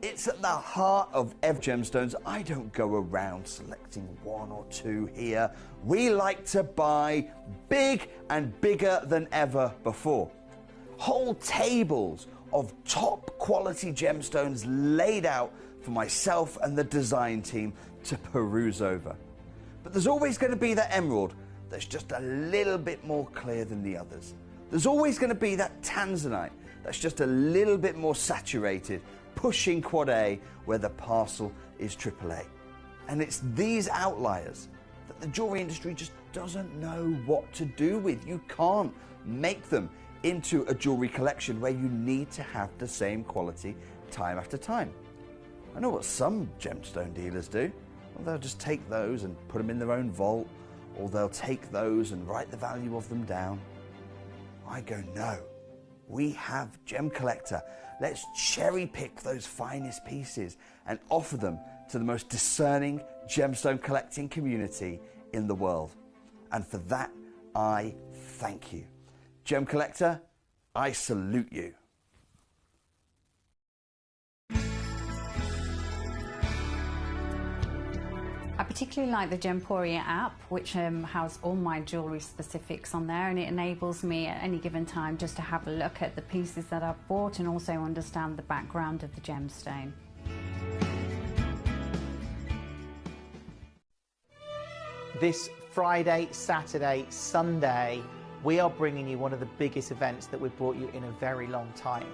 It's at the heart of Gemstones. I don't go around selecting one or two here. We like to buy big and bigger than ever before. Whole tables of top quality gemstones laid out for myself and the design team to peruse over. But there's always going to be that emerald that's just a little bit more clear than the others. There's always going to be that tanzanite that's just a little bit more saturated, pushing quad A where the parcel is AAA. And it's these outliers that the jewelry industry just doesn't know what to do with. You can't make them into a jewelry collection where you need to have the same quality time after time. I know what some gemstone dealers do. Well, they'll just take those and put them in their own vault, or they'll take those and write the value of them down. I go, no, we have Gemcollector. Let's cherry pick those finest pieces and offer them to the most discerning gemstone collecting community in the world. And for that, I thank you. Gemcollector, I salute you. I particularly like the Gemporia app, which has all my jewellery specifics on there, and it enables me at any given time just to have a look at the pieces that I've bought and also understand the background of the gemstone. This Friday, Saturday, Sunday, we are bringing you one of the biggest events that we've brought you in a very long time.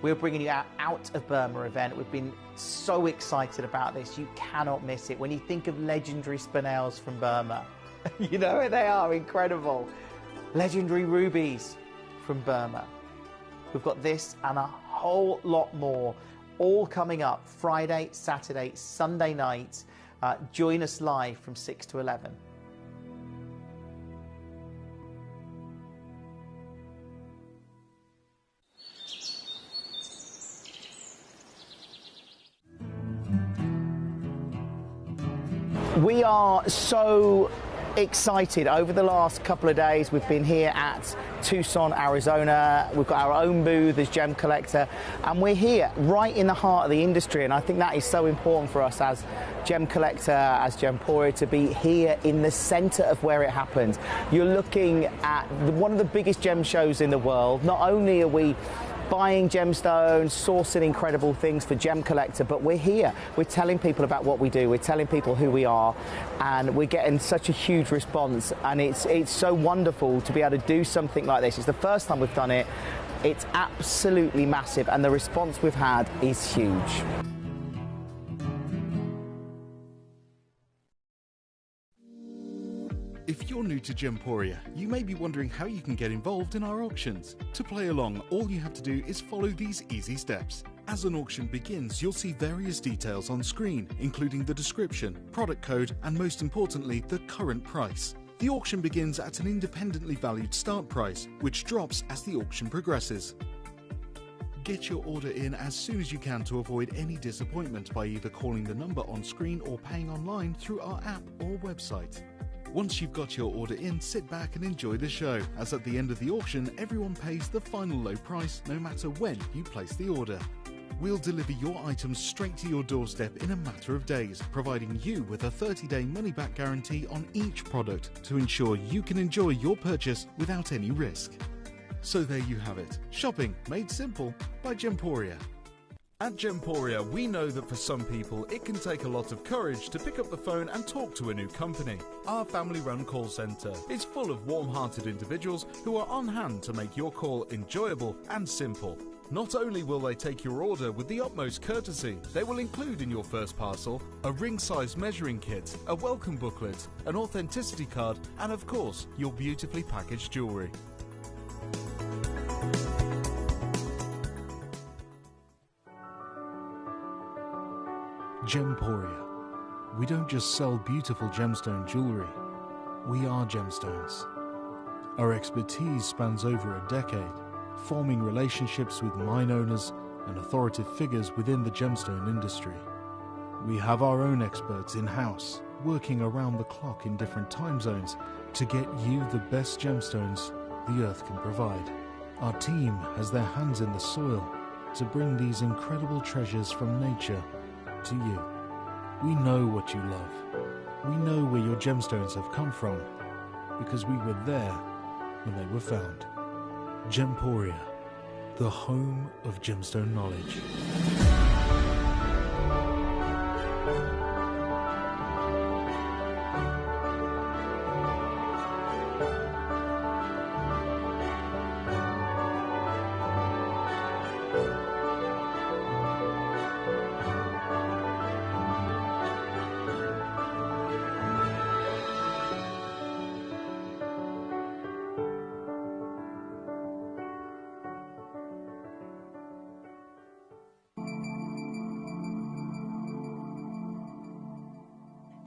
We're bringing you our Out of Burma event. We've been so excited about this. You cannot miss it. When you think of legendary spinels from Burma, you know they are incredible. Legendary rubies from Burma. We've got this and a whole lot more, all coming up Friday, Saturday, Sunday night. Join us live from 6 to 11. We are so excited. Over the last couple of days, we've been here at Tucson, Arizona. We've got our own booth as Gemcollector, and we're here right in the heart of the industry. And I think that is so important for us as Gemcollector, as Gemporia, to be here in the center of where it happens. You're looking at one of the biggest gem shows in the world. Not only are we buying gemstones, sourcing incredible things for Gemcollector, but we're here. We're telling people about what we do. We're telling people who we are, and we're getting such a huge response. And it's so wonderful to be able to do something like this. It's the first time we've done it. It's absolutely massive, and the response we've had is huge. If you're new to Gemporia, you may be wondering how you can get involved in our auctions. To play along, all you have to do is follow these easy steps. As an auction begins, you'll see various details on screen, including the description, product code, and most importantly, the current price. The auction begins at an independently valued start price, which drops as the auction progresses. Get your order in as soon as you can to avoid any disappointment by either calling the number on screen or paying online through our app or website. Once you've got your order in, sit back and enjoy the show, as at the end of the auction, everyone pays the final low price no matter when you place the order. We'll deliver your items straight to your doorstep in a matter of days, providing you with a 30-day money-back guarantee on each product to ensure you can enjoy your purchase without any risk. So there you have it, shopping made simple by Gemporia. At Gemporia, we know that for some people, it can take a lot of courage to pick up the phone and talk to a new company. Our family-run call centre is full of warm-hearted individuals who are on hand to make your call enjoyable and simple. Not only will they take your order with the utmost courtesy, they will include in your first parcel a ring-size measuring kit, a welcome booklet, an authenticity card, and of course, your beautifully packaged jewellery. Gemporia. We don't just sell beautiful gemstone jewellery, we are gemstones. Our expertise spans over a decade, forming relationships with mine owners and authoritative figures within the gemstone industry. We have our own experts in-house, working around the clock in different time zones to get you the best gemstones the earth can provide. Our team has their hands in the soil, to bring these incredible treasures from nature to you. We know what you love. We know where your gemstones have come from because we were there when they were found. Gemporia, the home of gemstone knowledge.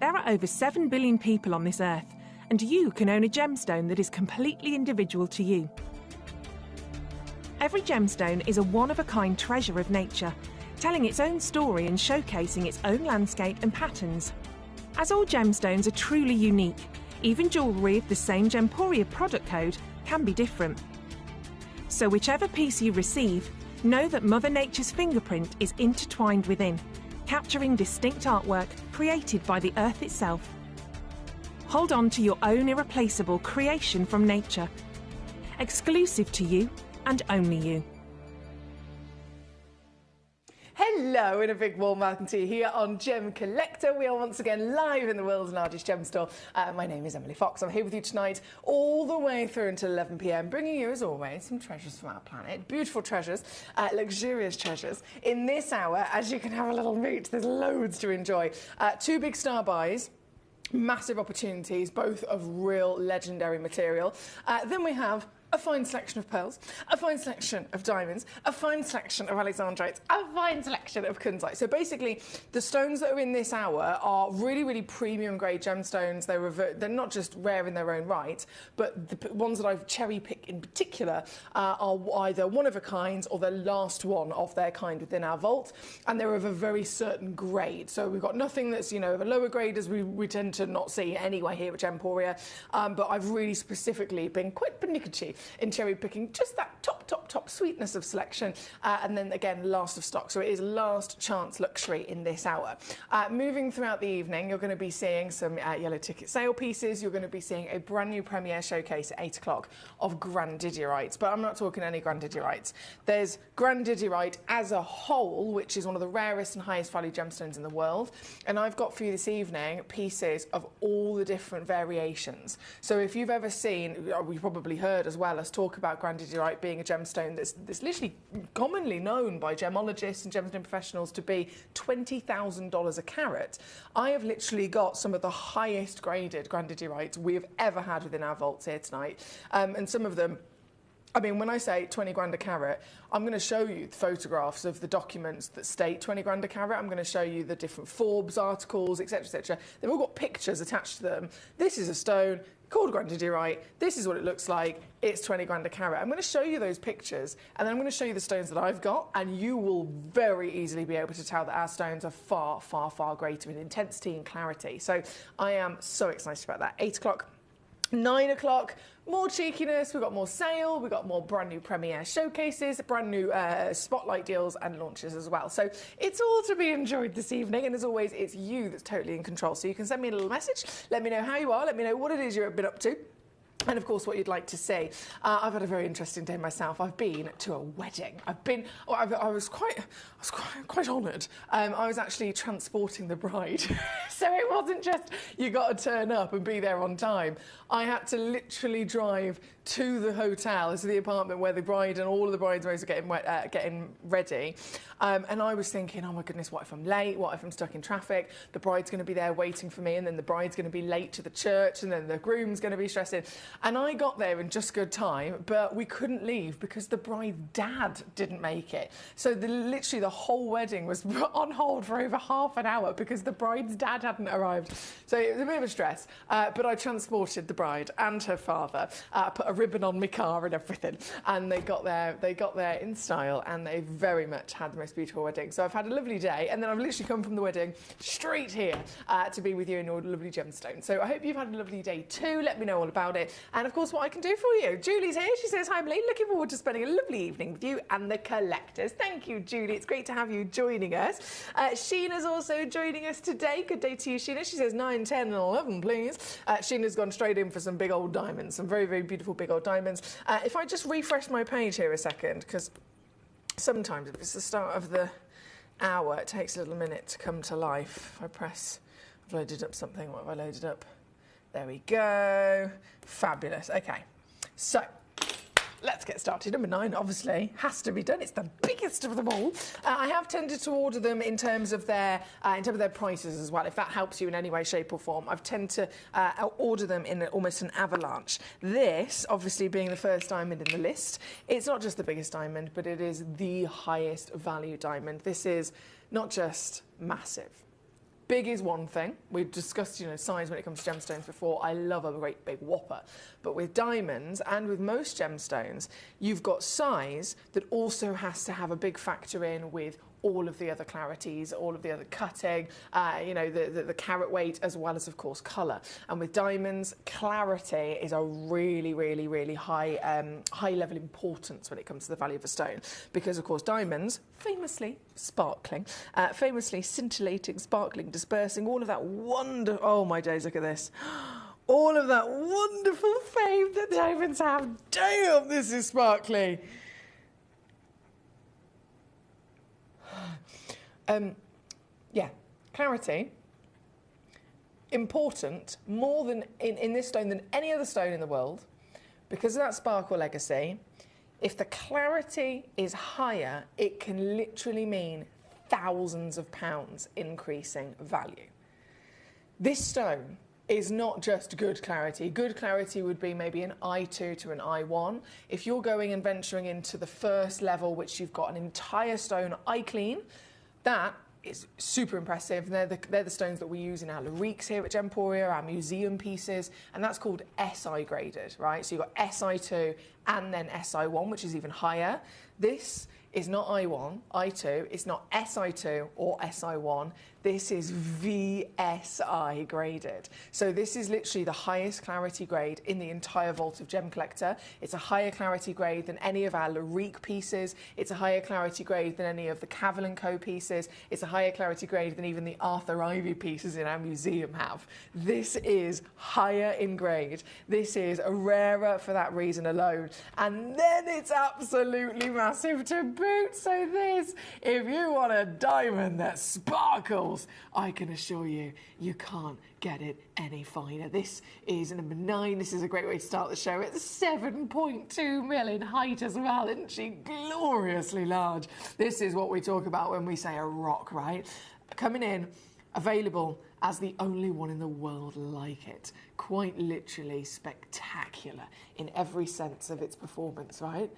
There are over 7 billion people on this earth, and you can own a gemstone that is completely individual to you. Every gemstone is a one-of-a-kind treasure of nature, telling its own story and showcasing its own landscape and patterns. As all gemstones are truly unique, even jewellery of the same Gemporia product code can be different. So whichever piece you receive, know that Mother Nature's fingerprint is intertwined within, capturing distinct artwork created by the earth itself. Hold on to your own irreplaceable creation from nature, exclusive to you and only you. Hello, and a big warm welcome to you here on Gemcollector. We are once again live in the world's largest gem store. My name is Emily Fox. I'm here with you tonight all the way through until 11 p.m, bringing you, as always, some treasures from our planet. Beautiful treasures, luxurious treasures. In this hour, as you can have a little meet, there's loads to enjoy. 2 big star buys. Massive opportunities, both of real legendary material. Then we have a fine selection of pearls, a fine selection of diamonds, a fine selection of alexandrites, a fine selection of kunzite. So basically, the stones that are in this hour are really, really premium grade gemstones. They're not just rare in their own right, but the ones that I've cherry-picked in particular are either one of a kind or the last one of their kind within our vault, and they're of a very certain grade. So we've got nothing that's, you know, of a lower grade, as we tend to not see anyway here at Gemporia, but I've really specifically been quite pernickety in cherry picking just that top sweetness of selection, and then again last of stock, so it is last chance luxury in this hour. Moving throughout the evening, you're going to be seeing some yellow ticket sale pieces. You're going to be seeing a brand new premiere showcase at 8 o'clock of grandiderites, but I'm not talking any grandiderites. There's grandidierite as a whole, which is one of the rarest and highest value gemstones in the world, and I've got for you this evening pieces of all the different variations. So if you've ever seen, we've probably heard as well, us talk about grandidierite being a gemstone that's literally commonly known by gemologists and gemstone professionals to be $20,000 a carat. I have literally got some of the highest graded grandidierite we have ever had within our vaults here tonight, and some of them, I mean, when I say 20 grand a carat, I'm going to show you the photographs of the documents that state 20 grand a carat. I'm going to show you the different Forbes articles, etc., etc. They've all got pictures attached to them. This is a stone called grandidierite. This is what it looks like. It's 20 grand a carat. I'm going to show you those pictures, and then I'm going to show you the stones that I've got, and you will very easily be able to tell that our stones are far, far, far greater in intensity and clarity. So I am so excited about that. 8 o'clock. 9 o'clock, more cheekiness, we've got more sale, we've got more brand new premiere showcases, brand new spotlight deals and launches as well. So it's all to be enjoyed this evening, and as always, it's you that's totally in control. So you can send me a little message, let me know how you are, let me know what it is you've been up to, and of course what you'd like to see. I've had a very interesting day myself. I've been to a wedding. I was quite honoured. I was actually transporting the bride. So it wasn't just you got to turn up and be there on time. I had to literally drive to the hotel, to the apartment where the bride and all of the bridesmaids were getting ready. And I was thinking, oh my goodness, what if I'm late? What if I'm stuck in traffic? The bride's going to be there waiting for me, and then the bride's going to be late to the church, and then the groom's going to be stressing. And I got there in just good time, but we couldn't leave because the bride's dad didn't make it. So literally the whole wedding was on hold for over half an hour because the bride's dad had hadn't arrived. So it was a bit of a stress, but I transported the bride and her father, put a ribbon on my car and everything, and they got there in style, and they very much had the most beautiful wedding. So I've had a lovely day, and then I've literally come from the wedding straight here to be with you in your lovely gemstones. So I hope you've had a lovely day too. Let me know all about it, and of course what I can do for you. Julie's here. She says, hi Emily, looking forward to spending a lovely evening with you and the collectors. Thank you, Julie. It's great to have you joining us. Sheena's also joining us today. Good day to you, Sheena. She says 9, 10 and 11, please. Sheena's gone straight in for some big old diamonds, some very, very beautiful big old diamonds. If I just refresh my page here a second, because sometimes if it's the start of the hour, it takes a little minute to come to life. If I press, I've loaded up something. What have I loaded up? There we go. Fabulous. Okay. So, let's get started. Number 9, obviously, has to be done. It's the biggest of them all. I have tended to order them in terms of their prices as well. If that helps you in any way, shape, or form, I've tended to order them in almost an avalanche. This, obviously, being the first diamond in the list, it's not just the biggest diamond, but it is the highest value diamond. This is not just massive. Big is one thing. We've discussed, size when it comes to gemstones before. I love a great big whopper. But with diamonds and with most gemstones, you've got size that also has to have a big factor in with all of the other clarities, all of the other cutting, the carat weight, as well as, of course, colour. And with diamonds, clarity is a really, really, really high level importance when it comes to the value of a stone. Because, of course, diamonds, famously sparkling, famously scintillating, sparkling, dispersing, all of that oh my days, look at this. All of that wonderful fame that diamonds have. Damn, this is sparkly. Yeah, clarity, important, more than in this stone than any other stone in the world, because of that sparkle legacy. If the clarity is higher, it can literally mean thousands of pounds increasing value. This stone is not just good clarity. Good clarity would be maybe an I2 to an I1. If you're going and venturing into the first level, which you've got an entire stone eye clean, that is super impressive. They're the stones that we use in our Lariques here at Gemporia, our museum pieces, and that's called SI graded, right? So you've got SI2 and then SI1, which is even higher. This is not I1, I2, it's not SI2 or SI1, this is VSI graded. So this is literally the highest clarity grade in the entire vault of Gemcollector. It's a higher clarity grade than any of our Larique pieces. It's a higher clarity grade than any of the Cavell & Co pieces. It's a higher clarity grade than even the Arthur Ivy pieces in our museum have. This is higher in grade. This is rarer for that reason alone. And then it's absolutely massive to boot. So this, if you want a diamond that sparkles, I can assure you, you can't get it any finer. This is number 9. This is a great way to start the show. It's 7.2 mil in height as well, isn't she? Gloriously large. This is what we talk about when we say a rock, right? Coming in, available as the only one in the world like it. Quite literally spectacular in every sense of its performance, right?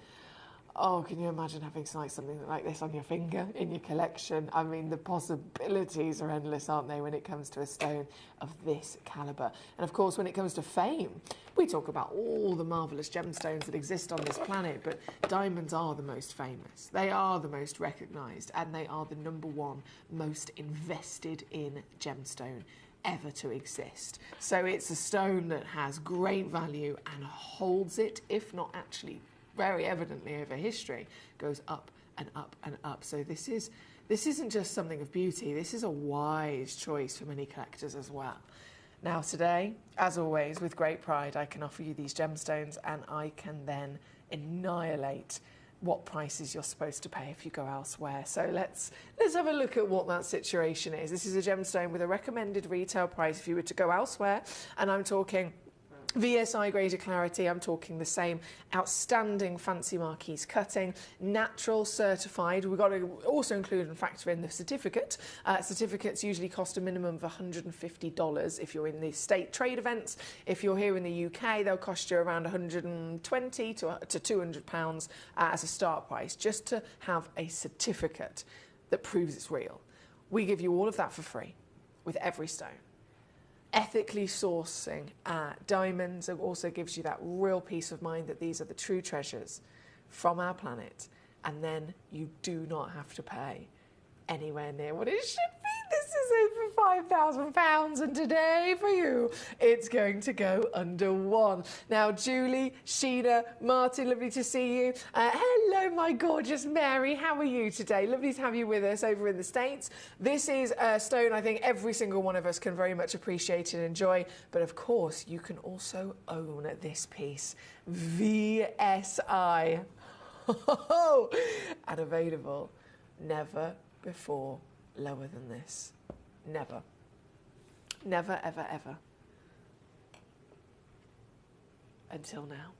Oh, can you imagine having something like this on your finger in your collection? I mean, the possibilities are endless, aren't they, when it comes to a stone of this calibre? And of course, when it comes to fame, we talk about all the marvellous gemstones that exist on this planet, but diamonds are the most famous. They are the most recognised, and they are the #1 most invested in gemstone ever to exist. So it's a stone that has great value and holds it, if not actually very evidently over history, goes up and up and up. So this isn't just something of beauty, this is a wise choice for many collectors as well. Now today, as always, with great pride, I can offer you these gemstones, and I can then annihilate what prices you're supposed to pay if you go elsewhere. So let's have a look at what that situation is. This is a gemstone with a recommended retail price if you were to go elsewhere, and I'm talking VSI graded clarity. I'm talking the same outstanding fancy marquise cutting, natural certified. We've got to also include and factor in the certificate. Certificates usually cost a minimum of $150 if you're in the state trade events. If you're here in the UK, they'll cost you around $120 to £200 as a start price, just to have a certificate that proves it's real. We give you all of that for free with every stone. ethically sourcing diamonds. It also gives you that real peace of mind that these are the true treasures from our planet, and then you do not have to pay anywhere near what it should be. This is over £5,000, and today for you, it's going to go under £1. Now, Julie, Sheena, Martin, lovely to see you. Hello, my gorgeous Mary. How are you today? Lovely to have you with us over in the States. This is a stone I think every single one of us can very much appreciate and enjoy. But of course, you can also own this piece. VSI. And available never before lower than this. Never. Never, ever, ever. Until now.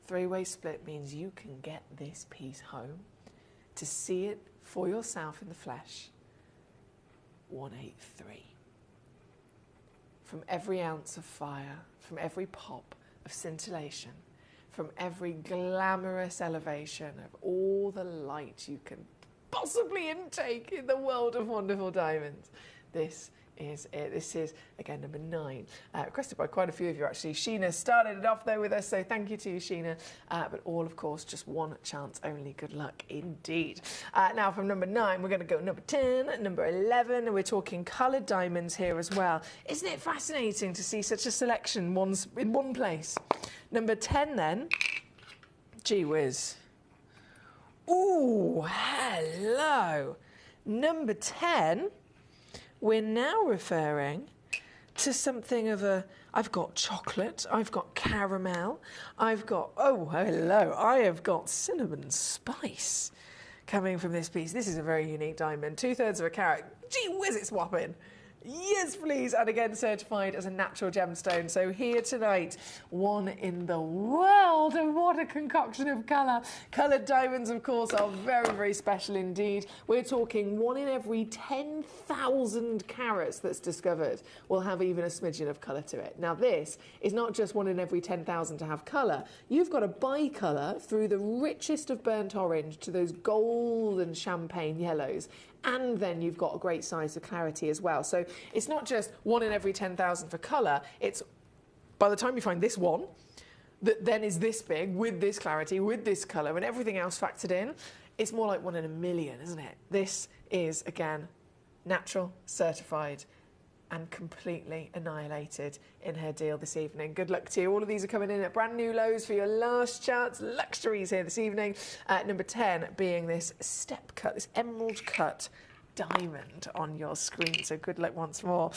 Three-way split means you can get this piece home. To see it for yourself in the flesh, 183. From every ounce of fire, from every pop of scintillation, from every glamorous elevation of all the light you can possibly intake in the world of wonderful diamonds. This is it. This is, again, number 9. Requested by quite a few of you, actually. Sheena started it off there with us, so thank you to you, Sheena. But all, of course, just one chance only. Good luck indeed. Now, from number 9, we're going to go number 10, number 11, and we're talking coloured diamonds here as well. Isn't it fascinating to see such a selection in one place? Number 10, then. Gee whiz. Ooh, hello. Number 10, we're now referring to something of a, I've got chocolate, I've got caramel, I've got, oh, hello, I have got cinnamon spice coming from this piece. This is a very unique diamond, 2/3 of a carat. Gee whiz, it's whopping. Yes, please. And again, certified as a natural gemstone. So here tonight, one in the world. And what a concoction of colour. Coloured diamonds, of course, are very, very special indeed. We're talking 1 in every 10,000 carats that's discovered will have even a smidgen of colour to it. Now, this is not just 1 in every 10,000 to have colour. You've got a bicolour through the richest of burnt orange to those golden champagne yellows. And then you've got a great size of clarity as well. So it's not just 1 in every 10,000 for colour. It's, by the time you find this one, that then is this big, with this clarity, with this colour, and everything else factored in, it's more like 1 in a million, isn't it? This is, again, natural, certified, and completely annihilated in her deal this evening. Good luck to you. All of these are coming in at brand new lows for your last chance. Luxuries here this evening. Number 10 being this step cut, this emerald cut diamond on your screen. So good luck once more.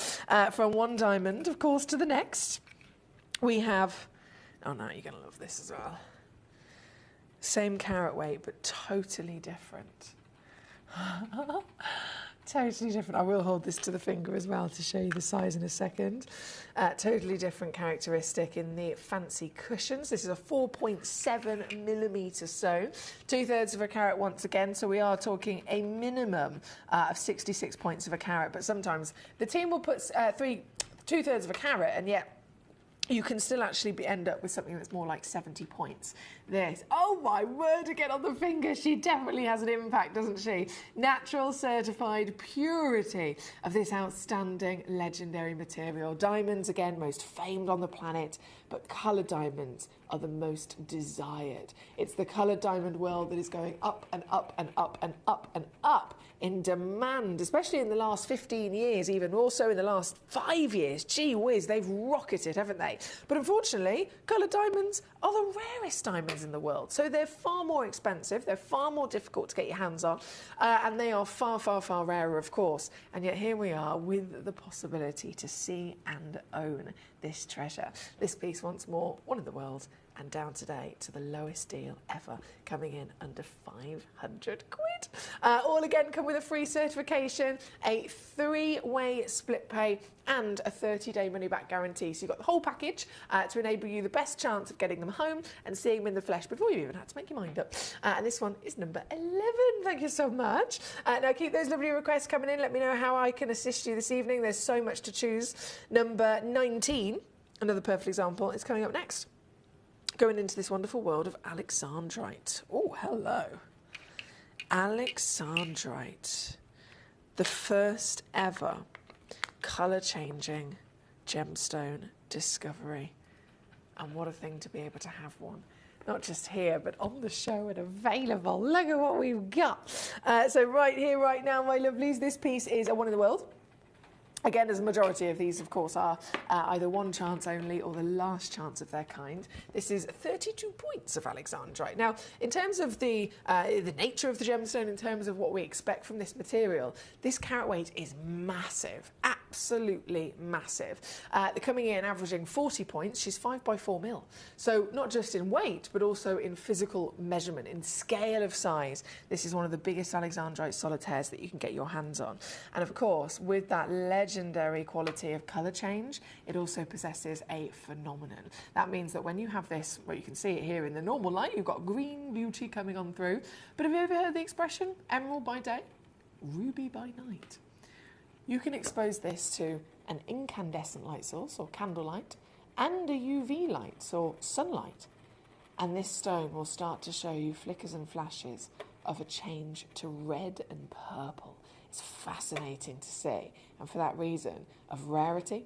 From one diamond, of course, to the next, we have, oh no, you're going to love this as well. Same carat weight, but totally different. Totally different. I will hold this to the finger as well to show you the size in a second. Totally different characteristic in the fancy cushions. This is a 4.7 millimetre stone, 2/3 of a carat once again. So we are talking a minimum of 66 points of a carat. But sometimes the team will put 2/3 of a carat, and yet you can still actually end up with something that's more like 70 points. This, oh my word, again on the finger, she definitely has an impact, doesn't she? Natural, certified purity of this outstanding, legendary material. Diamonds, again, most famed on the planet, but coloured diamonds are the most desired. It's the coloured diamond world that is going up and up and up and up and up in demand, especially in the last 15 years, even more so in the last 5 years. Gee whiz, they've rocketed, haven't they? But unfortunately, coloured diamonds are the rarest diamonds in the world. So they're far more expensive, they're far more difficult to get your hands on, and they are far, far, far rarer, of course. And yet here we are with the possibility to see and own this treasure. This piece, once more, one in the world, and down today to the lowest deal ever, coming in under 500 quid. All again come with a free certification, a 3-way split pay, and a 30-day money-back guarantee. So you've got the whole package to enable you the best chance of getting them home and seeing them in the flesh before you even had to make your mind up. And this one is number 11. Thank you so much. Now keep those lovely requests coming in. Let me know how I can assist you this evening. There's so much to choose. Number 19, another perfect example, is coming up next. Going into this wonderful world of Alexandrite. Oh, hello. Alexandrite. The first ever colour-changing gemstone discovery. And what a thing to be able to have one. Not just here, but on the show and available. Look at what we've got. So right here, right now, my lovelies, this piece is a one in the world. Again, as a majority of these, of course, are either one chance only or the last chance of their kind. This is 32 points of alexandrite. Now, in terms of the nature of the gemstone, in terms of what we expect from this material, this carat weight is massive, absolutely massive. They're coming in averaging 40 points. She's 5 by 4 mil. So not just in weight, but also in physical measurement, in scale of size. This is one of the biggest alexandrite solitaires that you can get your hands on. And of course, with that legendary quality of colour change, it also possesses a phenomenon. That means that when you have this, well, you can see it here in the normal light, you've got green beauty coming on through. But have you ever heard the expression, emerald by day, ruby by night? You can expose this to an incandescent light source, or candlelight, and a UV light, or sunlight, and this stone will start to show you flickers and flashes of a change to red and purple. It's fascinating to see, and for that reason, of rarity,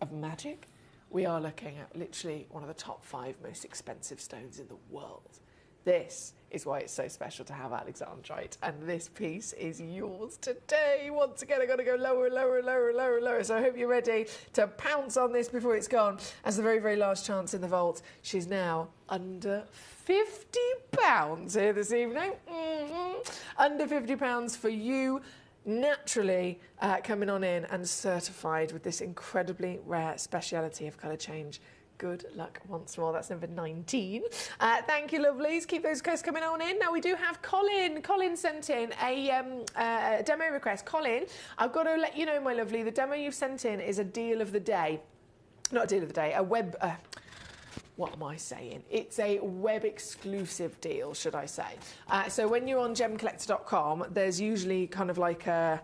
of magic, we are looking at literally one of the top 5 most expensive stones in the world. This is why it's so special to have alexandrite, and this piece is yours today. Once again, I've got to go lower, lower, lower, lower, lower, so I hope you're ready to pounce on this before it's gone. As the very, very last chance in the vault, she's now under £50 here this evening. Under £50 for you. Naturally coming on in and certified with this incredibly rare speciality of colour change. Good luck once more. That's number 19. Thank you, lovelies. Keep those requests coming on in. Now, we do have Colin. Colin sent in a demo request. Colin, I've got to let you know, my lovely, the demo you've sent in is a deal of the day. Not a deal of the day, a web... what am I saying? It's a web exclusive deal, should I say. So when you're on gemcollector.com, there's usually kind of like a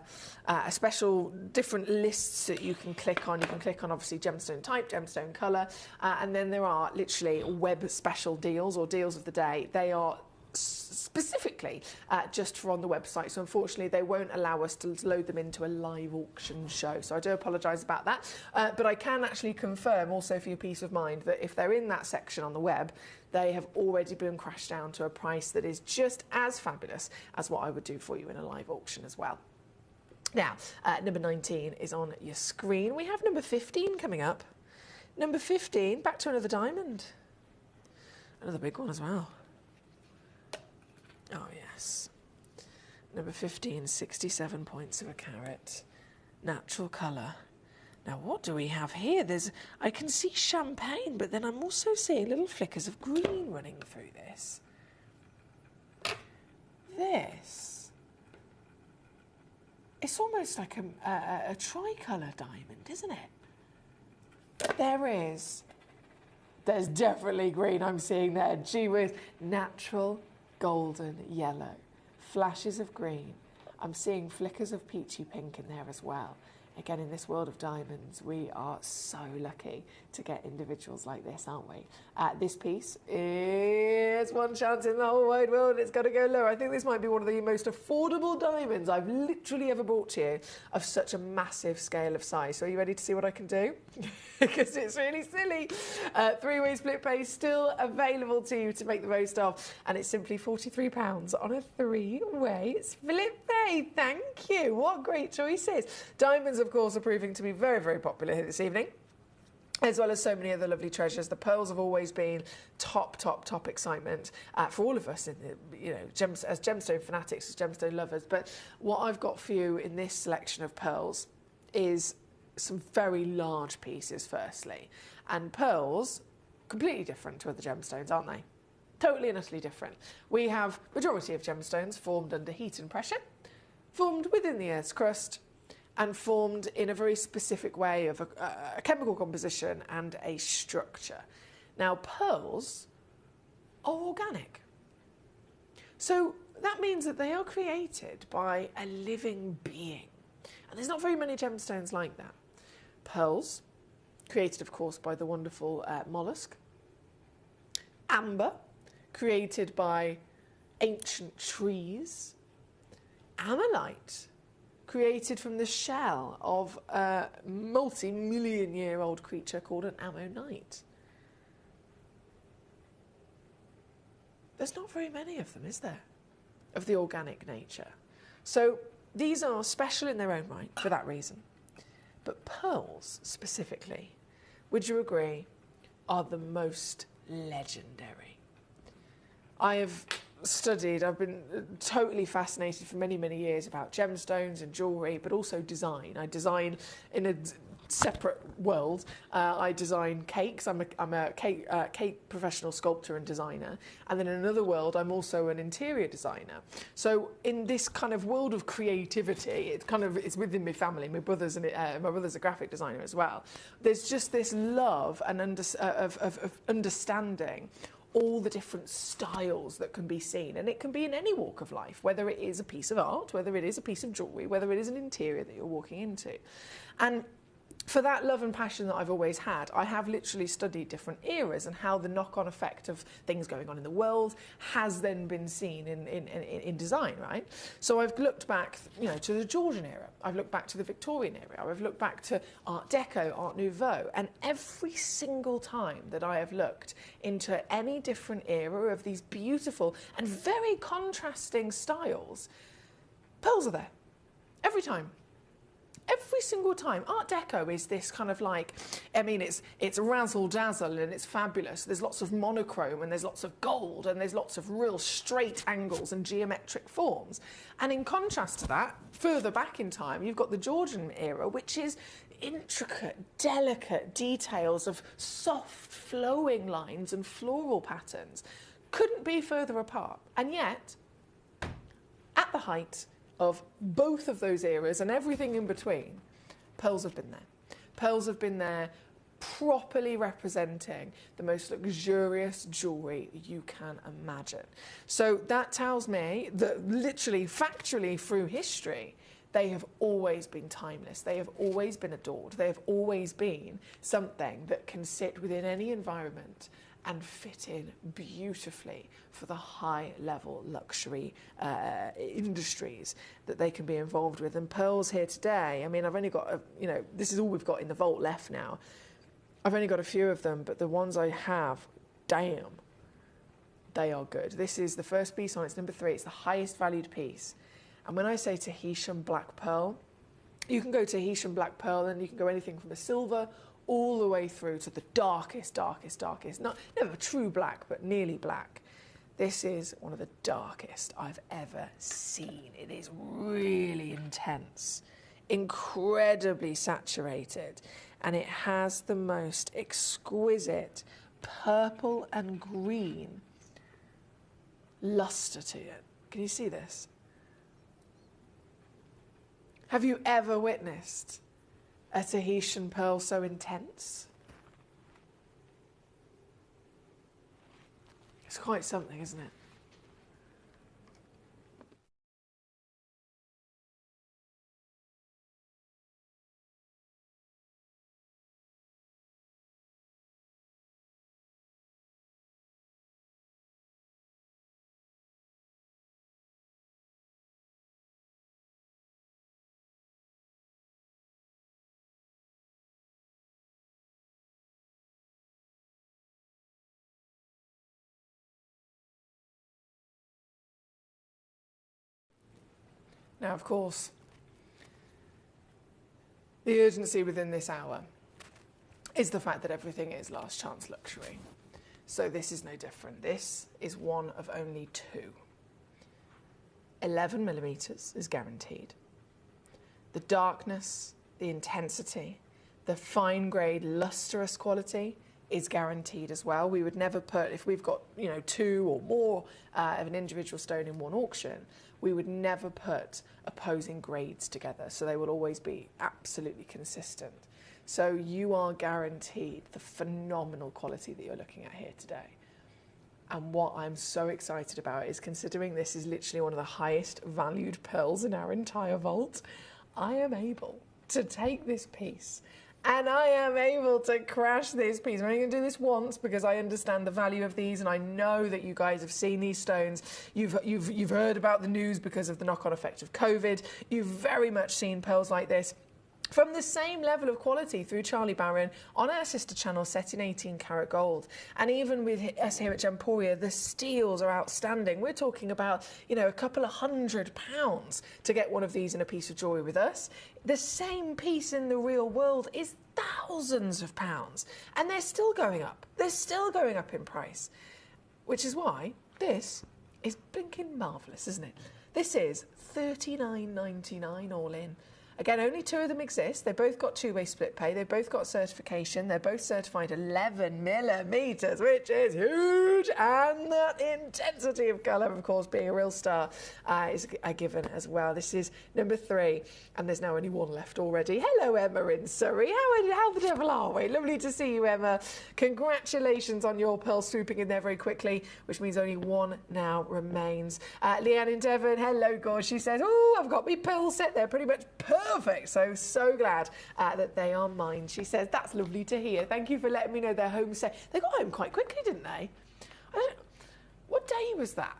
special different lists that you can click on. You can click on obviously gemstone type, gemstone colour, and then there are literally web special deals or deals of the day. They are specifically just for on the website, so unfortunately they won't allow us to load them into a live auction show, so I do apologise about that, but I can actually confirm also for your peace of mind that if they're in that section on the web, they have already been crashed down to a price that is just as fabulous as what I would do for you in a live auction as well. Now, number 19 is on your screen. We have number 15 coming up. Number 15, back to another diamond. Another big one as well. Oh, yes. Number 15, 67 points of a carat. Natural colour. Now, what do we have here? I can see champagne, but then I'm also seeing little flickers of green running through this. This. It's almost like a tricolour diamond, isn't it? There's definitely green I'm seeing there. Gee whiz. Natural golden yellow, flashes of green. I'm seeing flickers of peachy pink in there as well. Again, in this world of diamonds, we are so lucky to get individuals like this, aren't we? This piece is one chance in the whole wide world. It's got to go lower. I think this might be one of the most affordable diamonds I've literally ever brought to you of such a massive scale of size. So are you ready to see what I can do? Because it's really silly. 3-way split pay still available to you to make the most of. And it's simply £43 on a 3-way split pay. Thank you. What great choices. Diamonds, of course, are proving to be very, very popular here this evening, as well as so many other lovely treasures. The pearls have always been top excitement for all of us, in the, as gemstone fanatics, as gemstone lovers. But what I've got for you in this selection of pearls is some very large pieces, firstly. And pearls, completely different to other gemstones, aren't they? Totally and utterly different. We have majority of gemstones formed under heat and pressure, formed within the Earth's crust, and formed in a very specific way of a chemical composition and a structure. Now, pearls are organic. So that means that they are created by a living being. And there's not very many gemstones like that. Pearls, created, of course, by the wonderful mollusk. Amber, created by ancient trees. Ammolite, created from the shell of a multi-million-year-old creature called an ammonite. There's not very many of them, is there, of the organic nature? So these are special in their own right for that reason. But pearls, specifically, would you agree, are the most legendary? I've been totally fascinated for many, many years about gemstones and jewellery, but also design. I design in a separate world. I design cakes. I'm a cake professional sculptor and designer. And then in another world, I'm also an interior designer. So in this kind of world of creativity, it's within my family. My brother's a graphic designer as well. There's just this love and of understanding all the different styles that can be seen, and it can be in any walk of life, whether it is a piece of art, whether it is a piece of jewellery, whether it is an interior that you're walking into. And for that love and passion that I've always had, I have literally studied different eras and how the knock-on effect of things going on in the world has then been seen in design, right? So I've looked back, to the Georgian era. I've looked back to the Victorian era. I've looked back to Art Deco, Art Nouveau, and every single time that I have looked into any different era of these beautiful and very contrasting styles, pearls are there. Every time. Every single time. Art Deco is this kind of like, it's razzle-dazzle and it's fabulous. There's lots of monochrome and there's lots of gold and there's lots of real straight angles and geometric forms. And in contrast to that, further back in time, you've got the Georgian era, which is intricate, delicate details of soft, flowing lines and floral patterns. Couldn't be further apart. And yet, at the height of both of those eras and everything in between, pearls have been there. Pearls have been there properly representing the most luxurious jewellery you can imagine. So that tells me that literally, factually through history, they have always been timeless. They have always been adored. They have always been something that can sit within any environment and fit in beautifully for the high-level luxury industries that they can be involved with. And pearls here today, I've only got, this is all we've got in the vault left now. I've only got a few of them, but the ones I have, damn, they are good. This is the first piece on, it's number 3. It's the highest valued piece. And when I say Tahitian black pearl, you can go Tahitian black pearl and you can go anything from a silver all the way through to the darkest, never true black, but nearly black. This is one of the darkest I've ever seen. It is really intense, incredibly saturated, and it has the most exquisite purple and green luster to it. Can you see this? Have you ever witnessed a Tahitian pearl so intense? It's quite something, isn't it? Now, of course, the urgency within this hour is the fact that everything is last chance luxury. So this is no different. This is one of only 2. 11 millimetres is guaranteed. The darkness, the intensity, the fine grade lustrous quality is guaranteed as well. We would never put, if we've got 2 or more of an individual stone in one auction, we would never put opposing grades together. So they will always be absolutely consistent. So you are guaranteed the phenomenal quality that you're looking at here today. And what I'm so excited about is, considering this is literally one of the highest valued pearls in our entire vault, I am able to take this piece And I am able to crash this piece. I'm only going to do this once because I understand the value of these, and I know that you guys have seen these stones. You've heard about the news because of the knock-on effect of COVID. You've very much seen pearls like this from the same level of quality through Charlie Barron on our sister channel set in 18 karat gold. And even with us here at Gemporia, the steels are outstanding. We're talking about, you know, a couple of £100 to get one of these in a piece of jewellery with us. The same piece in the real world is thousands of pounds, and they're still going up. They're still going up in price, which is why this is blinking marvellous, isn't it? This is $39.99 all in. Again, only 2 of them exist. They both got two-way split pay. They've both got certification. They're both certified 11 millimetres, which is huge. And that intensity of colour, of course, being a real star, is a given as well. This is number 3, and there's now only 1 left already. Hello, Emma in Surrey. How the devil are we? Lovely to see you, Emma. Congratulations on your pearl swooping in there very quickly, which means only 1 now remains. Leanne in Devon, hello, God. She says, oh, I've got me pearl set there, pretty much perfect. So glad that they are mine. She says, that's lovely to hear. Thank you for letting me know they're home safe. They got home quite quickly, didn't they? What day was that?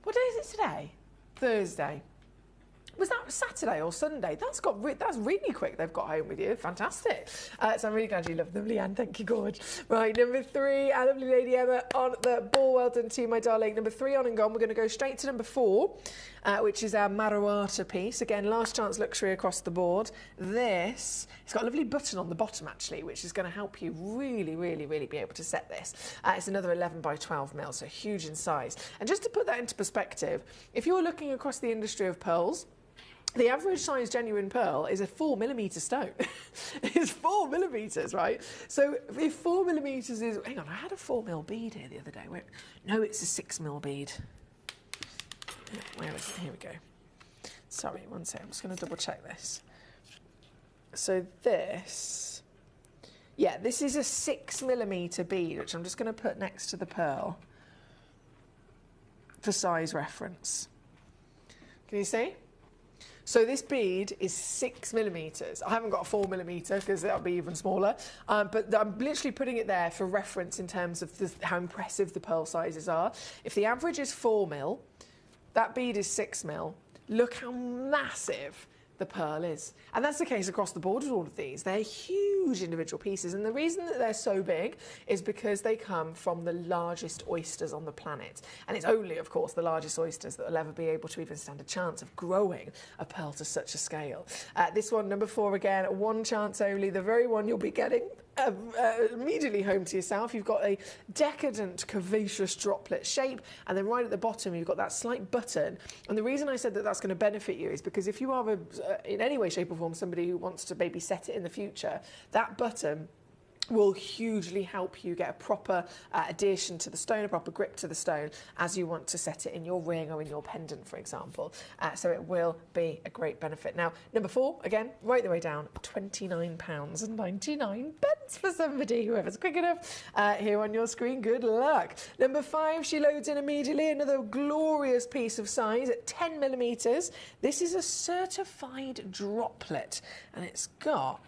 What day is it today? Thursday. Was that Saturday or Sunday? That's really quick. They've got home with you. Fantastic. So I'm really glad you love them, Leanne. Thank you, God. Right, number 3, our lovely Lady Emma on the ball. Well done to you, my darling. Number 3 on and gone. We're going to go straight to number 4, which is our Maruata piece. Again, last chance luxury across the board. It's got a lovely button on the bottom, actually, which is going to help you really be able to set this. It's another 11 by 12 mil, so huge in size. And just to put that into perspective, if you're looking across the industry of pearls, the average size genuine pearl is a 4 millimetre stone. It's 4 millimetres, right? So if 4 millimetres is... Hang on, I had a 4 mil bead here the other day. No, it's a 6 mil bead. Where is it? Here we go. Sorry, one second. I'm just going to double check this. So this... Yeah, this is a 6 millimetre bead, which I'm just going to put next to the pearl for size reference. Can you see? So this bead is 6 millimetres. I haven't got a 4 millimetre because that'll be even smaller. But I'm literally putting it there for reference in terms of how impressive the pearl sizes are. If the average is 4 mil, that bead is 6 mil. Look how massive the pearl is. And that's the case across the board with all of these. They're huge individual pieces, and the reason that they're so big is because they come from the largest oysters on the planet. And it's only, of course, the largest oysters that will ever be able to even stand a chance of growing a pearl to such a scale. This one, number 4 again, 1 chance only, the very one you'll be getting immediately home to yourself. You've got a decadent curvaceous droplet shape, and then right at the bottom you've got that slight button. And the reason I said that that's going to benefit you is because if you are in any way, shape or form somebody who wants to maybe set it in the future, that button will hugely help you get a proper adhesion to the stone, a proper grip to the stone as you want to set it in your ring or in your pendant, for example. So it will be a great benefit. Now, number 4, again, right the way down, £29.99 for somebody, whoever's quick enough. Here on your screen, good luck. Number 5, she loads in immediately, another glorious piece of size at 10 millimetres. This is a certified droplet, and it's got...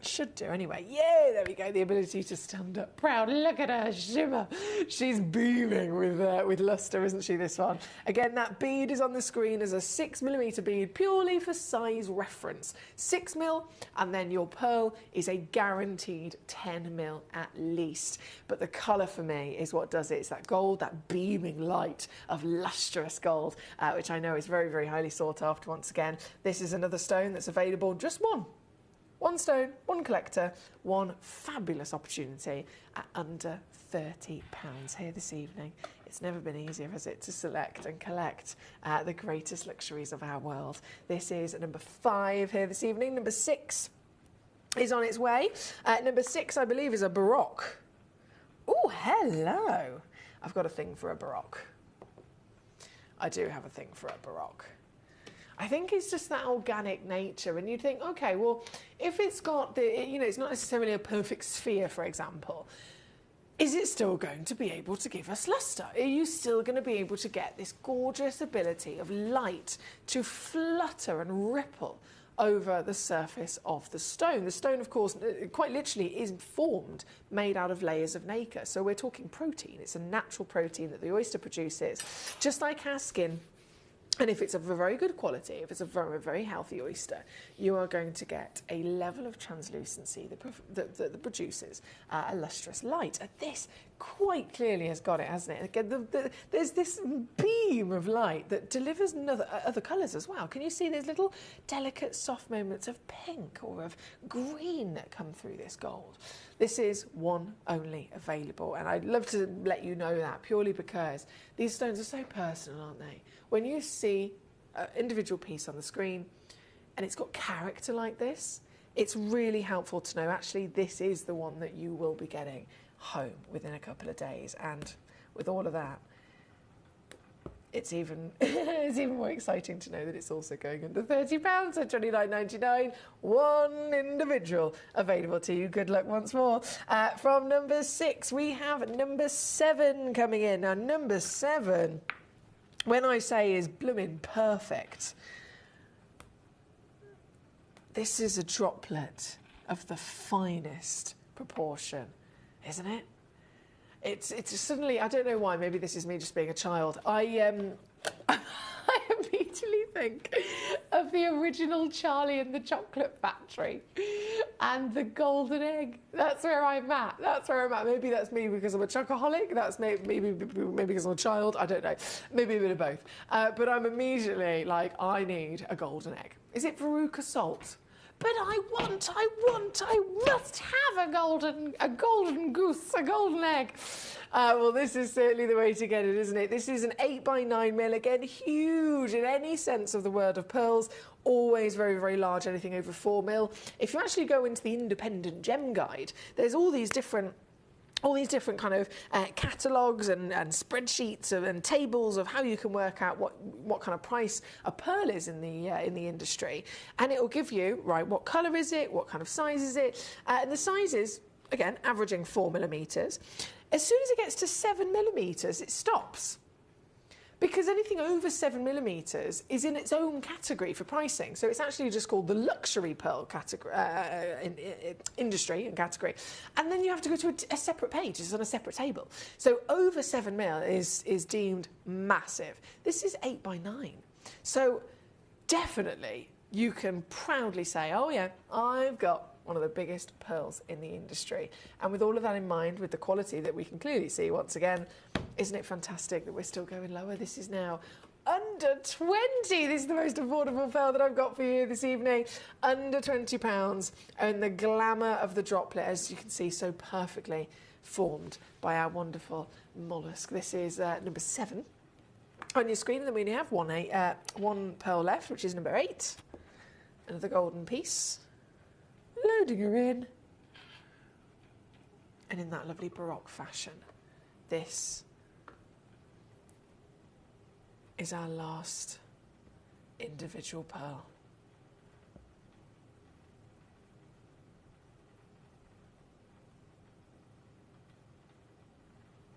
Should do anyway. Yay, there we go. The ability to stand up proud. Look at her shimmer. She's beaming with lustre, isn't she, this one? Again, that bead is on the screen as a 6 millimetre bead, purely for size reference. 6 mil, and then your pearl is a guaranteed 10 mil at least. But the colour for me is what does it. It's that gold, that beaming light of lustrous gold, which I know is very highly sought after once again. This is another stone that's available, just one. 1 stone, 1 collector, 1 fabulous opportunity at under £30 here this evening. It's never been easier, has it, to select and collect the greatest luxuries of our world. This is number 5 here this evening. Number 6 is on its way. Number 6, I believe, is a Baroque. Oh, hello. I've got a thing for a Baroque. I do have a thing for a Baroque. I think it's just that organic nature, and you think, okay, well, if it's got the, it's not necessarily a perfect sphere, for example, is it still going to be able to give us lustre? Are you still going to be able to get this gorgeous ability of light to flutter and ripple over the surface of the stone. The stone, of course, quite literally is formed, made out of layers of nacre. So we're talking protein. It's a natural protein that the oyster produces, just like our skin. And if it's of a very good quality, if it's a very, very healthy oyster, you are going to get a level of translucency that produces a lustrous light. And this quite clearly has got it, hasn't it? Again, there's this beam of light that delivers other colours as well. Can you see there's little delicate, soft moments of pink or of green that come through this gold? This is one only available, and I'd love to let you know that purely because these stones are so personal, aren't they? When you see an individual piece on the screen and it's got character like this, it's really helpful to know actually this is the one that you will be getting home within a couple of days. And with all of that, it's even it's even more exciting to know that it's also going under £30 at £29.99. One individual available to you. Good luck once more. From number 6, we have number 7 coming in. Now, number 7, when I say is blooming perfect, this is a droplet of the finest proportion, isn't it? It's suddenly, I don't know why, maybe this is me just being a child. I immediately think of the original Charlie and the Chocolate Factory and the golden egg. That's where I'm at. That's where I'm at. Maybe that's me because I'm a chocoholic. That's maybe because I'm a child. I don't know. Maybe a bit of both. But I'm immediately like, I need a golden egg. Is it Veruca salt? But I must have a golden goose, a golden egg. Well, this is certainly the way to get it, isn't it? This is an 8x9mm, again, huge in any sense of the word of pearls, always very, very large, anything over 4mm. If you actually go into the independent gem guide, there's all these different kind of catalogues and spreadsheets and tables of how you can work out what kind of price a pearl is in the industry, and it will give you what colour is it, what kind of size is it, and the sizes again averaging 4mm. As soon as it gets to 7mm, it stops. Because anything over 7mm is in its own category for pricing. So it's actually just called the luxury pearl category, industry and category. And then you have to go to a separate page. It's on a separate table. So over 7mm is deemed massive. This is 8x9. So definitely you can proudly say, oh yeah, I've got one of the biggest pearls in the industry. And with all of that in mind, with the quality that we can clearly see once again, isn't it fantastic that we're still going lower? This is now under 20. This is the most affordable pearl that I've got for you this evening. Under £20. And the glamour of the droplet, as you can see, so perfectly formed by our wonderful mollusk. This is number 7 on your screen. And then we only have one pearl left, which is number 8. Another golden piece. Loading her in. And in that lovely Baroque fashion, this is our last individual pearl.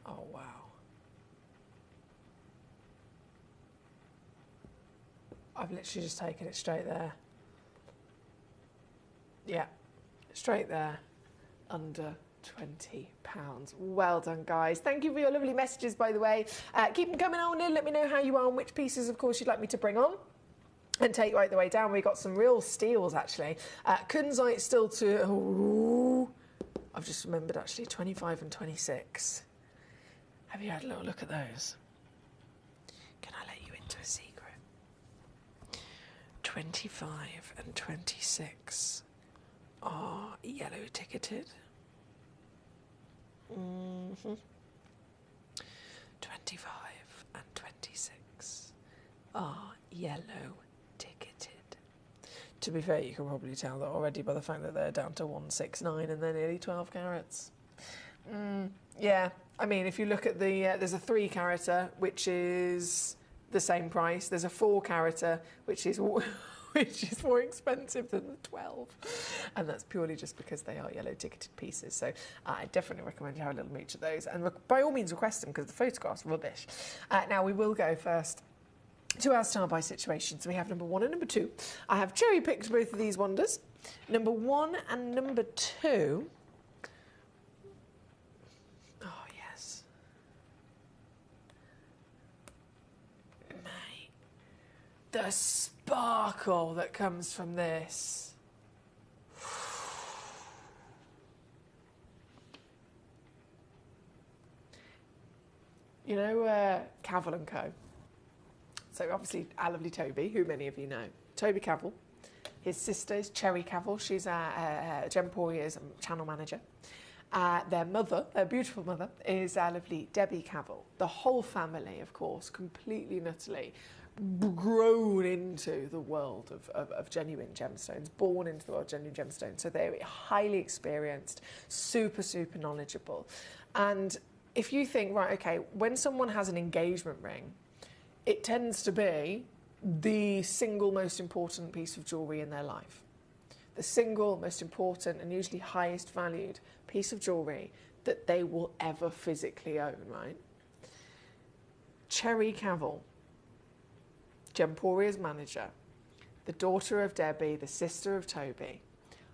Oh, wow. I've literally just taken it straight there. Yeah, straight there, under £20. Well done, guys. Thank you for your lovely messages, by the way. Keep them coming on in. Let me know how you are and which pieces, of course, you'd like me to bring on and take right the way down. We got some real steals, actually. Kunzite still to... Ooh, I've just remembered, actually, 25 and 26. Have you had a little look at those? Can I let you into a secret? 25 and 26 are yellow ticketed. 25 and 26 are yellow ticketed. To be fair, you can probably tell that already by the fact that they're down to 169 and they're nearly 12 carats. Yeah, I mean, if you look at the, there's a 3 carater, which is the same price. There's a 4 carater, which is more expensive than the 12. And that's purely just because they are yellow ticketed pieces. So I definitely recommend you have a little mooch of those. And by all means request them because the photograph's rubbish. Now we will go first to our style by situation. So we have number 1 and number 2. I have cherry picked both of these wonders. Number 1 and number 2. Oh, yes. Mate. The sparkle that comes from this. You know Cavell & Co? So obviously our lovely Toby, who many of you know. Toby Cavell. His sister is Cherry Cavell. She's Gemporia's channel manager. Their mother, their beautiful mother, is our lovely Debbie Cavell. The whole family, of course, completely and utterly grown into the world of genuine gemstones, born into the world of genuine gemstones. So they're highly experienced, super, super knowledgeable. And if you think, right, okay, when someone has an engagement ring, it tends to be the single most important piece of jewellery in their life. The single most important and usually highest valued piece of jewellery that they will ever physically own, right? Cherry Cavell, Gemporia's manager, the daughter of Debbie, the sister of Toby,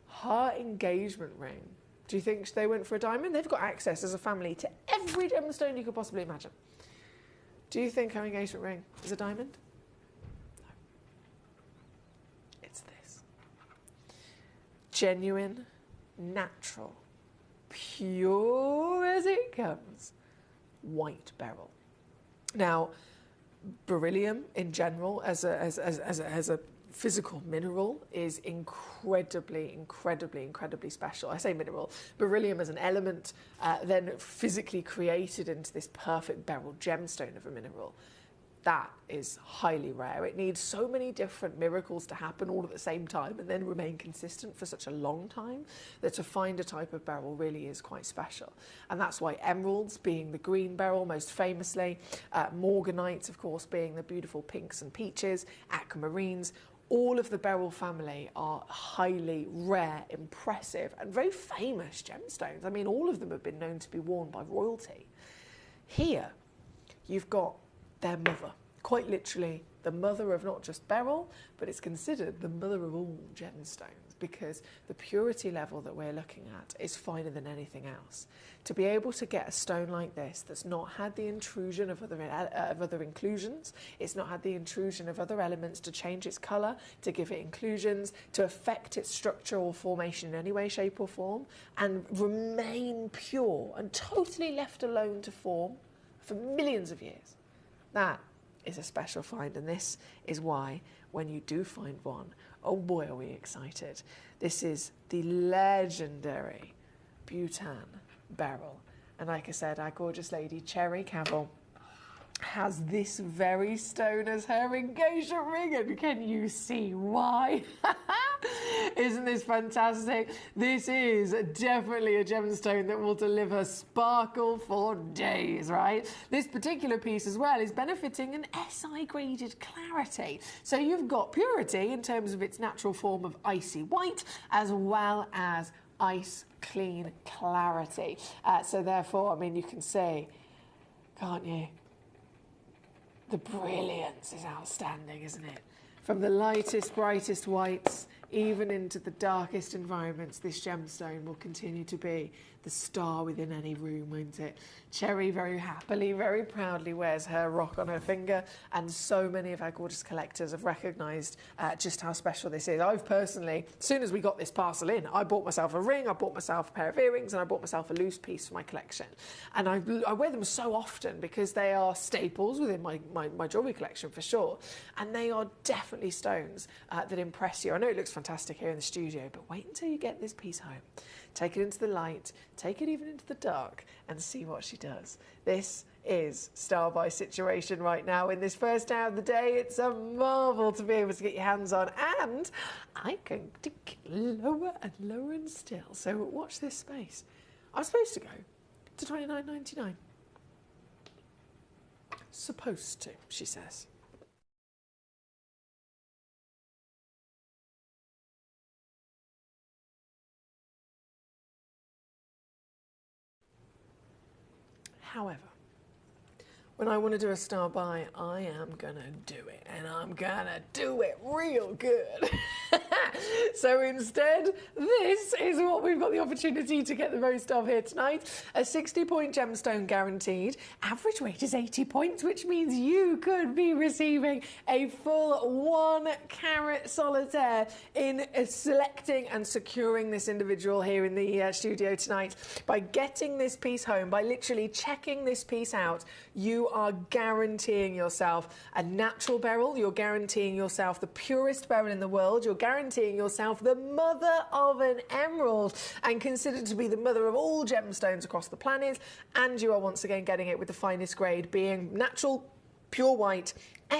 her engagement ring, do you think they went for a diamond? They've got access as a family to every gemstone you could possibly imagine. Do you think her engagement ring is a diamond? No. It's this. Genuine, natural, pure as it comes, white beryl. Now, beryllium in general as a physical mineral is incredibly special. I say mineral. Beryllium as an element then physically created into this perfect beryl gemstone of a mineral. That is highly rare. It needs so many different miracles to happen all at the same time and then remain consistent for such a long time that to find a type of beryl really is quite special. And that's why emeralds being the green beryl most famously, morganites of course being the beautiful pinks and peaches, aquamarines, all of the beryl family are highly rare, impressive and very famous gemstones. I mean, all of them have been known to be worn by royalty. Here you've got their mother, quite literally the mother of not just beryl, but it's considered the mother of all gemstones because the purity level that we're looking at is finer than anything else. To be able to get a stone like this that's not had the intrusion of other inclusions, it's not had the intrusion of other elements to change its colour, to give it inclusions, to affect its structure or formation in any way, shape or form, and remain pure and totally left alone to form for millions of years. That is a special find, and this is why when you do find one, oh boy are we excited. This is the legendary Bhutan beryl, and like I said, our gorgeous lady Cherry Cavell has this very stone as her engagement ring, and can you see why? Isn't this fantastic? This is definitely a gemstone that will deliver sparkle for days, right? This particular piece as well is benefiting an SI graded clarity. So you've got purity in terms of its natural form of icy white, as well as ice clean clarity. So therefore, I mean, you can see, can't you? The brilliance is outstanding, isn't it? From the lightest, brightest whites, even into the darkest environments, this gemstone will continue to be the star within any room, won't it? Cherry very happily, very proudly wears her rock on her finger, and so many of our gorgeous collectors have recognised just how special this is. I've personally, as soon as we got this parcel in, I bought myself a ring, I bought myself a pair of earrings, and I bought myself a loose piece for my collection. And I wear them so often because they are staples within my jewellery collection for sure, and they are definitely stones that impress you. I know it looks fantastic here in the studio, but wait until you get this piece home. Take it into the light, take it even into the dark, and see what she does. This is Style by Situation right now. In this first hour of the day, it's a marvel to be able to get your hands on, and I can get lower and lower and still. So watch this space. I'm supposed to go to $29.99. Supposed to, she says. However, when I want to do a star buy, I am going to do it, and I'm going to do it real good. So instead, this is what we've got the opportunity to get the most of here tonight. A 60-point gemstone guaranteed. Average weight is 80 points, which means you could be receiving a full 1 carat solitaire in selecting and securing this individual here in the studio tonight. By getting this piece home, by literally checking this piece out, you are guaranteeing yourself a natural beryl, you're guaranteeing yourself the purest beryl in the world, you're guaranteeing yourself the mother of an emerald, and considered to be the mother of all gemstones across the planet, and you are once again getting it with the finest grade, being natural, pure white,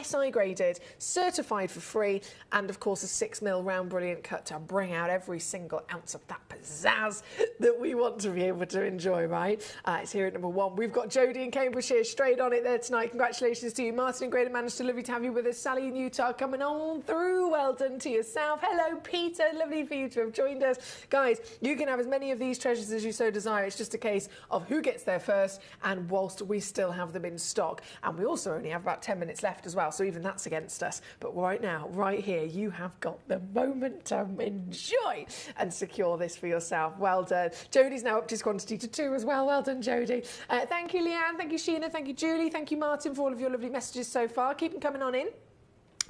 SI graded, certified for free, and of course a 6mm round brilliant cut to bring out every single ounce of that pizzazz that we want to be able to enjoy, right? It's here at number 1. We've got Jodie in Cambridgeshire straight on it there tonight. Congratulations to you. Martin in Greater Manchester, lovely to have you with us. Sally in Utah coming on through. Well done to yourself. Hello, Peter. Lovely for you to have joined us. Guys, you can have as many of these treasures as you so desire. It's just a case of who gets there first, and whilst we still have them in stock, and we also only have about 10 minutes left as well, so even that's against us. But right now, right here, you have got the moment to enjoy and secure this for yourself. Well done. Jodie's now upped his quantity to 2 as well. Well done, Jodie. Thank you, Leanne. Thank you, Sheena. Thank you, Julie. Thank you, Martin, for all of your lovely messages so far. Keep them coming on in.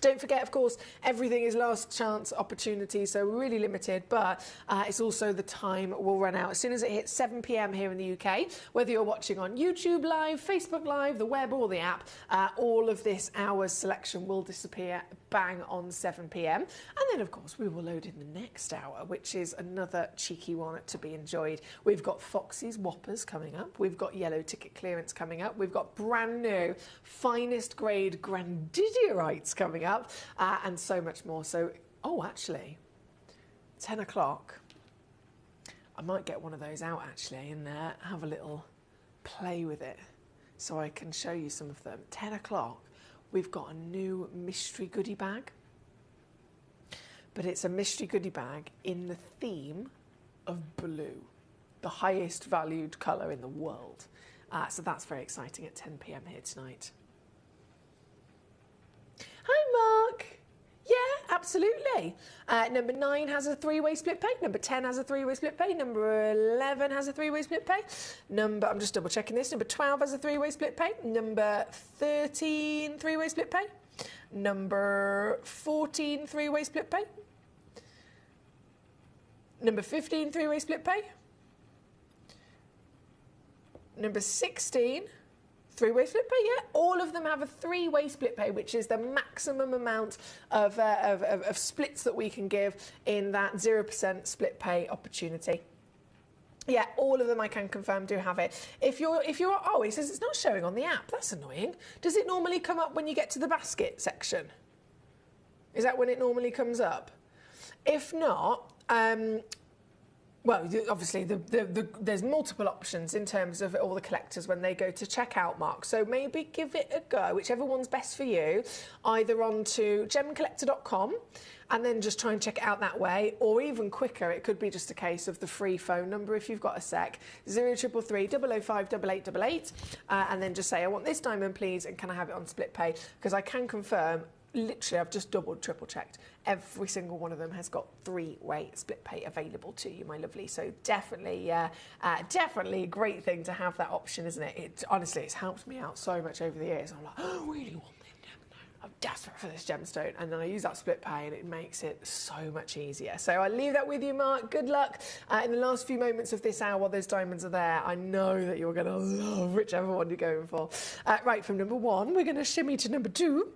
Don't forget, of course, everything is last chance opportunity, so really limited, but it's also the time will run out. As soon as it hits 7 p.m. here in the UK, whether you're watching on YouTube Live, Facebook Live, the web or the app, all of this hour's selection will disappear bang on 7 p.m. And then, of course, we will load in the next hour, which is another cheeky one to be enjoyed. We've got Foxy's Whoppers coming up. We've got Yellow Ticket Clearance coming up. We've got brand new, finest grade Grandidiorites coming up, and so much more. So, oh, actually, 10 o'clock, I might get one of those out, actually, and have a little play with it so I can show you some of them. 10 o'clock. We've got a new mystery goodie bag, but it's a mystery goodie bag in the theme of blue, the highest valued colour in the world. So that's very exciting at 10 p.m. here tonight. Hi, Mark. Yeah, absolutely. Number 9 has a 3-way split pay. Number 10 has a 3-way split pay. Number 11 has a 3-way split pay. I'm just double checking this. Number 12 has a 3-way split pay. Number 13, 3-way split pay. Number 14, 3-way split pay. Number 15, 3-way split pay. Number 16, 3-way split pay, yeah. All of them have a 3-way split pay, which is the maximum amount of splits that we can give in that 0% split pay opportunity. Yeah, all of them I can confirm do have it. If you're, oh, it says it's not showing on the app. That's annoying. Does it normally come up when you get to the basket section? Is that when it normally comes up? If not, well, obviously, there's multiple options in terms of all the collectors when they go to checkout, Mark. So maybe give it a go, whichever one's best for you, either onto gemcollector.com and then just try and check it out that way, or even quicker, it could be just a case of the free phone number if you've got a sec, 0333 005 8888, and then just say, I want this diamond, please, and can I have it on split pay? Because I can confirm, literally, I've just triple checked. Every single one of them has got 3-way split pay available to you, my lovely. So definitely, definitely a great thing to have that option, isn't it? Honestly, it's helped me out so much over the years. I'm like, oh, I really want this. I'm desperate for this gemstone, and then I use that split pay, and it makes it so much easier. So I'll leave that with you, Mark. Good luck in the last few moments of this hour while those diamonds are there. I know that you're going to love whichever one you're going for. Right, from number 1, we're going to shimmy to number 2.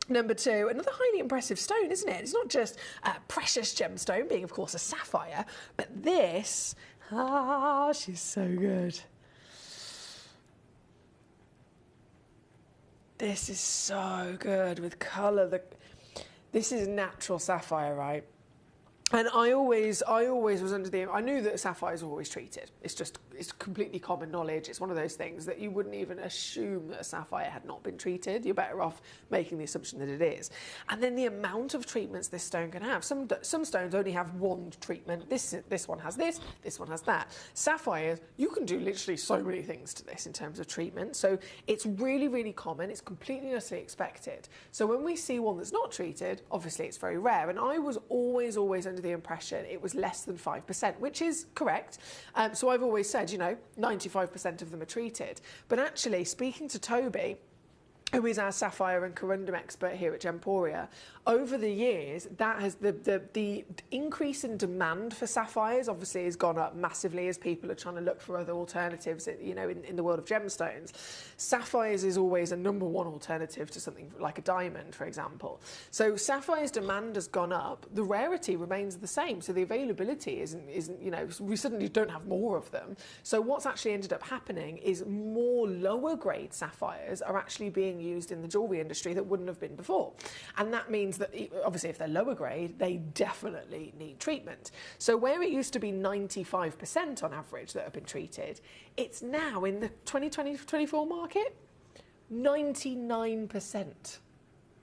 Number 2, another highly impressive stone, isn't it? It's not just a precious gemstone, being, of course, a sapphire, but this, she's so good. This is so good with colour. This is natural sapphire, right? And I always was under the... I knew that sapphires were always treated. It's completely common knowledge. It's one of those things that you wouldn't even assume that a sapphire had not been treated. You're better off making the assumption that it is. And then the amount of treatments this stone can have. Some stones only have one treatment. This one has this one has that. Sapphires, you can do literally so many things to this in terms of treatment. So it's really, really common. It's completely and utterly expected. So when we see one that's not treated, obviously it's very rare. And I was always under the impression it was less than 5%, which is correct. So I've always said, 95% of them are treated. But actually, speaking to Toby, who is our sapphire and corundum expert here at Gemporia, over the years, that has the increase in demand for sapphires obviously has gone up massively as people are trying to look for other alternatives, in the world of gemstones. Sapphires is always a number one alternative to something like a diamond, for example. So sapphires demand has gone up, the rarity remains the same, so the availability isn't we suddenly don't have more of them. So what's actually ended up happening is more lower grade sapphires are actually being used in the jewellery industry that wouldn't have been before. And that means that obviously if they're lower grade, they definitely need treatment. So where it used to be 95% on average that have been treated, it's now in the 2020-24 market, 99%.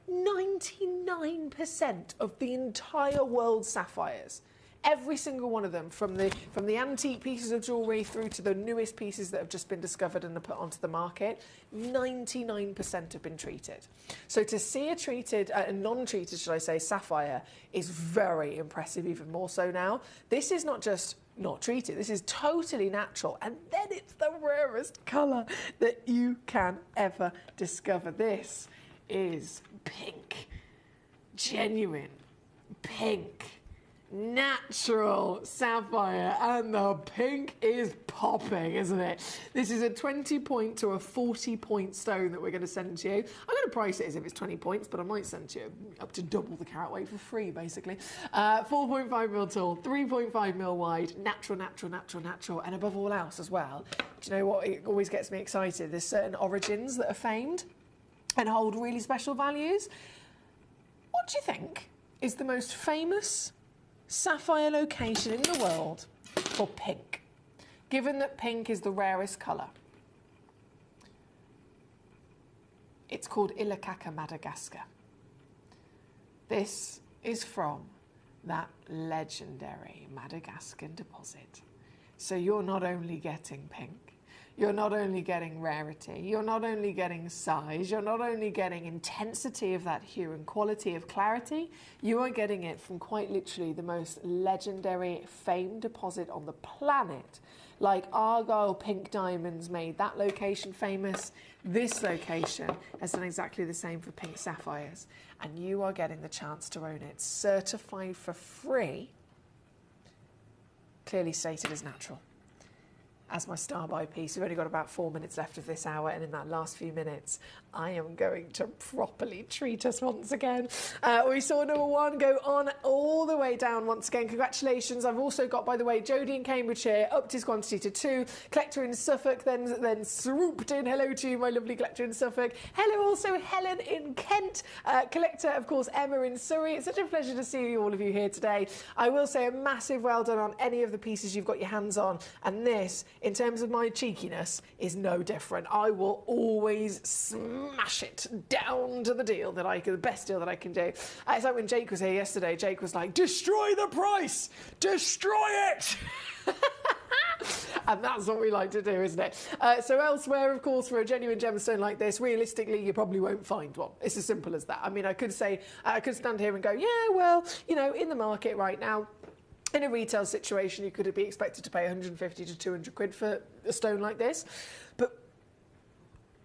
99% of the entire world's sapphires. Every single one of them, from the antique pieces of jewellery through to the newest pieces that have just been discovered and are put onto the market, 99% have been treated. So to see a non-treated, should I say, sapphire is very impressive, even more so now. This is not just not treated, this is totally natural, and then it's the rarest colour that you can ever discover. This is pink, genuine pink, natural sapphire, and the pink is popping, isn't it? This is a 20-point to a 40-point stone that we're going to send to you. I'm going to price it as if it's 20 points, but I might send you up to double the carat weight for free, basically. 4.5mm tall, 3.5mm wide, natural, and above all else as well. Do you know what? It always gets me excited. There's certain origins that are famed and hold really special values. What do you think is the most famous sapphire location in the world for pink, given that pink is the rarest colour? It's called Ilakaka, Madagascar. This is from that legendary Madagascan deposit. So you're not only getting pink, you're not only getting rarity, you're not only getting size, you're not only getting intensity of that hue and quality of clarity, you are getting it from quite literally the most legendary, famed deposit on the planet. Like Argyle pink diamonds made that location famous, this location has done exactly the same for pink sapphires. And you are getting the chance to own it, certified for free, clearly stated as natural. As my star buy piece, we've only got about 4 minutes left of this hour, and in that last few minutes, I am going to properly treat us once again. We saw number one go on all the way down once again. Congratulations. I've also got, by the way, Jodie in Cambridgeshire upped his quantity to 2. Collector in Suffolk then swooped in. Hello to you, my lovely collector in Suffolk. Hello also Helen in Kent. Collector, of course, Emma in Surrey. It's such a pleasure to see all of you here today. I will say a massive well done on any of the pieces you've got your hands on, and this, in terms of my cheekiness, is no different. I will always smash it down to the best deal that I can do. It's like when Jake was here yesterday, Jake was like, destroy the price! Destroy it! And that's what we like to do, isn't it? So elsewhere, of course, for a genuine gemstone like this, realistically, you probably won't find one. It's as simple as that. I mean, I could stand here and go, yeah, well, in the market right now, in a retail situation, you could be expected to pay 150 to 200 quid for a stone like this. But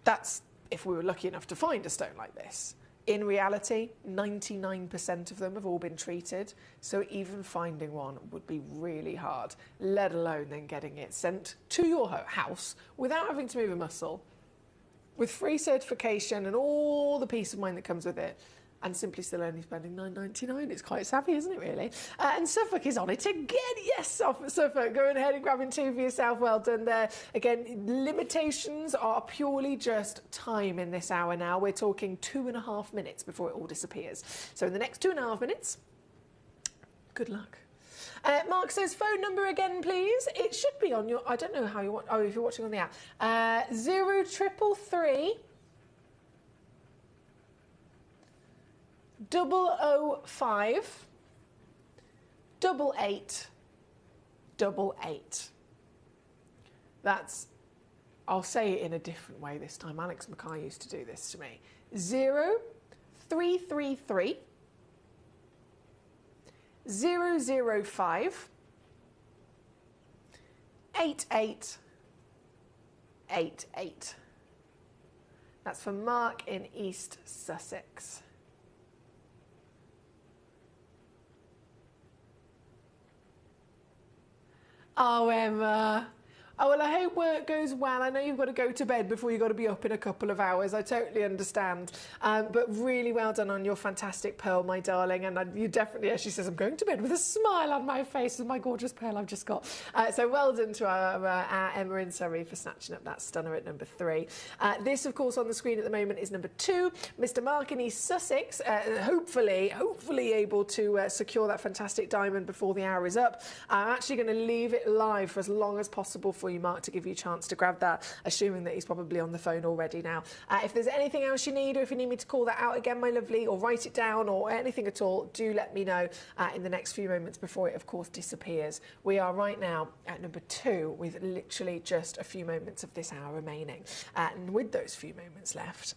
that's if we were lucky enough to find a stone like this. In reality, 99% of them have all been treated, so even finding one would be really hard, let alone then getting it sent to your house without having to move a muscle, with free certification and all the peace of mind that comes with it, and simply still only spending £9.99. It's quite savvy, isn't it, really? And Suffolk is on it again. Yes, Suffolk, going ahead and grabbing 2 for yourself. Well done there. Again, limitations are purely just time in this hour now. We're talking 2.5 minutes before it all disappears. So in the next 2.5 minutes, good luck. Mark says phone number again, please. It should be on your. I don't know how you want. Oh, if you're watching on the app, 0333 005 8888. That's. I'll say it in a different way this time. Alex Mackay used to do this to me. 0333 005 8888. That's for Mark in East Sussex. Oh, Emma. Oh, well, I hope work goes well. I know you've got to go to bed before you've got to be up in a couple of hours. I totally understand. But really well done on your fantastic pearl, my darling. And you definitely, as she says, I'm going to bed with a smile on my face with my gorgeous pearl I've just got. So well done to our Emma in Surrey for snatching up that stunner at number 3. This, of course, on the screen at the moment is number 2. Mr. Mark in East Sussex, hopefully able to secure that fantastic diamond before the hour is up. I'm actually going to leave it live for as long as possible for you, Mark, to give you a chance to grab that, assuming that he's probably on the phone already now. If there's anything else you need, or if you need me to call that out again, my lovely, or write it down, or anything at all, do let me know in the next few moments before it, of course, disappears. We are right now at number 2 with literally just a few moments of this hour remaining. And with those few moments left,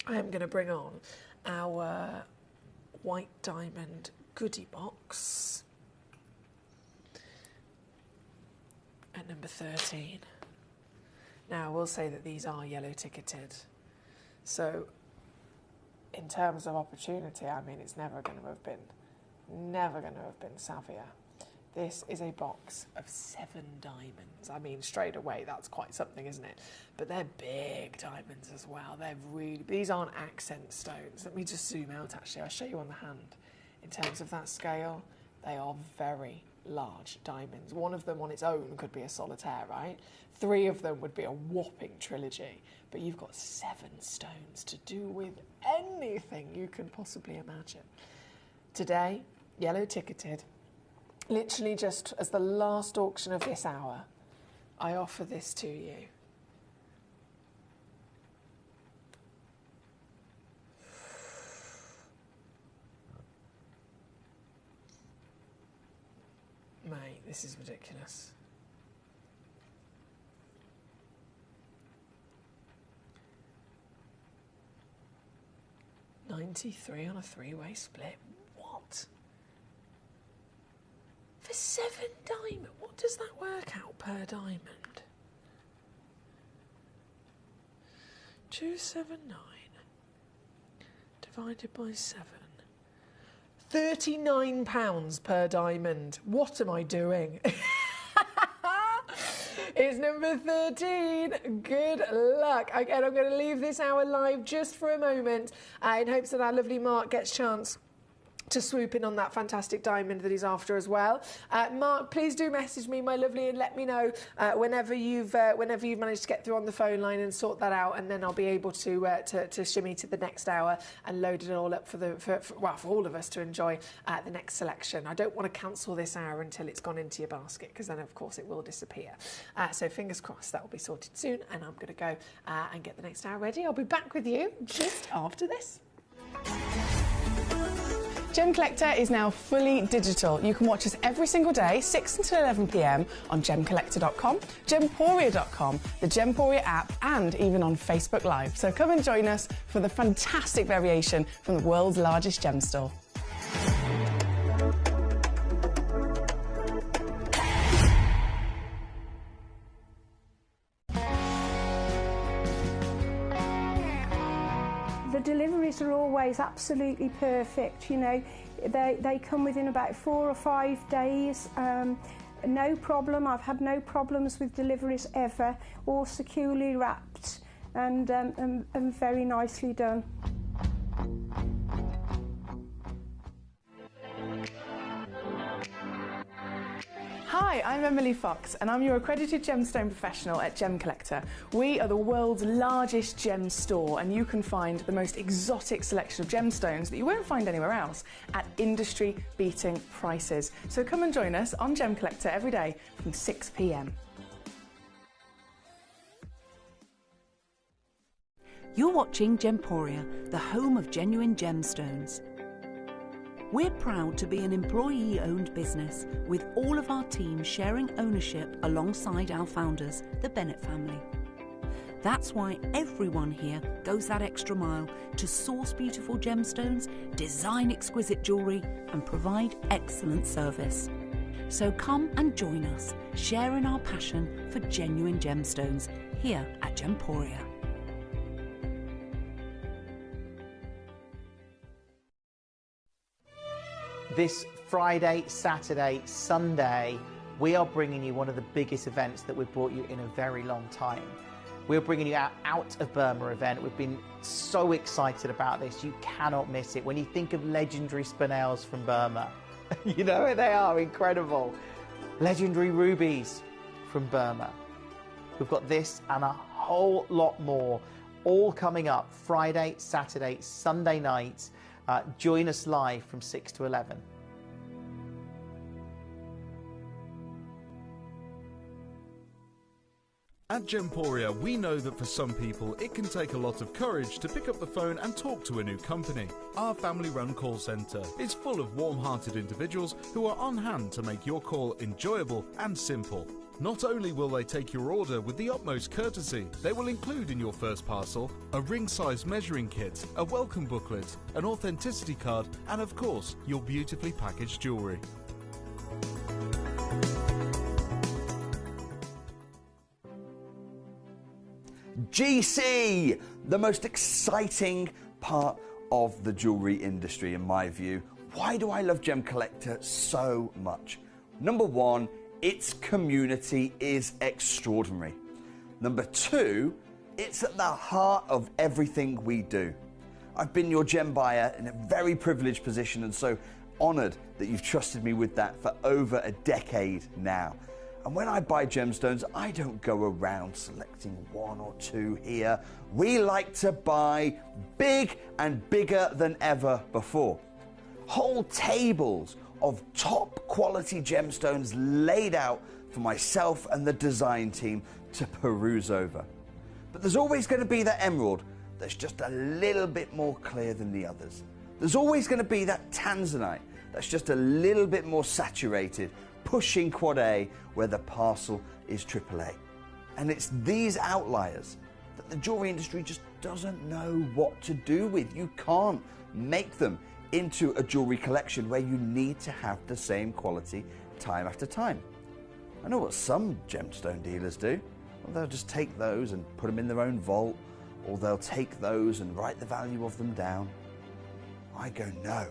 I am going to bring on our white diamond goodie box at number 13. Now, I will say that these are yellow ticketed. So, in terms of opportunity, I mean, it's never going to have been savvier. This is a box of 7 diamonds. I mean, straight away, that's quite something, isn't it? But they're big diamonds as well. These aren't accent stones. Let me just zoom out, actually. I'll show you on the hand. In terms of that scale, they are very large diamonds. One of them on its own could be a solitaire, right? 3 of them would be a whopping trilogy. But you've got 7 stones to do with anything you can possibly imagine. Today, yellow ticketed, literally just as the last auction of this hour, I offer this to you. Mate, this is ridiculous. $93 on a 3-way split. What? For 7 diamond? What does that work out per diamond? 279 divided by 7. £39 per diamond. What am I doing? It's number 13. Good luck. Again, I'm going to leave this hour live just for a moment in hopes that our lovely Mark gets a chance to swoop in on that fantastic diamond that he's after as well. Mark, please do message me, my lovely, and let me know whenever you've managed to get through on the phone line and sort that out, and then I'll be able to shimmy to the next hour and load it all up for all of us to enjoy the next selection. I don't want to cancel this hour until it's gone into your basket, because then of course it will disappear. So fingers crossed that will be sorted soon, and I'm going to go and get the next hour ready. I'll be back with you just after this. Gemcollector is now fully digital. You can watch us every single day, 6 until 11 p.m. on gemcollector.com, gemporia.com, the Gemporia app, and even on Facebook Live. So come and join us for the fantastic variation from the world's largest gem store. The deliveries are always absolutely perfect, you know. They come within about 4 or 5 days. No problem. I've had no problems with deliveries ever. All securely wrapped and very nicely done. Hi, I'm Emily Fox and I'm your accredited gemstone professional at Gemcollector. We are the world's largest gem store and you can find the most exotic selection of gemstones that you won't find anywhere else at industry-beating prices. So come and join us on Gemcollector every day from 6 p.m. You're watching Gemporia, the home of genuine gemstones. We're proud to be an employee-owned business with all of our team sharing ownership alongside our founders, the Bennett family. That's why everyone here goes that extra mile to source beautiful gemstones, design exquisite jewellery and provide excellent service. So come and join us, sharing our passion for genuine gemstones here at Gemporia. This Friday, Saturday, Sunday, we are bringing you one of the biggest events that we've brought you in a very long time. We're bringing you our Out of Burma event. We've been so excited about this. You cannot miss it. When you think of legendary spinels from Burma, you know they are incredible. Legendary rubies from Burma. We've got this and a whole lot more, all coming up Friday, Saturday, Sunday nights. Join us live from 6 to 11. At Gemporia, we know that for some people it can take a lot of courage to pick up the phone and talk to a new company. Our family-run call centre is full of warm-hearted individuals who are on hand to make your call enjoyable and simple. Not only will they take your order with the utmost courtesy, they will include in your first parcel a ring-size measuring kit, a welcome booklet, an authenticity card, and of course, your beautifully packaged jewellery. GC, the most exciting part of the jewellery industry in my view. Why do I love Gemcollector so much? Number one, its community is extraordinary. Number two, it's at the heart of everything we do. I've been your gem buyer in a very privileged position and so honoured that you've trusted me with that for over a decade now. And when I buy gemstones, I don't go around selecting one or two here. We like to buy big and bigger than ever before. Whole tables of top quality gemstones laid out for myself and the design team to peruse over. But there's always going to be that emerald that's just a little bit more clear than the others. There's always going to be that tanzanite that's just a little bit more saturated, pushing quad A where the parcel is AAA. And it's these outliers that the jewellery industry just doesn't know what to do with. You can't make them into a jewellery collection where you need to have the same quality time after time. I know what some gemstone dealers do. Well, they'll just take those and put them in their own vault, or they'll take those and write the value of them down. I go, no,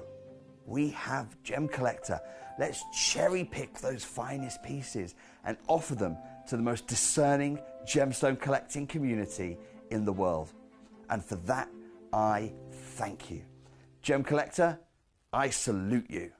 we have Gemcollector. Let's cherry pick those finest pieces and offer them to the most discerning gemstone collecting community in the world. And for that, I thank you. Gemcollector, I salute you.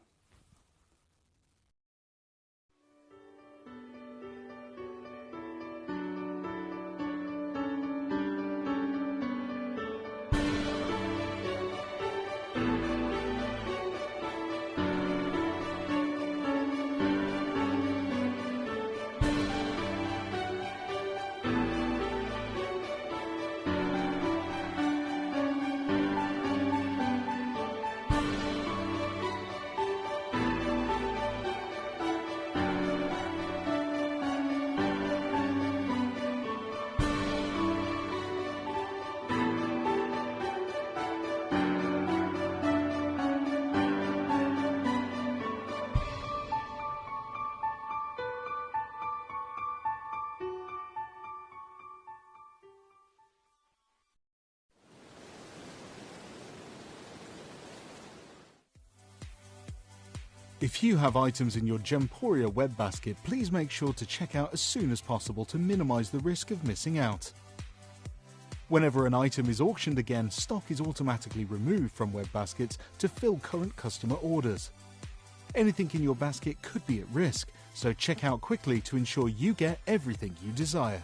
If you have items in your Gemporia web basket, please make sure to check out as soon as possible to minimise the risk of missing out. Whenever an item is auctioned again, stock is automatically removed from web baskets to fill current customer orders. Anything in your basket could be at risk, so check out quickly to ensure you get everything you desire.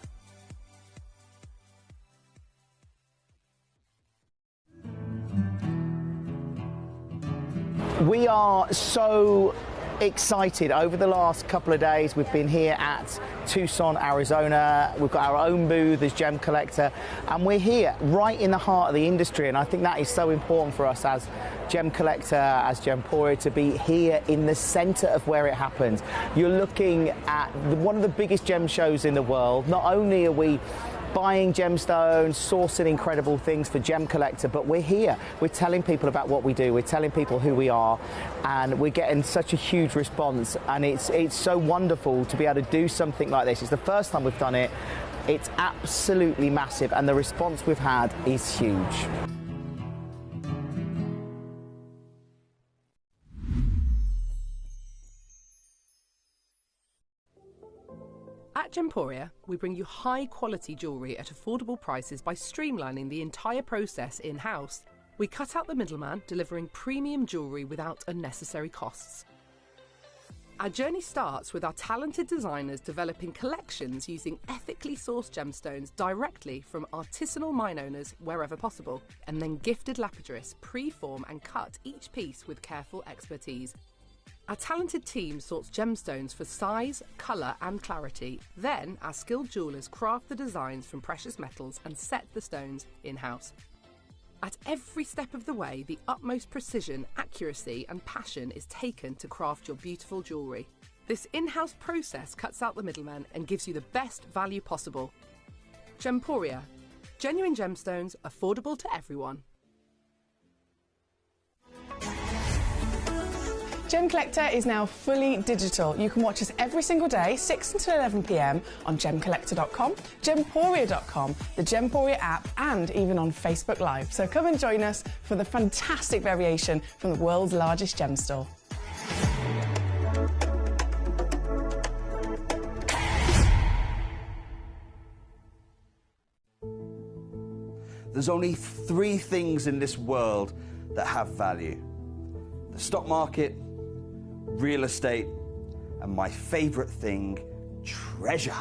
We are so excited. Over the last couple of days, we've been here at Tucson, Arizona. We've got our own booth as Gemcollector, and we're here right in the heart of the industry, and I think that is so important for us as Gemcollector, as Gemporia, to be here in the centre of where it happens. You're looking at one of the biggest gem shows in the world. Not only are we buying gemstones, sourcing incredible things for Gemcollector, but we're here. We're telling people about what we do. We're telling people who we are, and we're getting such a huge response. And it's so wonderful to be able to do something like this. It's the first time we've done it. It's absolutely massive, and the response we've had is huge. At Gemporia, we bring you high-quality jewellery at affordable prices by streamlining the entire process in-house. We cut out the middleman, delivering premium jewellery without unnecessary costs. Our journey starts with our talented designers developing collections using ethically sourced gemstones directly from artisanal mine owners wherever possible, and then gifted lapidarists pre-form and cut each piece with careful expertise. Our talented team sorts gemstones for size, colour and clarity. Then our skilled jewellers craft the designs from precious metals and set the stones in-house. At every step of the way, the utmost precision, accuracy and passion is taken to craft your beautiful jewellery. This in-house process cuts out the middleman and gives you the best value possible. Gemporia. Genuine gemstones, affordable to everyone. Gemcollector is now fully digital. You can watch us every single day, 6 until 11 p.m. on gemcollector.com, gemporia.com, the Gemporia app, and even on Facebook Live. So come and join us for the fantastic variation from the world's largest gem store. There's only 3 things in this world that have value: the stock market, real estate, and my favourite thing, treasure.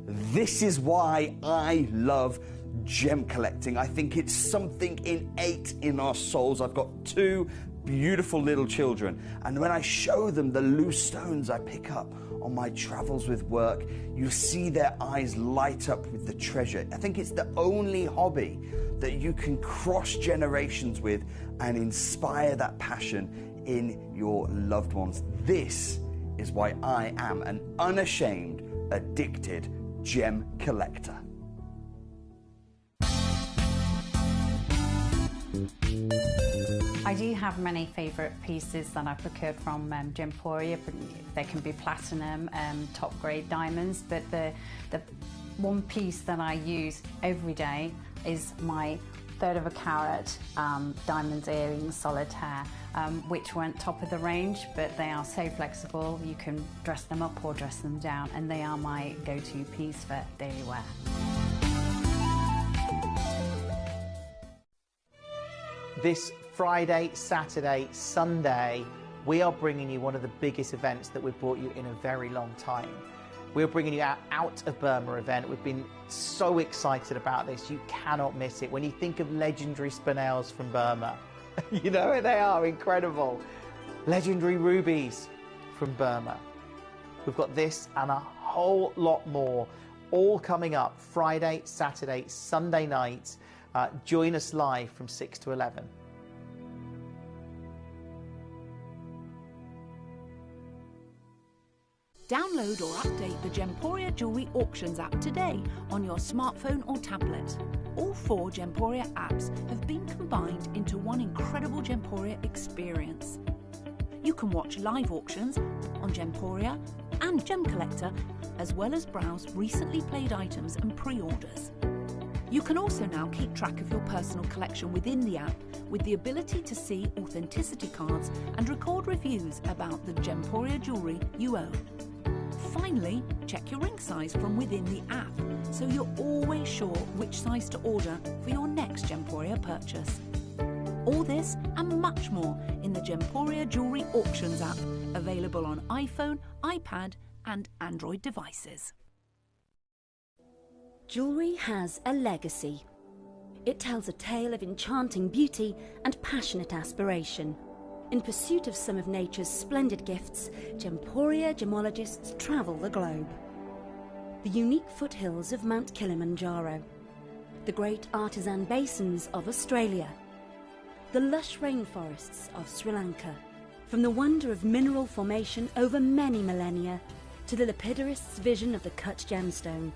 This is why I love gem collecting. I think it's something innate in our souls. I've got 2 beautiful little children, and when I show them the loose stones I pick up on my travels with work, you see their eyes light up with the treasure. I think it's the only hobby that you can cross generations with and inspire that passion in your loved ones. This is why I am an unashamed, addicted gem collector. I do have many favourite pieces that I procured from Gemporia. They can be platinum, top grade diamonds, but the one piece that I use every day is my 1/3 of a carat diamond earrings solitaire, which weren't top of the range, but they are so flexible. You can dress them up or dress them down, and they are my go-to piece for daily wear. This Friday, Saturday, Sunday, we are bringing you one of the biggest events that we've brought you in a very long time. We're bringing you our Out of Burma event. We've been so excited about this. You cannot miss it. When you think of legendary spinels from Burma, you know, they are incredible. Legendary rubies from Burma. We've got this and a whole lot more, all coming up Friday, Saturday, Sunday night. Join us live from 6 to 11. Download or update the Gemporia Jewellery Auctions app today on your smartphone or tablet. All 4 Gemporia apps have been combined into one incredible Gemporia experience. You can watch live auctions on Gemporia and Gemcollector, as well as browse recently played items and pre-orders. You can also now keep track of your personal collection within the app with the ability to see authenticity cards and record reviews about the Gemporia jewellery you own. Finally, check your ring size from within the app, so you're always sure which size to order for your next Gemporia purchase. All this and much more in the Gemporia Jewellery Auctions app, available on iPhone, iPad and Android devices. Jewellery has a legacy. It tells a tale of enchanting beauty and passionate aspiration. In pursuit of some of nature's splendid gifts, Gemporia gemologists travel the globe. The unique foothills of Mount Kilimanjaro, the great artisan basins of Australia, the lush rainforests of Sri Lanka, from the wonder of mineral formation over many millennia to the lapidarists' vision of the cut gemstone,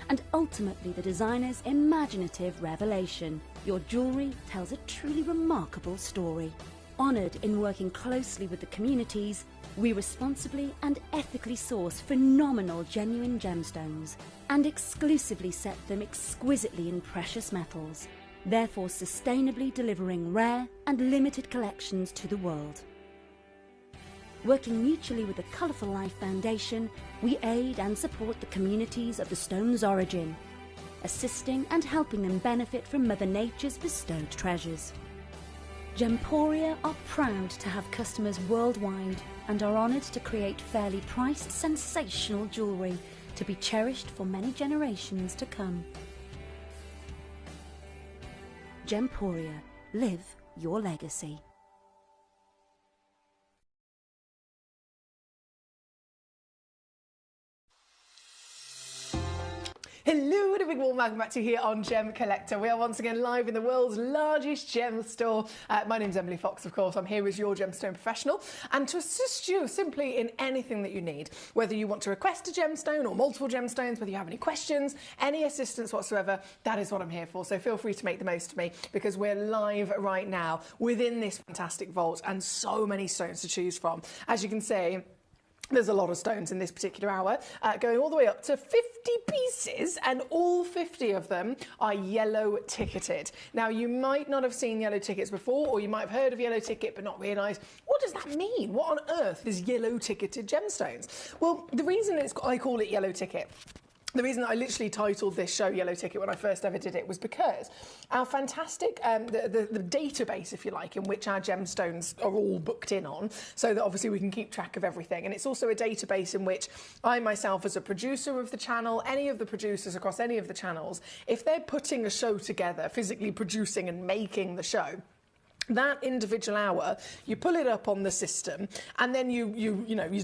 and ultimately the designer's imaginative revelation. Your jewellery tells a truly remarkable story. Honoured in working closely with the communities, we responsibly and ethically source phenomenal genuine gemstones and exclusively set them exquisitely in precious metals, therefore sustainably delivering rare and limited collections to the world. Working mutually with the Colourful Life Foundation, we aid and support the communities of the stone's origin, assisting and helping them benefit from Mother Nature's bestowed treasures. Gemporia are proud to have customers worldwide and are honoured to create fairly priced, sensational jewellery to be cherished for many generations to come. Gemporia, live your legacy. Hello and a big warm welcome back to you here on Gemcollector. We are once again live in the world's largest gem store. My name's Emily Fox, of course. I'm here as your gemstone professional and to assist you simply in anything that you need. Whether you want to request a gemstone or multiple gemstones, whether you have any questions, any assistance whatsoever, that is what I'm here for. So feel free to make the most of me because we're live right now within this fantastic vault and so many stones to choose from. As you can see, there's a lot of stones in this particular hour, going all the way up to 50 pieces, and all 50 of them are yellow ticketed. Now, you might not have seen yellow tickets before, or you might have heard of yellow ticket but not realised, what does that mean? What on earth is yellow ticketed gemstones? Well, the reason I call it yellow ticket, the reason I literally titled this show Yellow Ticket when I first ever did it was because our fantastic, the database, if you like, in which our gemstones are all booked in on, so that obviously we can keep track of everything. And it's also a database in which I myself, as a producer of the channel, any of the producers across any of the channels, if they're putting a show together, physically producing and making the show, that individual hour, you pull it up on the system, and then you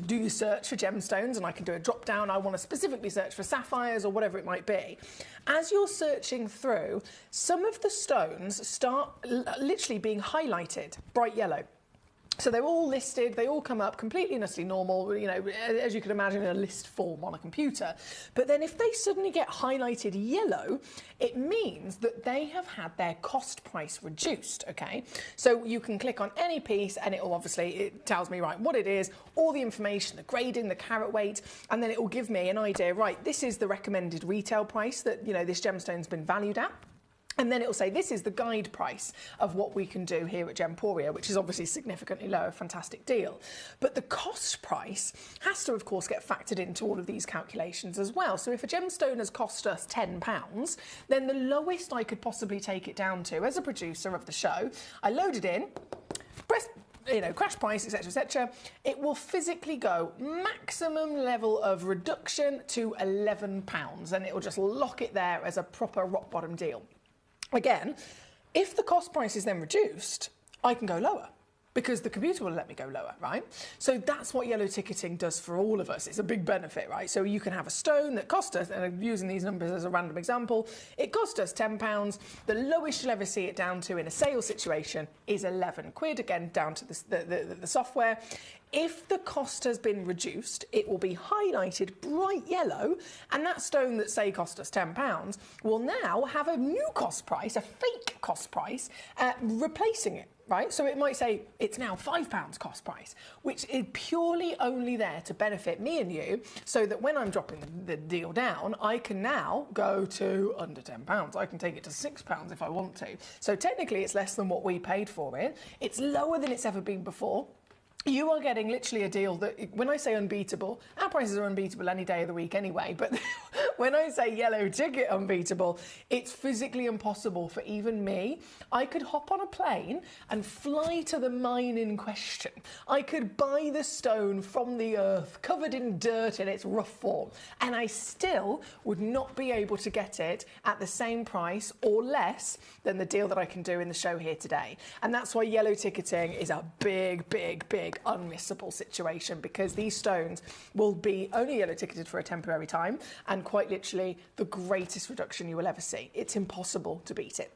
do your search for gemstones, and I can do a drop down. I want to specifically search for sapphires or whatever it might be. As you're searching through, some of the stones start literally being highlighted bright yellow. So they're all listed, they all come up completely and utterly normal, you know, as you can imagine in a list form on a computer. But then if they suddenly get highlighted yellow, it means that they have had their cost price reduced, okay? So you can click on any piece and it tells me, right, what it is, all the information, the grading, the carat weight, and then it will give me an idea, right, this is the recommended retail price that, you know, this gemstone's been valued at. And then it will say, this is the guide price of what we can do here at Gemporia, which is obviously significantly lower, fantastic deal. But the cost price has to, of course, get factored into all of these calculations as well. So if a gemstone has cost us £10, then the lowest I could possibly take it down to, as a producer of the show, I load it in, press, you know, crash price, etc., etc., it will physically go maximum level of reduction to £11, and it will just lock it there as a proper rock bottom deal. Again, if the cost price is then reduced, I can go lower because the computer will let me go lower, right? So that's what yellow ticketing does for all of us. It's a big benefit, right? So you can have a stone that cost us, and I'm using these numbers as a random example, it cost us £10. The lowest you'll ever see it down to in a sales situation is 11 quid, again, down to the software. If the cost has been reduced, it will be highlighted bright yellow, and that stone that, say, cost us £10 will now have a new cost price, a fake cost price, replacing it, right? So it might say it's now £5 cost price, which is purely only there to benefit me and you, so that when I'm dropping the deal down, I can now go to under £10. I can take it to £6 if I want to. So technically, it's less than what we paid for it. It's lower than it's ever been before. You are getting literally a deal that, when I say unbeatable, our prices are unbeatable any day of the week anyway, but When I say yellow ticket unbeatable, it's physically impossible for even me. I could hop on a plane and fly to the mine in question. I could buy the stone from the earth, covered in dirt in its rough form, and I still would not be able to get it at the same price or less than the deal that I can do in the show here today. And that's why yellow ticketing is a big, big, big unmissable situation, because these stones will be only yellow ticketed for a temporary time and quite literally the greatest reduction you will ever see. It's impossible to beat it.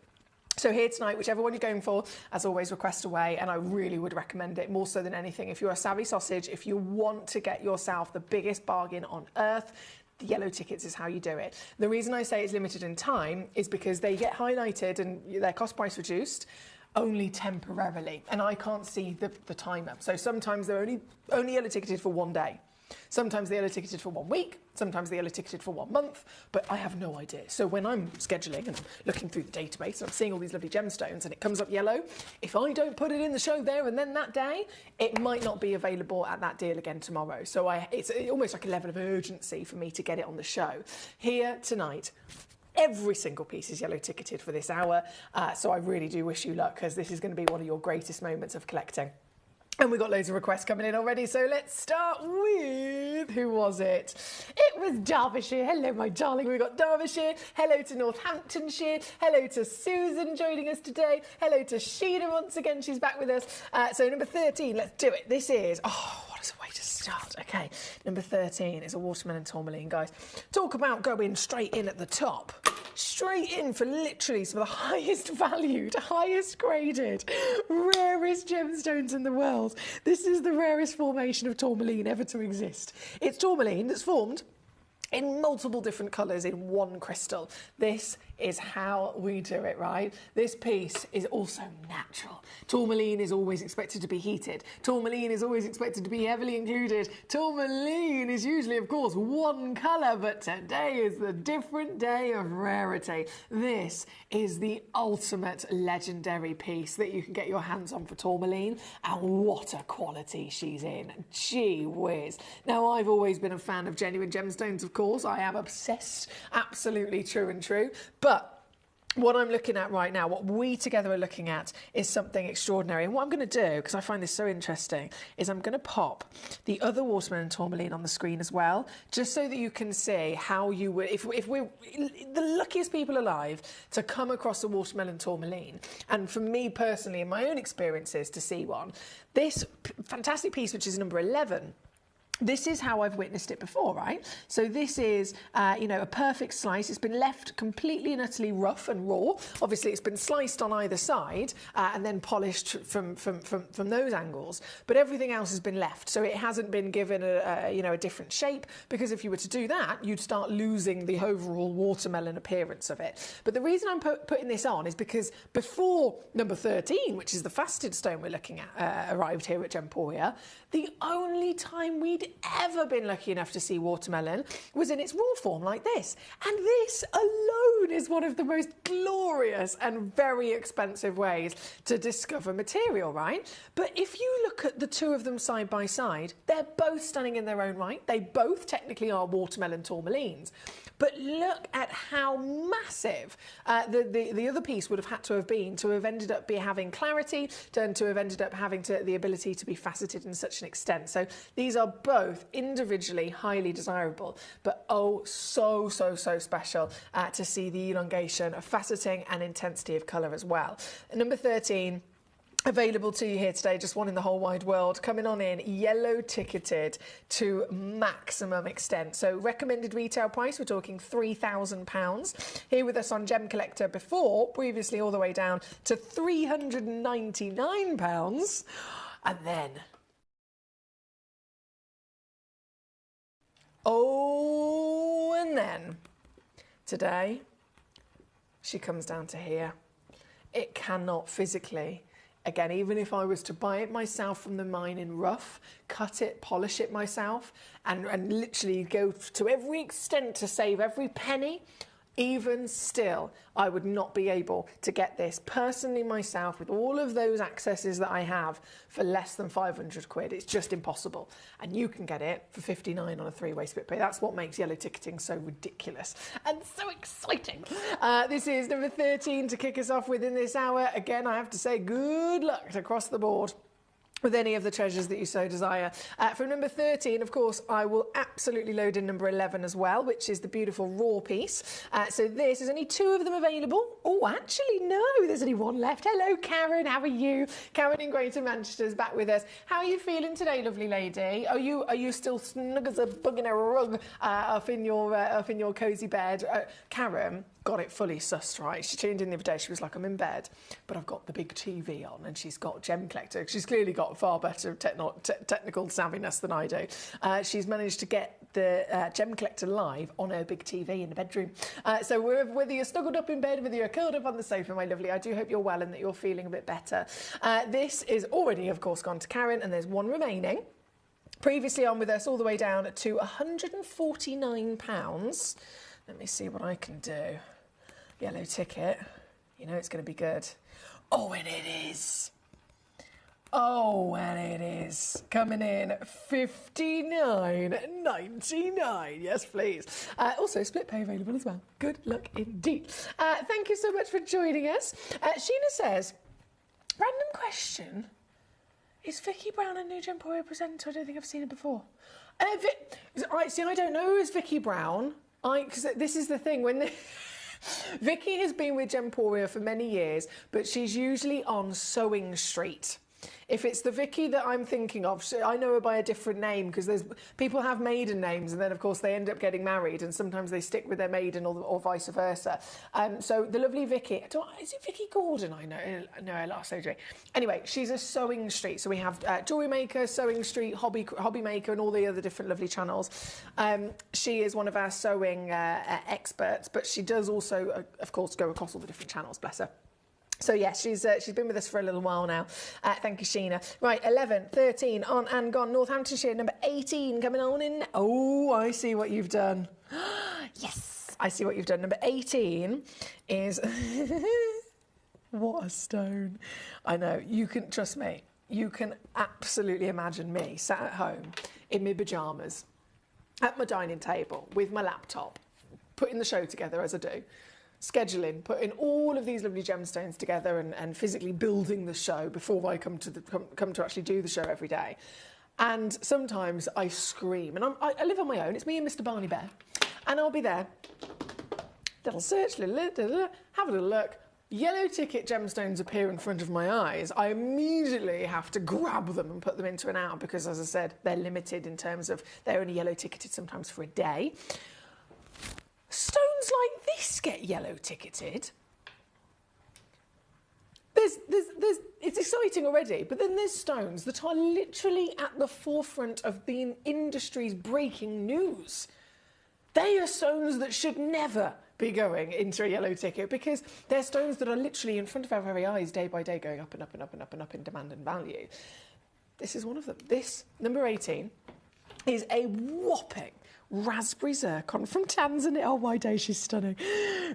So here tonight, whichever one you're going for, as always, request away, and I really would recommend it more so than anything. If you're a savvy sausage, if you want to get yourself the biggest bargain on earth, the yellow tickets is how you do it. The reason I say it's limited in time is because they get highlighted and their cost price reduced only temporarily, and I can't see the timer. So sometimes they're only yellow ticketed for one day. Sometimes they're yellow ticketed for 1 week, sometimes they're yellow ticketed for 1 month, but I have no idea. So when I'm scheduling and I'm looking through the database and I'm seeing all these lovely gemstones and it comes up yellow, if I don't put it in the show there and then that day, it might not be available at that deal again tomorrow. So it's almost like a level of urgency for me to get it on the show. Here tonight, every single piece is yellow ticketed for this hour, so I really do wish you luck, because this is going to be one of your greatest moments of collecting. And we've got loads of requests coming in already, so let's start with... who was it? It was Derbyshire. Hello, my darling. We've got Derbyshire. Hello to Northamptonshire. Hello to Susan joining us today. Hello to Sheena once again. She's back with us. So number 13, let's do it. This is... oh, what a way to start. OK, number 13 is a watermelon tourmaline, guys. Talk about going straight in at the top. Straight in for literally some of the highest valued, highest graded, rarest gemstones in the world. This is the rarest formation of tourmaline ever to exist. It's tourmaline that's formed in multiple different colours in one crystal. This is how we do it, right? This piece is also natural. Tourmaline is always expected to be heated. Tourmaline is always expected to be heavily included. Tourmaline is usually, of course, one colour, but today is the different day of rarity. This is the ultimate legendary piece that you can get your hands on for tourmaline, and what a quality she's in. Gee whiz. Now, I've always been a fan of genuine gemstones, of course. I am obsessed, absolutely true and true. But what I'm looking at right now, what we together are looking at, is something extraordinary. And what I'm going to do, because I find this so interesting, is I'm going to pop the other watermelon tourmaline on the screen as well, just so that you can see how you would, if we're the luckiest people alive to come across a watermelon tourmaline, and for me personally, in my own experiences, to see one, this fantastic piece, which is number 11, this is how I've witnessed it before, right? So this is, you know, a perfect slice. It's been left completely and utterly rough and raw. Obviously, it's been sliced on either side and then polished from those angles. But everything else has been left. So it hasn't been given a different shape, because if you were to do that, you'd start losing the overall watermelon appearance of it. But the reason I'm putting this on is because before number 13, which is the faceted stone we're looking at, arrived here at Gemporia, the only time we'd ever been lucky enough to see watermelon was in its raw form like this. And this alone is one of the most glorious and very expensive ways to discover material, right? But if you look at the two of them side by side, they're both stunning in their own right. They both technically are watermelon tourmalines. But look at how massive the other piece would have had to have been to have ended up having clarity, and to have ended up having the ability to be faceted in such an extent. So these are both individually highly desirable, but oh, so special to see the elongation of faceting and intensity of colour as well. Number 13. Available to you here today, just one in the whole wide world, coming on in, yellow ticketed to maximum extent. So recommended retail price, we're talking £3,000. Here with us on Gemcollector before, previously all the way down to £399. And then... oh, and then today she comes down to here. It cannot physically, again, even if I was to buy it myself from the mine in rough, cut it, polish it myself, and literally go to every extent to save every penny, Even still, I would not be able to get this personally myself with all of those accesses that I have for less than 500 quid. It's just impossible. And you can get it for 59 on a 3-way split pay. That's what makes yellow ticketing so ridiculous and so exciting. This is number 13 to kick us off within this hour. Again, I have to say good luck across the board with any of the treasures that you so desire. From number 13, of course, I will absolutely load in number 11 as well, which is the beautiful raw piece. So there's only 2 of them available. Oh, actually, no, there's only 1 left. Hello, Karen, how are you? Karen in Greater Manchester is back with us. How are you feeling today, lovely lady? Are you still snug as a bug in a rug up in your cosy bed? Karen got it fully sussed, right? She tuned in the other day. She was like, I'm in bed, but I've got the big TV on, and she's got Gemcollector. She's clearly got far better technical savviness than I do. She's managed to get the Gemcollector live on her big TV in the bedroom. So whether you're snuggled up in bed, whether you're curled up on the sofa, my lovely, I do hope you're well and that you're feeling a bit better. This is already, of course, gone to Karen, and there's 1 remaining. Previously on with us all the way down to £149. Let me see what I can do. Yellow ticket. You know it's going to be good. Oh, and it is. Oh, and it is. Coming in £59.99. Yes, please. Also, split pay available as well. Good luck indeed. Thank you so much for joining us. Sheena says, random question. Is Vicky Brown a new Gemporia presenter? I don't think I've seen her before. Right, see, I don't know who is Vicky Brown. Because this is the thing, when Vicky has been with Gemporia for many years, but she's usually on Sewing Street. If it's the Vicky that I'm thinking of, I know her by a different name, because people have maiden names and then, of course, they end up getting married and sometimes they stick with their maiden or vice versa. So the lovely Vicky, is it Vicky Gordon? I know her last surgery. Anyway, she's a Sewing Street. So we have Jewellery Maker, Sewing Street, Hobby Maker and all the other different lovely channels. She is one of our sewing experts, but she does also, of course, go across all the different channels, bless her. So, yes, she's been with us for a little while now. Thank you, Sheena. Right, 11, 13, on and gone. Northamptonshire, number 18, coming on in. Oh, I see what you've done. Yes, I see what you've done. Number 18 is... What a stone. I know. You can, trust me, you can absolutely imagine me sat at home in my pyjamas at my dining table with my laptop, putting the show together as I do. Scheduling, putting all of these lovely gemstones together and physically building the show before I come to actually do the show every day. And sometimes I scream, and I live on my own. It's me and Mr. Barney Bear, and I'll be there. Little search, have a little look. Yellow ticket gemstones appear in front of my eyes. I immediately have to grab them and put them into an hour because, as I said, they're limited in terms of they're only yellow ticketed sometimes for a day. Stones like this get yellow ticketed. It's exciting already, but then there's stones that are literally at the forefront of the industry's breaking news. They are stones that should never be going into a yellow ticket because they're stones that are literally in front of our very eyes day by day going up and up and up and up and up in demand and value. This is one of them. This, number 18, is a whopping raspberry zircon from Tanzania. Oh my day, she's stunning.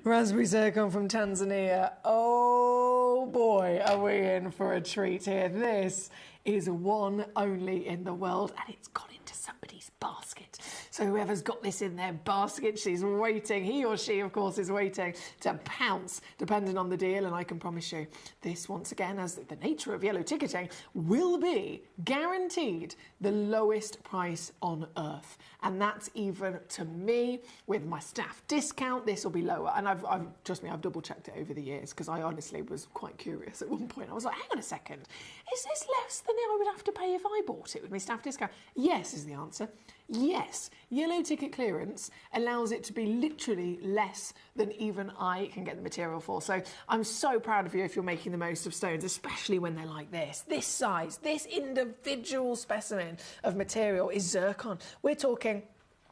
Raspberry zircon from Tanzania. Oh boy, are we in for a treat here. This is one only in the world, and it's gone into somebody's basket. So whoever's got this in their basket, she's waiting. He or she, of course, is waiting to pounce, depending on the deal. And I can promise you, this, once again, as the nature of yellow ticketing, will be guaranteed the lowest price on earth. And that's even, to me, with my staff discount, this will be lower. And trust me, I've double-checked it over the years, because I honestly was quite curious at one point. I was like, hang on a second, is this less than I would have to pay if I bought it with my staff discount? Yes, is the answer. Yes, yellow ticket clearance allows it to be literally less than even I can get the material for. So I'm so proud of you if you're making the most of stones, especially when they're like this. This size, this individual specimen of material is zircon. We're talking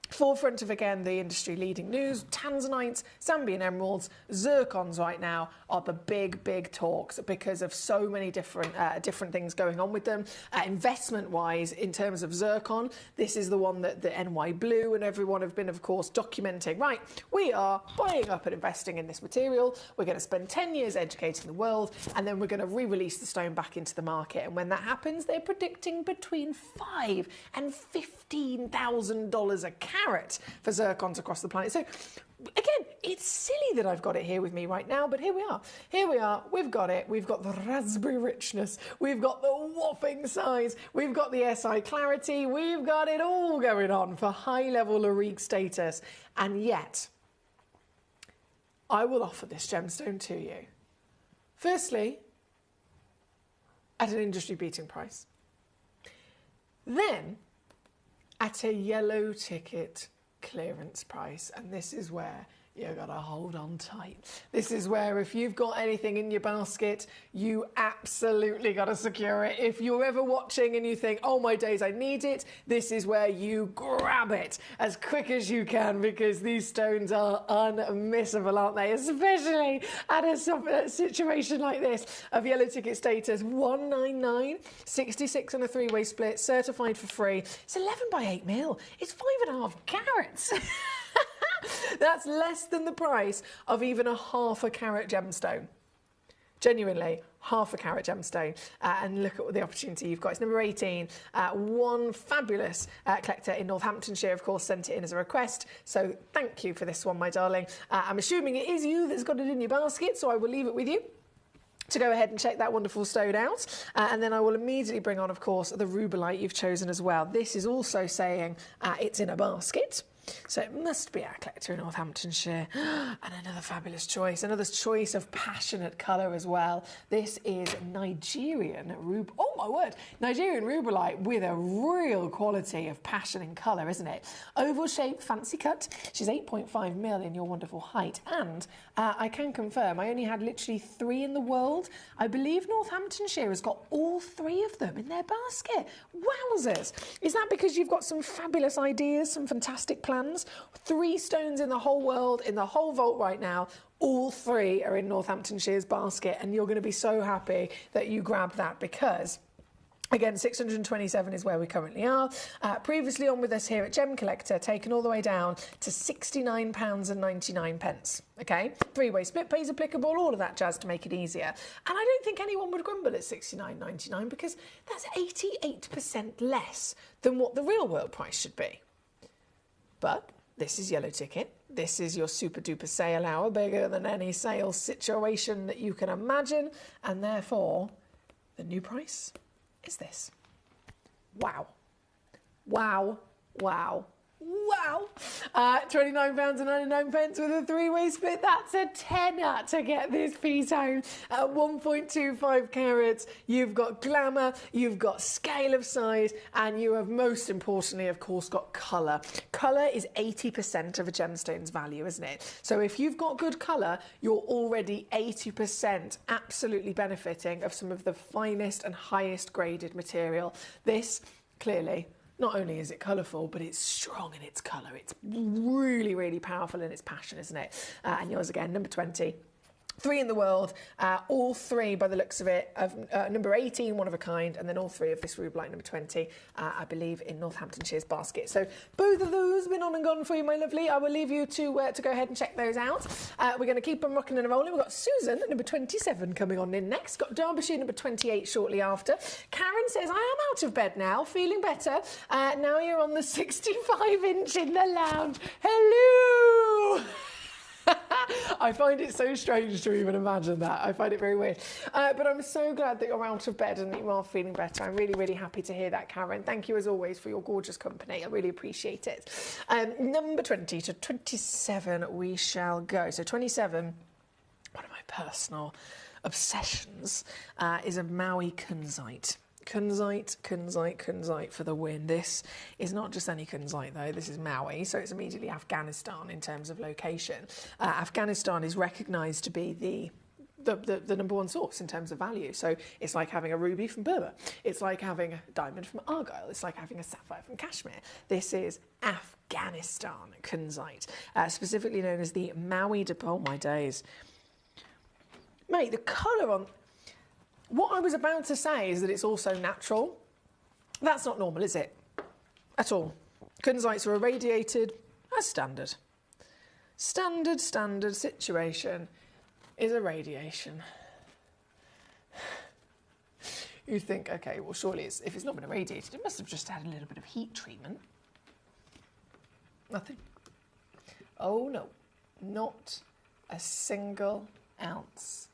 Forefront of, again, the industry-leading news, tanzanites, Zambian emeralds, zircons right now are the big talks because of so many different things going on with them. Investment-wise, in terms of zircon, this is the one that the NY Blue and everyone have been, of course, documenting. Right, we are buying up and investing in this material. We're going to spend 10 years educating the world, and then we're going to re-release the stone back into the market. And when that happens, they're predicting between $5,000 and $15,000 a carat for zircons across the planet. So again, it's silly that I've got it here with me right now, but here we are. Here we are. We've got it. We've got the raspberry richness. We've got the whopping size. We've got the SI clarity. We've got it all going on for high-level LaRique status. And yet, I will offer this gemstone to you. Firstly, at an industry-beating price. Then, at a yellow ticket clearance price, and this is where you've got to hold on tight. This is where if you've got anything in your basket, you absolutely got to secure it. If you're ever watching and you think, oh my days, I need it, this is where you grab it as quick as you can, because these stones are unmissable, aren't they? Especially at a situation like this of yellow ticket status, 199, 66 and a 3-way split, certified for free. It's 11 by 8 mil. It's 5.5 carats. That's less than the price of even a half a carat gemstone. Genuinely, half a carat gemstone. And look at the opportunity you've got. It's number 18. One fabulous collector in Northamptonshire, of course, sent it in as a request. So thank you for this one, my darling. I'm assuming it is you that's got it in your basket, so I will leave it with you to go ahead and check that wonderful stone out. And then I will immediately bring on, of course, the rubellite you've chosen as well. This is also saying it's in a basket. So it must be our collector in Northamptonshire. And another fabulous choice, another choice of passionate colour as well. This is Nigerian rubellite with a real quality of passion and colour, isn't it? Oval shape, fancy cut. She's 8.5 mil in your wonderful height. And I can confirm, I only had literally 3 in the world. I believe Northamptonshire has got all 3 of them in their basket. Wowzers! Is that because you've got some fabulous ideas, some fantastic plans? 3 stones in the whole world, in the whole vault right now. All 3 are in Northamptonshire's basket, and you're going to be so happy that you grabbed that, because again, 627 is where we currently are. Previously on with us here at Gemcollector, taken all the way down to £69.99. Okay, 3-way split pays applicable, all of that jazz to make it easier. And I don't think anyone would grumble at £69.99, because that's 88% less than what the real world price should be. But this is yellow ticket. This is your super duper sale hour, bigger than any sales situation that you can imagine. And therefore, the new price is this. Wow. Wow. Wow. Wow. £29.99 with a 3-way split. That's a tenner to get this piece home at 1.25 carats. You've got glamour, you've got scale of size, and you have, most importantly, of course, got colour. Colour is 80% of a gemstone's value, isn't it? So if you've got good colour, you're already 80% absolutely benefiting of some of the finest and highest graded material. This, clearly, not only is it colourful, but it's strong in its colour. It's really, really powerful in its passion, isn't it? And yours again, number 20. 3 in the world, all 3 by the looks of it, of number 18, one of a kind, and then all 3 of this rubellite, number 20, I believe, in Northamptonshire's basket. So both of those have been on and gone for you, my lovely. I will leave you to go ahead and check those out. We're going to keep them rocking and rolling. We've got Susan, number 27, coming on in next. Got Derbyshire, number 28, shortly after. Karen says, I am out of bed now, feeling better. Now you're on the 65-inch in the lounge. Hello! I find it so strange to even imagine that. I find it very weird. But I'm so glad that you're out of bed and that you are feeling better. I'm really, really happy to hear that, Karen. Thank you, as always, for your gorgeous company. I really appreciate it. Number 20 to 27 we shall go. So 27, one of my personal obsessions, is a Maui kunzite. Kunzite for the win. This is not just any kunzite, though. This is Maui, so it's immediately Afghanistan in terms of location. Afghanistan is recognised to be the the number one source in terms of value. So it's like having a ruby from Burma. It's like having a diamond from Argyle. It's like having a sapphire from Kashmir. This is Afghanistan kunzite, specifically known as the Maui de... Oh, my days. Mate, the colour on... What I was about to say is that it's also natural. That's not normal, is it? At all. Kunzites are irradiated as standard. Standard situation is irradiation. You think, okay, well, surely if it's not been irradiated, it must have just had a little bit of heat treatment. Nothing. Oh, no. Not a single ounce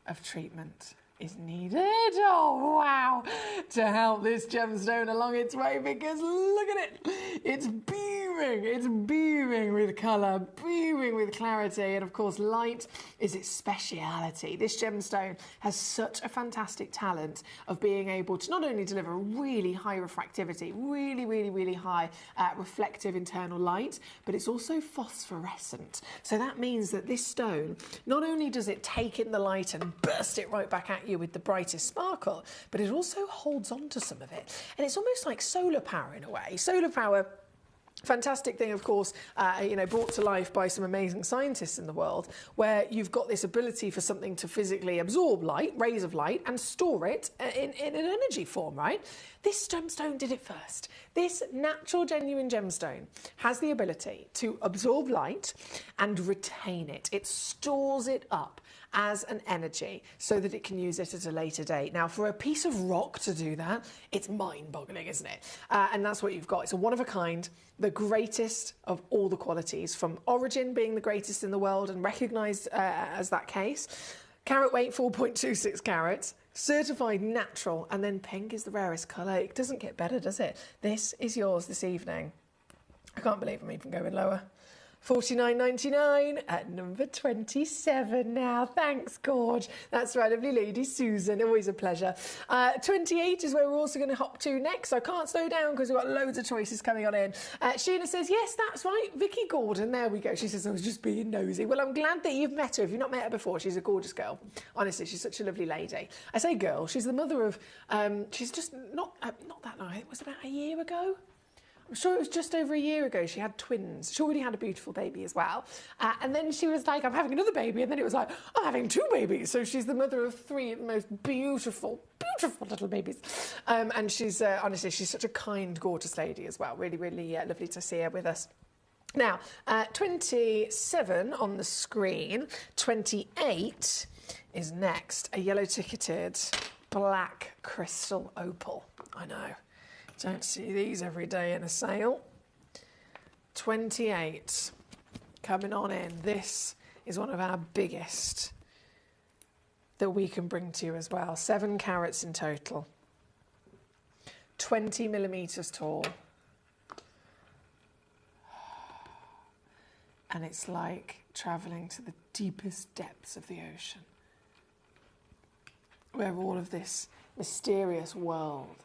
of treatment is needed. Oh, wow. To help this gemstone along its way, because look at it. It's beaming. It's beaming with colour, beaming with clarity. And of course, light is its speciality. This gemstone has such a fantastic talent of being able to not only deliver really high refractivity, really high reflective internal light, but it's also phosphorescent. So that means that this stone, not only does it take in the light and burst it right back at you with the brightest sparkle, but it also holds on to some of it. And it's almost like solar power in a way. Solar power, fantastic thing, of course, brought to life by some amazing scientists in the world, where you've got this ability for something to physically absorb light, rays of light, and store it in an energy form, right? This gemstone did it first. This natural, genuine gemstone has the ability to absorb light and retain it. It stores it up as an energy so that it can use it at a later date. Now, for a piece of rock to do that, it's mind-boggling, isn't it? And that's what you've got. It's a one-of-a-kind, the greatest of all the qualities, from origin being the greatest in the world and recognised as that case. Carat weight, 4.26 carats. Certified natural, and then pink is the rarest colour. It doesn't get better, does it? This is yours this evening. I can't believe I'm even going lower. $49.99 at number 27 now. Thanks, Gorge. That's right, lovely lady Susan. Always a pleasure. 28 is where we're also going to hop to next. I can't slow down because we've got loads of choices coming on in. Sheena says, yes, that's right, Vicky Gordon. There we go. She says, I was just being nosy. Well, I'm glad that you've met her. If you've not met her before, she's a gorgeous girl. Honestly, she's such a lovely lady. I say girl, she's the mother of, she's just not that long. It was about a year ago. I'm sure it was just over a year ago. She had twins. She already had a beautiful baby as well. And then she was like, I'm having another baby. And then it was like, I'm having 2 babies. So she's the mother of 3 of the most beautiful little babies. And she's, honestly, she's such a kind, gorgeous lady as well. Really lovely to see her with us. Now, 27 on the screen. 28 is next. A yellow ticketed black crystal opal. I know. Don't see these every day in a sale. 28 coming on in. This is one of our biggest that we can bring to you as well. 7 carats in total. 20 millimetres tall. And it's like travelling to the deepest depths of the ocean, where all of this mysterious world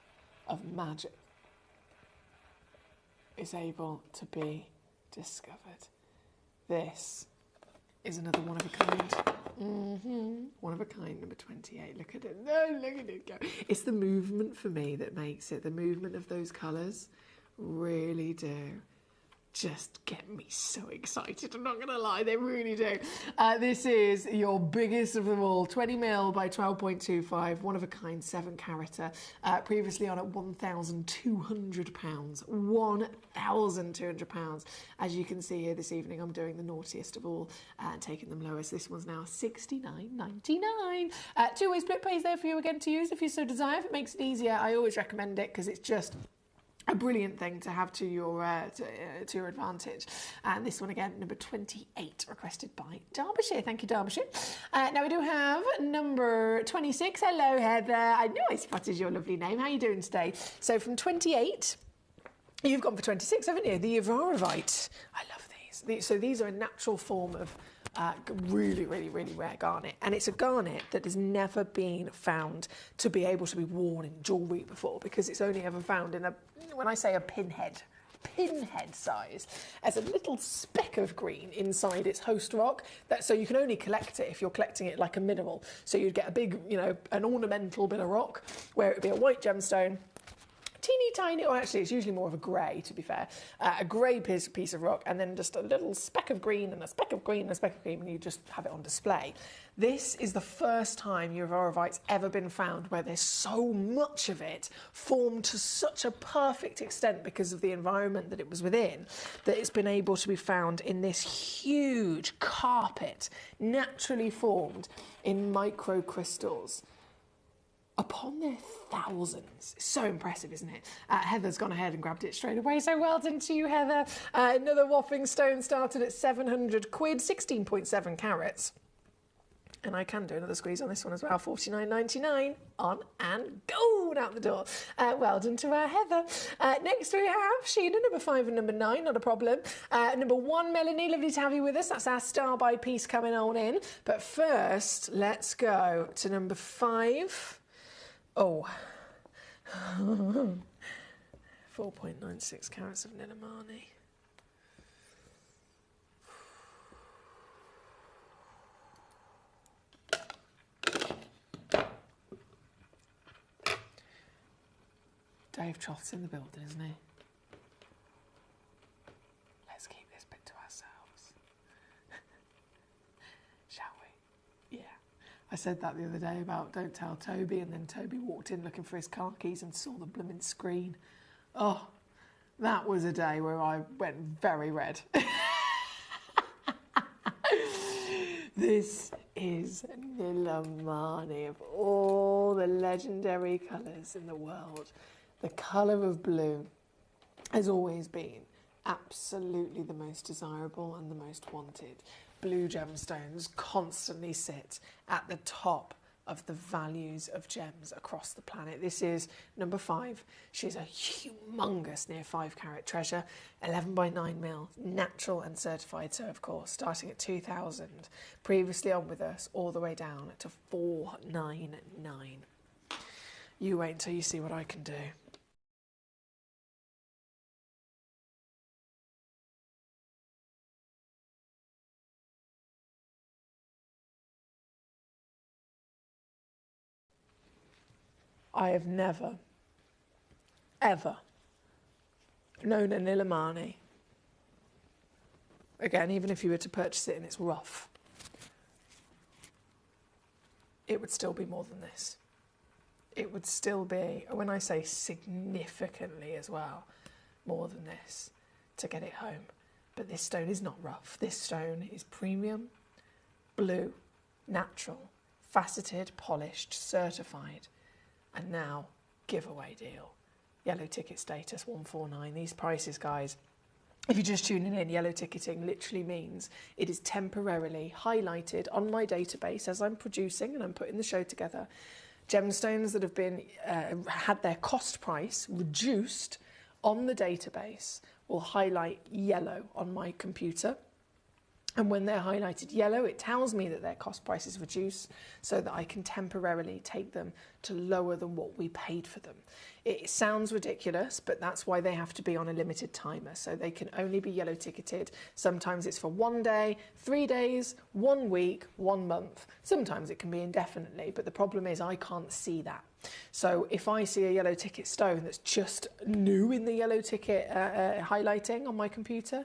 of magic is able to be discovered. This is another one of a kind. One of a kind, number 28. Look at it. No, look at it go. It's the movement for me that makes it. The movement of those colours really do just get me so excited. I'm not going to lie, they really do. This is your biggest of them all. 20 mil by 12.25, one of a kind, 7 carater. Previously on at £1,200. £1,200. As you can see here this evening, I'm doing the naughtiest of all and taking them lowest. This one's now $69.99. 2-way split pays there for you again to use if you so desire. If it makes it easier, I always recommend it because it's just a brilliant thing to have to your advantage. And this one again, number 28, requested by Derbyshire. Thank you, Derbyshire. Now we do have number 26. Hello, Heather. I know I spotted your lovely name. How are you doing today? So from 28, you've gone for 26, haven't you? The Yvarovite. I love these. So these are a natural form of really rare garnet, and it's a garnet that has never been found to be able to be worn in jewellery before, because it's only ever found in when I say a pinhead, pinhead size. There's a little speck of green inside its host rock, so you can only collect it if you're collecting it like a mineral. So you'd get a big, you know, an ornamental bit of rock, where it would be a white gemstone, teeny tiny, or actually it's usually more of a grey, to be fair, a grey piece of rock, and then just a little speck of green and a speck of green and a speck of green, and you just have it on display. This is the first time Uvarovite's ever been found where there's so much of it formed to such a perfect extent because of the environment that it was within, that it's been able to be found in this huge carpet, naturally formed in microcrystals. Upon their thousands. So impressive, isn't it? Heather's gone ahead and grabbed it straight away, so well done to you, Heather. Another whopping stone started at 700 quid, 16.7 carats. And I can do another squeeze on this one as well, 49.99 on and go out the door. Well done to our Heather. Next we have Sheena, number 5 and number 9, not a problem. Number 1, Melanie, lovely to have you with us. That's our star by piece coming on in. But first, let's go to number 5. Oh, 4.96 carats of Nilamani. Dave Troth's in the building, isn't he? Let's keep this bit to ourselves. Shall we? Yeah. I said that the other day about don't tell Toby, and then Toby walked in looking for his car keys and saw the blooming screen. Oh, that was a day where I went very red. This is Nilamani, of all the legendary colours in the world. The colour of blue has always been absolutely the most desirable and the most wanted. Blue gemstones constantly sit at the top of the values of gems across the planet. This is number 5. She's a humongous near 5 carat treasure, 11 by 9 mil, natural and certified. So of course, starting at 2,000, previously on with us, all the way down to 499. You wait until you see what I can do. I have never, ever known a Nilamani, again, even if you were to purchase it and it's rough, it would still be more than this. It would still be, when I say significantly as well, more than this to get it home. But this stone is not rough. This stone is premium, blue, natural, faceted, polished, certified. And now, giveaway deal. Yellow ticket status, 149. These prices, guys, if you're just tuning in, yellow ticketing literally means it is temporarily highlighted on my database as I'm producing and I'm putting the show together. Gemstones that have been had their cost price reduced on the database will highlight yellow on my computer. And when they're highlighted yellow, it tells me that their cost price is reduced so that I can temporarily take them to lower than what we paid for them. It sounds ridiculous, but that's why they have to be on a limited timer. So they can only be yellow ticketed. Sometimes it's for 1 day, 3 days, 1 week, 1 month. Sometimes it can be indefinitely, but the problem is I can't see that. So if I see a yellow ticket stone that's just new in the yellow ticket highlighting on my computer,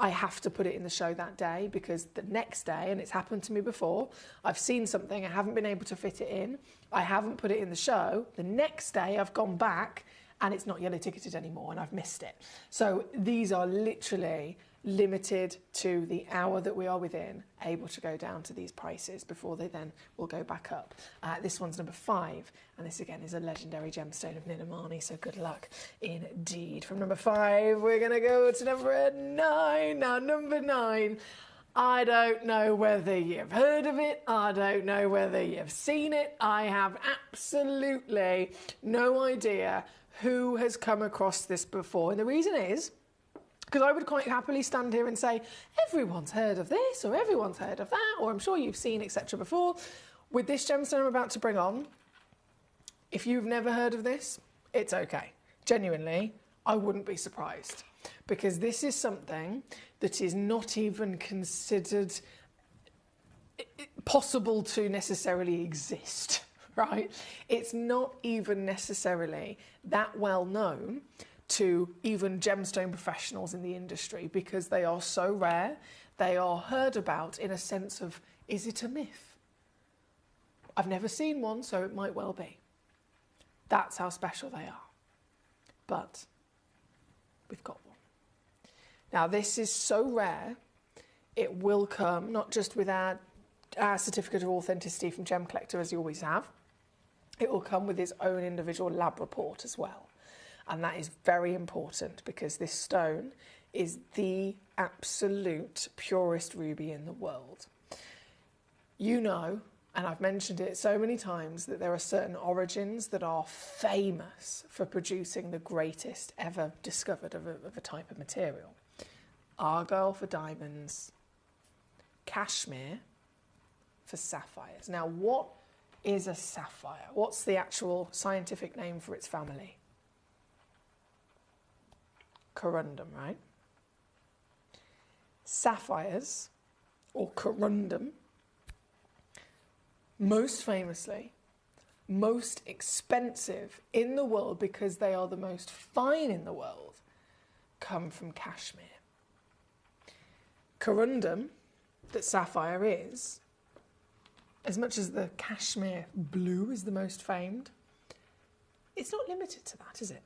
I have to put it in the show that day, because the next day, and it's happened to me before, I've seen something, I haven't been able to fit it in, I haven't put it in the show, the next day I've gone back and it's not yellow ticketed anymore and I've missed it. So these are literally limited to the hour that we are within, able to go down to these prices before they then will go back up. This one's number 5, and this again is a legendary gemstone of Nilamani, so good luck indeed. From number 5, we're going to go to number 9. Now, number 9, I don't know whether you've heard of it, I don't know whether you've seen it, I have absolutely no idea who has come across this before, and the reason is, because I would quite happily stand here and say, everyone's heard of this, or everyone's heard of that, or I'm sure you've seen, etc. before. With this gemstone I'm about to bring on, if you've never heard of this, it's okay. Genuinely, I wouldn't be surprised. because this is something that is not even considered possible to necessarily exist, right? It's not even necessarily that well known to even gemstone professionals in the industry because they are so rare. They are heard about in a sense of, is it a myth? I've never seen one, so it might well be. That's how special they are. But we've got one. Now, this is so rare, it will come not just with our certificate of authenticity from Gemcollector, as you always have. It will come with its own individual lab report as well. And that is very important because this stone is the absolute purest ruby in the world. You know, and I've mentioned it so many times, that there are certain origins that are famous for producing the greatest ever discovered of a type of material. Argyle for diamonds, cashmere for sapphires. Now, what is a sapphire? What's the actual scientific name for its family? Corundum, right? Sapphires, or corundum, most famously, most expensive in the world because they are the most fine in the world, come from cashmere. Corundum, that sapphire is, as much as the cashmere blue is the most famed, it's not limited to that, is it?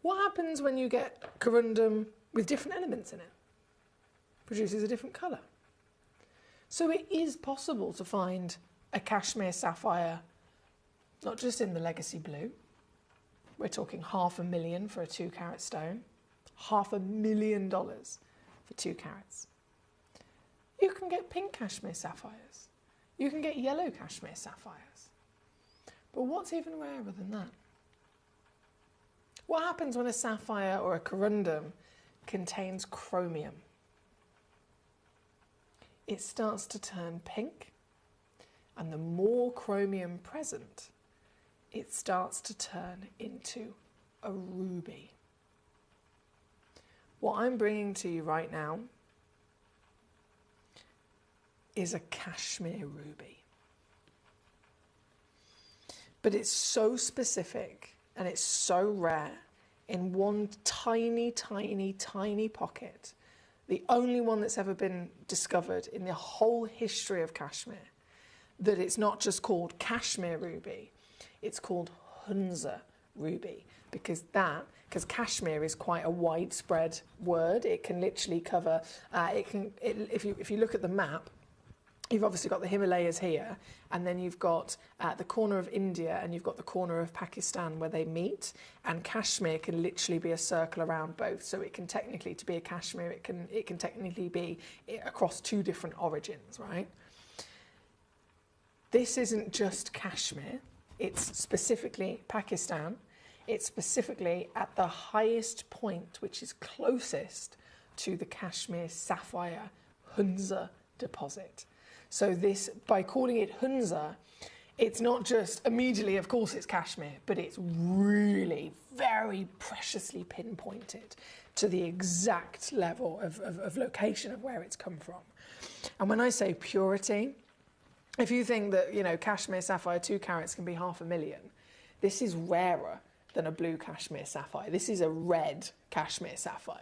What happens when you get corundum with different elements in it? Produces a different colour. So it is possible to find a cashmere sapphire, not just in the legacy blue. We're talking $500,000 for a 2-carat stone. $500,000 for 2 carats. You can get pink cashmere sapphires. You can get yellow cashmere sapphires. But what's even rarer than that? What happens when a sapphire or a corundum contains chromium? It starts to turn pink, and the more chromium present, it starts to turn into a ruby. What I'm bringing to you right now is a cashmere ruby. But it's so specific and it's so rare in one tiny, tiny, tiny pocket, the only one that's ever been discovered in the whole history of cashmere, that it's not just called cashmere ruby, it's called Hunza ruby, because cashmere is quite a widespread word. It can literally cover, if you look at the map, you've obviously got the Himalayas here, and then you've got the corner of India, and you've got the corner of Pakistan where they meet, and Kashmir can literally be a circle around both. So it can technically, to be a Kashmir, it can technically be across 2 different origins, right? This isn't just Kashmir, it's specifically Pakistan. It's specifically at the highest point, which is closest to the Kashmir sapphire Hunza deposit. So this, by calling it Hunza, it's not just immediately, of course it's Kashmir, but it's really very preciously pinpointed to the exact level of location of where it's come from. And when I say purity, if you think that, you know, Kashmir sapphire 2 carats can be $500,000, this is rarer than a blue Kashmir sapphire. This is a red Kashmir sapphire.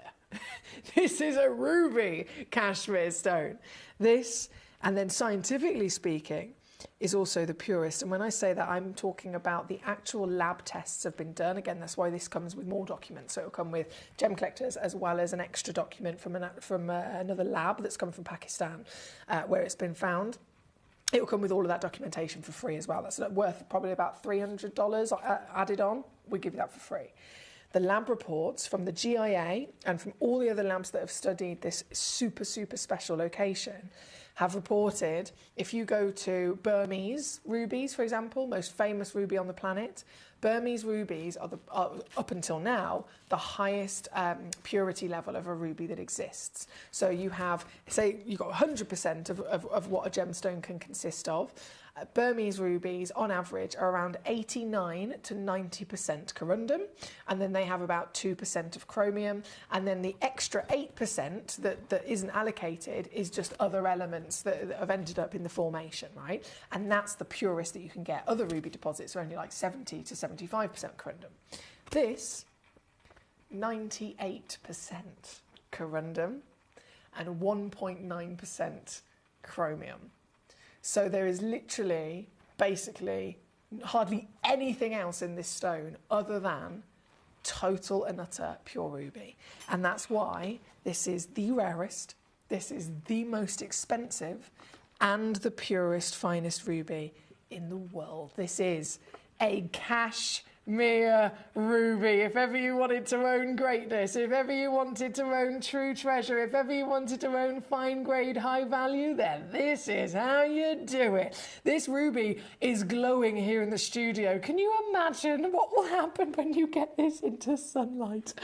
This is a ruby Kashmir stone. This, and then scientifically speaking, is also the purest. And when I say that, I'm talking about the actual lab tests have been done. Again, that's why this comes with more documents. So it'll come with Gemcollectors as well as an extra document from another lab that's come from Pakistan where it's been found. It will come with all of that documentation for free as well. That's worth probably about $300 added on. We give you that for free. The lab reports from the GIA and from all the other labs that have studied this super, super special location have reported, if you go to Burmese rubies, for example, most famous ruby on the planet, Burmese rubies are, up until now, the highest purity level of a ruby that exists. So you have, say, you've got 100% of what a gemstone can consist of. Burmese rubies, on average, are around 89 to 90% corundum, and then they have about 2% of chromium, and then the extra 8% that isn't allocated is just other elements that have ended up in the formation, right? And that's the purest that you can get. Other ruby deposits are only like 70 to 75% corundum. This, 98% corundum and 1.9% chromium. So there is literally, basically, hardly anything else in this stone other than total and utter pure ruby. And that's why this is the rarest, this is the most expensive, and the purest, finest ruby in the world. This is a cashmere ruby. If ever you wanted to own greatness, if ever you wanted to own true treasure, if ever you wanted to own fine grade, high value, then this is how you do it. This ruby is glowing here in the studio. Can you imagine what will happen when you get this into sunlight?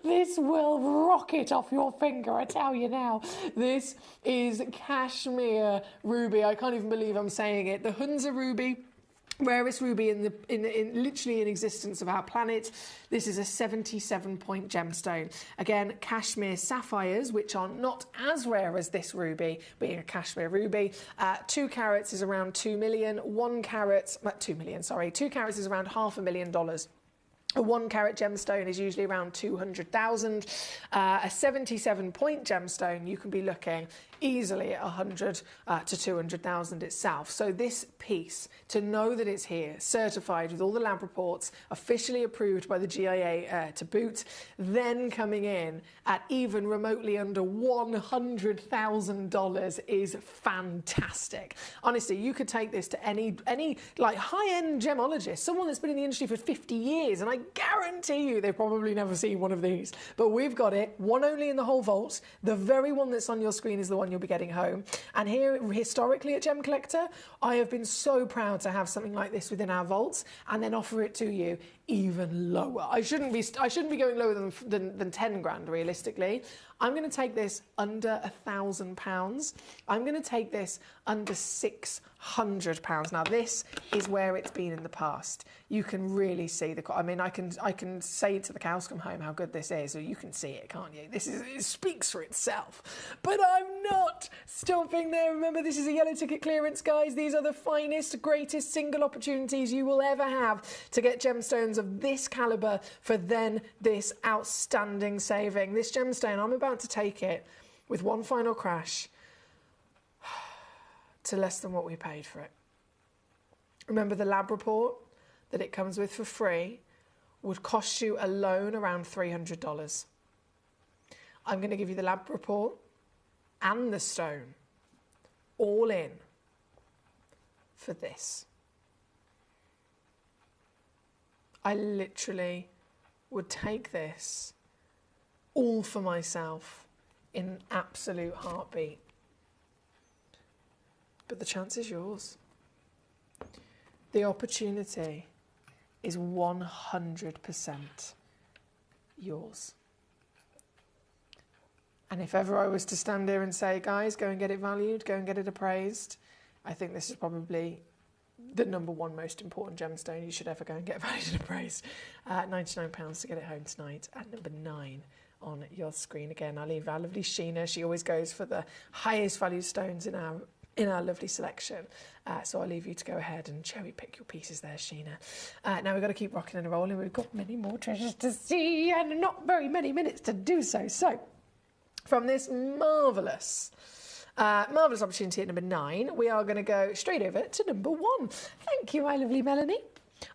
This will rocket off your finger, I tell you now. This is cashmere ruby. I can't even believe I'm saying it. The Hunza ruby, rarest ruby in literally in existence of our planet. This is a 77-point gemstone. Again, cashmere sapphires, which are not as rare as this ruby, being a cashmere ruby. 2 carats is around 2 million. 2 carats is around $500,000. A 1 carat gemstone is usually around 200,000. A 77-point gemstone, you can be looking easily at 100 to 200,000 itself. So this piece, to know that it's here, certified with all the lab reports, officially approved by the GIA to boot, then coming in at even remotely under $100,000 is fantastic. Honestly, you could take this to any like high-end gemologist, someone that's been in the industry for 50 years, and I guarantee you they've probably never seen one of these. But we've got it, one only in the whole vault. The very one that's on your screen is the one you'll be getting home. And here, historically at Gemcollector, I have been so proud to have something like this within our vaults and then offer it to you even lower. I shouldn't be going lower than 10 grand realistically. I'm going to take this under £1,000. I'm going to take this under £600. Now this is where it's been in the past. You can really see the. I mean, I can say to the cows come home how good this is, or you can see it, can't you? It speaks for itself. But I'm not stopping there. Remember, this is a yellow ticket clearance, guys. These are the finest, greatest single opportunities you will ever have to get gemstones of this caliber for then this outstanding saving. This gemstone, I'm about to take it with one final crash to less than what we paid for it. Remember, the lab report that it comes with for free would cost you alone around $300. I'm going to give you the lab report and the stone all in for this. I literally would take this all for myself in an absolute heartbeat. But the chance is yours. The opportunity is 100% yours. And if ever I was to stand here and say, guys, go and get it valued, go and get it appraised, I think this is probably the #1 most important gemstone you should ever go and get valued and appraised. £99 to get it home tonight at number 9 on your screen. Again, I'll leave our lovely Sheena. She always goes for the highest value stones in our lovely selection. So I'll leave you to go ahead and cherry pick your pieces there, Sheena. Now we've got to keep rocking and rolling. We've got many more treasures to see and not very many minutes to do so. So from this marvellous opportunity at number 9, we are going to go straight over to number 1. Thank you, my lovely Melanie.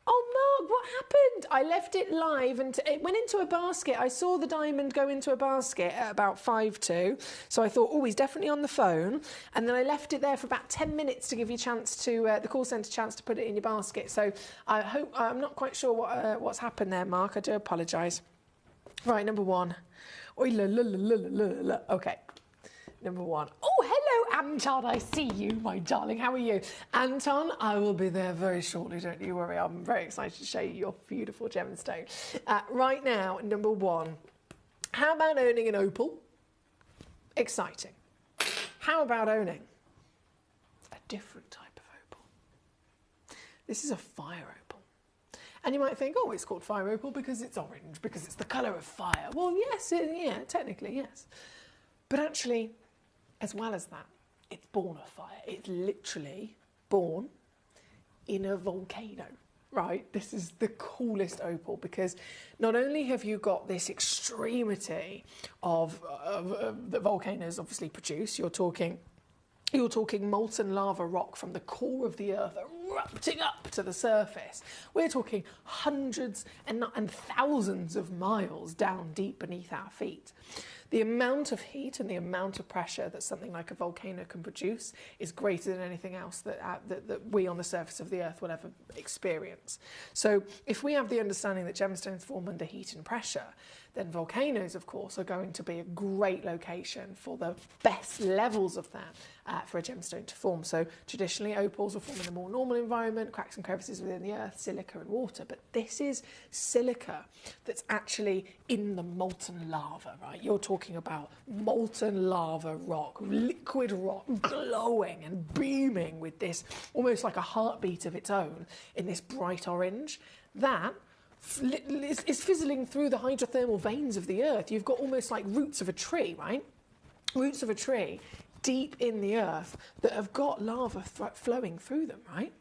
Oh, Mark, what happened? I left it live and it went into a basket. I saw the diamond go into a basket at about 5 to. So I thought, oh, he's definitely on the phone. And then I left it there for about 10 minutes to give you a chance to, the call centre chance to put it in your basket. So I'm not quite sure what's happened there, Mark. I do apologise. Right, number 1. Okay. Number 1. Oh, hello, Anton. I see you, my darling. How are you? Anton, I will be there very shortly. Don't you worry. I'm very excited to show you your beautiful gemstone. Right now, number 1. How about owning an opal? Exciting. How about owning a different type of opal? This is a fire opal. And you might think, oh, it's called fire opal because it's orange, because it's the colour of fire. Well, yes, yeah, technically, yes. But actually, as well as that, it's born of fire. It's literally born in a volcano, right? This is the coolest opal because not only have you got this extremity of that volcanoes obviously produce, you're talking molten lava rock from the core of the earth erupting up to the surface. We're talking hundreds and thousands of miles down deep beneath our feet. The amount of heat and the amount of pressure that something like a volcano can produce is greater than anything else that we on the surface of the earth will ever experience. So if we have the understanding that gemstones form under heat and pressure, then volcanoes, of course, are going to be a great location for the best levels of that for a gemstone to form. So traditionally, opals will form in a more normal environment, cracks and crevices within the earth, silica and water. But this is silica that's actually in the molten lava, right? You're talking about molten lava rock, liquid rock, glowing and beaming with this almost like a heartbeat of its own in this bright orange. That is fizzling through the hydrothermal veins of the earth. You've got almost like roots of a tree, right? Roots of a tree deep in the earth that have got lava flowing through them, right?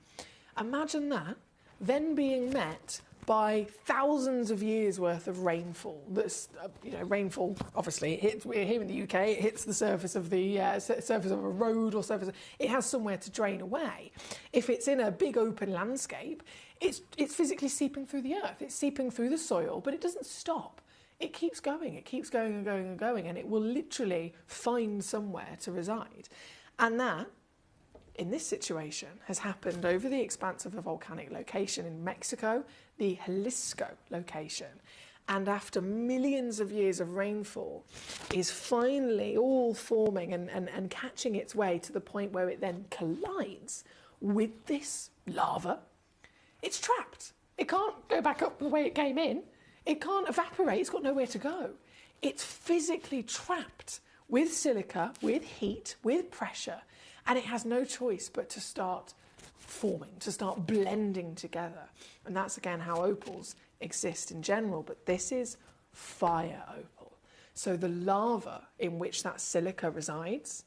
Imagine that then being met by thousands of years worth of rainfall. That's rainfall. Obviously, it hits. We're here in the UK. It hits the surface of the surface of a road or surface. It has somewhere to drain away. If it's in a big open landscape, it's physically seeping through the earth. It's seeping through the soil, but it doesn't stop. It keeps going. It keeps going and going and going, and it will literally find somewhere to reside. And that, in this situation, has happened over the expanse of a volcanic location in Mexico, the Jalisco location. And after millions of years of rainfall, is finally all forming and catching its way to the point where it then collides with this lava. It's trapped. It can't go back up the way it came in. It can't evaporate. It's got nowhere to go. It's physically trapped with silica, with heat, with pressure, and it has no choice but to start forming, to start blending together. And that's, again, how opals exist in general. But this is fire opal. So the lava in which that silica resides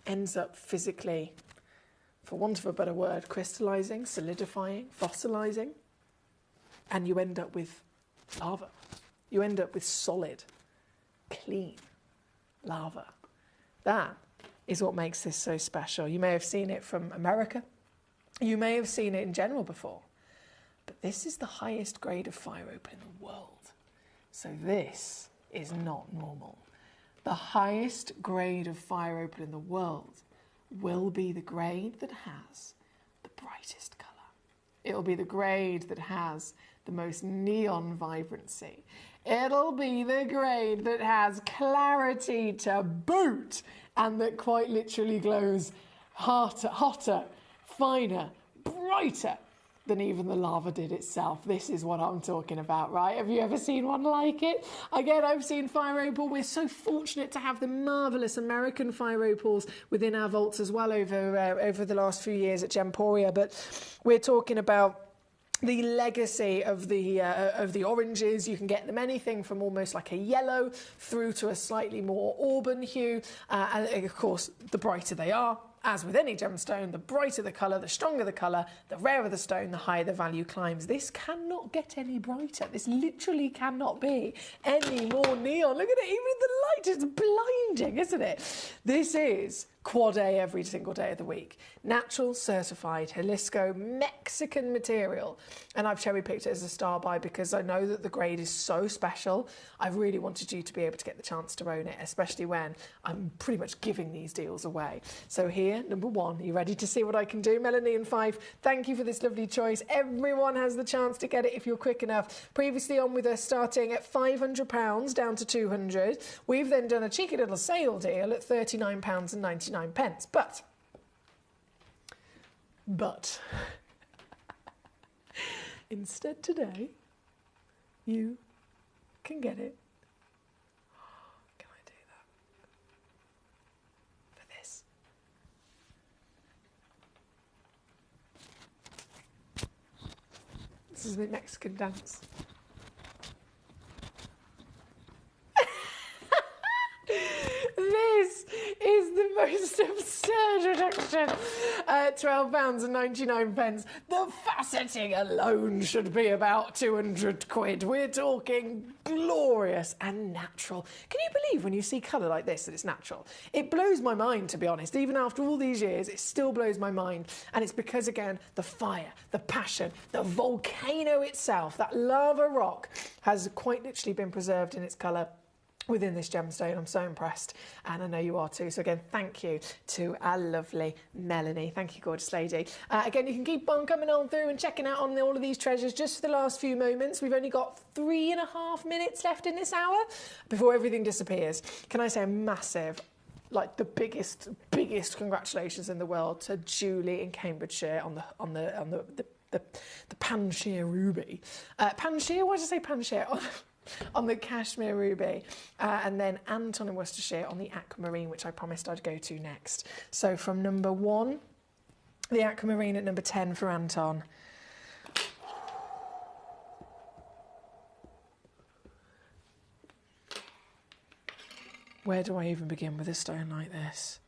ends up physically, for want of a better word, crystallizing, solidifying, fossilizing, and you end up with lava. You end up with solid, clean lava. That is what makes this so special. You may have seen it from America. You may have seen it in general before. But this is the highest grade of fire opal in the world. So this is not normal. The highest grade of fire opal in the world will be the grade that has the brightest colour. It'll be the grade that has the most neon vibrancy. It'll be the grade that has clarity to boot and that quite literally glows hotter, finer, brighter than even the lava did itself. This is what I'm talking about, right? Have you ever seen one like it? Again, I've seen fire opal. We're so fortunate to have the marvellous American fire opals within our vaults as well over the last few years at Gemporia. But we're talking about the legacy of the oranges. You can get them anything from almost like a yellow through to a slightly more auburn hue. And of course, the brighter they are, as with any gemstone, the brighter the colour, the stronger the colour, the rarer the stone, the higher the value climbs. This cannot get any brighter. This literally cannot be any more neon. Look at it, even the light is blinding, isn't it? This is quad A every single day of the week. Natural, certified, Jalisco, Mexican material. And I've cherry picked it as a star buy because I know that the grade is so special. I really wanted you to be able to get the chance to own it, especially when I'm pretty much giving these deals away. So here, number one, are you ready to see what I can do? Melanie and Fife, thank you for this lovely choice. Everyone has the chance to get it if you're quick enough. Previously on with us starting at £500 down to £200. We've then done a cheeky little sale deal at £39.99. But instead today, you can get it. Can I do that? For this. is the Mexican dance. This is the most absurd reduction. £12.99. The faceting alone should be about 200 quid. We're talking glorious and natural. Can you believe when you see colour like this that it's natural? It blows my mind, to be honest. Even after all these years, it still blows my mind. And it's because, again, the fire, the passion, the volcano itself, that lava rock has quite literally been preserved in its colour within this gemstone. I'm so impressed, and I know you are too. So again, thank you to our lovely Melanie. Thank you, gorgeous lady. Again, you can keep on coming on through and checking out on all of these treasures just for the last few moments. We've only got 3.5 minutes left in this hour before everything disappears. Can I say a massive, like the biggest congratulations in the world to Julie in Cambridgeshire on the Panshire ruby. Panshire? Why did I say Panshire? On the Cashmere Ruby, and then Anton in Worcestershire on the Aquamarine, which I promised I'd go to next. So from number 1, the Aquamarine at number 10 for Anton. Where do I even begin with a stone like this?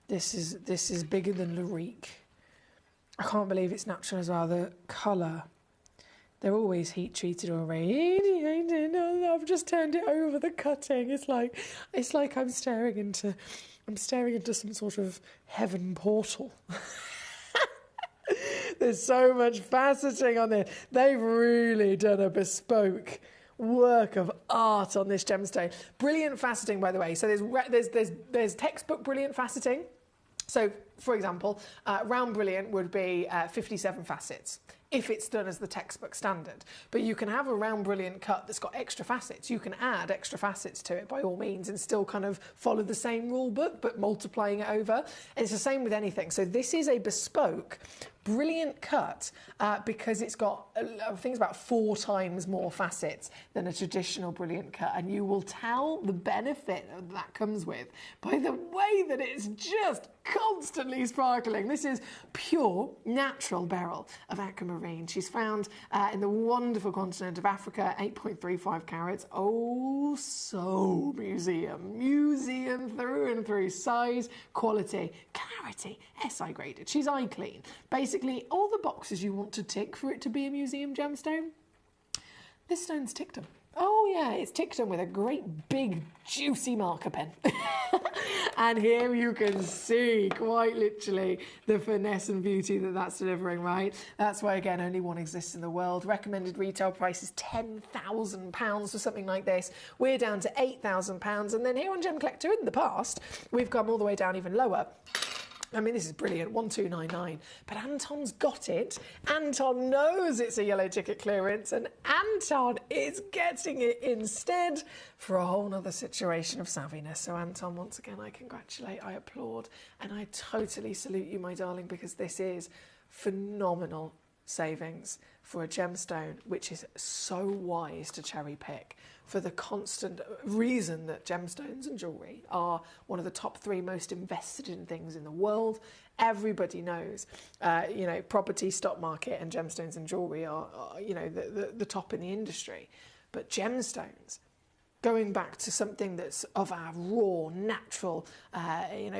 This is bigger than Larique. I can't believe it's natural as well. The colour. They're always heat treated or radiated. I've just turned it over the cutting. It's like I'm staring into some sort of heaven portal. There's so much faceting on it. They've really done a bespoke work of art on this gemstone. Brilliant faceting, by the way. So there's textbook brilliant faceting. So, for example, round brilliant would be 57 facets if it's done as the textbook standard. But you can have a round brilliant cut that's got extra facets. You can add extra facets to it by all means and still kind of follow the same rule book, but multiplying it over. And it's the same with anything. So this is a bespoke, brilliant cut because it's got, I think it's about 4 times more facets than a traditional brilliant cut. And you will tell the benefit that comes with by the way that it's just constantly sparkling. This is pure, natural beryl of aquamarine. She's found in the wonderful continent of Africa, 8.35 carats. Oh, so museum through and through. Size, quality, clarity, SI graded. She's eye clean. Basically, all the boxes you want to tick for it to be a museum gemstone, this stone's ticked them. Oh yeah, it's ticked them with a great big juicy marker pen. And here you can see quite literally the finesse and beauty that that's delivering, right? That's why, again, only one exists in the world. Recommended retail price is £10,000 for something like this. We're down to £8,000. And then here on Gemcollector in the past, we've come all the way down even lower. I mean, this is brilliant, 1299. But Anton's got it. Anton knows it's a yellow ticket clearance, and Anton is getting it instead for a whole other situation of savviness. So Anton, once again, I congratulate, I applaud, and I totally salute you, my darling, because this is phenomenal savings for a gemstone which is so wise to cherry pick, for the constant reason that gemstones and jewellery are one of the top 3 most invested in things in the world. Everybody knows, property, stock market and gemstones and jewellery are the top in the industry. But gemstones, going back to something that's of our raw, natural,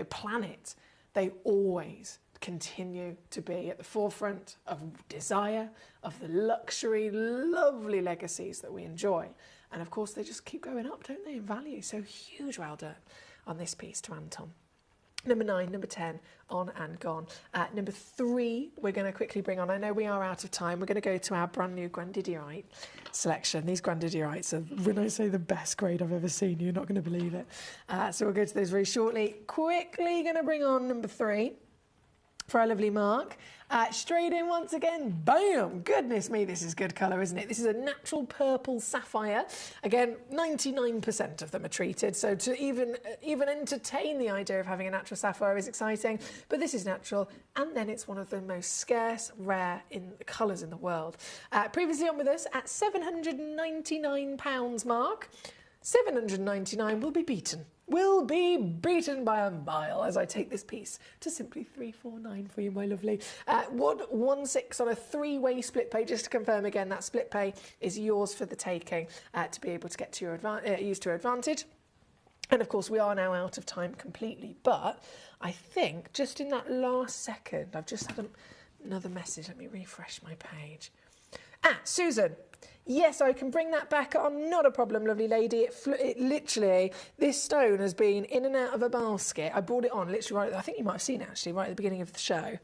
planet, they always continue to be at the forefront of desire, of the luxury, lovely legacies that we enjoy. And of course, they just keep going up, don't they, in value? So huge well done on this piece to Anton. Number 9, number 10, on and gone. Number 3, we're going to quickly bring on, I know we are out of time, we're going to go to our brand new Grandidiorite selection. These Grandidiorites are, when I say the best grade I've ever seen, you're not going to believe it. So we'll go to those very shortly. Quickly going to bring on number 3. For our lovely Mark. Straight in once again, bam! Goodness me, this is good colour, isn't it? This is a natural purple sapphire. Again, 99% of them are treated, so to even entertain the idea of having a natural sapphire is exciting, but this is natural, and then it's one of the most scarce, rare colours in the world. Previously on with us at £799, Mark. £799 will be beaten. Will be beaten by a mile as I take this piece to simply £349 for you, my lovely. 116 on a three-way split pay. Just to confirm again, that split pay is yours for the taking to be able to get to your use to your advantage. And of course, we are now out of time completely. But I think just in that last second, I've just had another message. Let me refresh my page. Susan. Yes, I can bring that back on. Not a problem, lovely lady. It literally, this stone has been in and out of a basket. I brought it on literally right, I think you might have seen it actually, right at the beginning of the show.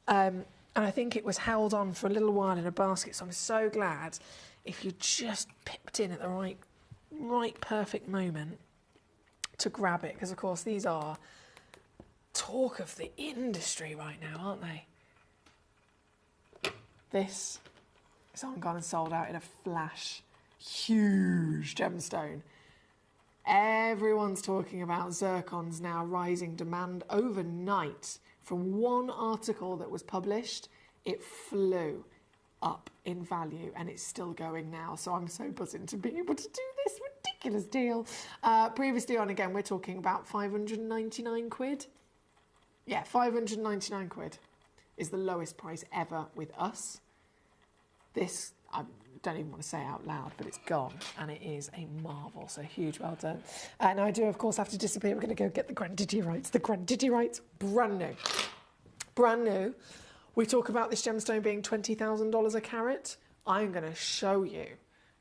And I think it was held on for a little while in a basket. So I'm so glad if you just pipped in at the right perfect moment to grab it. Because, of course, these are talk of the industry right now, aren't they? This is on, gone and sold out in a flash. Huge gemstone. Everyone's talking about zircons now rising demand overnight. From one article that was published, it flew up in value and it's still going now. So I'm so buzzing to be able to do this ridiculous deal. Previously on, again, we're talking about 599 quid. Yeah, 599 quid is the lowest price ever with us. This, I don't even want to say out loud, but it's gone, and it is a marvel, so huge well done. And I do, of course, have to disappear. We're going to go get the grandidierite. The grandidierite, brand new. Brand new. We talk about this gemstone being $20,000 a carat. I'm going to show you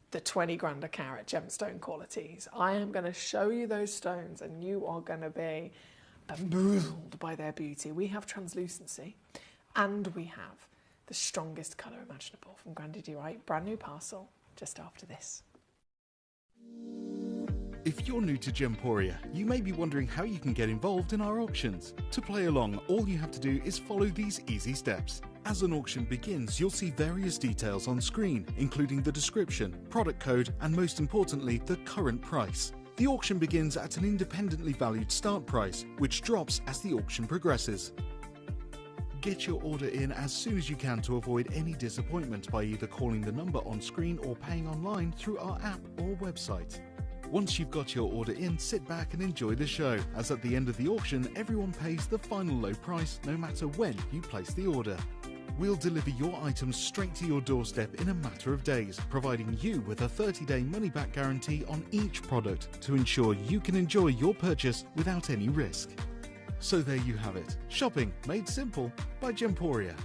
the 20 grand a carat gemstone qualities. I am going to show you those stones, and you are going to be bamboozled by their beauty. We have translucency, and we have the strongest colour imaginable from grandidierite. Brand new parcel just after this. If you're new to Gemporia, you may be wondering how you can get involved in our auctions. To play along, all you have to do is follow these easy steps. As an auction begins, you'll see various details on screen, including the description, product code, and most importantly, the current price. The auction begins at an independently valued start price, which drops as the auction progresses. Get your order in as soon as you can to avoid any disappointment by either calling the number on screen or paying online through our app or website. Once you've got your order in, sit back and enjoy the show, as at the end of the auction, everyone pays the final low price no matter when you place the order. We'll deliver your items straight to your doorstep in a matter of days, providing you with a 30-day money-back guarantee on each product to ensure you can enjoy your purchase without any risk. So there you have it. Shopping made simple by Gemporia.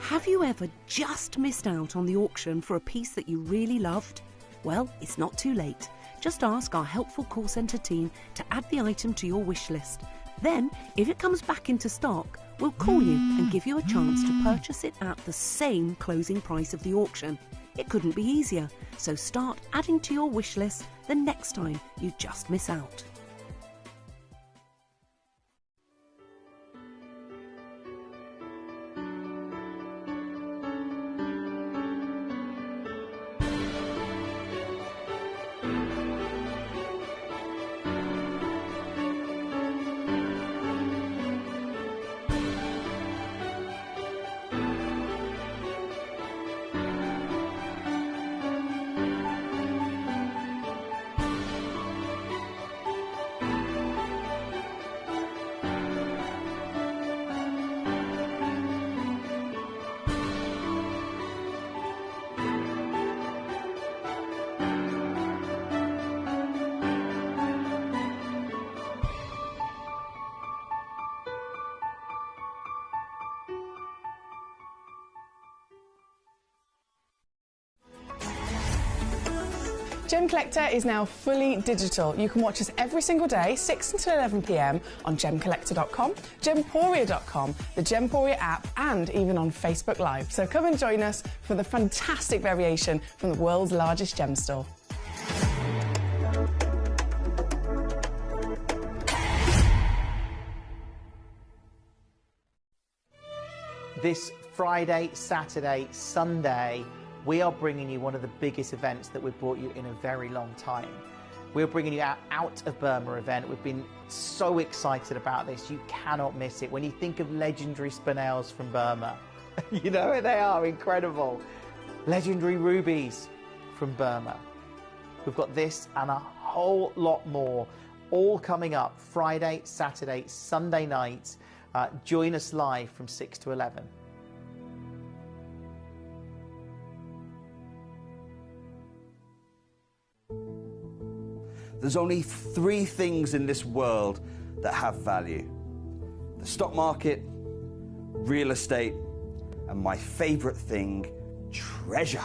Have you ever just missed out on the auction for a piece that you really loved? Well, it's not too late. Just ask our helpful call centre team to add the item to your wish list. Then, if it comes back into stock, we'll call you and give you a chance to purchase it at the same closing price of the auction. It couldn't be easier, so start adding to your wish list the next time you just miss out. Gemcollector is now fully digital. You can watch us every single day, 6 until 11 p.m. on gemcollector.com, gemporia.com, the Gemporia app, and even on Facebook Live. So come and join us for the fantastic variation from the world's largest gem store. This Friday, Saturday, Sunday, we are bringing you one of the biggest events that we've brought you in a very long time. We're bringing you our Out of Burma event. We've been so excited about this. You cannot miss it. When you think of legendary spinels from Burma, you know, they are incredible. legendary rubies from Burma. We've got this and a whole lot more, all coming up Friday, Saturday, Sunday night. Join us live from 6 to 11. There's only 3 things in this world that have value: the stock market, real estate, and my favorite thing, treasure.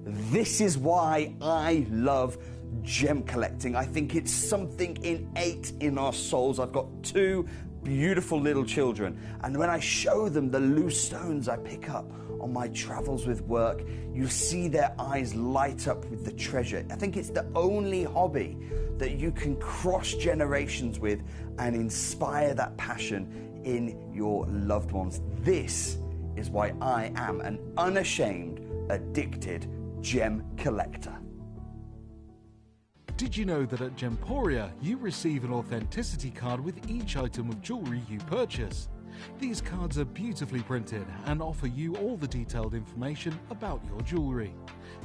This is why I love gem collecting. I think it's something innate in our souls. I've got 2 beautiful little children, and when I show them the loose stones I pick up on my travels with work, you see their eyes light up with the treasure. I think it's the only hobby that you can cross generations with and inspire that passion in your loved ones. This is why I am an unashamed, addicted gem collector. Did you know that at Gemporia you receive an authenticity card with each item of jewellery you purchase? These cards are beautifully printed and offer you all the detailed information about your jewellery.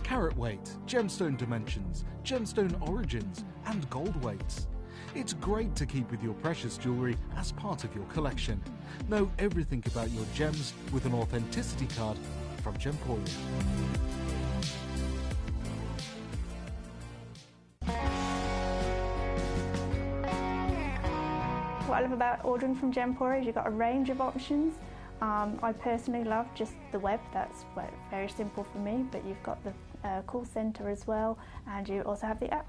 Carat weight, gemstone dimensions, gemstone origins and gold weights. It's great to keep with your precious jewellery as part of your collection. Know everything about your gems with an authenticity card from Gemporia. What I love about ordering from Gemporia is you've got a range of options. I personally love just the web, that's very simple for me, but you've got the call centre as well, and you also have the app.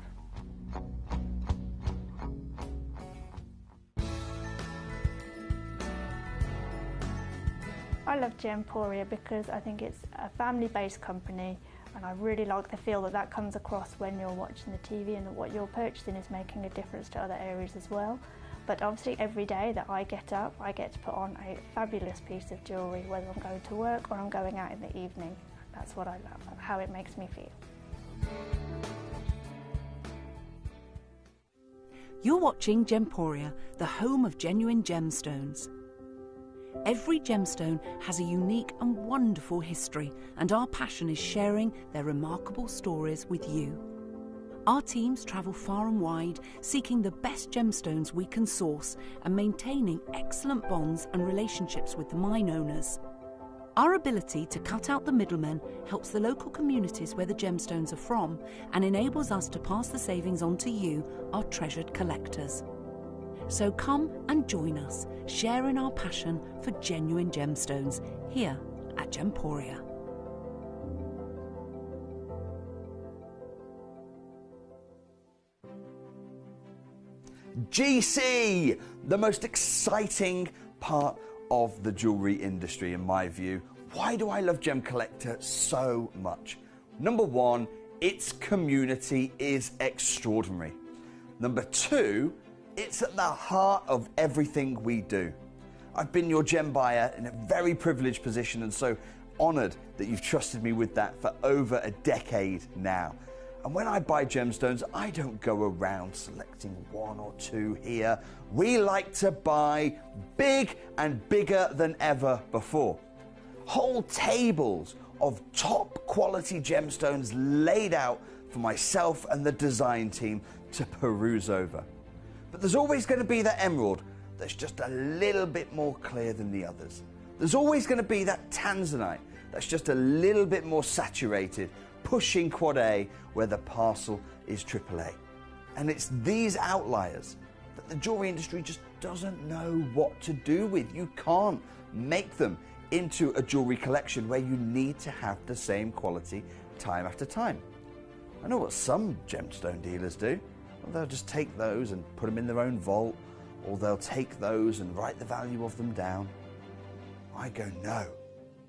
I love Gemporia because I think it's a family-based company, and I really like the feel that comes across when you're watching the TV, and that what you're purchasing is making a difference to other areas as well. But obviously every day that I get up, I get to put on a fabulous piece of jewellery, whether I'm going to work or I'm going out in the evening. That's what I love, how it makes me feel. You're watching Gemporia, the home of genuine gemstones. Every gemstone has a unique and wonderful history, and our passion is sharing their remarkable stories with you. Our teams travel far and wide, seeking the best gemstones we can source and maintaining excellent bonds and relationships with the mine owners. Our ability to cut out the middlemen helps the local communities where the gemstones are from and enables us to pass the savings on to you, our treasured collectors. So come and join us, sharing our passion for genuine gemstones here at Gemporia. GC, the most exciting part of the jewellery industry in my view. Why do I love Gemcollector so much? Number 1, its community is extraordinary. Number 2, it's at the heart of everything we do. I've been your gem buyer in a very privileged position, and so honoured that you've trusted me with that for over a decade now. And when I buy gemstones, I don't go around selecting 1 or 2 here. We like to buy big and bigger than ever before. Whole tables of top quality gemstones laid out for myself and the design team to peruse over. But there's always going to be that emerald that's just a little bit more clear than the others. There's always going to be that tanzanite that's just a little bit more saturated, pushing quad A where the parcel is AAA. And it's these outliers that the jewellery industry just doesn't know what to do with. You can't make them into a jewellery collection where you need to have the same quality time after time. I know what some gemstone dealers do. Well, they'll just take those and put them in their own vault, or they'll take those and write the value of them down. I go, no.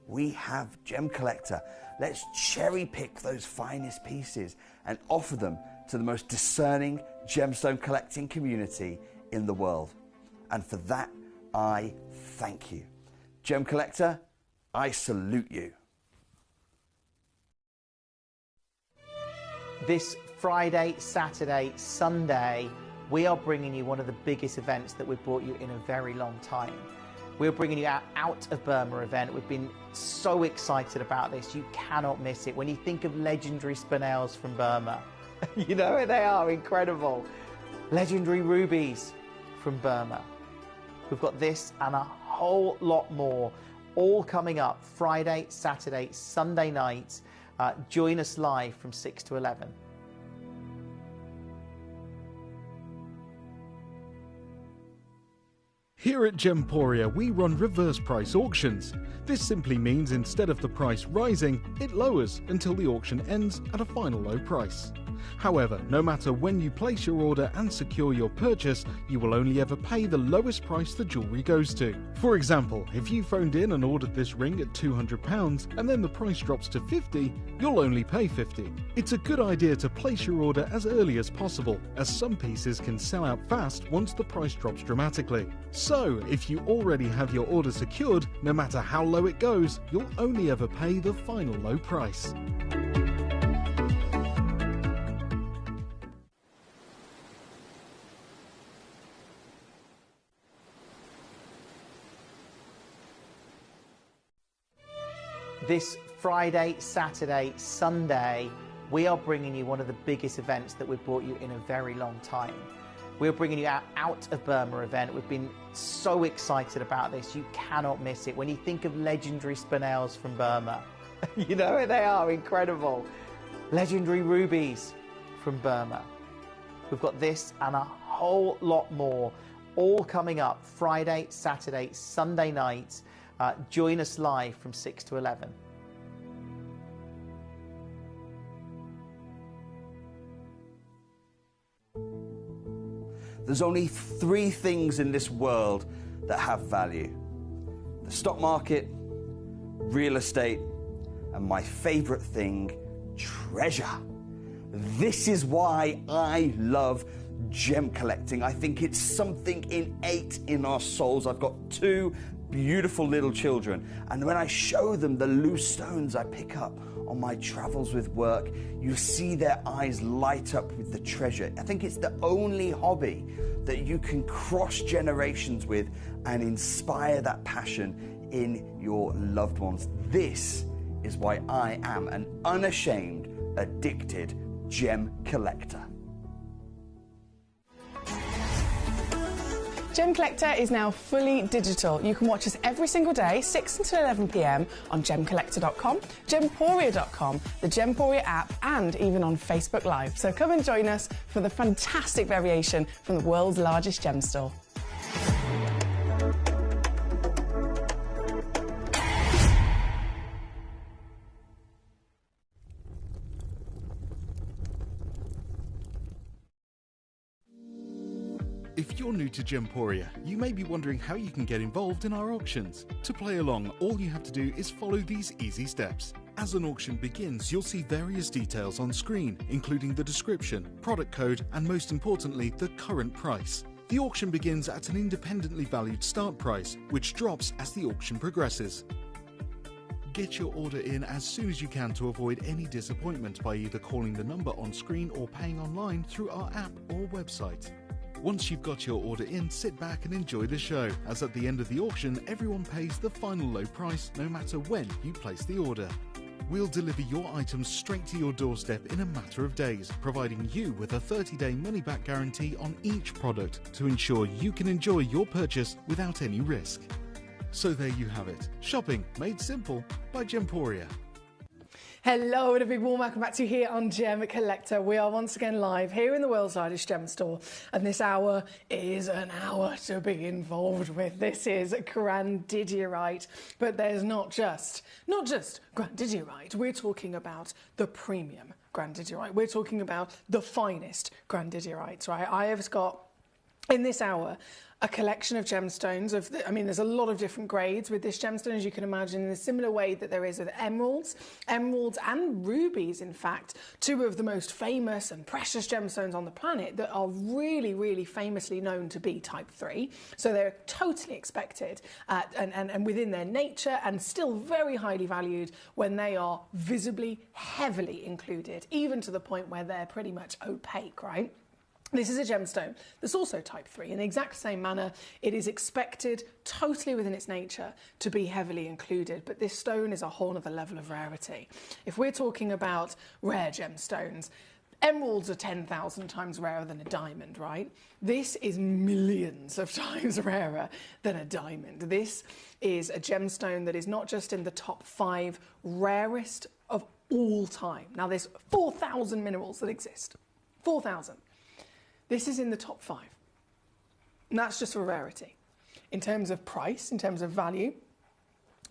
We have Gemcollector. Let's cherry pick those finest pieces and offer them to the most discerning gemstone collecting community in the world. And for that, I thank you. Gemcollector, I salute you. This Friday, Saturday, Sunday, we are bringing you one of the biggest events that we've brought you in a very long time. We're bringing you our Out of Burma event. We've been so excited about this. You cannot miss it. When you think of legendary spinels from Burma, you know they are incredible. Legendary rubies from Burma. We've got this and a whole lot more, all coming up Friday, Saturday, Sunday nights. Join us live from 6 to 11. Here at Gemporia, we run reverse price auctions. This simply means instead of the price rising, it lowers until the auction ends at a final low price. However, no matter when you place your order and secure your purchase, you will only ever pay the lowest price the jewellery goes to. For example, if you phoned in and ordered this ring at £200 and then the price drops to £50, you'll only pay £50. It's a good idea to place your order as early as possible, as some pieces can sell out fast once the price drops dramatically. So, if you already have your order secured, no matter how low it goes, you'll only ever pay the final low price. This Friday, Saturday, Sunday, we are bringing you one of the biggest events that we've brought you in a very long time. We're bringing you our Out of Burma event. We've been so excited about this. You cannot miss it. When you think of legendary spinels from Burma, you know they are incredible. Legendary rubies from Burma. We've got this and a whole lot more, all coming up Friday, Saturday, Sunday nights. Join us live from 6 to 11. There's only 3 things in this world that have value: the stock market, real estate, and my favorite thing, treasure. This is why I love gem collecting. I think it's something innate in our souls. I've got 2 beautiful little children, and when I show them the loose stones I pick up on my travels with work, you see their eyes light up with the treasure. I think it's the only hobby that you can cross generations with and inspire that passion in your loved ones. This is why I am an unashamed, addicted gem collector. Gemcollector is now fully digital. You can watch us every single day, 6 until 11 p.m. on gemcollector.com, gemporia.com, the Gemporia app, and even on Facebook Live. So come and join us for the fantastic variation from the world's largest gem store. If you're new to Gemporia, you may be wondering how you can get involved in our auctions. To play along, all you have to do is follow these easy steps. As an auction begins, you'll see various details on screen, including the description, product code, and most importantly, the current price. The auction begins at an independently valued start price, which drops as the auction progresses. Get your order in as soon as you can to avoid any disappointment by either calling the number on screen or paying online through our app or website. Once you've got your order in, sit back and enjoy the show, as at the end of the auction, everyone pays the final low price no matter when you place the order. We'll deliver your items straight to your doorstep in a matter of days, providing you with a 30-day money-back guarantee on each product to ensure you can enjoy your purchase without any risk. So there you have it. Shopping made simple by Gemporia. Hello and a big warm welcome back to you here on Gem Collector. We are once again live here in the world's largest gem store, and this hour is an hour to be involved with. This is Grandidierite, but there's not just Grandidierite. We're talking about the premium Grandidierite. We're talking about the finest Grandidierite, right? I have got in this hour a collection of gemstones there's a lot of different grades with this gemstone, as you can imagine, in a similar way that there is with emeralds and rubies. In fact, 2 of the most famous and precious gemstones on the planet that are really, really famously known to be type 3. So they're totally expected and within their nature, and still very highly valued when they are visibly heavily included, even to the point where they're pretty much opaque, right? This is a gemstone that's also type 3. In the exact same manner, it is expected, totally within its nature, to be heavily included, but this stone is a whole other level of rarity. If we're talking about rare gemstones, emeralds are 10,000 times rarer than a diamond, right? This is millions of times rarer than a diamond. This is a gemstone that is not just in the top 5 rarest of all time. Now, there's 4,000 minerals that exist. 4,000. This is in the top 5. And that's just for rarity. In terms of price, in terms of value,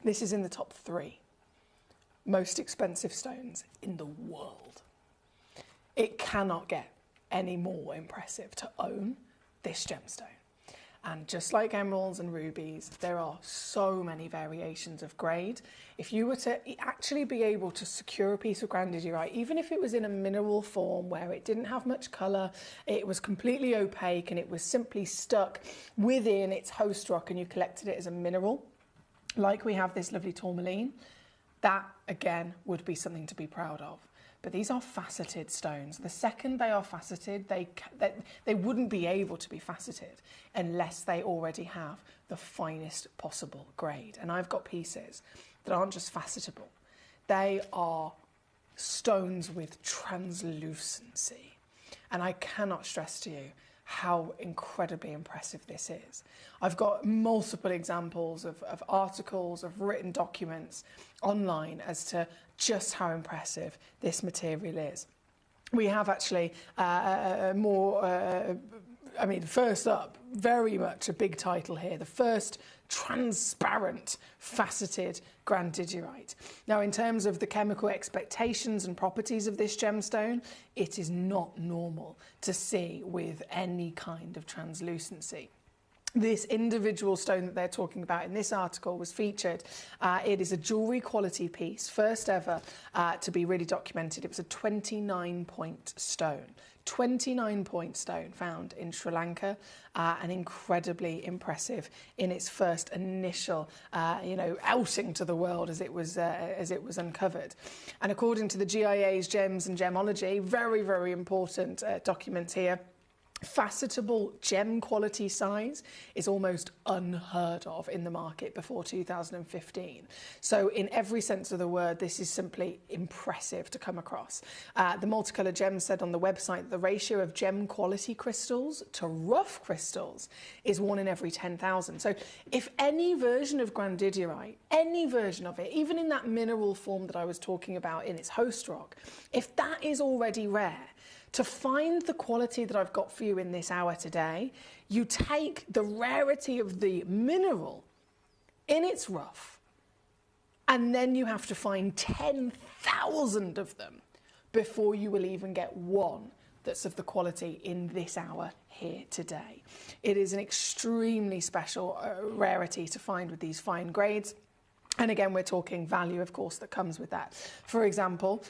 this is in the top 3 most expensive stones in the world. It cannot get any more impressive to own this gemstone. And just like emeralds and rubies, there are so many variations of grade. If you were to actually be able to secure a piece of grandidierite, even if it was in a mineral form where it didn't have much colour, it was completely opaque and it was simply stuck within its host rock and you collected it as a mineral, like we have this lovely tourmaline, that again would be something to be proud of. But these are faceted stones. The second they are faceted, they wouldn't be able to be faceted unless they already have the finest possible grade. And I've got pieces that aren't just facetable. They are stones with translucency. And I cannot stress to you how incredibly impressive this is. I've got multiple examples of articles, of written documents online as to just how impressive this material is. We have actually first up, very much a big title here, the first transparent faceted grandidierite. Now, in terms of the chemical expectations and properties of this gemstone, it is not normal to see with any kind of translucency. This individual stone that they're talking about in this article was featured. It is a jewellery quality piece, first ever to be really documented. It was a 29-point stone. 29-point stone found in Sri Lanka, and incredibly impressive in its first initial, outing to the world as it was uncovered. And according to the GIA's Gems and Gemology, very, very important documents here, facetable gem quality size is almost unheard of in the market before 2015. So in every sense of the word, this is simply impressive to come across. The Multicolour Gems said on the website that the ratio of gem quality crystals to rough crystals is 1 in every 10,000. So if any version of grandidierite, any version of it, even in that mineral form that I was talking about in its host rock, if that is already rare, to find the quality that I've got for you in this hour today, you take the rarity of the mineral in its rough, and then you have to find 10,000 of them before you will even get one that's of the quality in this hour here today. It is an extremely special rarity to find with these fine grades. And again, we're talking value, of course, that comes with that. For example,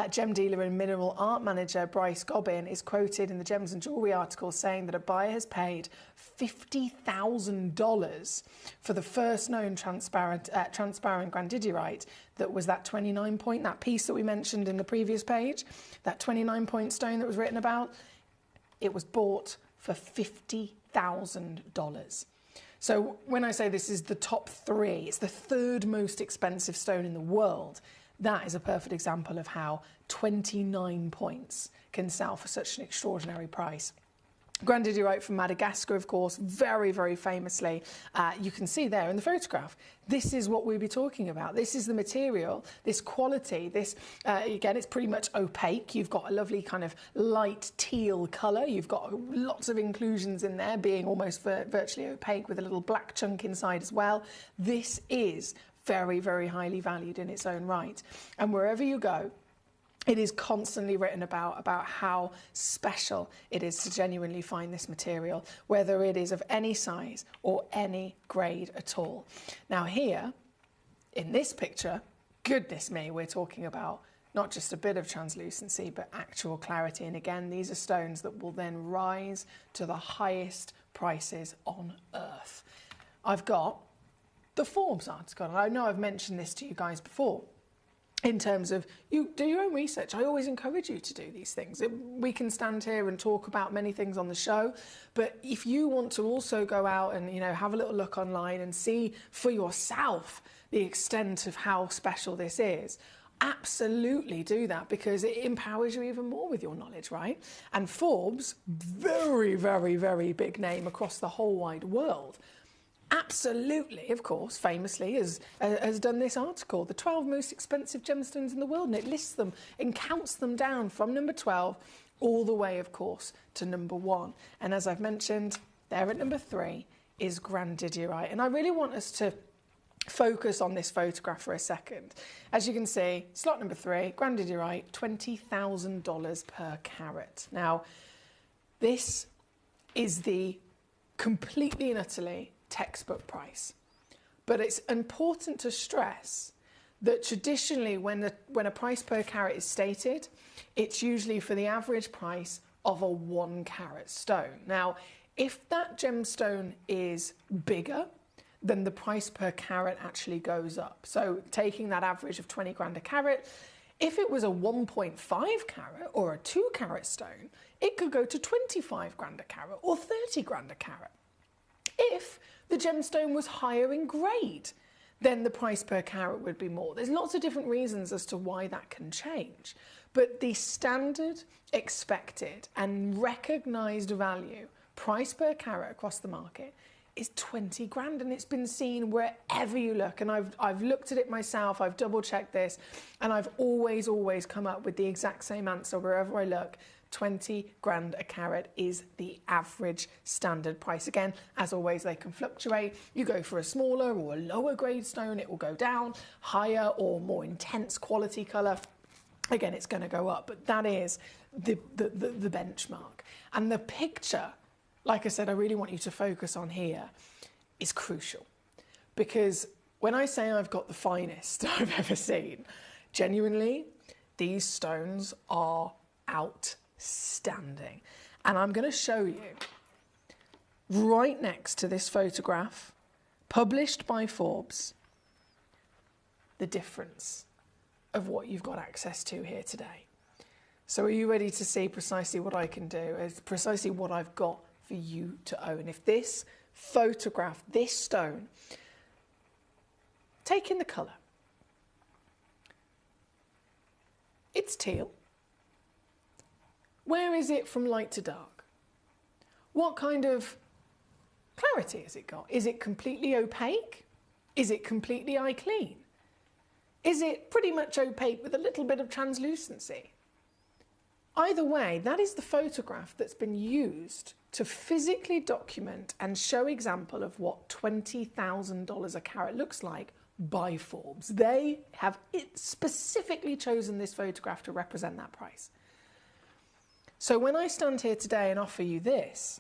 gem dealer and mineral art manager Bryce Gobbin is quoted in the Gems and Jewellery article saying that a buyer has paid $50,000 for the first known transparent grandidierite that was that 29-point, that piece that we mentioned in the previous page, that 29-point stone that was written about. It was bought for $50,000. So when I say this is the top 3, it's the 3rd most expensive stone in the world. That is a perfect example of how 29 points can sell for such an extraordinary price. Grandidierite from Madagascar, of course, very, very famously. You can see there in the photograph, this is what we'll be talking about. This is the material, this quality, this, again, it's pretty much opaque. You've got a lovely kind of light teal colour. You've got lots of inclusions in there, being almost virtually opaque with a little black chunk inside as well. This is very, very highly valued in its own right. And wherever you go, it is constantly written about how special it is to genuinely find this material, whether it is of any size or any grade at all. Now here, in this picture, goodness me, we're talking about not just a bit of translucency, but actual clarity. And again, these are stones that will then rise to the highest prices on earth. I've got the Forbes article, and I know I've mentioned this to you guys before. in terms of you do your own research. I always encourage you to do these things. We can stand here and talk about many things on the show, but if you want to also go out and, you know, have a little look online and see for yourself the extent of how special this is, absolutely do that, because it empowers you even more with your knowledge, right? And Forbes, very, very, very big name across the whole wide world, absolutely, of course, famously has done this article, the 12 most expensive gemstones in the world, and it lists them and counts them down from number 12 all the way, of course, to number 1. And as I've mentioned, there at number 3 is grandidierite. And I really want us to focus on this photograph for a second. As you can see, slot number 3, grandidierite, $20,000 per carat. Now, this is the completely and utterly textbook price. But it's important to stress that traditionally when a price per carat is stated, it's usually for the average price of a 1 carat stone. Now, if that gemstone is bigger, then the price per carat actually goes up. So taking that average of 20 grand a carat, if it was a 1.5 carat or a 2 carat stone, it could go to 25 grand a carat or 30 grand a carat. If the gemstone was higher in grade, then the price per carat would be more. There's lots of different reasons as to why that can change. But the standard, expected and recognised value, price per carat across the market, is 20 grand, and it's been seen wherever you look. And I've looked at it myself, I've double checked this, and I've always come up with the exact same answer wherever I look. 20 grand a carat is the average standard price. Again, as always, they can fluctuate. You go for a smaller or a lower grade stone, it will go down. Higher or more intense quality colour, again, it's going to go up. But that is the benchmark. And the picture, like I said, I really want you to focus on here, is crucial. Because when I say I've got the finest I've ever seen, genuinely, these stones are outstanding. And I'm going to show you right next to this photograph, published by Forbes, the difference of what you've got access to here today. So are you ready to see precisely what I can do, precisely what I've got for you to own? If this photograph, this stone, take in the colour. It's teal. Where is it from light to dark? What kind of clarity has it got? Is it completely opaque? Is it completely eye clean? Is it pretty much opaque with a little bit of translucency? Either way, that is the photograph that's been used to physically document and show example of what $20,000 a carat looks like by Forbes. They have specifically chosen this photograph to represent that price. So when I stand here today and offer you this,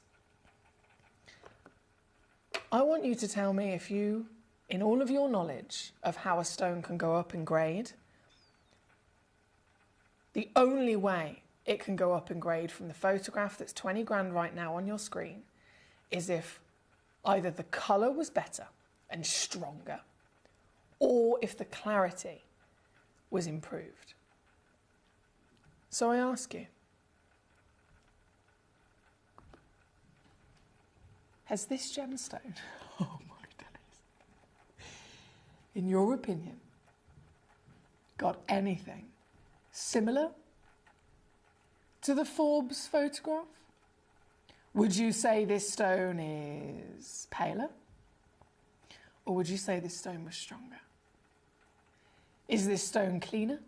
I want you to tell me if you, in all of your knowledge of how a stone can go up in grade, the only way it can go up in grade from the photograph that's 20 grand right now on your screen is if either the colour was better and stronger, or if the clarity was improved. So I ask you, has this gemstone, oh my days, in your opinion, got anything similar to the Forbes photograph? Would you say this stone is paler? Or would you say this stone was stronger? Is this stone cleaner?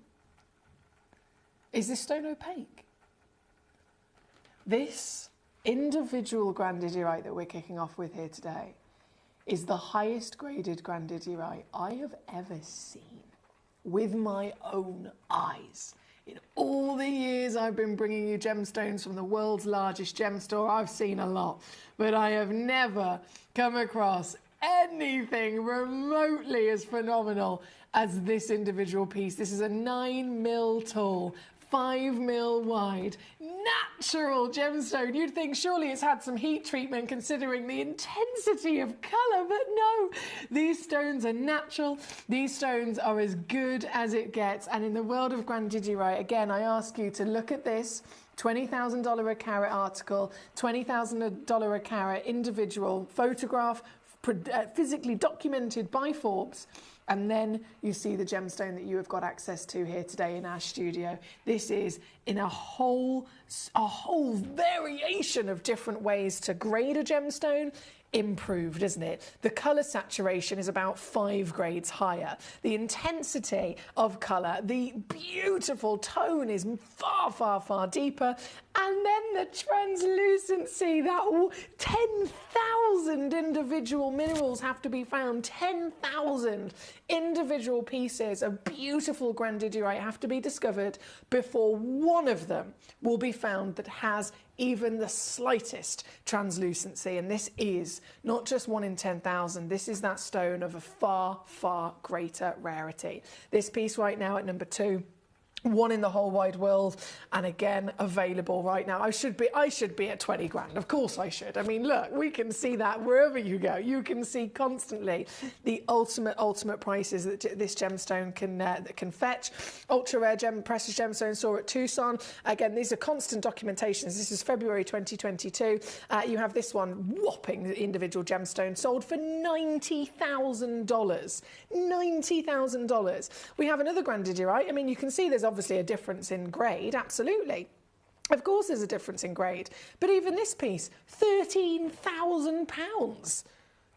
Is this stone opaque? This individual grandidierite that we're kicking off with here today is the highest graded grandidierite I have ever seen with my own eyes. In all the years I've been bringing you gemstones from the world's largest gem store, I've seen a lot, but I have never come across anything remotely as phenomenal as this individual piece. This is a 9 mil tall, 5 mil wide, natural gemstone. You'd think surely it's had some heat treatment considering the intensity of colour, but no, these stones are natural. These stones are as good as it gets. And in the world of grandidierite, again, I ask you to look at this $20,000 a carat article, $20,000 a carat individual photograph, physically documented by Forbes, and then you see the gemstone that you have got access to here today in our studio. This is in a whole variation of different ways to grade a gemstone. Improved, isn't it? The colour saturation is about 5 grades higher. The intensity of colour, the beautiful tone is far, far, far deeper. And then the translucency, that 10,000 individual minerals have to be found. 10,000 individual pieces of beautiful grandidierite have to be discovered before one of them will be found that has even the slightest translucency. And this is not just 1 in 10,000. This is that stone of a far, far greater rarity. This piece right now at number 2. 1 in the whole wide world, and again available right now. I should be at 20 grand. Of course I should. I mean, look, we can see that wherever you go. You can see constantly the ultimate prices that this gemstone can fetch. Ultra rare precious gemstone saw at Tucson. Again, these are constant documentations. This is February 2022. You have this one whopping individual gemstone sold for $90,000. $90,000. We have another grandidierite. I mean, you can see there's obviously a difference in grade, absolutely. Of course there's a difference in grade, but even this piece, £13,000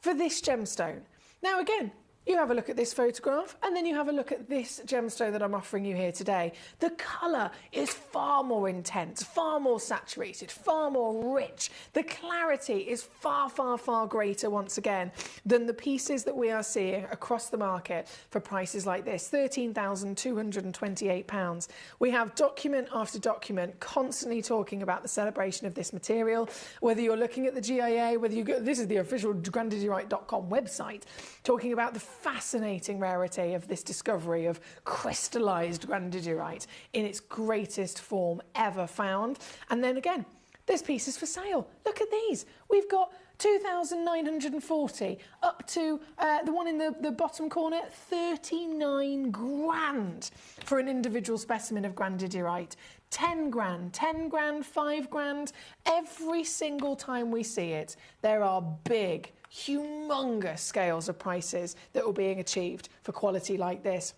for this gemstone. Now again, you have a look at this photograph and then you have a look at this gemstone that I'm offering you here today. The colour is far more intense, far more saturated, far more rich. The clarity is far, far, far greater once again than the pieces that we are seeing across the market for prices like this, £13,228. We have document after document constantly talking about the celebration of this material, whether you're looking at the GIA, whether you go, this is the official grandidierite.com website, talking about the fascinating rarity of this discovery of crystallized grandidierite in its greatest form ever found. And then again, this piece is for sale. Look at these. We've got 2,940 up to the one in the bottom corner, 39 grand for an individual specimen of grandidierite. 10 grand, 10 grand, 5 grand. Every single time we see it, there are big, humongous scales of prices that are being achieved for quality like this.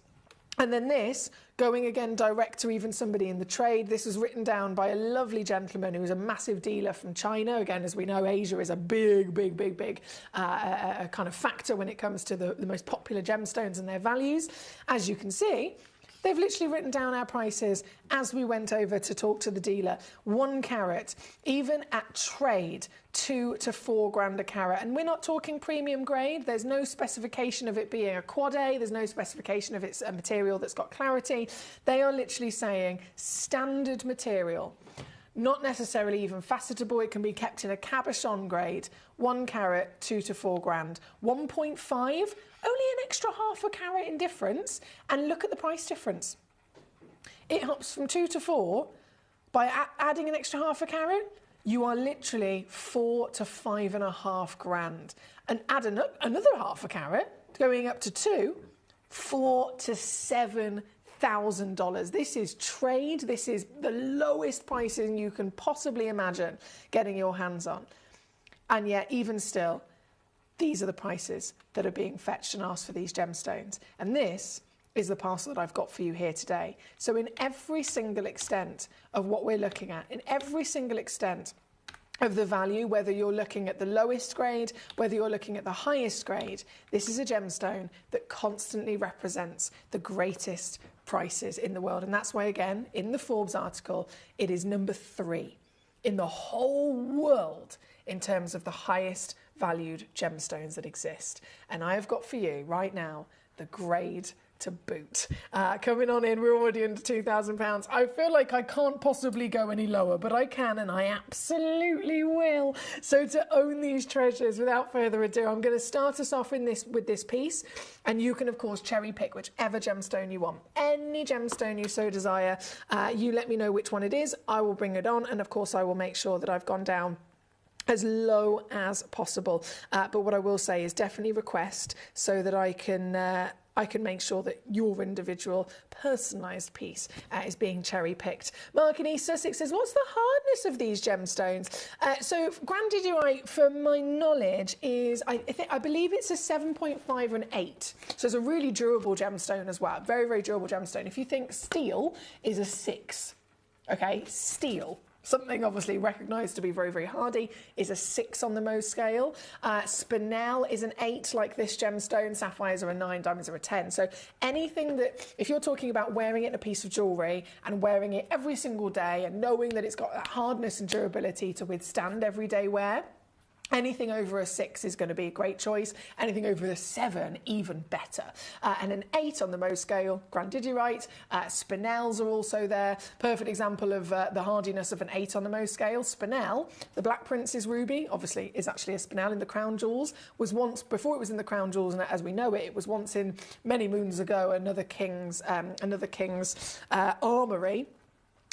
And then this, going again direct to even somebody in the trade, this was written down by a lovely gentleman who was a massive dealer from China. Again, as we know, Asia is a big kind of factor when it comes to the most popular gemstones and their values. As you can see, they've literally written down our prices as we went over to talk to the dealer. 1 carat, even at trade, 2 to 4 grand a carat. And we're not talking premium grade. There's no specification of it being a quad A. There's no specification of it's a material that's got clarity. They are literally saying standard material. Not necessarily even facetable, it can be kept in a cabochon grade. 1 carat, 2 to 4 grand. 1.5, only an extra half a carat in difference, and look at the price difference. It hops from 2 to 4 by adding an extra half a carat. You are literally 4 to 5.5 grand, and add another half a carat, going up to 2, 4 to $7,000. This is trade. This is the lowest pricing you can possibly imagine getting your hands on. And yet, even still, these are the prices that are being fetched and asked for these gemstones. And this is the parcel that I've got for you here today. So in every single extent of what we're looking at, in every single extent of the value, whether you're looking at the lowest grade, whether you're looking at the highest grade, this is a gemstone that constantly represents the greatest prices in the world. And that's why, again, in the Forbes article, it is number 3 in the whole world in terms of the highest valued gemstones that exist. And I have got for you right now the grade to boot. Coming on in, we're already under £2,000. I feel like I can't possibly go any lower, but I can, and I absolutely will. So to own these treasures, without further ado, I'm going to start us off with this piece, and you can of course cherry pick whichever gemstone you want. Any gemstone you so desire, you let me know which one it is, I will bring it on, and of course I will make sure that I've gone down as low as possible. But what I will say is definitely request so that I can make sure that your individual personalised piece is being cherry picked. Mark in East Sussex says, what's the hardness of these gemstones? So grandidierite, from my knowledge, is, I believe it's a 7.5 or an 8. So it's a really durable gemstone as well. Very, very durable gemstone. If you think steel is a 6, okay, steel. Something obviously recognised to be very, very hardy is a 6 on the Mohs scale. Spinel is an 8 like this gemstone. Sapphires are a 9, diamonds are a 10. So anything that, if you're talking about wearing it in a piece of jewellery and wearing it every single day and knowing that it's got that hardness and durability to withstand everyday wear, anything over a 6 is going to be a great choice. Anything over a 7, even better. And an 8 on the Mohs scale, grandidierite. Spinels are also there. Perfect example of the hardiness of an 8 on the Mohs scale. Spinel, the Black Prince's ruby, obviously is actually a spinel in the crown jewels, was once, before it was in the crown jewels and as we know it, it was once in, many moons ago, another king's armoury.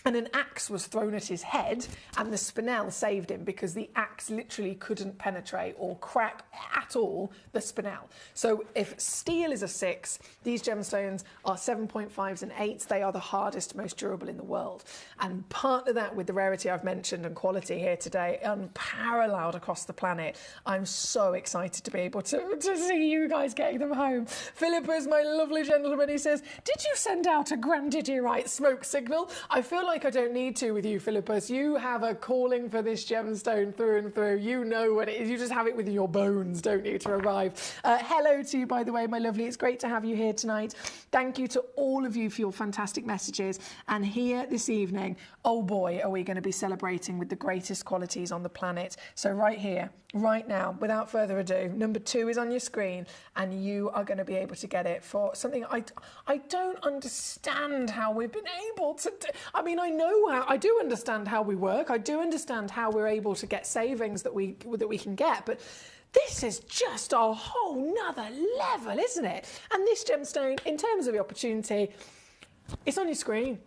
And an axe was thrown at his head, and the spinel saved him because the axe literally couldn't penetrate or crack at all the spinel. So if steel is a 6, these gemstones are 7.5s and 8s. They are the hardest, most durable in the world. And part of that, with the rarity I've mentioned and quality here today, unparalleled across the planet, I'm so excited to be able to see you guys getting them home. Philippus, my lovely gentleman, he says, did you send out a grandidierite smoke signal? I feel like I don't need to with you, Philippus. You have a calling for this gemstone through and through. You know what it is. You just have it within your bones, don't you, to arrive. Hello to you, by the way, my lovely. It's great to have you here tonight. Thank you to all of you for your fantastic messages. And here this evening, oh boy, are we going to be celebrating with the greatest qualities on the planet. So right here, right now, without further ado, number 2 is on your screen, and you are going to be able to get it for something I don't understand how we've been able to do. I mean, I do understand how we work. I do understand how we're able to get savings that we can get, but this is just a whole nother level, isn't it? And this gemstone, in terms of the opportunity, it's on your screen.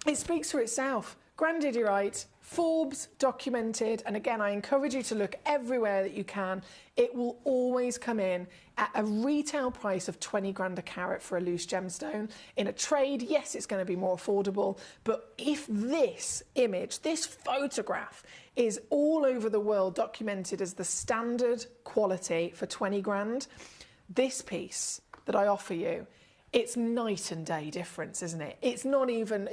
It speaks for itself. Grandidierite, Forbes documented, and again, I encourage you to look everywhere that you can. It will always come in at a retail price of 20 grand a carat for a loose gemstone. In a trade, yes, it's going to be more affordable, but if this image, this photograph, is all over the world documented as the standard quality for 20 grand, this piece that I offer you, it's night and day difference, isn't it? It's not even,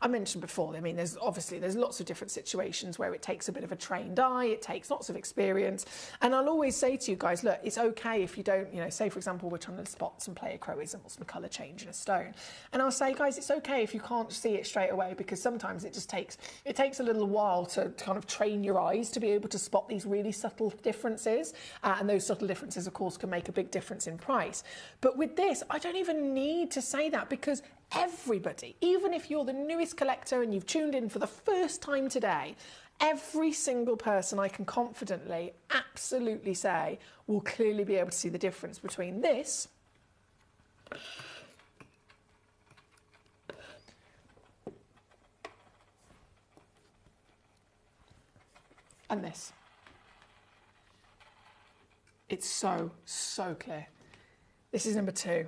I mentioned before, I mean, there's lots of different situations where it takes a bit of a trained eye, it takes lots of experience. And I'll always say to you guys, look, it's okay if you don't, say, for example, we're trying to spot some pleochroism or some colour change in a stone. And I'll say, guys, it's okay if you can't see it straight away, because sometimes it takes a little while to kind of train your eyes to be able to spot these really subtle differences. And those subtle differences, of course, can make a big difference in price. But with this, I don't even need to say that, because everybody, even if you're the newest collector and you've tuned in for the first time today, every single person, I can confidently, absolutely say, will clearly be able to see the difference between this and this. It's so, so clear. This is number 2.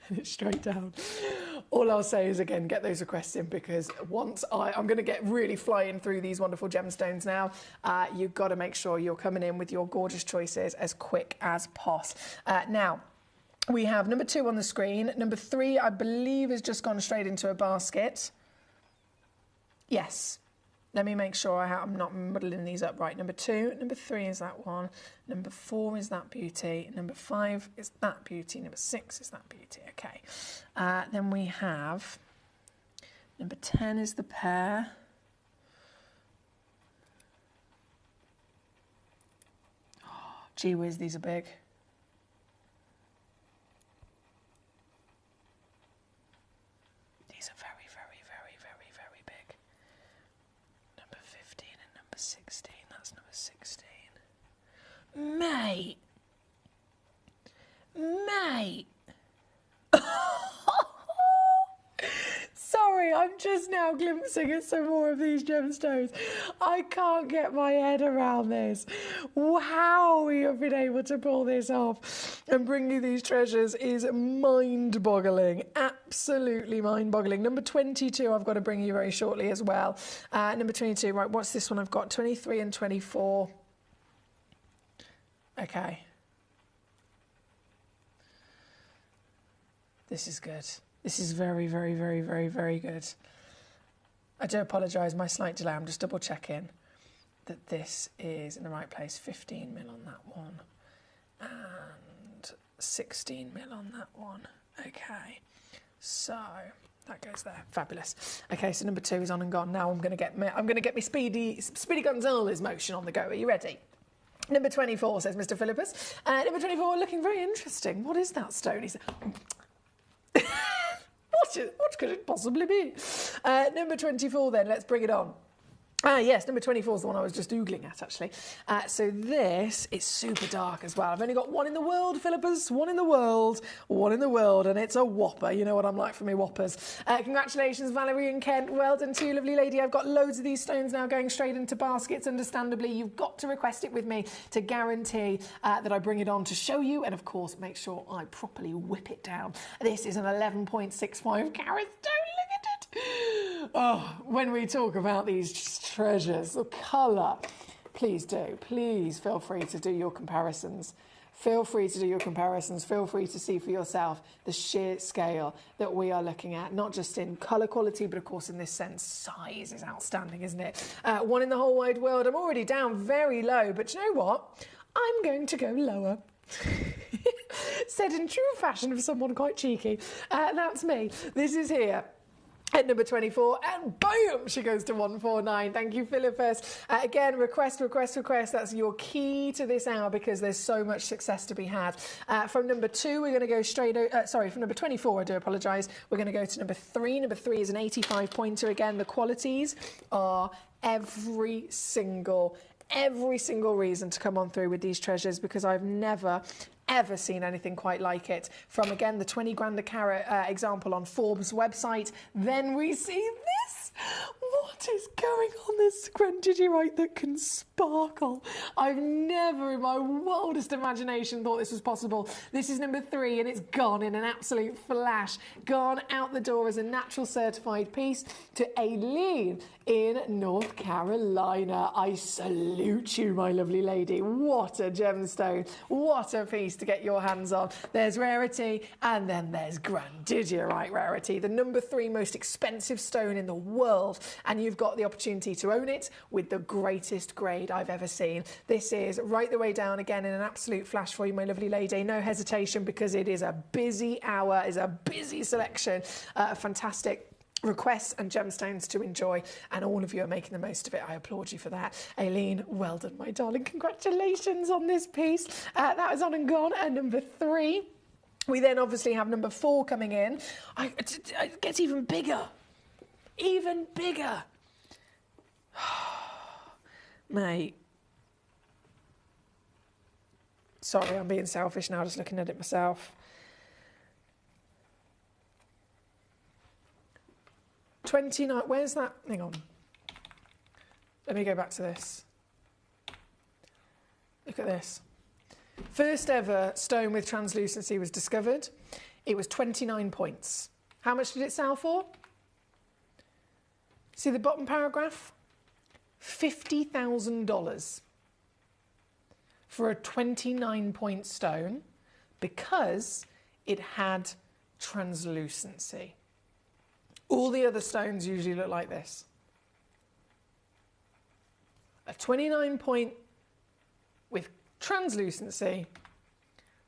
And it's straight down. All I'll say is, again, get those requests in, because once I'm going to get really flying through these wonderful gemstones now. You've got to make sure you're coming in with your gorgeous choices as quick as pos. Now, we have number 2 on the screen. Number 3, I believe, has just gone straight into a basket. Yes. Let me make sure I'm not muddling these up right. Number 2, number 3 is that one. Number 4 is that beauty. Number 5 is that beauty. Number 6 is that beauty. Okay. Then we have number 10 is the pear. Oh, gee whiz, these are big. 16. That's number 16. Mate. Mate. Sorry, I'm just now glimpsing at some more of these gemstones. I can't get my head around this. How we have been able to pull this off and bring you these treasures is mind-boggling. Absolutely mind-boggling. Number 22 I've got to bring you very shortly as well. Number 22, right, what's this one I've got? 23 and 24. Okay. This is good. This is very, very, very, very, very good. I do apologise, my slight delay. I'm just double checking that this is in the right place. 15 mil on that one and 16 mil on that one. Okay, so that goes there. Fabulous. Okay, so number 2 is on and gone. Now I'm going to get me Speedy Gonzales motion on the go. Are you ready? Number 24, says Mr. Philippus. Number 24, looking very interesting. What is that stone? He said. What could it possibly be? Number 24 then, let's bring it on. Yes, number 24 is the one I was just Googling at, actually. So this is super dark as well. I've only got one in the world, Philippus. One in the world, and it's a whopper. You know what I'm like for me whoppers. Congratulations, Valerie and Kent. Well done to you, lovely lady. I've got loads of these stones now going straight into baskets, understandably. You've got to request it with me to guarantee that I bring it on to show you, and of course, make sure I properly whip it down. This is an 11.65 carat stone. Look at it. Oh, when we talk about these treasures, the colour, please feel free to do your comparisons. Feel free to do your comparisons. Feel free to see for yourself the sheer scale that we are looking at, not just in colour quality, but of course in this sense, size is outstanding, isn't it? One in the whole wide world. I'm already down very low, but you know what? I'm going to go lower. Said in true fashion of someone quite cheeky. That's me. This is here. At number 24, and boom, she goes to 149. Thank you, Philippus. Again, request. That's your key to this hour because there's so much success to be had. From number 2, we're going to go straight... from number 24, I do apologise. We're going to go to number 3. Number 3 is an 85-pointer. Again, the qualities are every single reason to come on through with these treasures because I've never ever seen anything quite like it. From, again, the 20 grand a carat example on Forbes' website. Then we see this. What is going on? This screntagyrite that can sparkle. I've never in my wildest imagination thought this was possible. This is number 3 and it's gone in an absolute flash. Gone out the door as a natural certified piece to Aileen in North Carolina. I salute you, my lovely lady. What a gemstone. What a piece to get your hands on. There's rarity and then there's grandidiorite rarity. The number 3 most expensive stone in the world, and you've got the opportunity to own it with the greatest grade I've ever seen. This is right the way down again in an absolute flash for you, my lovely lady. No hesitation because it is a busy hour, is a busy selection, fantastic requests and gemstones to enjoy, and all of you are making the most of it. I applaud you for that. Aileen, well done, my darling. Congratulations on this piece. That is on and gone at number 3. We then obviously have number 4 coming in. It gets even bigger. Even bigger. Mate. Sorry, I'm being selfish now, just looking at it myself. 29, where's that? Hang on. Let me go back to this. Look at this. First ever stone with translucency was discovered. It was 29 points. How much did it sell for? See the bottom paragraph? $50,000 for a 29-point stone because it had translucency. All the other stones usually look like this. A 29-point with translucency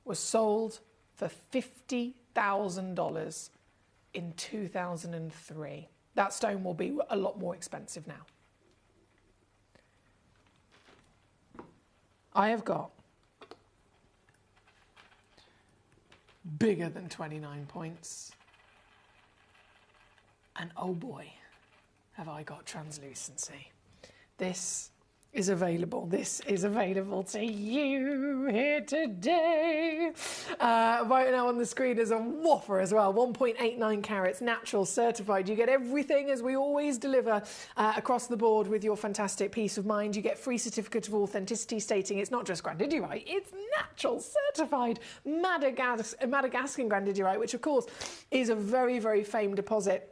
was sold for $50,000 in 2003. That stone will be a lot more expensive now. I have got bigger than 29 points. And oh boy, have I got translucency. This is available. This is available to you here today. Right now on the screen is a whopper as well. 1.89 carats, natural, certified. You get everything as we always deliver across the board with your fantastic peace of mind. You get free certificate of authenticity stating it's not just grandidiorite, it's natural, certified Madagascan grandidiorite, which of course is a very, very famed deposit.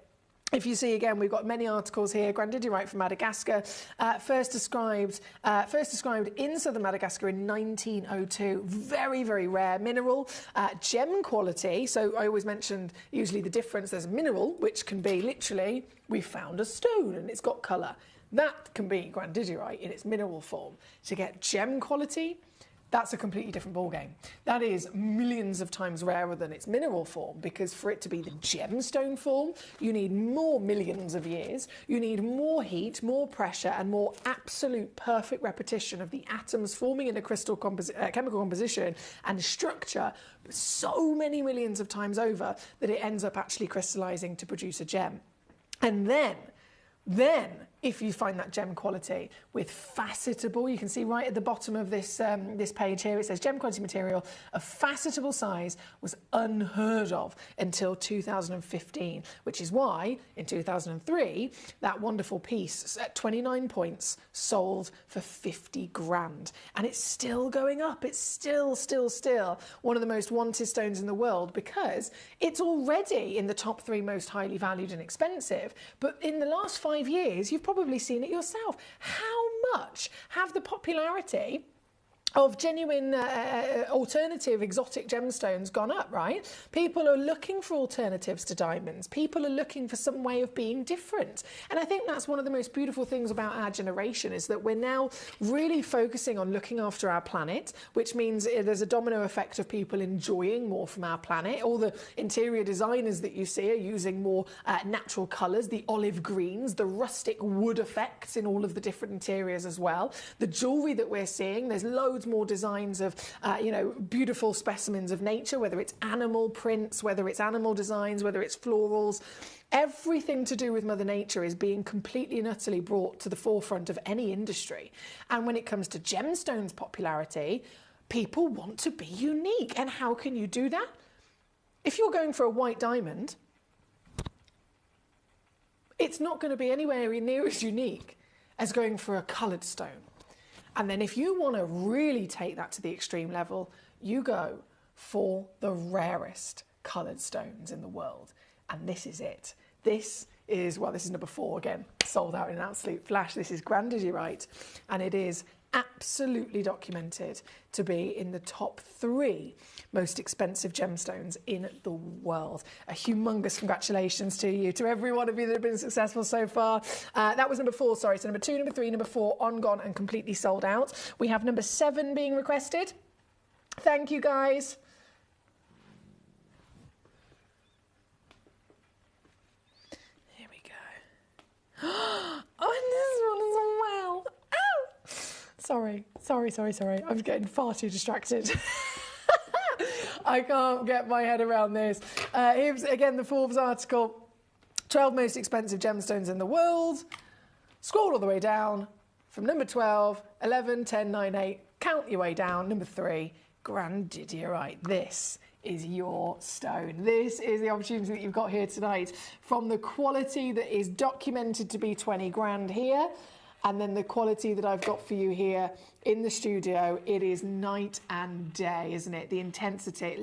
If you see again, we've got many articles here. Grandidiorite from Madagascar, first described in southern Madagascar in 1902. Very, very rare mineral, gem quality. So I always mentioned usually the difference. There's a mineral which can be literally we found a stone and it's got colour. That can be grandidiorite in its mineral form. To get gem quality, that's a completely different ballgame. That is millions of times rarer than its mineral form, because for it to be the gemstone form, you need more millions of years, you need more heat, more pressure, and more absolute perfect repetition of the atoms forming in a crystal chemical composition and structure so many millions of times over that it ends up actually crystallizing to produce a gem. And then, if you find that gem quality with facetable, you can see right at the bottom of this this page here, it says gem quality material of facetable size was unheard of until 2015, which is why in 2003 that wonderful piece at 29 points sold for 50 grand, and it's still going up. It's still one of the most wanted stones in the world because it's already in the top 3 most highly valued and expensive. But in the last 5 years, you've probably seen it yourself. How much have the popularity of genuine alternative exotic gemstones gone up, right? People are looking for alternatives to diamonds. People are looking for some way of being different. And I think that's one of the most beautiful things about our generation, is that we're now really focusing on looking after our planet, which means there's a domino effect of people enjoying more from our planet. All the interior designers that you see are using more natural colours, the olive greens, the rustic wood effects in all of the different interiors as well. The jewellery that we're seeing, there's loads more designs of beautiful specimens of nature, whether it's animal prints, whether it's animal designs, whether it's florals. Everything to do with Mother Nature is being completely and utterly brought to the forefront of any industry. And when it comes to gemstones popularity, people want to be unique. And how can you do that? If you're going for a white diamond, it's not going to be anywhere near as unique as going for a coloured stone. And then if you want to really take that to the extreme level, you go for the rarest coloured stones in the world. And this is it. This is number 4 again, sold out in an absolute flash. This is grandidiorite, and it is absolutely documented to be in the top 3 most expensive gemstones in the world. A humongous congratulations to you, to every one of you that have been successful so far. That was number 4, sorry. So number 2, number 3, number 4, on, gone, and completely sold out. We have number 7 being requested. Thank you, guys. Here we go. Oh, and this one as well. Oh! Sorry. I'm getting far too distracted. I can't get my head around this. Here's again the Forbes article. 12 most expensive gemstones in the world. Scroll all the way down from number 12, 11, 10, 9, 8. Count your way down. Number 3, grandidiorite. This is your stone. This is the opportunity that you've got here tonight. From the quality that is documented to be 20 grand here, and then the quality that I've got for you here in the studio, it is night and day, isn't it? The intensity.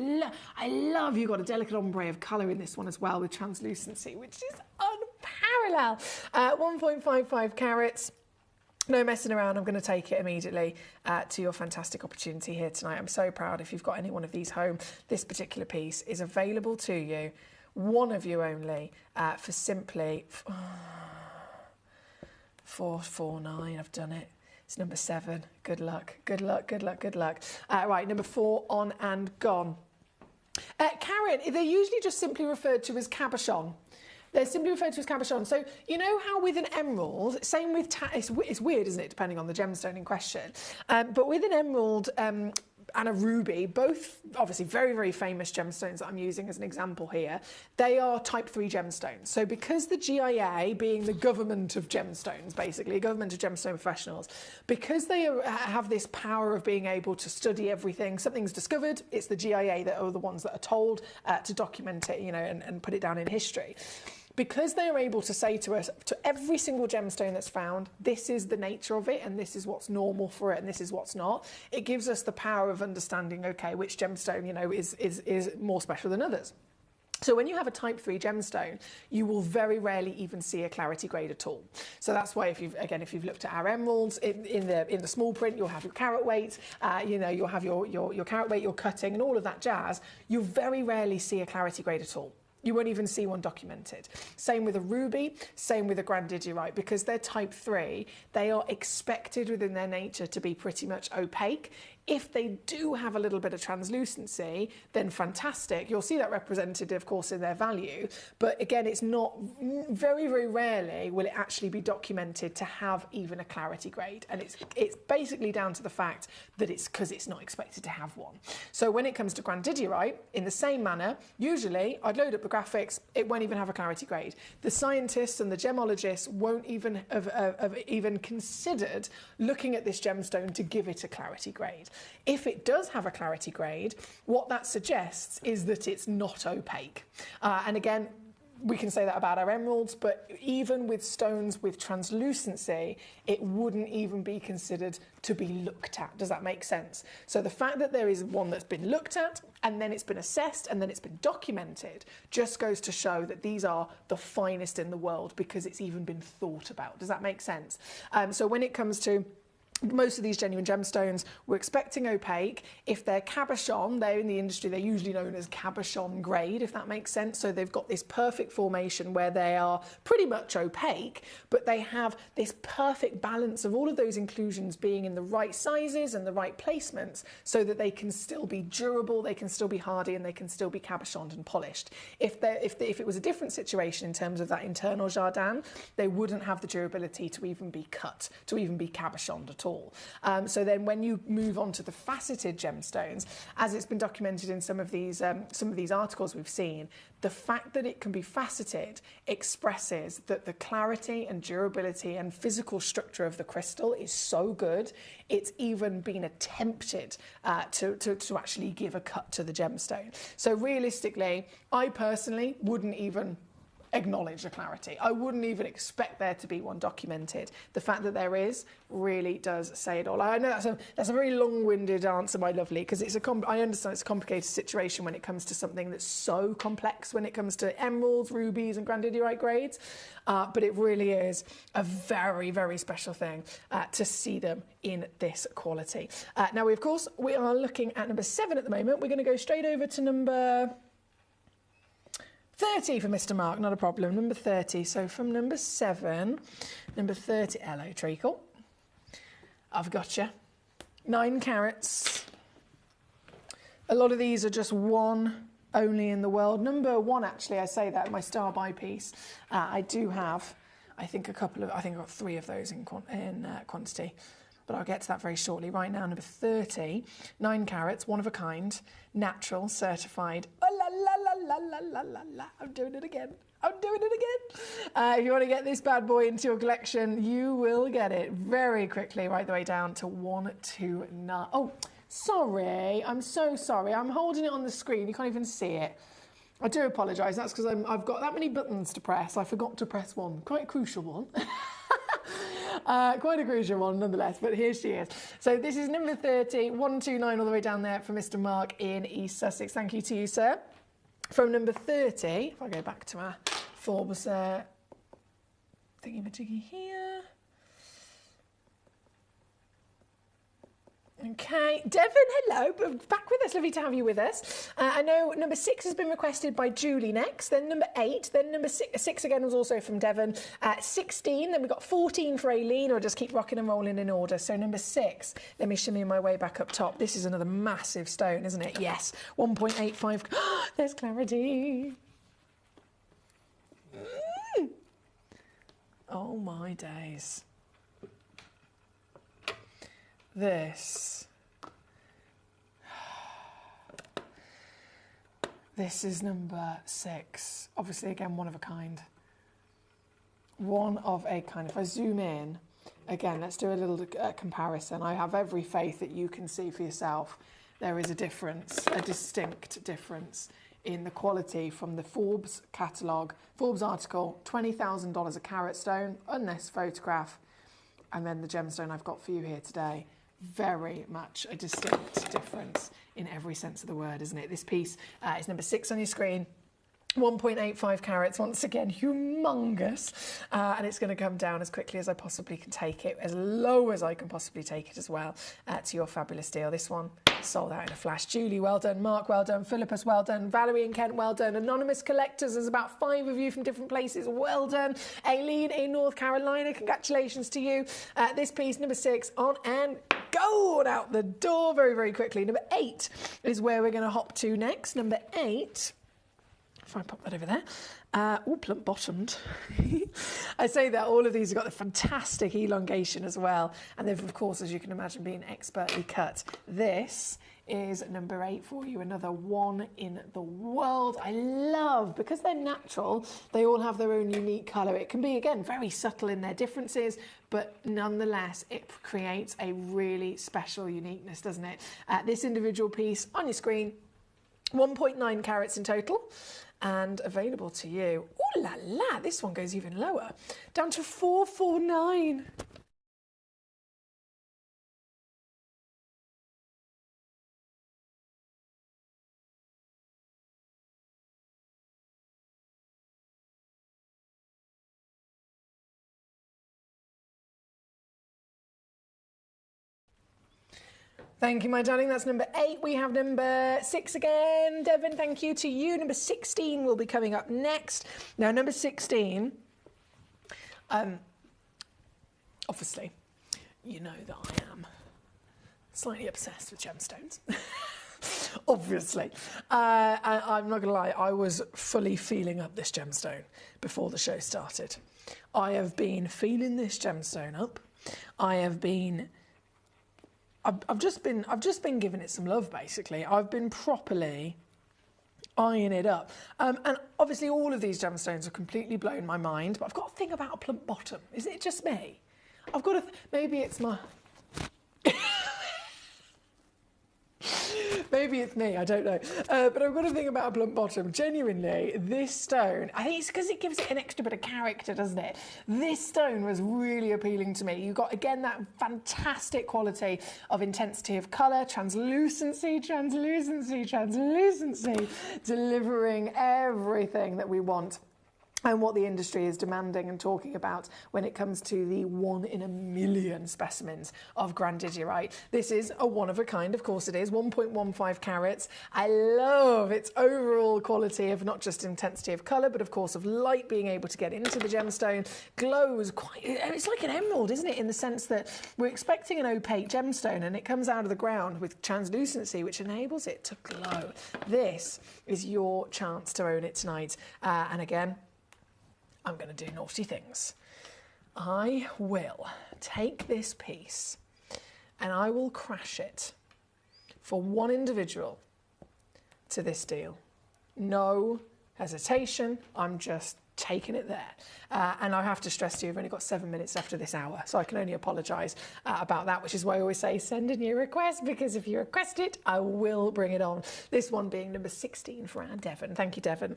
I love you've got a delicate ombre of colour in this one as well with translucency, which is unparalleled. 1.55 carats. No messing around, I'm going to take it immediately to your fantastic opportunity here tonight. I'm so proud. If you've got any one of these home, this particular piece is available to you, one of you only, for simply... 449, I've done it. It's number 7. Good luck. Right, number 4, on and gone. Karen, they're usually just simply referred to as cabochon. They're simply referred to as cabochon. So you know how with an emerald, same with it's weird, isn't it, depending on the gemstone in question. But with an emerald, and a ruby, both obviously very, very famous gemstones that I'm using as an example here, they are type 3 gemstones. So because the GIA, being the government of gemstones, basically, government of gemstone professionals, because they have this power of being able to study everything, something's discovered, it's the GIA that are the ones that are told to document it, you know, and put it down in history. Because they are able to say to us, to every single gemstone that's found, this is the nature of it, and this is what's normal for it, and this is what's not, it gives us the power of understanding, okay, which gemstone, you know, is more special than others. So when you have a type 3 gemstone, you will very rarely even see a clarity grade at all. So that's why if you've looked at our emeralds, in the small print, you'll have your carat weight, you know, you'll have your carat weight, your cutting, and all of that jazz. You'll very rarely see a clarity grade at all. You won't even see one documented. Same with a ruby, same with a grandidiorite, because they're type 3, they are expected within their nature to be pretty much opaque. If they do have a little bit of translucency, then fantastic. You'll see that represented, of course, in their value. But again, it's not, very, very rarely will it actually be documented to have even a clarity grade. And it's basically down to the fact that it's because it's not expected to have one. So when it comes to grandidiorite, in the same manner, usually I'd load up the graphics, it won't even have a clarity grade. The scientists and the gemologists won't even have even considered looking at this gemstone to give it a clarity grade. If it does have a clarity grade, what that suggests is that it's not opaque. And again, we can say that about our emeralds, but even with stones with translucency, it wouldn't even be considered to be looked at. Does that make sense? So the fact that there is one that's been looked at, and then it's been assessed, and then it's been documented, just goes to show that these are the finest in the world because it's even been thought about. Does that make sense? So when it comes to most of these genuine gemstones, we're expecting opaque. If they're cabochon, they're in the industry, they're usually known as cabochon grade, if that makes sense. So they've got this perfect formation where they are pretty much opaque, but they have this perfect balance of all of those inclusions being in the right sizes and the right placements so that they can still be durable, they can still be hardy, and they can still be cabochoned and polished. If it was a different situation in terms of that internal jardin, they wouldn't have the durability to even be cut, to even be cabochoned at all. So then when you move on to the faceted gemstones, as it's been documented in some of these articles we've seen, the fact that it can be faceted expresses that the clarity and durability and physical structure of the crystal is so good, it's even been attempted to actually give a cut to the gemstone. So realistically, I personally wouldn't even acknowledge the clarity. I wouldn't even expect there to be one documented. The fact that there is really does say it all. I know that's a very long-winded answer, my lovely, because I understand it's a complicated situation when it comes to something that's so complex when it comes to emeralds, rubies and grandidiorite grades, but it really is a very, very special thing to see them in this quality. Now, of course, we are looking at number 7 at the moment. We're going to go straight over to number 30 for Mr. Mark, not a problem. Number 30. So from number 7, number 30. Hello, Treacle. I've got you. 9 carats. A lot of these are just one only in the world. Number 1, actually, I say that, my star by piece. I do have, I think I've got 3 of those in quantity. But I'll get to that very shortly. Right now, number 30, 9 carats, one of a kind, natural, certified. Oh, la, la, la, la, la, la, la. I'm doing it again. If you want to get this bad boy into your collection, you will get it very quickly, right the way down to 129. Oh, sorry. I'm so sorry. I'm holding it on the screen. You can't even see it. I do apologise. That's because I've got that many buttons to press. I forgot to press one. Quite a crucial one. Quite a crucial one nonetheless, but here she is. So this is number 30, 129 all the way down there for Mr. Mark in East Sussex. Thank you to you, sir. From number 30, if I go back to our Forbes thingy-majiggy here. Okay, Devon, hello, back with us, lovely to have you with us. I know number 6 has been requested by Julie next, then number 8, then number 6 again was also from Devon, 16, then we've got 14 for Aileen, or just keep rocking and rolling in order. So number 6, let me shimmy my way back up top. This is another massive stone, isn't it? Yes, 1.85, there's clarity. Oh my days. This is number 6. Obviously, again, one of a kind. One of a kind. If I zoom in, again, let's do a little comparison. I have every faith that you can see for yourself. There is a difference, a distinct difference in the quality from the Forbes catalogue, Forbes article, $20,000 a carat stone, on this photograph, and then the gemstone I've got for you here today. Very much a distinct difference in every sense of the word, isn't it? This piece is number 6 on your screen. 1.85 carats, once again, humongous. And it's going to come down as quickly as I possibly can take it, as low as I can possibly take it as well, to your fabulous deal. This one sold out in a flash. Julie, well done. Mark, well done. Philippus, well done. Valerie and Kent, well done. Anonymous collectors, there's about 5 of you from different places. Well done. Aileen in North Carolina, congratulations to you. This piece, number 6, on and go out the door very, very quickly. Number 8 is where we're going to hop to next. Number 8... if I pop that over there. Plump bottomed. I say that all of these have got the fantastic elongation as well. And they've, of course, as you can imagine, been expertly cut. This is number 8 for you, another one in the world. I love, because they're natural, they all have their own unique colour. It can be, again, very subtle in their differences, but nonetheless, it creates a really special uniqueness, doesn't it? This individual piece on your screen, 1.9 carats in total. And available to you. Ooh la la, this one goes even lower, down to 449. Thank you, my darling. That's number 8. We have number 6 again. Devon, thank you to you. Number 16 will be coming up next. Now, number 16, obviously, you know that I am slightly obsessed with gemstones. Obviously. I'm not going to lie, I was fully feeling up this gemstone before the show started. I have been feeling this gemstone up. I've just been giving it some love, basically. I've been properly eyeing it up. And obviously all of these gemstones have completely blown my mind, but I've got a thing about a plump bottom. Is it just me? I've got maybe it's my... Maybe it's me, I don't know. But I've got to think about a blunt bottom. Genuinely, this stone, I think it's because it gives it an extra bit of character, doesn't it? This stone was really appealing to me. You've got, again, that fantastic quality of intensity of colour, translucency, delivering everything that we want and what the industry is demanding and talking about when it comes to the 1 in a million specimens of grandidierite. This is a one of a kind, of course it is, 1.15 carats. I love its overall quality of not just intensity of colour, but of course of light being able to get into the gemstone. Glows quite, it's like an emerald, isn't it? In the sense that we're expecting an opaque gemstone and it comes out of the ground with translucency, which enables it to glow. This is your chance to own it tonight. And again, I'm going to do naughty things. I will take this piece and I will crash it for one individual to this deal. No hesitation, I'm just taking it there. And I have to stress to you, I've only got 7 minutes after this hour, so I can only apologise about that, which is why I always say send in your request, because if you request it, I will bring it on. This one being number 16 for our Devon. Thank you, Devon.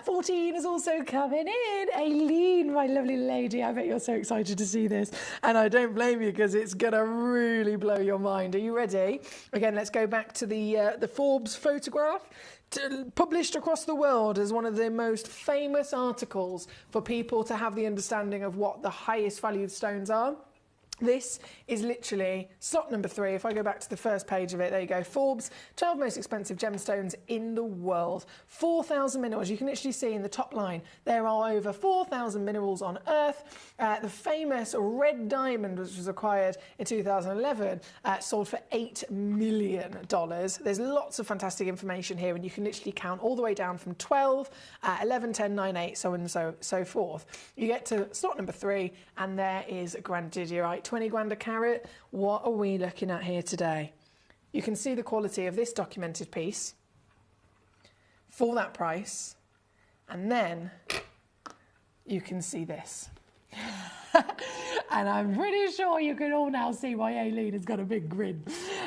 14 is also coming in. Aileen, my lovely lady, I bet you're so excited to see this. And I don't blame you, because it's going to really blow your mind. Are you ready? Again, let's go back to the Forbes photograph. Published across the world as one of the most famous articles for people to have the understanding of what the highest valued stones are. This is literally slot number 3. If I go back to the first page of it, there you go. Forbes, 12 most expensive gemstones in the world. 4,000 minerals. You can literally see in the top line, there are over 4,000 minerals on Earth. The famous red diamond, which was acquired in 2011, sold for $8 million. There's lots of fantastic information here, and you can literally count all the way down from 12, 11, 10, 9, 8, so on and so forth. You get to slot number 3, and there is grandidierite. 20 grand a carat. What are we looking at here today? You can see the quality of this documented piece. for that price. And then you can see this. And I'm pretty sure you can all now see why Aileen has got a big grin.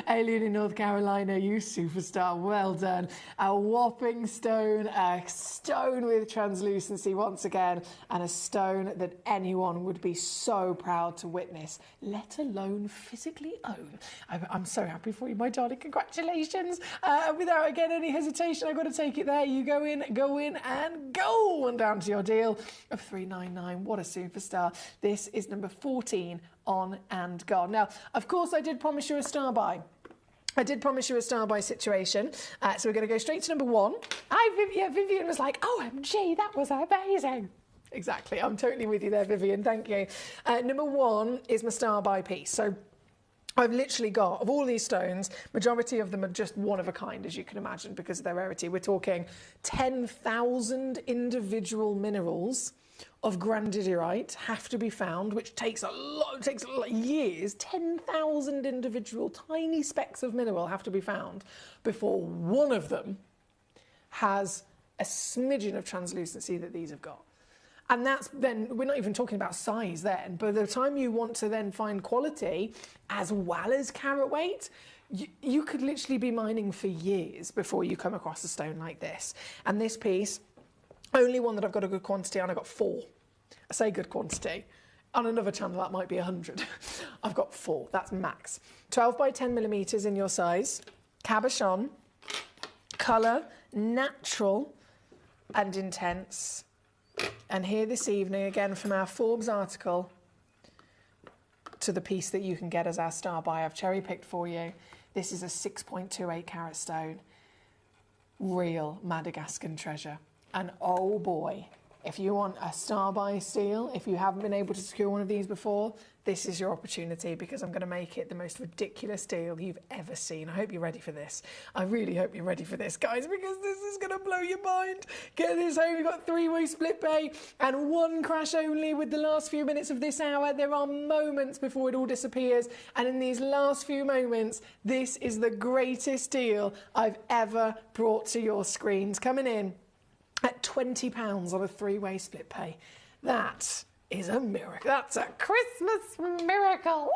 Aileen in North Carolina, you superstar, well done. A whopping stone, a stone with translucency once again, and a stone that anyone would be so proud to witness, let alone physically own. I'm so happy for you, my darling, congratulations. Without, again, any hesitation, I've got to take it there. You go in, and go on down to your deal of $399. What a superstar. This is number 14 on and gone. Now, of course, I did promise you a star buy. I did promise you a star buy situation. So we're going to go straight to number 1. Vivian was like, OMG, that was amazing. Exactly. I'm totally with you there, Vivian. Thank you. Number 1 is my star buy piece. So I've literally got, of all these stones, majority of them are just one of a kind, as you can imagine, because of their rarity. We're talking 10,000 individual minerals of grandidierite have to be found, which takes a lot, years. 10,000 individual tiny specks of mineral have to be found before one of them has a smidgen of translucency that these have got. And that's then, we're not even talking about size then, but by the time you want to then find quality as well as carat weight, you could literally be mining for years before you come across a stone like this. And this piece, only one that I've got a good quantity on, I've got 4. I say good quantity. On another channel, that might be 100. I've got 4, that's max. 12 by 10 millimeters in your size, cabochon, colour, natural and intense. And here this evening, again, from our Forbes article to the piece that you can get as our star buy, I've cherry-picked for you. This is a 6.28 carat stone. Real Madagascan treasure. And oh boy, if you want a star buy steal, if you haven't been able to secure one of these before, this is your opportunity, because I'm going to make it the most ridiculous deal you've ever seen. I hope you're ready for this. I really hope you're ready for this, guys, because this is going to blow your mind. Get this home. We've got 3-way split pay and 1 crash only with the last few minutes of this hour. There are moments before it all disappears. And in these last few moments, this is the greatest deal I've ever brought to your screens. Coming in at £20 on a 3-way split pay. That is a miracle. That's a Christmas miracle.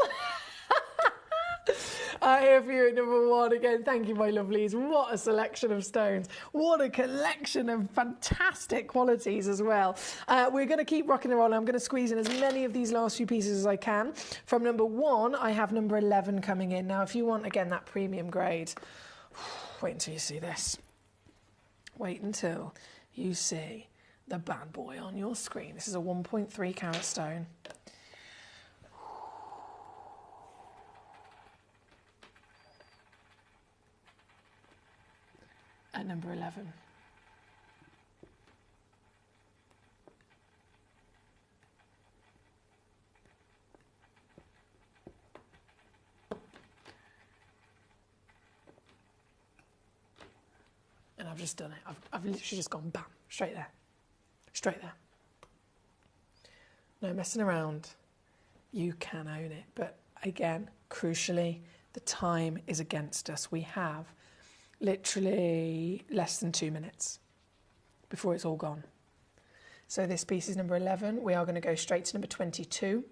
Here for you at number 1 again. Thank you, my lovelies. What a selection of stones. What a collection of fantastic qualities as well. We're going to keep rocking and rolling. I'm going to squeeze in as many of these last few pieces as I can. From number 1, I have number 11 coming in. Now, if you want, again, that premium grade, wait until you see this. Wait until you see the bad boy on your screen. This is a 1.3 carat stone. At number 11. And I've just done it. I've literally just gone bam, straight there. Straight there. No messing around. You can own it. But again, crucially, the time is against us. We have literally less than 2 minutes before it's all gone. So this piece is number 11. We are going to go straight to number 22.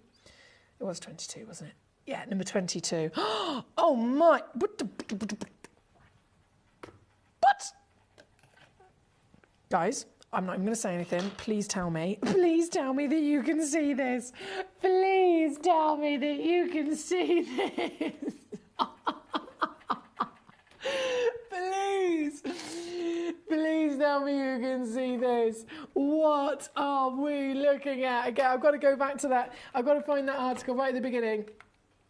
It was 22, wasn't it? Yeah, number 22. Oh my! What? Guys, I'm not even going to say anything. Please tell me. Please tell me that you can see this. Please tell me that you can see this. Please. Please tell me you can see this. What are we looking at? Again, I've got to go back to that. I've got to find that article right at the beginning.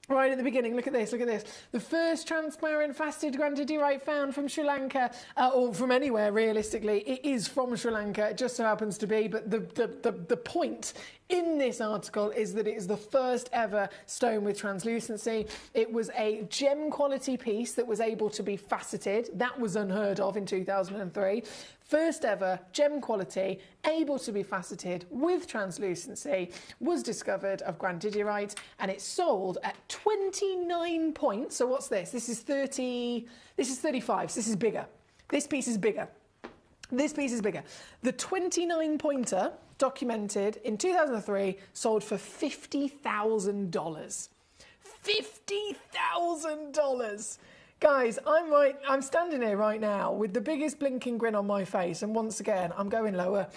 Right at the beginning, look at this, look at this. The first transparent faceted grandidierite found from Sri Lanka, or from anywhere realistically. It is from Sri Lanka, it just so happens to be, but the point in this article is that it is the first ever stone with translucency. It was a gem quality piece that was able to be faceted. That was unheard of in 2003. First ever gem quality, able to be faceted with translucency, was discovered of grandidierite, and it's sold at 29 points. So what's this? This is 30, this is 35, so this is bigger. This piece is bigger. This piece is bigger. The 29 pointer, documented in 2003, sold for $50,000. $50,000! Guys, I'm standing here right now with the biggest blinking grin on my face, and once again, I'm going lower.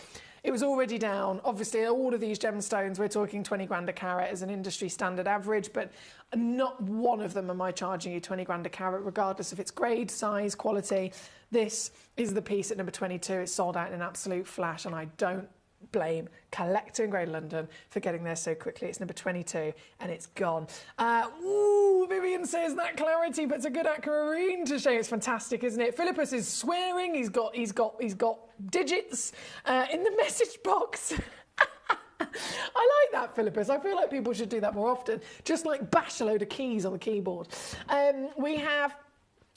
It was already down. Obviously, all of these gemstones, we're talking 20 grand a carat as an industry standard average, but not one of them am I charging you 20 grand a carat, regardless of its grade, size, quality. This is the piece at number 22. It's sold out in an absolute flash, and I don't blame Collector in Greater London for getting there so quickly. It's number 22 and it's gone. Ooh, Vivian says that clarity puts a good aquamarine to shame. It's fantastic, isn't it? Philippus is swearing. He's got digits in the message box. I like that, Philippus. I feel like people should do that more often. Just like bash a load of keys on the keyboard. We have...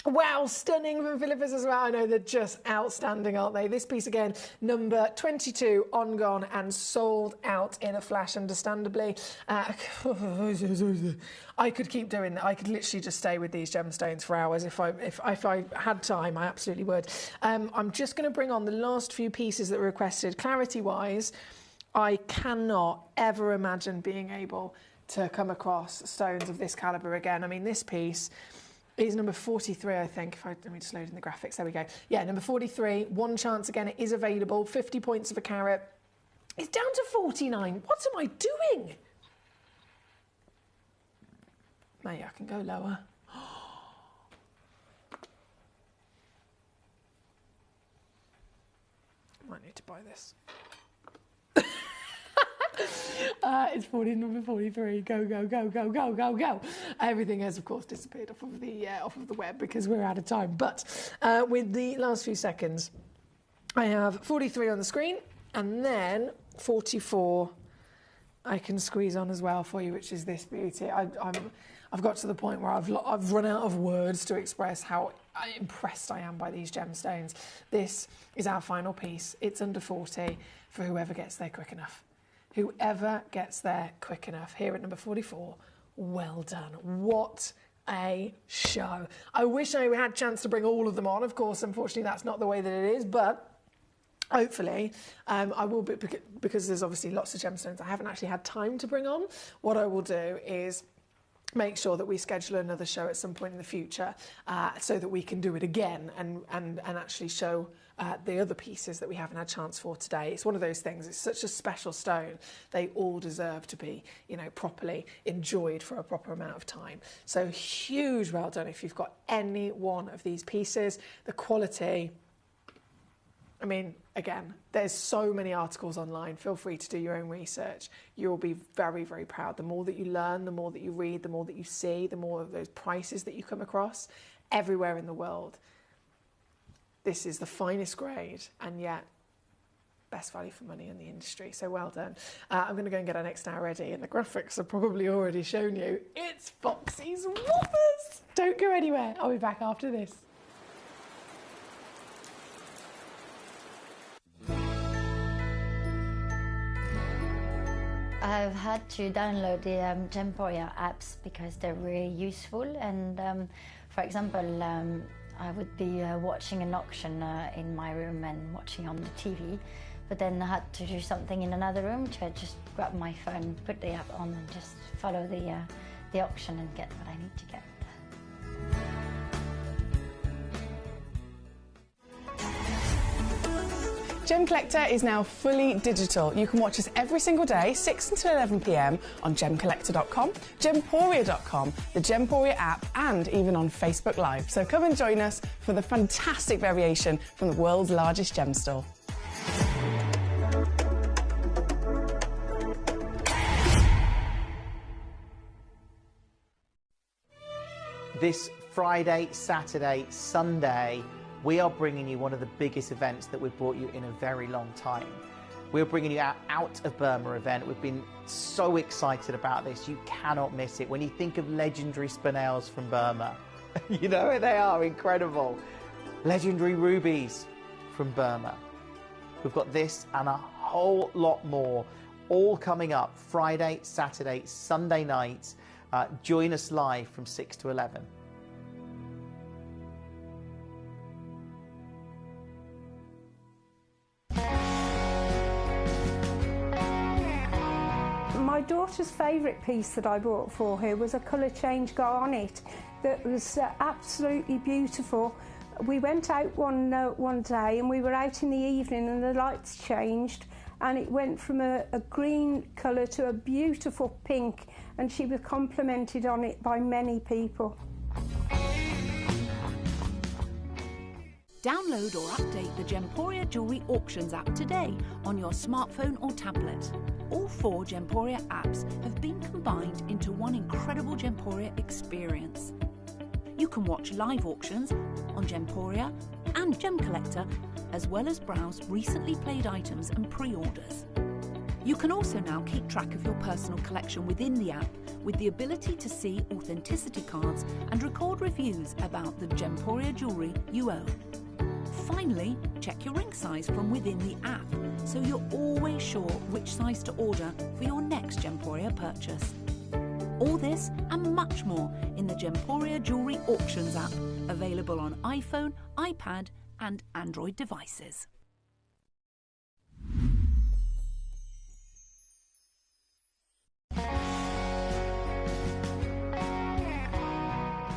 Wow, stunning from Philippus as well. I know they're just outstanding, aren't they? This piece again, number 22, on gone and sold out in a flash, understandably. I could keep doing that. I could literally just stay with these gemstones for hours if I had time. I absolutely would. I'm just going to bring on the last few pieces that were requested. Clarity-wise, I cannot ever imagine being able to come across stones of this calibre again. I mean, this piece is number 43, I think. Let me just load in the graphics. There we go. Yeah, number 43. One chance again. It is available. 50 points of a carat. It's down to 49. What am I doing? Maybe I can go lower. Might need to buy this. It's number 43. Go, go, go, go, go, go, go. Everything has, of course, disappeared off of the web because we're out of time. But with the last few seconds, I have 43 on the screen, and then 44 I can squeeze on as well for you, which is this beauty. I've got to the point where I've run out of words to express how impressed I am by these gemstones. This is our final piece. It's under 40 for whoever gets there quick enough. Whoever gets there quick enough. Here at number 44, well done. What a show. I wish I had a chance to bring all of them on. Of course, unfortunately, that's not the way that it is, but hopefully I will be, because there's obviously lots of gemstones I haven't actually had time to bring on. What I will do is make sure that we schedule another show at some point in the future so that we can do it again and actually show the other pieces that we haven't had a chance for today. It's one of those things. It's such a special stone. They all deserve to be, properly enjoyed for a proper amount of time. So huge well done if you've got any one of these pieces. The quality, I mean, again, there's so many articles online. Feel free to do your own research. You'll be very, very proud. The more that you learn, the more that you read, the more that you see, the more of those prices that you come across everywhere in the world. This is the finest grade and yet best value for money in the industry. So well done. I'm going to go and get our next hour ready, and the graphics have probably already shown you. It's Foxy's Whoppers. Don't go anywhere. I'll be back after this. I've had to download the Gemporia apps because they're really useful, and for example, I would be watching an auction in my room and watching on the TV, but then I had to do something in another room, so I just grab my phone, put the app on and just follow the auction and get what I need to get. Gemcollector is now fully digital. You can watch us every single day, 6 until 11 p.m. on gemcollector.com, gemporia.com, the Gemporia app, and even on Facebook Live. So come and join us for the fantastic variation from the world's largest gem store. This Friday, Saturday, Sunday, we are bringing you one of the biggest events that we've brought you in a very long time. We're bringing you our Out of Burma event. We've been so excited about this. You cannot miss it. When you think of legendary spinels from Burma, you know they are incredible. Legendary rubies from Burma. We've got this and a whole lot more, all coming up Friday, Saturday, Sunday nights. Join us live from 6 to 11. daughter's favourite piece that I bought for her was a colour change garnet that was absolutely beautiful. We went out one day and we were out in the evening and the lights changed and it went from a green colour to a beautiful pink, and she was complimented on it by many people. Download or update the Gemporia Jewellery Auctions app today on your smartphone or tablet. All 4 Gemporia apps have been combined into one incredible Gemporia experience. You can watch live auctions on Gemporia and Gemcollector, as well as browse recently played items and pre-orders. You can also now keep track of your personal collection within the app with the ability to see authenticity cards and record reviews about the Gemporia jewellery you own. Finally, check your ring size from within the app so you're always sure which size to order for your next Gemporia purchase. All this and much more in the Gemporia Jewellery Auctions app, available on iPhone, iPad and Android devices.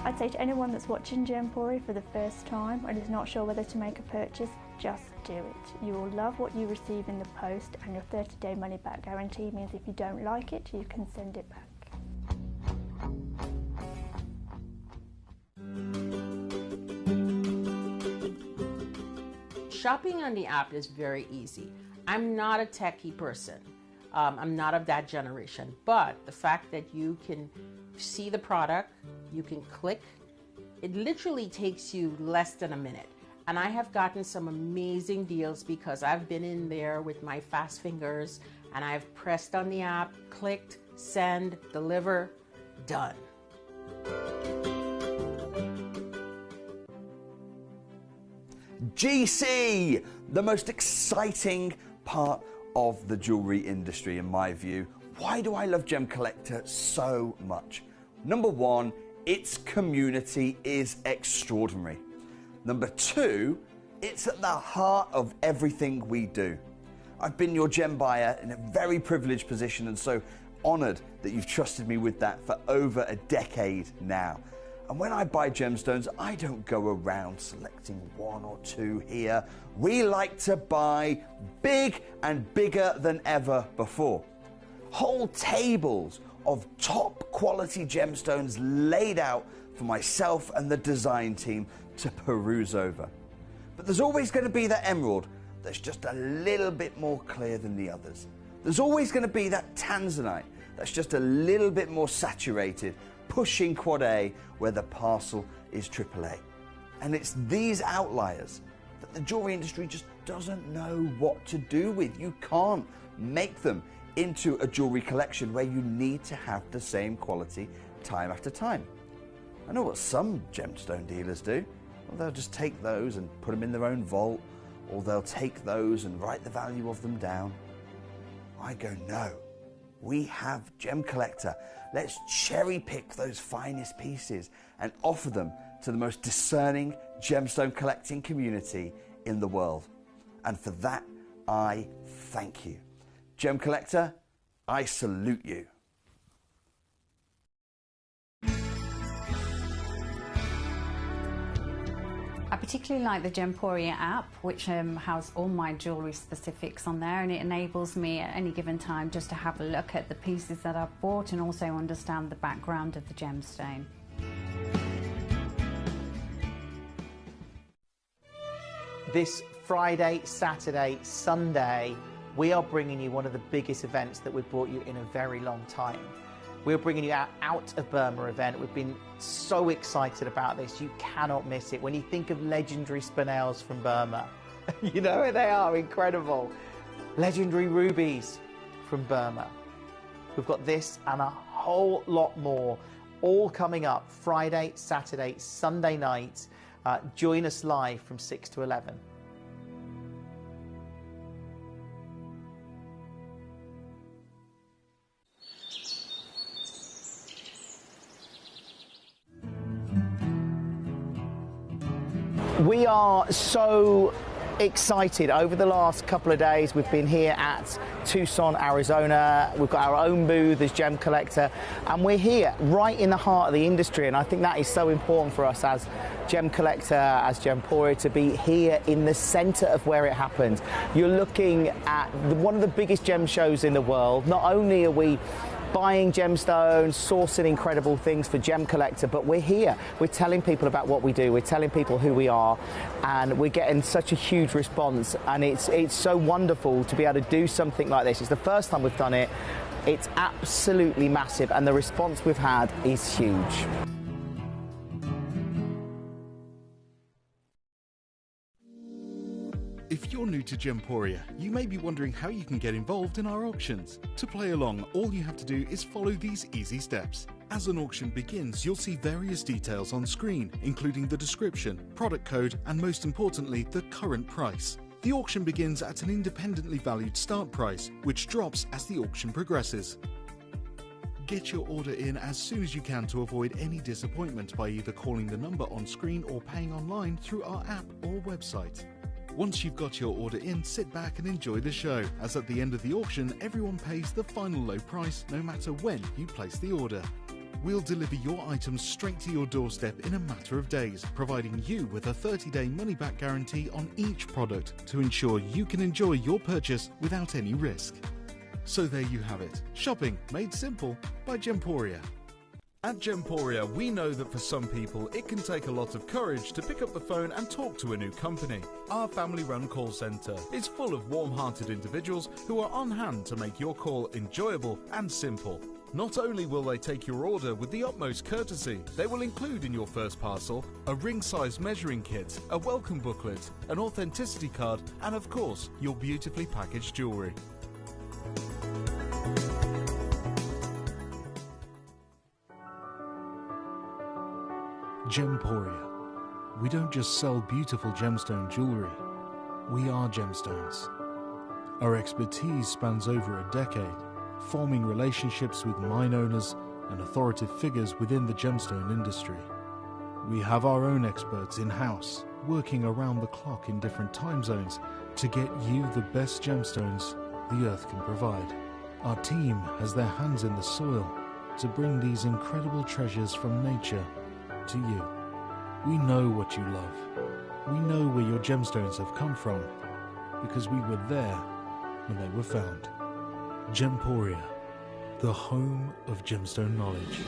I'd say to anyone that's watching Gemporia for the first time and is not sure whether to make a purchase, just do it. You will love what you receive in the post, and your 30-day money-back guarantee means if you don't like it, you can send it back. Shopping on the app is very easy. I'm not a techie person. I'm not of that generation, but the fact that you can see the product, you can click, it literally takes you less than a minute. And I have gotten some amazing deals because I've been in there with my fast fingers and I've pressed on the app, clicked, send, deliver, done. GC, the most exciting part of the jewellery industry in my view. Why do I love Gemcollector so much? Number 1, its community is extraordinary. Number 2, it's at the heart of everything we do. I've been your gem buyer in a very privileged position and so honoured that you've trusted me with that for over a decade now. And when I buy gemstones, I don't go around selecting 1 or 2 here. We like to buy big and bigger than ever before. Whole tables of top quality gemstones laid out for myself and the design team to peruse over. But there's always going to be that emerald that's just a little bit more clear than the others. There's always going to be that tanzanite that's just a little bit more saturated, pushing quad A where the parcel is AAA. And it's these outliers that the jewellery industry just doesn't know what to do with. You can't make them into a jewellery collection where you need to have the same quality time after time. I know what some gemstone dealers do. Well, they'll just take those and put them in their own vault, or they'll take those and write the value of them down. I go, no. We have Gemcollector. Let's cherry pick those finest pieces and offer them to the most discerning gemstone collecting community in the world. And for that, I thank you. Gemcollector, I salute you. I particularly like the Gemporia app, which has all my jewellery specifics on there, and it enables me at any given time just to have a look at the pieces that I've bought and also understand the background of the gemstone. This Friday, Saturday, Sunday, we are bringing you one of the biggest events that we've brought you in a very long time. We're bringing you our Out of Burma event. We've been so excited about this. You cannot miss it. When you think of legendary spinels from Burma, you know they are incredible. Legendary rubies from Burma. We've got this and a whole lot more all coming up Friday, Saturday, Sunday night. Join us live from 6 to 11. We are so excited. Over the last couple of days, we've been here at Tucson, Arizona. We've got our own booth as Gemcollector, and we're here right in the heart of the industry, and I think that is so important for us as Gemcollector, as Gemporia, to be here in the centre of where it happens. You're looking at one of the biggest gem shows in the world. Not only are we buying gemstones, sourcing incredible things for Gemcollector, but we're here. We're telling people about what we do. We're telling people who we are, and we're getting such a huge response. And it's so wonderful to be able to do something like this. It's the first time we've done it. It's absolutely massive, and the response we've had is huge. If you're new to Gemporia, you may be wondering how you can get involved in our auctions. To play along, all you have to do is follow these easy steps. As an auction begins, you'll see various details on screen, including the description, product code, and most importantly, the current price. The auction begins at an independently valued start price, which drops as the auction progresses. Get your order in as soon as you can to avoid any disappointment by either calling the number on screen or paying online through our app or website. Once you've got your order in, sit back and enjoy the show, as at the end of the auction, everyone pays the final low price no matter when you place the order. We'll deliver your items straight to your doorstep in a matter of days, providing you with a 30-day money-back guarantee on each product to ensure you can enjoy your purchase without any risk. So there you have it, shopping made simple by Gemporia. At Gemporia, we know that for some people, it can take a lot of courage to pick up the phone and talk to a new company. Our family-run call centre is full of warm-hearted individuals who are on hand to make your call enjoyable and simple. Not only will they take your order with the utmost courtesy, they will include in your first parcel a ring-size measuring kit, a welcome booklet, an authenticity card, and of course, your beautifully packaged jewellery. Gemporia. We don't just sell beautiful gemstone jewellery, we are gemstones. Our expertise spans over a decade, forming relationships with mine owners and authoritative figures within the gemstone industry. We have our own experts in-house, working around the clock in different time zones to get you the best gemstones the earth can provide. Our team has their hands in the soil to bring these incredible treasures from nature to you. We know what you love. We know where your gemstones have come from because we were there when they were found. Gemporia, the home of gemstone knowledge.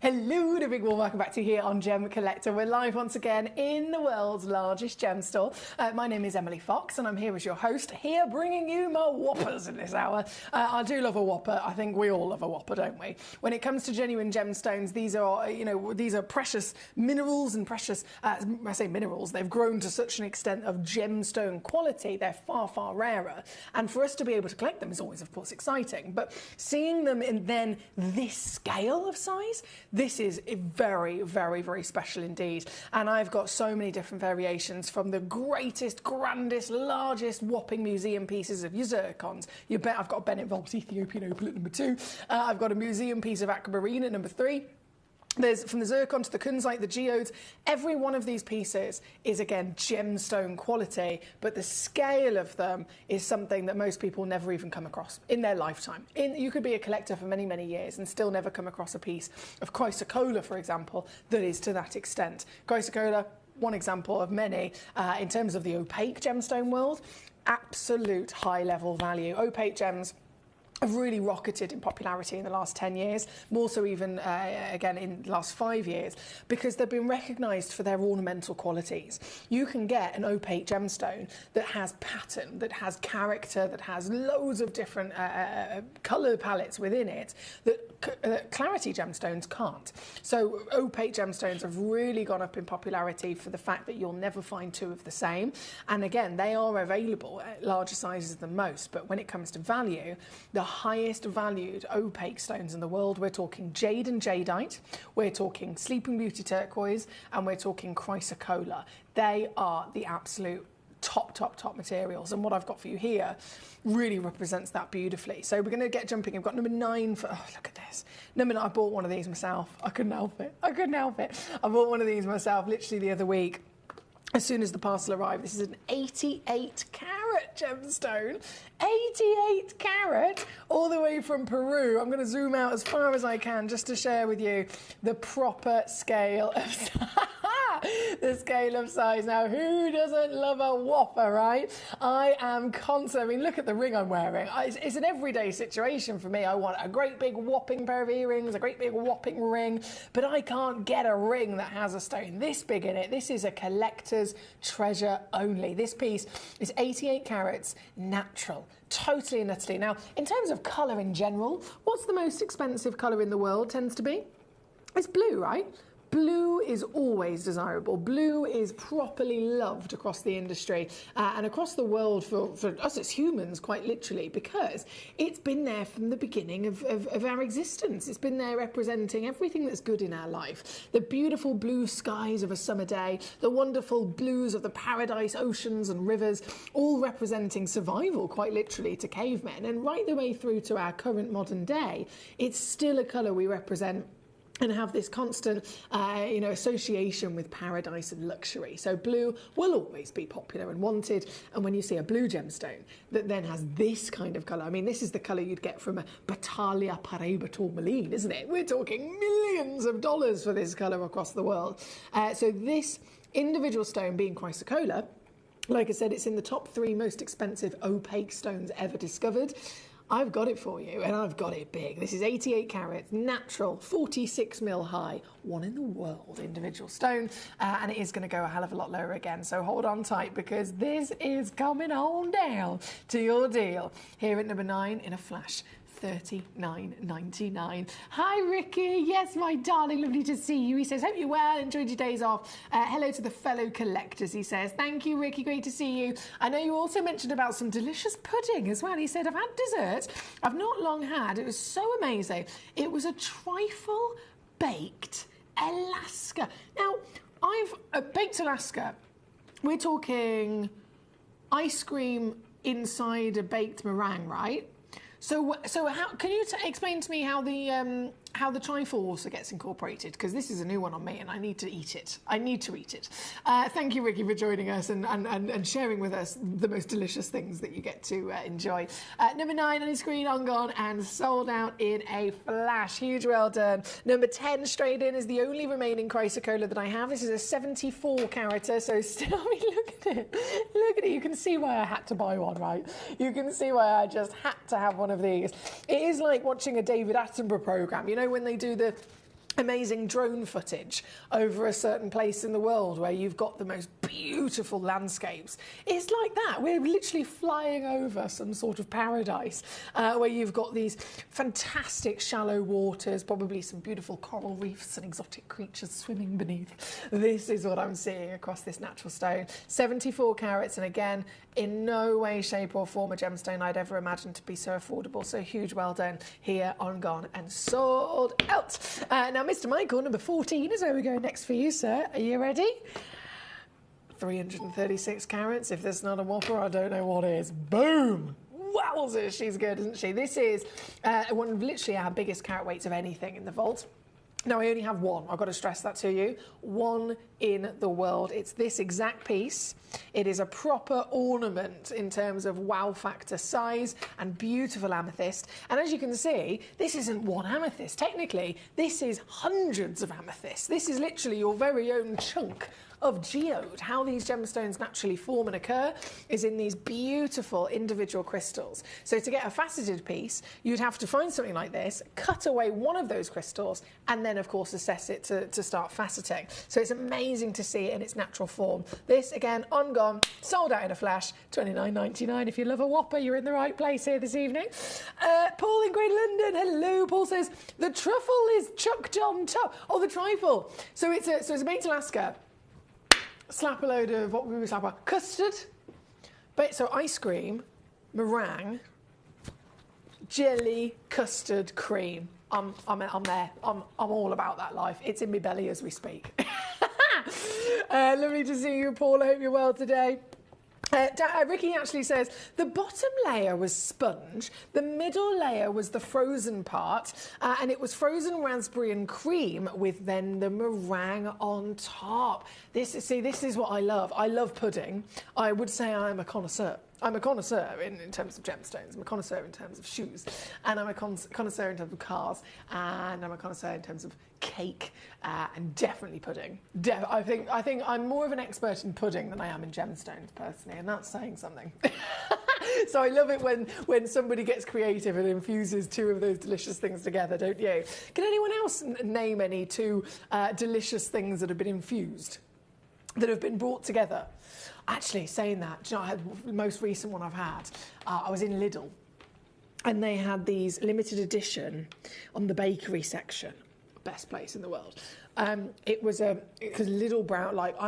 Hello and a big warm welcome back to you here on Gemcollector. We're live once again in the world's largest gem store. My name is Emily Fox and I'm here as your host, here bringing you my whoppers in this hour. I do love a whopper. I think we all love a whopper, don't we? When it comes to genuine gemstones, these are precious minerals and precious, I say minerals, they've grown to such an extent of gemstone quality. They're far, far rarer. And for us to be able to collect them is always, of course, exciting. But seeing them in then this scale of size, this is very, very, very special indeed. And I've got so many different variations, from the greatest, grandest, largest whopping museum pieces of your zircons. You bet I've got a Bennett Vault Ethiopian opal at number 2. I've got a museum piece of aquamarine at number 3. There's from the zircon to the kunzite, the geodes. Every one of these pieces is, again, gemstone quality, but the scale of them is something that most people never even come across in their lifetime. You could be a collector for many, many years and still never come across a piece of chrysocolla, for example, that is to that extent. Chrysocolla, one example of many, in terms of the opaque gemstone world, absolute high-level value. Opaque gems have really rocketed in popularity in the last 10 years, more so even, again, in the last 5 years, because they've been recognised for their ornamental qualities. You can get an opaque gemstone that has pattern, that has character, that has loads of different colour palettes within it that clarity gemstones can't. So opaque gemstones have really gone up in popularity for the fact that you'll never find two of the same. And again, they are available at larger sizes than most, but when it comes to value, the highest valued opaque stones in the world, we're talking jade and jadeite, we're talking Sleeping Beauty turquoise, and we're talking chrysocolla. They are the absolute top materials, and what I've got for you here really represents that beautifully. So we're going to get jumping. I've got number 9 for, oh, look at this. Number 9, I bought one of these myself. I couldn't help it. I bought one of these myself literally the other week. As soon as the parcel arrived, this is an 88 carat gemstone. 88 carat, all the way from Peru. I'm going to zoom out as far as I can just to share with you the proper scale of the scale of size. Now, who doesn't love a whopper, right? I am constant. I mean, look at the ring I'm wearing. It's an everyday situation for me. I want a great big whopping pair of earrings, a great big whopping ring, but I can't get a ring that has a stone this big in it. This is a collector's treasure only. This piece is 88 carats, natural, totally and utterly. Now, in terms of colour in general, what's the most expensive colour in the world tends to be? It's blue, right? Blue is always desirable. Blue is properly loved across the industry and across the world for us as humans, quite literally, because it's been there from the beginning of our existence. It's been there representing everything that's good in our life. The beautiful blue skies of a summer day, the wonderful blues of the paradise, oceans and rivers, all representing survival, quite literally, to cavemen. And right the way through to our current modern day, it's still a colour we represent and have this constant, association with paradise and luxury. So blue will always be popular and wanted. And when you see a blue gemstone that then has this kind of colour, I mean, this is the colour you'd get from a Battaglia Paraiba tourmaline, isn't it? We're talking millions of dollars for this colour across the world. So this individual stone being chrysocolla, like I said, it's in the top 3 most expensive opaque stones ever discovered. I've got it for you, and I've got it big. This is 88 carats, natural, 46 mil high, one in the world individual stone, and it is going to go a hell of a lot lower again, so hold on tight, because this is coming on down to your deal here at number 9 in a flash. $39.99. Hi Ricky, yes my darling, lovely to see you. He says, hope you're well, enjoyed your days off. Hello to the fellow collectors, he says. Thank you Ricky, great to see you. I know you also mentioned about some delicious pudding as well. He said, I've had dessert I've not long had. It was so amazing. It was a trifle baked Alaska. Now, I've baked Alaska. We're talking ice cream inside a baked meringue, right? So how can you explain to me how the trifle also gets incorporated? Because this is a new one on me, and I need to eat it. Thank you, Ricky, for joining us and sharing with us the most delicious things that you get to enjoy. Number 9 on your screen, on gone and sold out in a flash. Huge well done. Number 10 straight in is the only remaining chrysocolla that I have. This is a 74 carater, so still, I mean, look at it. Look at it. You can see why I had to buy one, right? You can see why I just had to have one of these. It is like watching a David Attenborough programme. You know, when they do the amazing drone footage over a certain place in the world where you've got the most beautiful landscapes. It's like that. We're literally flying over some sort of paradise where you've got these fantastic shallow waters, probably some beautiful coral reefs and exotic creatures swimming beneath. This is what I'm seeing across this natural stone. 74 carats, and again, in no way, shape or form a gemstone I'd ever imagined to be so affordable. So huge well done here on Gone and Sold Out. Now, Mr. Michael, number 14 is where we go next for you, sir. Are you ready? 336 carats. If that's not a whopper, I don't know what is. Boom! Wowzers, she's good, isn't she? This is one of literally our biggest carat weights of anything in the vault. Now, I only have one. I've got to stress that to you. One in the world. It's this exact piece. It is a proper ornament in terms of wow factor size and beautiful amethyst. And as you can see, this isn't one amethyst. Technically, this is hundreds of amethysts. This is literally your very own chunk of geode. How these gemstones naturally form and occur is in these beautiful individual crystals. So to get a faceted piece, you'd have to find something like this, cut away one of those crystals, and then of course assess it to start faceting. So it's amazing to see it in its natural form. This again, on gone, sold out in a flash, $29.99. If you love a Whopper, you're in the right place here this evening. Paul in Great London, hello. Paul says the truffle is chucked on top. Oh, the trifle. So it's a baked Alaska. Slap a load of what we would slap about custard. So ice cream, meringue, jelly, custard, cream. I'm there. I'm all about that life. It's in my belly as we speak. Lovely to see you, Paul. I hope you're well today. Ricky actually says the bottom layer was sponge, the middle layer was the frozen part, and it was frozen raspberry and cream with then the meringue on top. This is what I love. I love pudding. I would say I'm a connoisseur. I'm a connoisseur in terms of gemstones. I'm a connoisseur in terms of shoes, and I'm a connoisseur in terms of cars, and I'm a connoisseur in terms of cake, and definitely pudding. I think I'm more of an expert in pudding than I am in gemstones personally, and that's saying something. So I love it when somebody gets creative and infuses two of those delicious things together, don't you? Can anyone else name any two delicious things that have been infused, that have been brought together? Actually, saying that, do you know, the most recent one I've had, I was in Lidl, and they had these limited edition on the bakery section. Best place in the world. It was because Lidl brown. Like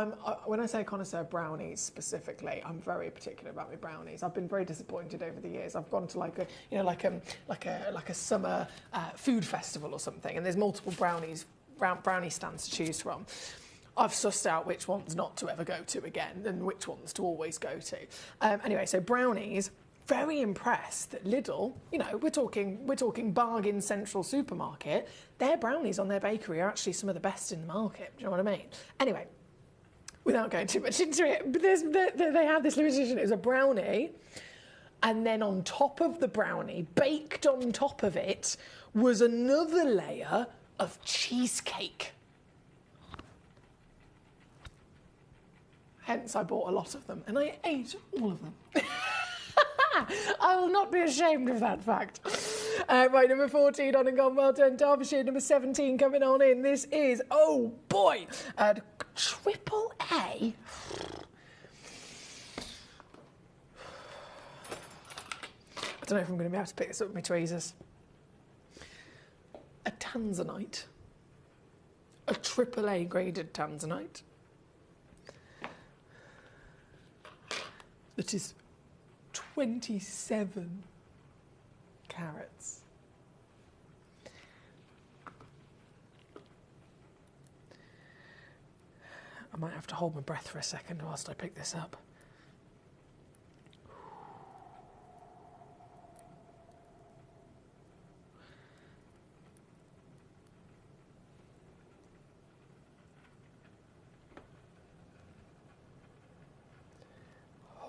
when I say connoisseur brownies specifically, I'm very particular about my brownies. I've been very disappointed over the years. I've gone to like a summer food festival or something, and there's multiple brownie stands to choose from. I've sussed out which ones not to ever go to again and which ones to always go to. Anyway, so brownies. Very impressed that Lidl, you know, we're talking bargain central supermarket. Their brownies on their bakery are actually some of the best in the market. Do you know what I mean? Anyway, without going too much into it, but they had this limited edition. It was a brownie, and then on top of the brownie, baked on top of it, was another layer of cheesecake. Hence, I bought a lot of them, and I ate all of them. I will not be ashamed of that fact. Right, number 14 on and gone, well done, Derbyshire. Number 17 coming on in. This is, oh boy, triple A. I don't know if I'm going to be able to pick this up with my tweezers. A tanzanite. A triple A graded tanzanite. That is 27 carats. I might have to hold my breath for a second whilst I pick this up.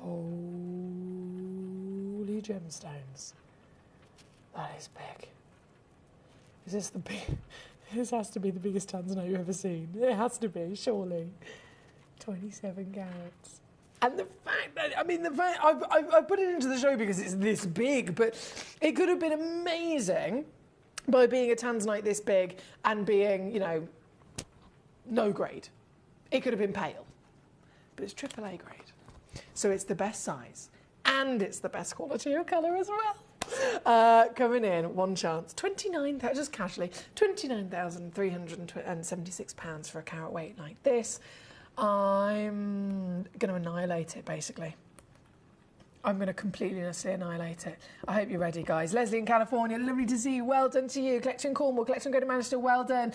Holy gemstones. That is big. Is this the big? This has to be the biggest tanzanite you've ever seen. It has to be, surely. 27 carats. And the fact that, I put it into the show because it's this big, but it could have been amazing by being a tanzanite this big and being, you know, no grade. It could have been pale, but it's AAA grade. So it's the best size, and it's the best quality of colour as well. Coming in, one chance, just casually, £29,376 for a carat weight like this. I'm going to annihilate it, basically. I'm going to completely annihilate it. I hope you're ready, guys. Leslie in California, lovely to see you. Well done to you. Collection Cornwall, Collection Greater Manchester, well done.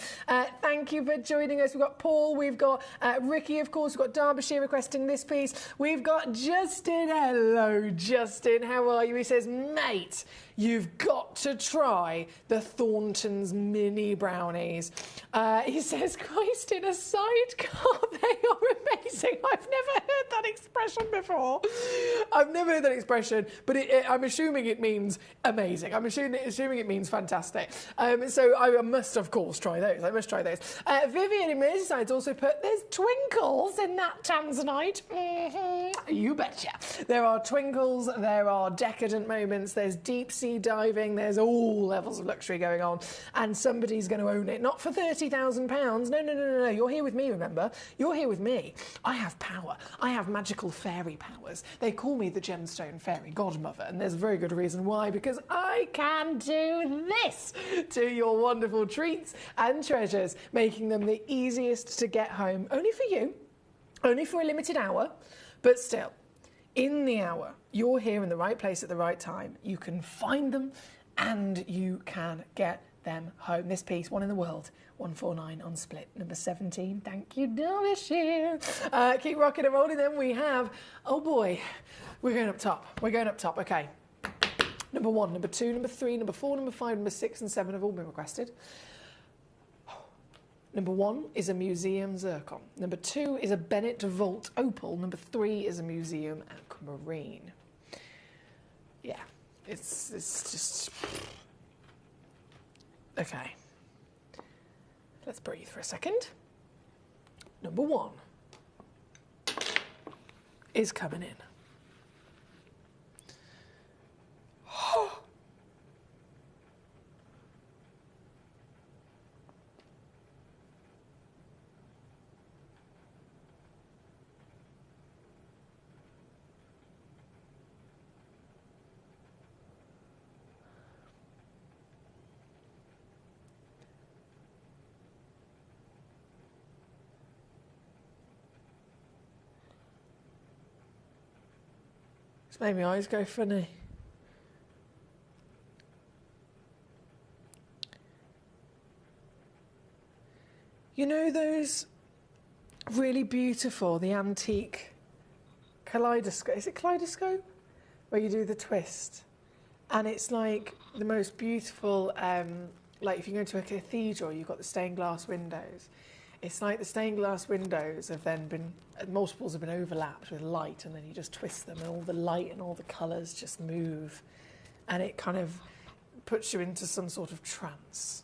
Thank you for joining us. We've got Paul, we've got Ricky, of course. We've got Derbyshire requesting this piece. We've got Justin. Hello, Justin. How are you? He says, mate, you've got to try the Thornton's mini brownies. He says, Christ in a sidecar. They are amazing. I've never heard that expression before. I've never know that expression, but I'm assuming it means amazing. I'm assuming it means fantastic. So I must, of course, try those. I must try those. Vivian in Merseyside's also put, there's twinkles in that tanzanite. You betcha. There are twinkles, there are decadent moments, there's deep sea diving, there's all levels of luxury going on, and somebody's going to own it. Not for £30,000. No. You're here with me, remember? You're here with me. I have power. I have magical fairy powers. They call me the gemstone fairy godmother, and there's a very good reason why, because I can do this to your wonderful treats and treasures, making them the easiest to get home, only for you, only for a limited hour, but still, in the hour, you're here in the right place at the right time. You can find them and you can get them home. This piece, one in the world, 149 on split, number 17. Thank you, Derbyshire. Keep rocking and rolling. Then we have, oh boy, we're going up top. We're going up top. Okay. Number 1, number 2, number 3, number 4, number 5, number 6 and 7 have all been requested. Number 1 is a museum zircon. Number 2 is a Bennett Vault opal. Number 3 is a museum aquamarine. Yeah, it's just... Okay. Let's breathe for a second. Number 1 is coming in. It's made my eyes go funny. You know those really beautiful, the antique kaleidoscope, is it kaleidoscope? Where you do the twist. And it's like the most beautiful, like if you go to a cathedral, you've got the stained glass windows. It's like the stained glass windows have then been, multiples have been overlapped with light, and then you just twist them and all the light and all the colours just move. And it kind of puts you into some sort of trance.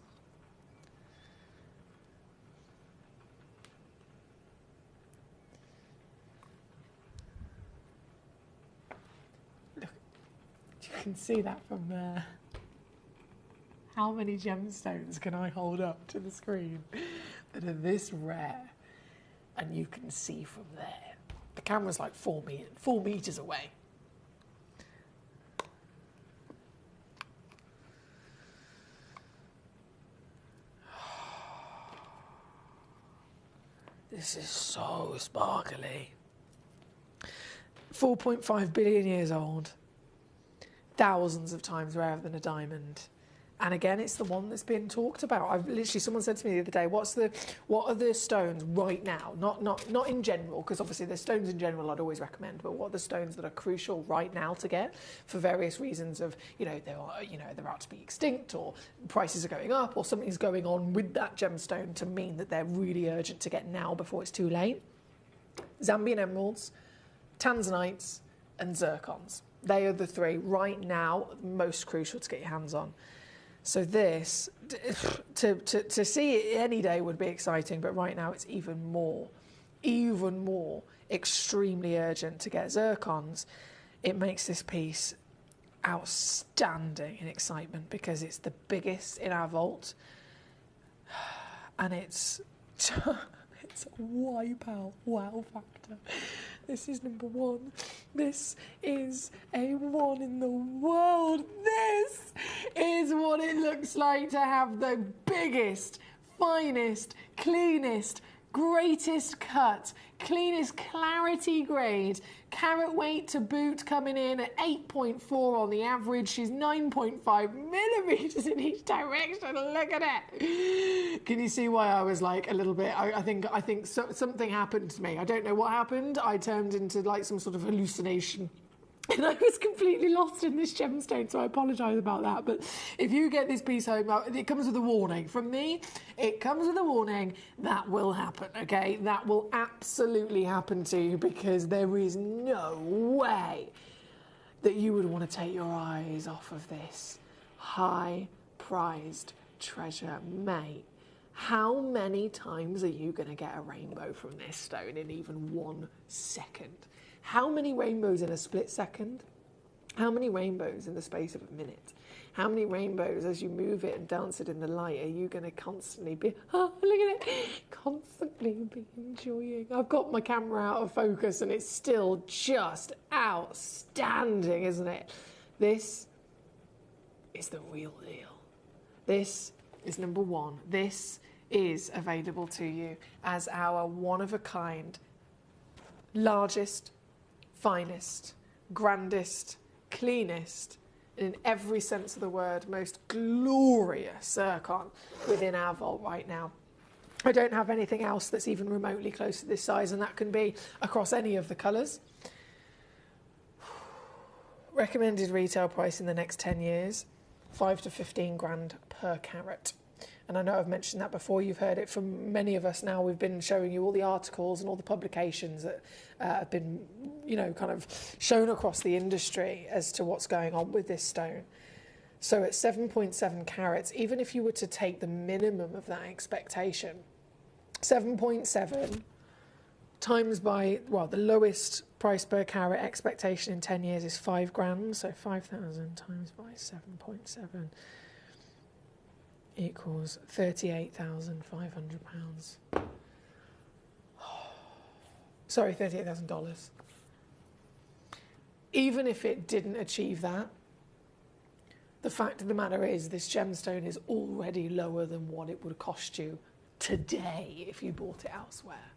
Look, you can see that from there. How many gemstones can I hold up to the screen that are this rare? And you can see from there. The camera's like 4 meters away. This is so sparkly. 4.5 billion years old. Thousands of times rarer than a diamond. And again, it's the one that's been talked about. Someone said to me the other day, what are the stones right now? Not in general, because obviously the stones in general I'd always recommend, but what are the stones that are crucial right now to get for various reasons of, they're about to be extinct, or prices are going up, or something's going on with that gemstone to mean that they're really urgent to get now before it's too late. Zambian emeralds, tanzanites, and zircons. They are the 3 right now most crucial to get your hands on. So this, to see it any day would be exciting, but right now it's even more extremely urgent to get zircons. It makes this piece outstanding in excitement because it's the biggest in our vault, and it's a wipeout wow factor. This is number 1. This is a 1 in the world. This is what it looks like to have the biggest, finest, cleanest, greatest cut, cleanest clarity grade, carat weight to boot coming in at 8.4 on the average. She's 9.5 millimeters in each direction. Look at it. Can you see why I was like a little bit, I think something happened to me. I don't know what happened. I turned into like some sort of hallucination. And I was completely lost in this gemstone, so I apologise about that. But if you get this piece home, it comes with a warning. From me, it comes with a warning. That will happen, okay? That will absolutely happen to you, because there is no way that you would want to take your eyes off of this high-prized treasure. Mate, how many times are you going to get a rainbow from this stone in even 1 second? How many rainbows in a split second? How many rainbows in the space of a minute? How many rainbows as you move it and dance it in the light are you going to constantly be, oh, look at it, constantly be enjoying? I've got my camera out of focus and it's still just outstanding, isn't it? This is the real deal. This is number one. This is available to you as our one-of-a-kind, largest, finest, grandest, cleanest, in every sense of the word, most glorious zircon within our vault right now. I don't have anything else that's even remotely close to this size, and that can be across any of the colours. Recommended retail price in the next 10 years, 5 to 15 grand per carat. And I know I've mentioned that before. You've heard it from many of us now. We've been showing you all the articles and all the publications that have been, you know, kind of shown across the industry as to what's going on with this stone. So at 7.7 carats, even if you were to take the minimum of that expectation, 7.7 times by, well, the lowest price per carat expectation in 10 years is 5 grand. So 5,000 times by 7.7 equals £38,500. Sorry, $38,000. Even if it didn't achieve that, the fact of the matter is this gemstone is already lower than what it would cost you today if you bought it elsewhere.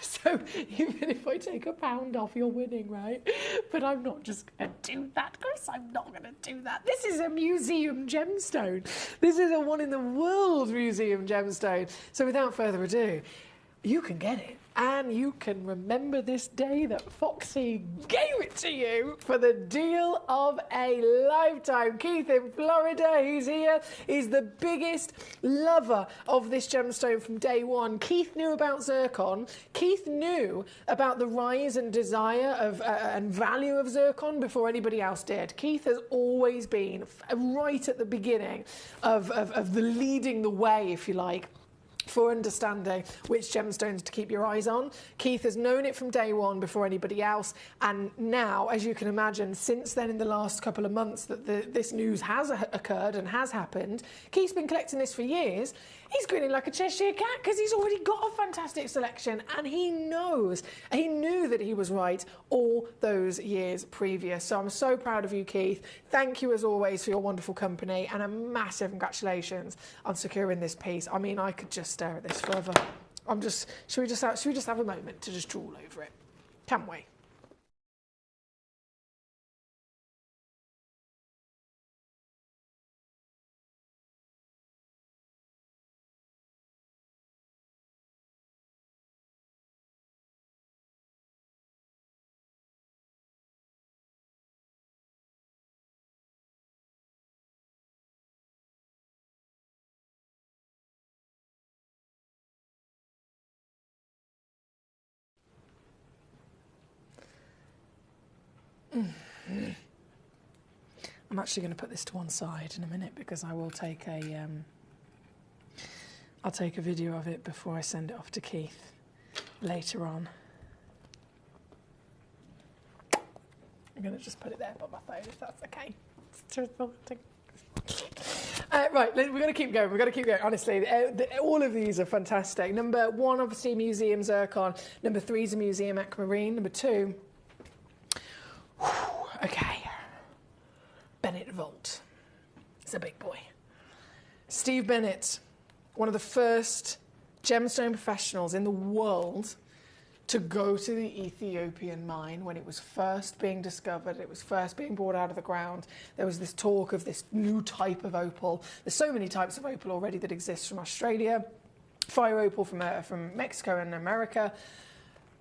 So even if I take £1 off, you're winning, right? But I'm not just going to do that, Chris. I'm not going to do that. This is a museum gemstone. This is a one-in-the-world museum gemstone. So without further ado, you can get it. And you can remember this day that Foxy gave it to you for the deal of a lifetime. Keith in Florida, who's here, is the biggest lover of this gemstone from day one. Keith knew about zircon. Keith knew about the rise and desire of and value of zircon before anybody else did. Keith has always been right at the beginning of the leading the way, if you like, for understanding which gemstones to keep your eyes on. Keith has known it from day one before anybody else, and now, as you can imagine, since then in the last couple of months that this news has occurred and has happened, Keith's been collecting this for years. He's grinning like a Cheshire cat because he's already got a fantastic selection, and he knew that he was right all those years previous. So I'm so proud of you, Keith. Thank you as always for your wonderful company, and a massive congratulations on securing this piece. I mean, I could just stare at this forever. Should we just have a moment to just drool over it? Can we? I'm actually going to put this to one side in a minute because I will take I'll take a video of it before I send it off to Keith later on. I'm going to just put it there by my phone if that's okay. Right, we're going to keep going. We're going to keep going. Honestly, all of these are fantastic. Number one, obviously, museum zircon. Number three is a museum aquamarine. Number two, okay, Bennett Vault. It's a big boy. Steve Bennett, one of the first gemstone professionals in the world to go to the Ethiopian mine when it was first being discovered, it was first being brought out of the ground. There was this talk of this new type of opal. There's so many types of opal already that exist from Australia, fire opal from Mexico and America.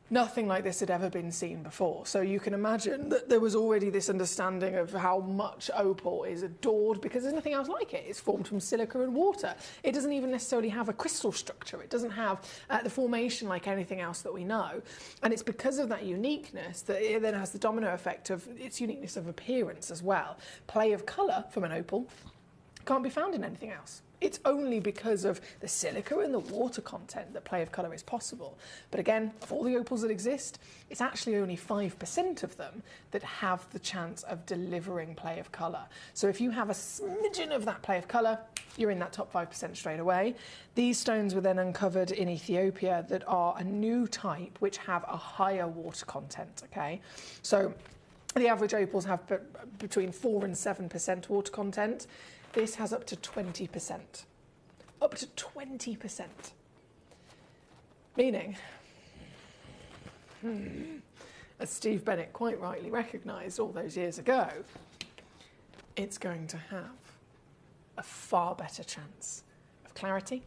Nothing like this had ever been seen before. So you can imagine that there was already this understanding of how much opal is adored because there's nothing else like it. It's formed from silica and water. It doesn't even necessarily have a crystal structure. It doesn't have the formation like anything else that we know. And it's because of that uniqueness that it then has the domino effect of its uniqueness of appearance as well. Play of colour from an opal can't be found in anything else. It's only because of the silica and the water content that play of colour is possible. But again, of all the opals that exist, it's actually only 5% of them that have the chance of delivering play of colour. So if you have a smidgen of that play of colour, you're in that top 5% straight away. These stones were then uncovered in Ethiopia that are a new type which have a higher water content, okay? So the average opals have between 4 and 7% water content. This has up to 20%. Up to 20%. Meaning, as Steve Bennett quite rightly recognised all those years ago, it's going to have a far better chance of clarity.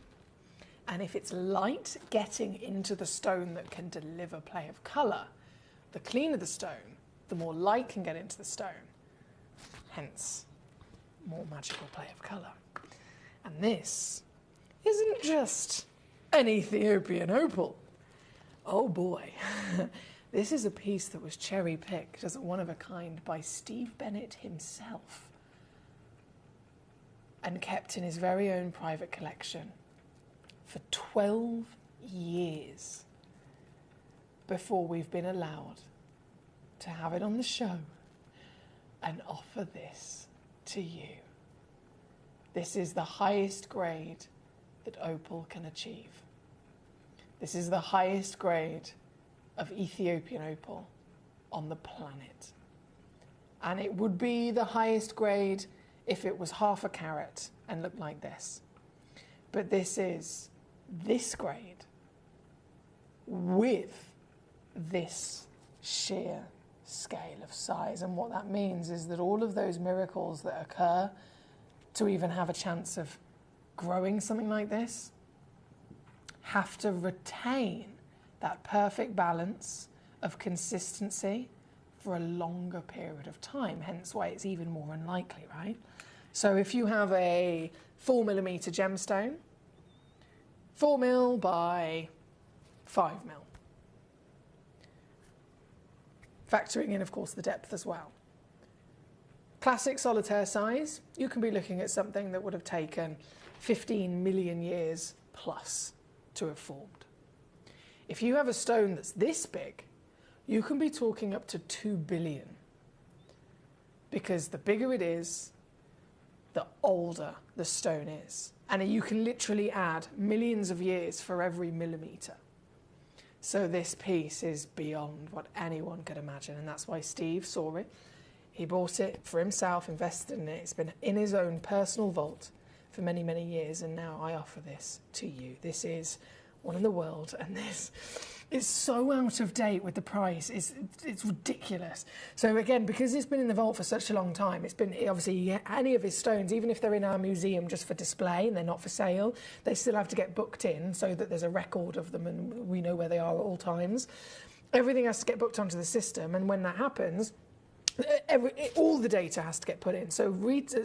And if it's light getting into the stone that can deliver play of colour, the cleaner the stone, the more light can get into the stone. Hence, more magical play of colour. And this isn't just an Ethiopian opal. Oh boy, this is a piece that was cherry-picked as a one-of-a-kind by Steve Bennett himself and kept in his very own private collection for 12 years before we've been allowed to have it on the show and offer this to you. This is the highest grade that opal can achieve. This is the highest grade of Ethiopian opal on the planet. And it would be the highest grade if it was half a carat and looked like this. But this is this grade with this sheer scale of size. And what that means is that all of those miracles that occur to even have a chance of growing something like this have to retain that perfect balance of consistency for a longer period of time, hence why it's even more unlikely, right? So if you have a 4mm gemstone, 4mm by 5mm, factoring in, of course, the depth as well. Classic solitaire size, you can be looking at something that would have taken 15 million years plus to have formed. If you have a stone that's this big, you can be talking up to 2 billion. Because the bigger it is, the older the stone is. And you can literally add millions of years for every millimetre. So this piece is beyond what anyone could imagine, and that's why Steve saw it. He bought it for himself, invested in it. It's been in his own personal vault for many, many years, and now I offer this to you. This is one in the world, and this is so out of date with the price. It's ridiculous. So again, because it's been in the vault for such a long time, it's been obviously any of his stones, even if they're in our museum just for display and they're not for sale, they still have to get booked in so that there's a record of them and we know where they are at all times. Everything has to get booked onto the system, and when that happens, all the data has to get put in. So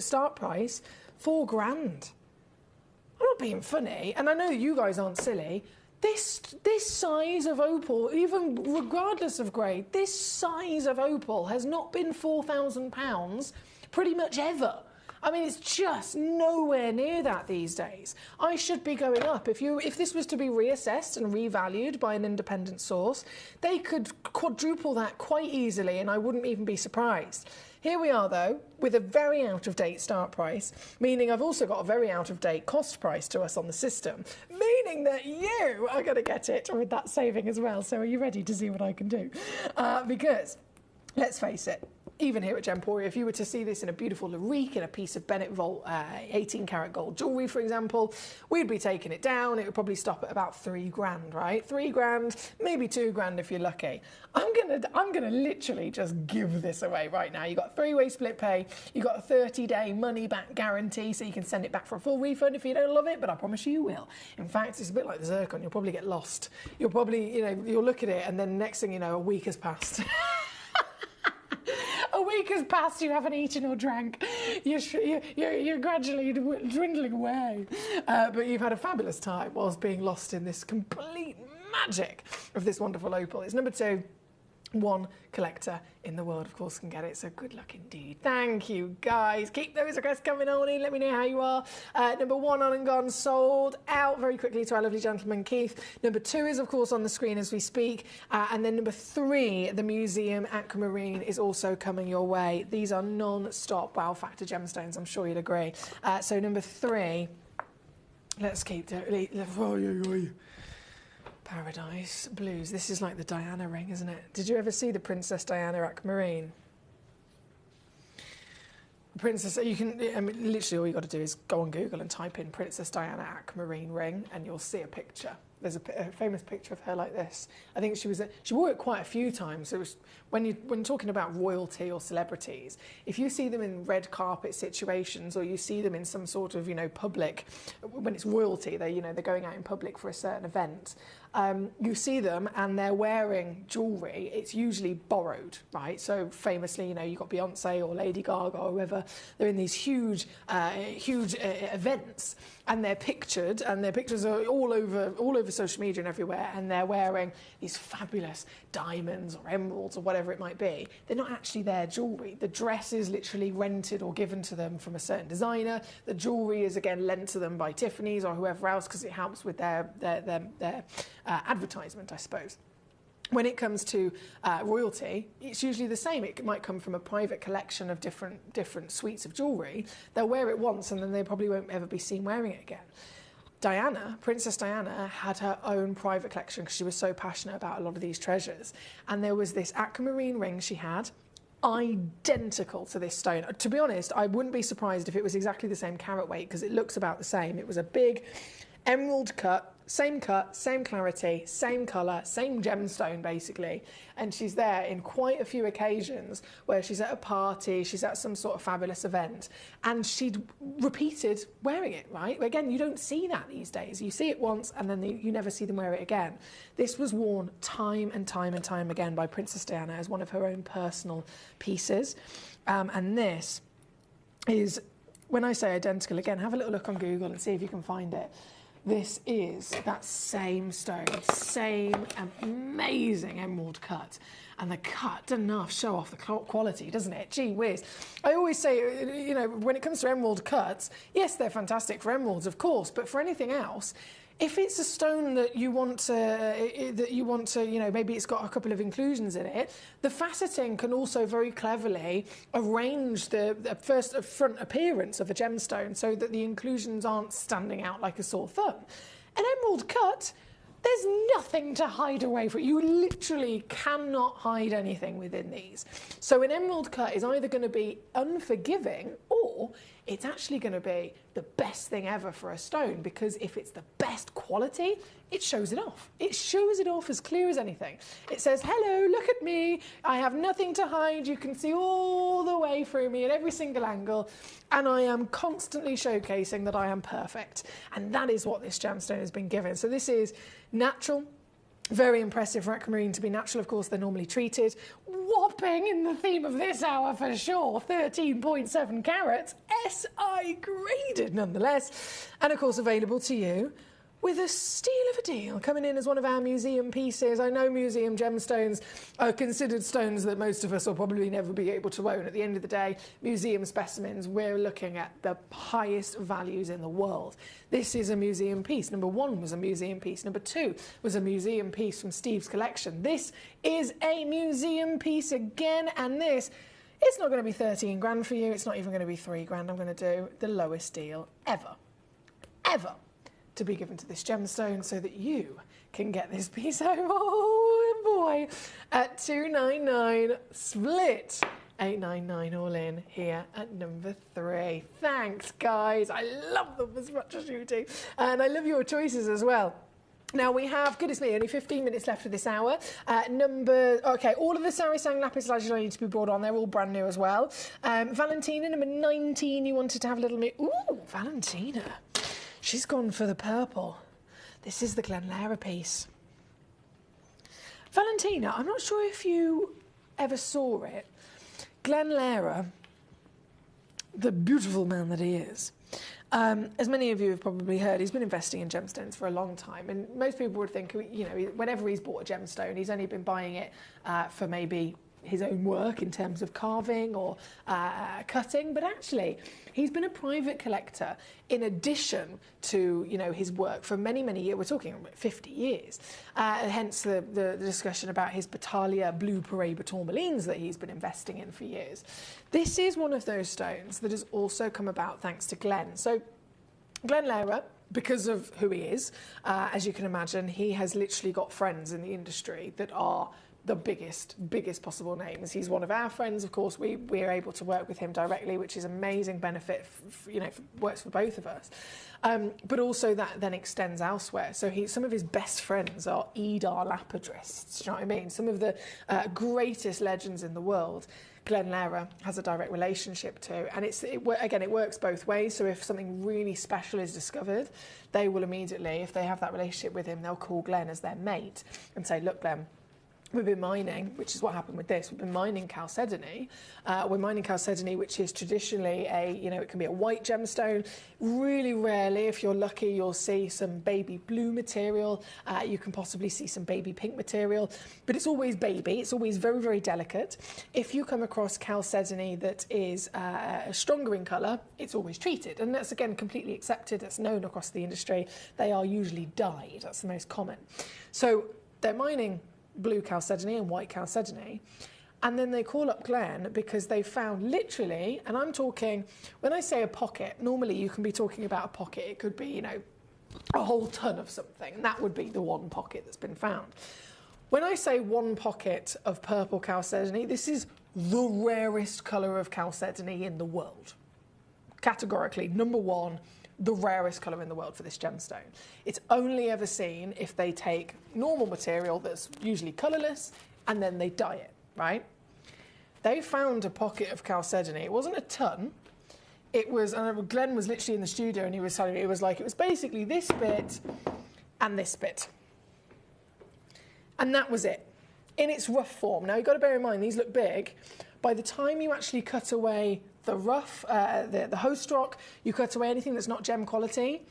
start price, $4,000. I'm not being funny, and I know you guys aren't silly. This size of opal, even regardless of grade, this size of opal has not been £4,000 pretty much ever. I mean, it's just nowhere near that these days. I should be going up. If this was to be reassessed and revalued by an independent source, they could quadruple that quite easily, and I wouldn't even be surprised. Here we are, though, with a very out-of-date start price, meaning I've also got a very out-of-date cost price to us on the system, meaning that you are going to get it with that saving as well. So are you ready to see what I can do? Because, let's face it, even here at Gemporia, if you were to see this in a beautiful Larique, in a piece of Bennett Vault 18 karat gold jewellery, for example, we'd be taking it down. It would probably stop at about $3,000, right? $3,000, maybe $2,000 if you're lucky. I'm gonna literally just give this away right now. You got 3-way split pay. You got a 30-day money-back guarantee, so you can send it back for a full refund if you don't love it. But I promise you will. In fact, it's a bit like the zircon. You'll probably get lost. You'll probably, you'll look at it, and then next thing you know, a week has passed. A week has passed, you haven't eaten or drank. You're gradually dwindling away. But you've had a fabulous time whilst being lost in this complete magic of this wonderful opal. It's number 2. One collector in the world, of course, can get it, so good luck indeed. Thank you, guys. Keep those requests coming on in. Let me know how you are. Number 1 on and gone, sold out very quickly to our lovely gentleman, Keith. Number 2 is, of course, on the screen as we speak. And then number 3, the Museum Aquamarine, is also coming your way. These are non-stop wow factor gemstones, I'm sure you'd agree. So number 3, let's keep doing. Paradise Blues. This is like the Diana ring, isn't it? Did you ever see the Princess Diana Aquamarine? Princess, you can, I mean, literally all you got to do is go on Google and type in Princess Diana Aquamarine ring and you'll see a picture. There's a famous picture of her like this. I think she wore it quite a few times. It was when talking about royalty or celebrities, if you see them in red carpet situations or you see them in some sort of public, when it's royalty, they're going out in public for a certain event. You see them and they're wearing jewellery. It's usually borrowed, right? So famously, you've got Beyonce or Lady Gaga or whoever. They're in these huge events, and they're pictured, and their pictures are all over social media and everywhere. And they're wearing these fabulous diamonds or emeralds or whatever it might be. They're not actually their jewellery. The dress is literally rented or given to them from a certain designer. The jewellery is again lent to them by Tiffany's or whoever else because it helps with their advertisement, I suppose. When it comes to royalty, it's usually the same. It might come from a private collection of different suites of jewellery. They'll wear it once and then they probably won't ever be seen wearing it again. Diana, Princess Diana, had her own private collection because she was so passionate about a lot of these treasures. And there was this aquamarine ring she had, identical to this stone. To be honest, I wouldn't be surprised if it was exactly the same carat weight because it looks about the same. It was a big emerald cut, same clarity, same colour, same gemstone basically. And she's there in quite a few occasions where she's at a party, she's at some sort of fabulous event, and she'd repeated wearing it, right? Again, you don't see that these days. You see it once and then you never see them wear it again. This was worn time and time and time again by Princess Diana as one of her own personal pieces. And this is, when I say identical, again, have a little look on Google and see if you can find it. This is that same stone, same amazing emerald cut. And the cut doesn't enough show off the quality, doesn't it? Gee whiz. I always say, when it comes to emerald cuts, yes, they're fantastic for emeralds, of course, but for anything else, if it's a stone that you want to, maybe it's got a couple of inclusions in it, the faceting can also very cleverly arrange the front appearance of a gemstone so that the inclusions aren't standing out like a sore thumb. An emerald cut, there's nothing to hide away from it. You literally cannot hide anything within these. So an emerald cut is either going to be unforgiving or it's actually going to be the best thing ever for a stone, because if it's the best quality, it shows it off. It shows it off as clear as anything. It says, hello, look at me. I have nothing to hide. You can see all the way through me at every single angle. And I am constantly showcasing that I am perfect. And that is what this gemstone has been given. So this is natural. Very impressive for aquamarine to be natural. Of course, they're normally treated. Whopping in the theme of this hour for sure. 13.7 carats. SI graded nonetheless. And of course, available to you with a steal of a deal, coming in as one of our museum pieces. I know museum gemstones are considered stones that most of us will probably never be able to own. At the end of the day, museum specimens, we're looking at the highest values in the world. This is a museum piece. Number 1 was a museum piece. Number 2 was a museum piece from Steve's collection. This is a museum piece again, and this, it's not going to be 13 grand for you. It's not even going to be 3 grand. I'm going to do the lowest deal ever to be given to this gemstone so that you can get this piece home. Oh boy, at $299 split 899 all in here at number 3. Thanks, guys. I love them as much as you do. And I love your choices as well. Now we have, goodness me, only 15 minutes left of this hour. All of the Sari Sang lapis lazuli need to be brought on. They're all brand new as well. Valentina, number 19, you wanted to have a little... Ooh, Valentina. She's gone for the purple. This is the Glenlara piece. Valentina, I'm not sure if you ever saw it. Glenlara, the beautiful man that he is, as many of you have probably heard, he's been investing in gemstones for a long time, and most people would think, you know, whenever he's bought a gemstone, he's only been buying it for maybe his own work in terms of carving or cutting, but actually he's been a private collector in addition to, you know, his work for many, many years. We're talking 50 years. Hence the discussion about his Battaglia blue Paraiba tourmalines that he's been investing in for years. This is one of those stones that has also come about thanks to Glenn. So Glenlara, because of who he is, as you can imagine, he has literally got friends in the industry that are the biggest possible names. He's one of our friends, of course. We're able to work with him directly, which is amazing benefit, works for both of us. But also that then extends elsewhere. So some of his best friends are Edar lapidarists, do you know what I mean? Some of the greatest legends in the world, Glenlara has a direct relationship to. And it works both ways. So if something really special is discovered, they will immediately, if they have that relationship with him, they'll call Glenn as their mate and say, look, Glenn, we've been mining, which is what happened with this. We've been mining chalcedony. We're mining chalcedony, which is traditionally it can be a white gemstone. Really rarely, if you're lucky, you'll see some baby blue material. You can possibly see some baby pink material, but it's always baby. It's always very, very delicate. If you come across chalcedony that is stronger in colour, it's always treated. And that's, again, completely accepted. It's known across the industry. They are usually dyed. That's the most common. So they're mining blue chalcedony and white chalcedony, and then they call up Glenn because they found literally, and I'm talking, when I say a pocket, normally you can be talking about a pocket, it could be, you know, a whole ton of something, and that would be the one pocket that's been found. When I say one pocket of purple chalcedony, this is the rarest colour of chalcedony in the world. Categorically, number one, the rarest colour in the world for this gemstone. It's only ever seen if they take normal material that's usually colourless and then they dye it, right? They found a pocket of chalcedony. It wasn't a ton. It was, and Glenn was literally in the studio and he was telling me, it was basically this bit and this bit. And that was it, in its rough form. Now, you've got to bear in mind, these look big. By the time you actually cut away the rough, the host rock, you cut away anything that's not gem quality,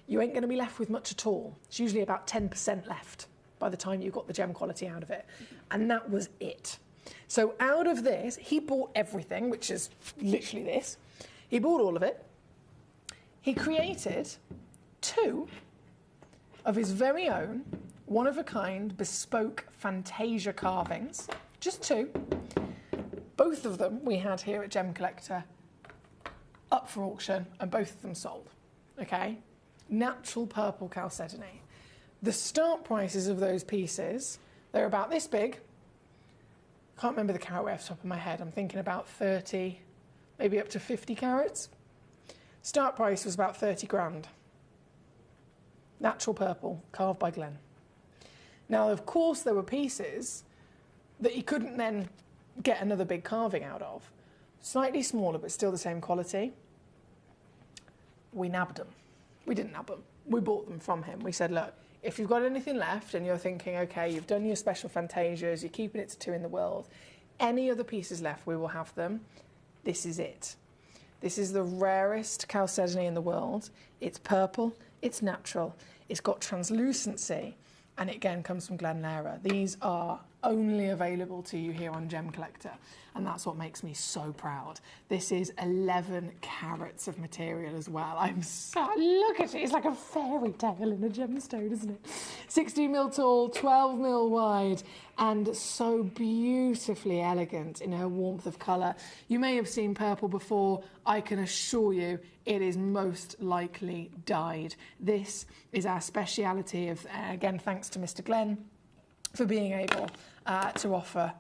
you ain't going to be left with much at all. It's usually about 10% left by the time you got the gem quality out of it. And that was it. So out of this, he bought everything, which is literally this. He bought all of it. He created 2 of his very own, one-of-a-kind, bespoke Fantasia carvings. Just 2. Both of them we had here at Gemcollector up for auction, and both of them sold. Okay? Natural purple chalcedony. The start prices of those pieces, they're about this big. Can't remember the carat weight off the top of my head. I'm thinking about 30, maybe up to 50 carats. Start price was about 30 grand. Natural purple, carved by Glenn. Now, of course, there were pieces that he couldn't then get another big carving out of. Slightly smaller, but still the same quality. We nabbed them. We didn't nab them. We bought them from him. We said, look, if you've got anything left and you're thinking, okay, you've done your special Fantasias, you're keeping it to 2 in the world, any other pieces left, we will have them. This is it. This is the rarest chalcedony in the world. It's purple, it's natural, it's got translucency, and it again comes from Glenlara. These are only available to you here on Gemcollector, and that's what makes me so proud. This is 11 carats of material as well. Look at it, it's like a fairy tale in a gemstone, isn't it? 16 mil tall, 12 mil wide, and so beautifully elegant in her warmth of colour. You may have seen purple before. I can assure you it is most likely dyed. This is our speciality of, again, thanks to Mr. Glenn for being able to offer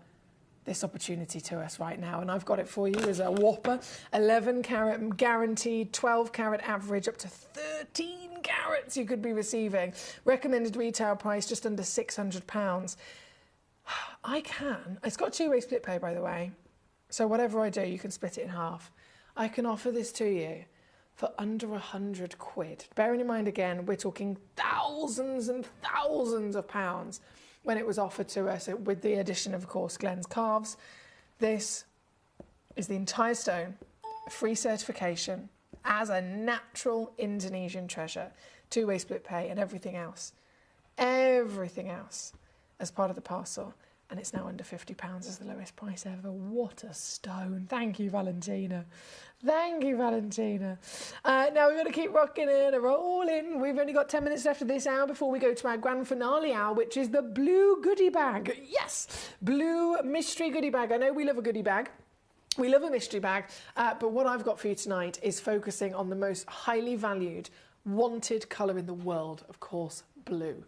this opportunity to us right now, and I've got it for you as a whopper, 11 carat guaranteed, 12 carat average, up to 13 carats you could be receiving. Recommended retail price just under £600. It's got two-way split pay, by the way, so whatever I do, you can split it in half. I can offer this to you for under £100. Bearing in mind, again, we're talking thousands and thousands of pounds when it was offered to us with the addition of course, Glenn's calves. This is the entire stone, free certification as a natural Indonesian treasure, two-way split pay and everything else as part of the parcel. And it's now under £50 as the lowest price ever. What a stone. Thank you, Valentina. Thank you, Valentina. Now we've got to keep rocking in and rolling. We've only got 10 minutes left of this hour before we go to our grand finale hour, which is the blue goodie bag. Yes, blue mystery goodie bag. I know we love a goodie bag. We love a mystery bag, but what I've got for you tonight is focusing on the most highly valued, wanted colour in the world, of course, blue.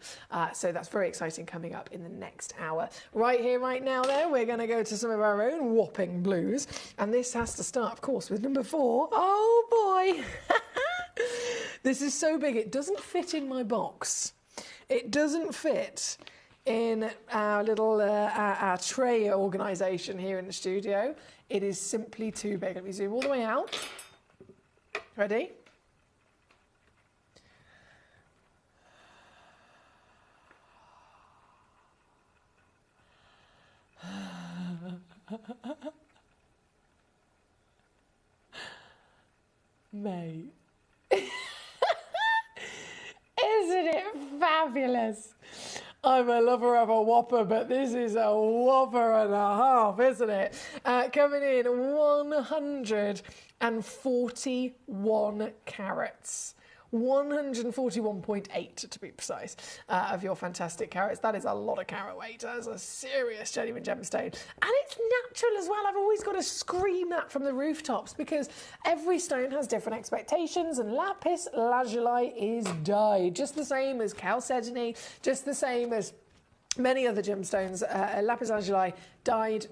So that's very exciting coming up in the next hour. Right here, right now, there, we're going to go to some of our own whopping blues. And this has to start, of course, with number 4. Oh, boy. This is so big. It doesn't fit in my box. It doesn't fit in our little our tray organisation here in the studio. It is simply too big. Let me zoom all the way out. Ready? Mate. Isn't it fabulous? I'm a lover of a whopper, but this is a whopper and a half, isn't it? Coming in 141 carats. 141.8 to be precise, of your fantastic carats. That is a lot of carat weight. That is a serious genuine gemstone. And it's natural as well. I've always got to scream that from the rooftops because every stone has different expectations, and lapis lazuli is dyed, just the same as chalcedony, just the same as many other gemstones. Lapis lazuli dyed,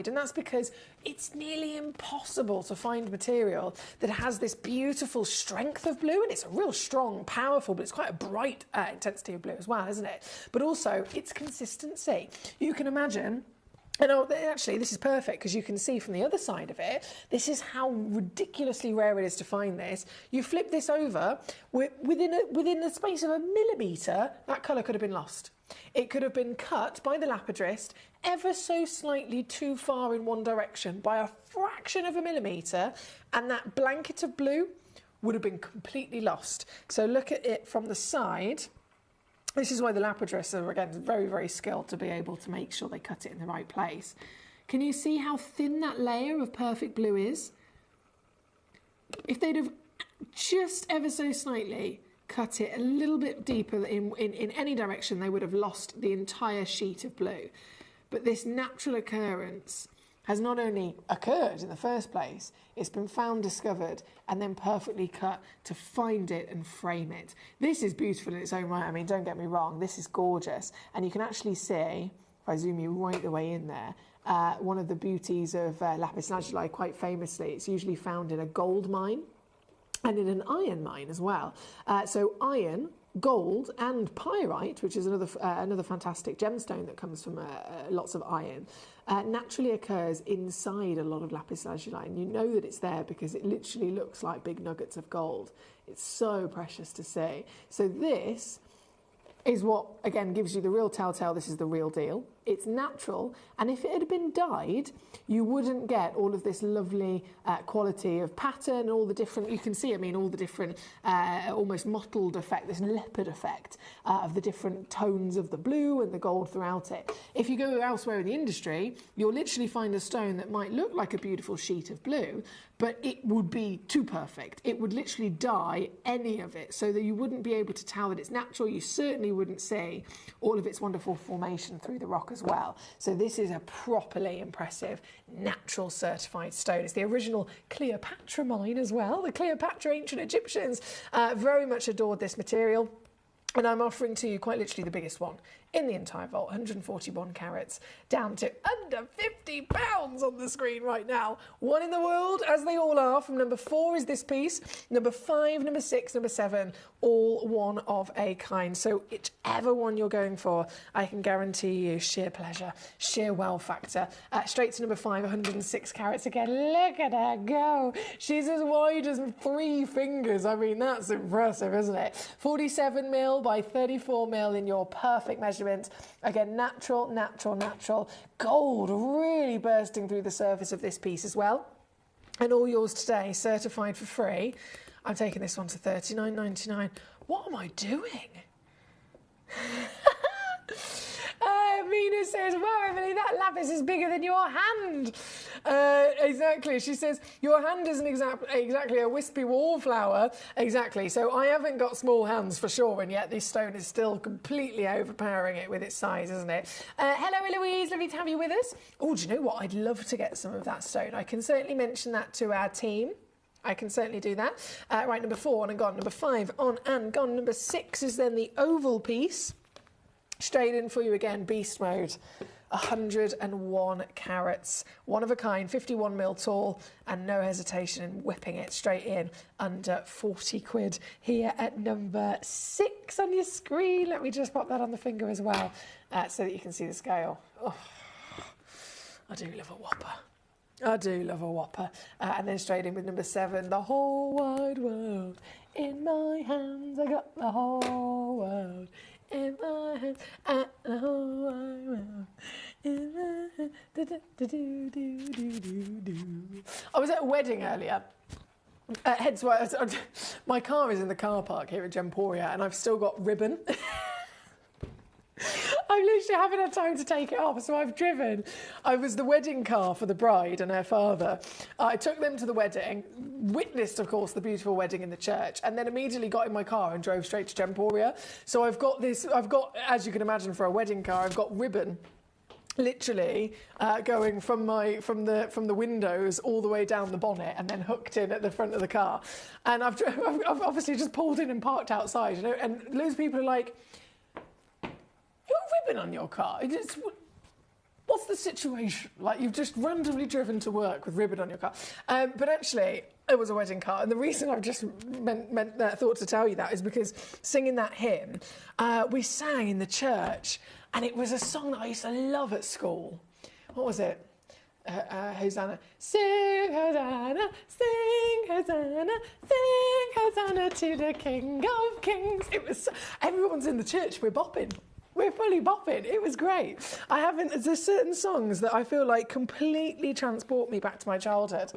and that's because it's nearly impossible to find material that has this beautiful strength of blue, and it's a real strong, powerful, but it's quite a bright intensity of blue as well, isn't it? But also its consistency. You can imagine. And actually, this is perfect because you can see from the other side of it, this is how ridiculously rare it is to find this. You flip this over, within the space of a millimetre, that colour could have been lost. It could have been cut by the lapidrist ever so slightly too far in one direction by a fraction of a millimetre, and that blanket of blue would have been completely lost. So look at it from the side. This is why the lapidarists are, again, very, very skilled to be able to make sure they cut it in the right place. Can you see how thin that layer of perfect blue is? If they'd have just ever so slightly cut it a little bit deeper in any direction, they would have lost the entire sheet of blue. But this natural occurrence has not only occurred in the first place, it's been found, discovered, and then perfectly cut to find it and frame it. This is beautiful in its own right. I mean, don't get me wrong, this is gorgeous. And you can actually see, if I zoom you right the way in there, one of the beauties of lapis lazuli, quite famously, it's usually found in a gold mine and in an iron mine as well. So iron, gold and pyrite, which is another fantastic gemstone that comes from lots of iron, naturally occurs inside a lot of lapis lazuli, and you know that it's there because it literally looks like big nuggets of gold. It's so precious to see. So this is what, again, gives you the real telltale this is the real deal. It's natural, and if it had been dyed, you wouldn't get all of this lovely quality of pattern and all the different, you can see, I mean, all the different almost mottled effect, this leopard effect of the different tones of the blue and the gold throughout it. If you go elsewhere in the industry, you'll literally find a stone that might look like a beautiful sheet of blue, but it would be too perfect. It would literally dye any of it so that you wouldn't be able to tell that it's natural. You certainly wouldn't see all of its wonderful formation through the rock as well. So this is a properly impressive natural certified stone. It's the original Cleopatra mine as well. The Cleopatra ancient Egyptians very much adored this material. And I'm offering to you quite literally the biggest one in the entire vault, 141 carats, down to under £50 on the screen right now. One in the world, as they all are. From number 4 is this piece, number 5, number 6, number 7, all one of a kind. So whichever one you're going for, I can guarantee you sheer pleasure, sheer wow factor. Straight to number 5, 106 carats again. Look at her go. She's as wide as 3 fingers. I mean, that's impressive, isn't it? 47 mil by 34 mil in your perfect measurement. Again, natural, natural, natural. Gold really bursting through the surface of this piece as well. And all yours today, certified for free. I'm taking this one to $39.99. What am I doing? Mina says, wow, Emily, that lapis is bigger than your hand. Exactly. She says, your hand isn't exactly a wispy wallflower. Exactly. So I haven't got small hands for sure, and yet this stone is still completely overpowering it with its size, isn't it? Hello, Eloise. Lovely to have you with us. Oh, do you know what? I'd love to get some of that stone. I can certainly mention that to our team. I can certainly do that. Right, number 4 on and gone. Number 5 on and gone. Number 6 is then the oval piece. Straight in for you again, beast mode. 101 carats, one of a kind, 51 mil tall, and no hesitation in whipping it straight in under 40 quid here at number 6 on your screen. Let me just pop that on the finger as well, so that you can see the scale. Oh, I do love a whopper. I do love a whopper. And then straight in with number 7, the whole wide world in my hands. I got the whole world in my hands, and the whole wide world in my hands. I was at a wedding earlier. Hence why my car is in the car park here at Gemporia, and I've still got ribbon. I literally haven't had time to take it off, so I've driven. I was the wedding car for the bride and her father. I took them to the wedding, witnessed, of course, the beautiful wedding in the church, and then immediately got in my car and drove straight to Gemporia. So I've got, as you can imagine, for a wedding car, I've got ribbon, literally going from the windows all the way down the bonnet and then hooked in at the front of the car. And I've obviously just pulled in and parked outside, you know, and loads of people are like, ribbon on your car? What's the situation? Like, you've just randomly driven to work with ribbon on your car. But actually, it was a wedding car. And the reason I've just thought to tell you that is because singing that hymn, we sang in the church, and it was a song that I used to love at school. What was it? Hosanna. Sing Hosanna, sing Hosanna, sing Hosanna to the King of Kings. It was, everyone's in the church, we're bopping. We're fully bopping. It was great. There's certain songs that I feel like completely transport me back to my childhood.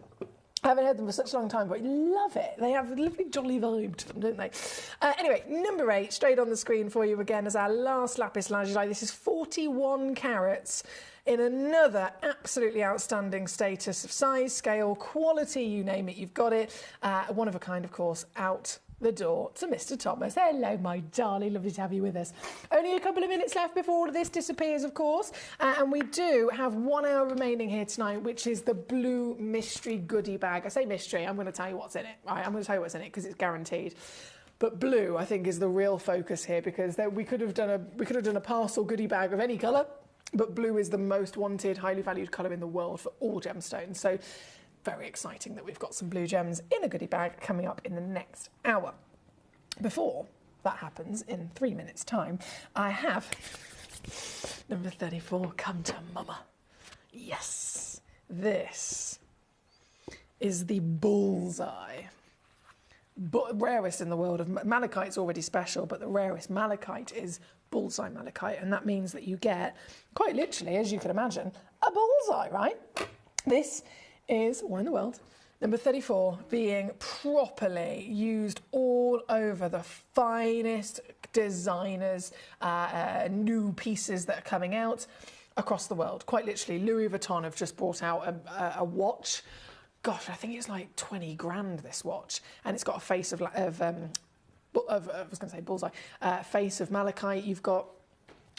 I haven't heard them for such a long time, but I love it. They have a lovely jolly vibe to them, don't they? Anyway, number 8, straight on the screen for you again as our last lapis lazuli. This is 41 carats in another absolutely outstanding status of size, scale, quality, you name it, you've got it. One of a kind, of course, out the door to Mr. Thomas. Hello, my darling. Lovely to have you with us. Only a couple of minutes left before all of this disappears, of course. And we do have 1 hour remaining here tonight, which is the blue mystery goodie bag. I say mystery, I'm going to tell you what's in it. Right, I'm going to tell you what's in it because it's guaranteed. But blue, I think, is the real focus here, because we could have done a parcel goodie bag of any colour, but blue is the most wanted, highly valued colour in the world for all gemstones. So very exciting that we've got some blue gems in a goodie bag coming up in the next hour. Before that happens, in 3 minutes' time, I have number 34, Come to Mama. Yes, this is the bullseye. Rarest in the world of malachite's already special, but the rarest malachite is bullseye malachite, and that means that you get, quite literally, as you can imagine, a bullseye, right? This is one in the world. Number 34 being properly used all over the finest designers, new pieces that are coming out across the world. Quite literally, Louis Vuitton have just brought out a watch. Gosh, I think it's like 20 grand, this watch. And it's got a face of I was going to say bullseye, face of malachite. You've got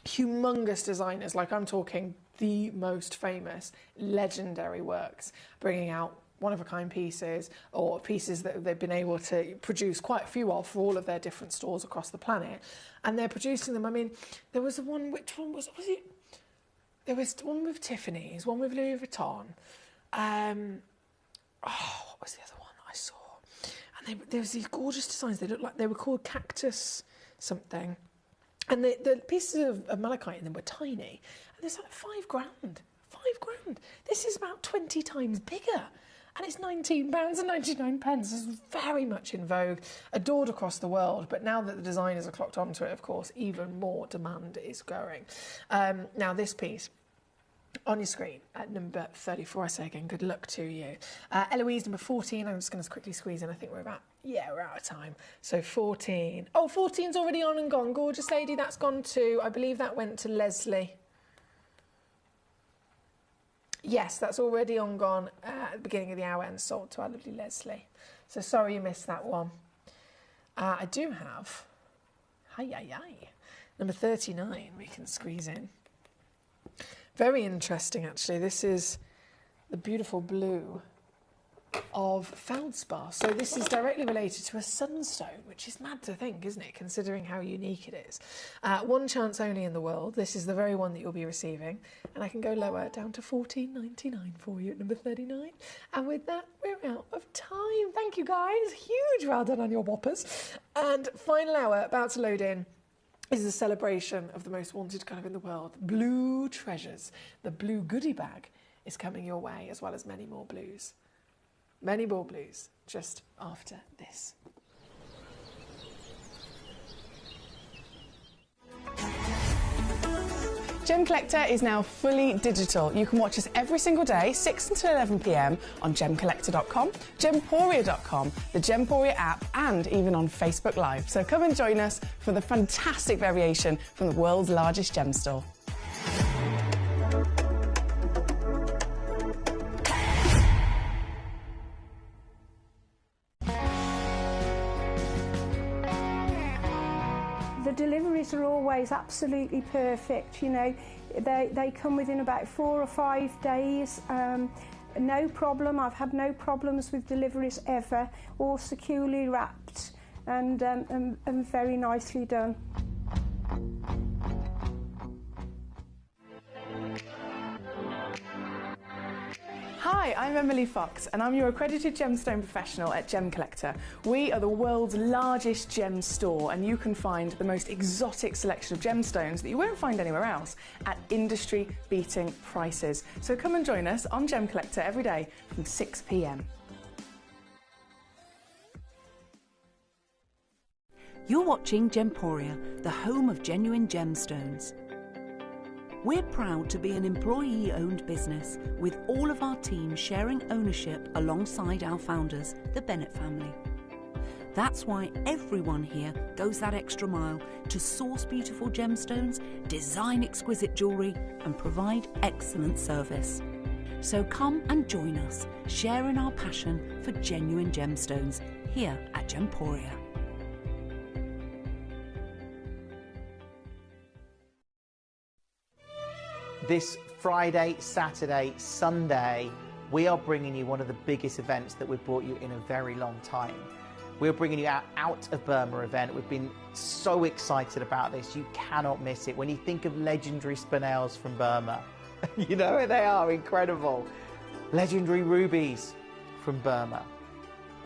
humongous designers, like I'm talking the most famous, legendary works, bringing out one-of-a-kind pieces, or pieces that they've been able to produce quite a few of for all of their different stores across the planet. And they're producing them. I mean, there was one, which one was it? There was one with Tiffany's, one with Louis Vuitton. What was the other one I saw? And there was these gorgeous designs. They looked like they were called cactus something. And the pieces of malachite in them were tiny. And it's like £5 grand. £5 grand. This is about 20 times bigger. And it's £19.99. It's very much in vogue, adored across the world. But now that the designers are clocked onto it, of course, even more demand is growing. Now, this piece on your screen at number 34, I say again, good luck to you. Eloise, number 14. I'm just going to quickly squeeze in. I think we're out of time. So 14. Oh, 14's already on and gone. Gorgeous lady, that's gone to, I believe that went to Leslie. Yes, that's already on gone at the beginning of the hour and sold to our lovely Leslie. So sorry you missed that one. I do have, number 39 we can squeeze in. Very interesting, actually. This is the beautiful blue of feldspar. So this is directly related to a sunstone, which is mad to think, isn't it, considering how unique it is. One chance only in the world. This is the very one that you'll be receiving. And I can go lower, down to $14.99 for you at number 39. And with that, we're out of time. Thank you, guys. Huge well done on your whoppers. And final hour, about to load in, is a celebration of the most wanted colour in the world, blue treasures. The blue goodie bag is coming your way, as well as many more blues. Many more blues just after this. Gemcollector is now fully digital. You can watch us every single day, 6 until 11 p.m. on gemcollector.com, gemporia.com, the Gemporia app, and even on Facebook Live. So come and join us for the fantastic variation from the world's largest gem store. The deliveries are always absolutely perfect, you know. They come within about 4 or 5 days. No problem. I've had no problems with deliveries ever. All securely wrapped and very nicely done. Hi, I'm Emily Fox and I'm your accredited gemstone professional at Gemcollector. We are the world's largest gem store and you can find the most exotic selection of gemstones that you won't find anywhere else at industry-beating prices. So come and join us on Gemcollector every day from 6 p.m. You're watching Gemporia, the home of genuine gemstones. We're proud to be an employee-owned business with all of our team sharing ownership alongside our founders, the Bennett family. That's why everyone here goes that extra mile to source beautiful gemstones, design exquisite jewellery and provide excellent service. So come and join us, sharing our passion for genuine gemstones here at Gemporia. This Friday, Saturday, Sunday, we are bringing you one of the biggest events that we've brought you in a very long time. We're bringing you our Out of Burma event. We've been so excited about this. You cannot miss it. When you think of legendary spinels from Burma, you know they are incredible. Legendary rubies from Burma.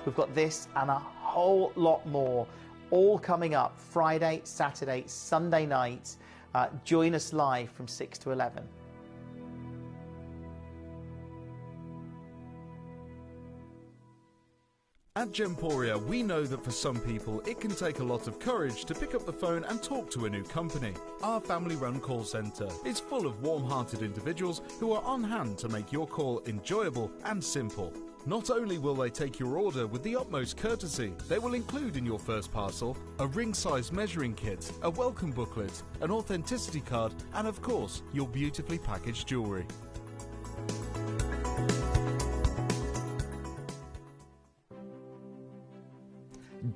We've got this and a whole lot more, all coming up Friday, Saturday, Sunday nights. Join us live from 6 to 11. At Gemporia, we know that for some people it can take a lot of courage to pick up the phone and talk to a new company. Our family-run call centre is full of warm-hearted individuals who are on hand to make your call enjoyable and simple. Not only will they take your order with the utmost courtesy, they will include in your first parcel a ring-size measuring kit, a welcome booklet, an authenticity card, and of course, your beautifully packaged jewellery.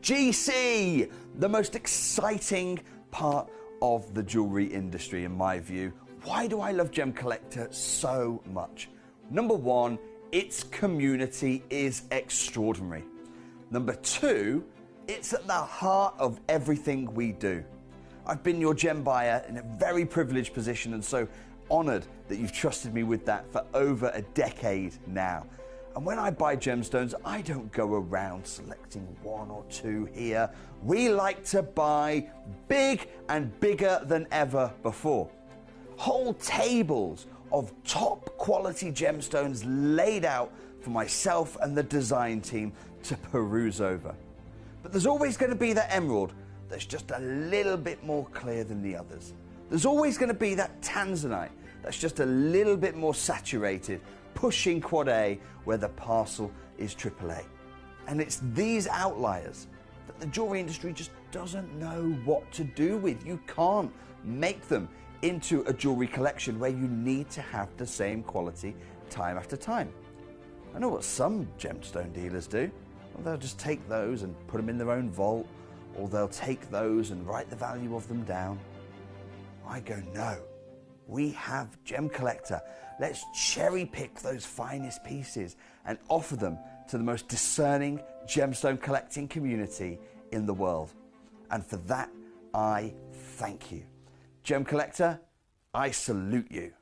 GC, the most exciting part of the jewellery industry in my view. Why do I love Gemcollector so much? Number one, its community is extraordinary. Number 2, it's at the heart of everything we do. I've been your gem buyer in a very privileged position and so honoured that you've trusted me with that for over a decade now. And when I buy gemstones, I don't go around selecting 1 or 2 here. We like to buy big and bigger than ever before. Whole tables of top quality gemstones laid out for myself and the design team to peruse over. But there's always going to be that emerald that's just a little bit more clear than the others. There's always going to be that tanzanite that's just a little bit more saturated, pushing quad A where the parcel is AAA. And it's these outliers that the jewelry industry just doesn't know what to do with. You can't make them into a jewelry collection where you need to have the same quality time after time. I know what some gemstone dealers do. Well, they'll just take those and put them in their own vault, or they'll take those and write the value of them down. I go, no, we have Gemcollector. Let's cherry pick those finest pieces and offer them to the most discerning gemstone collecting community in the world. And for that, I thank you. Gemcollector, I salute you.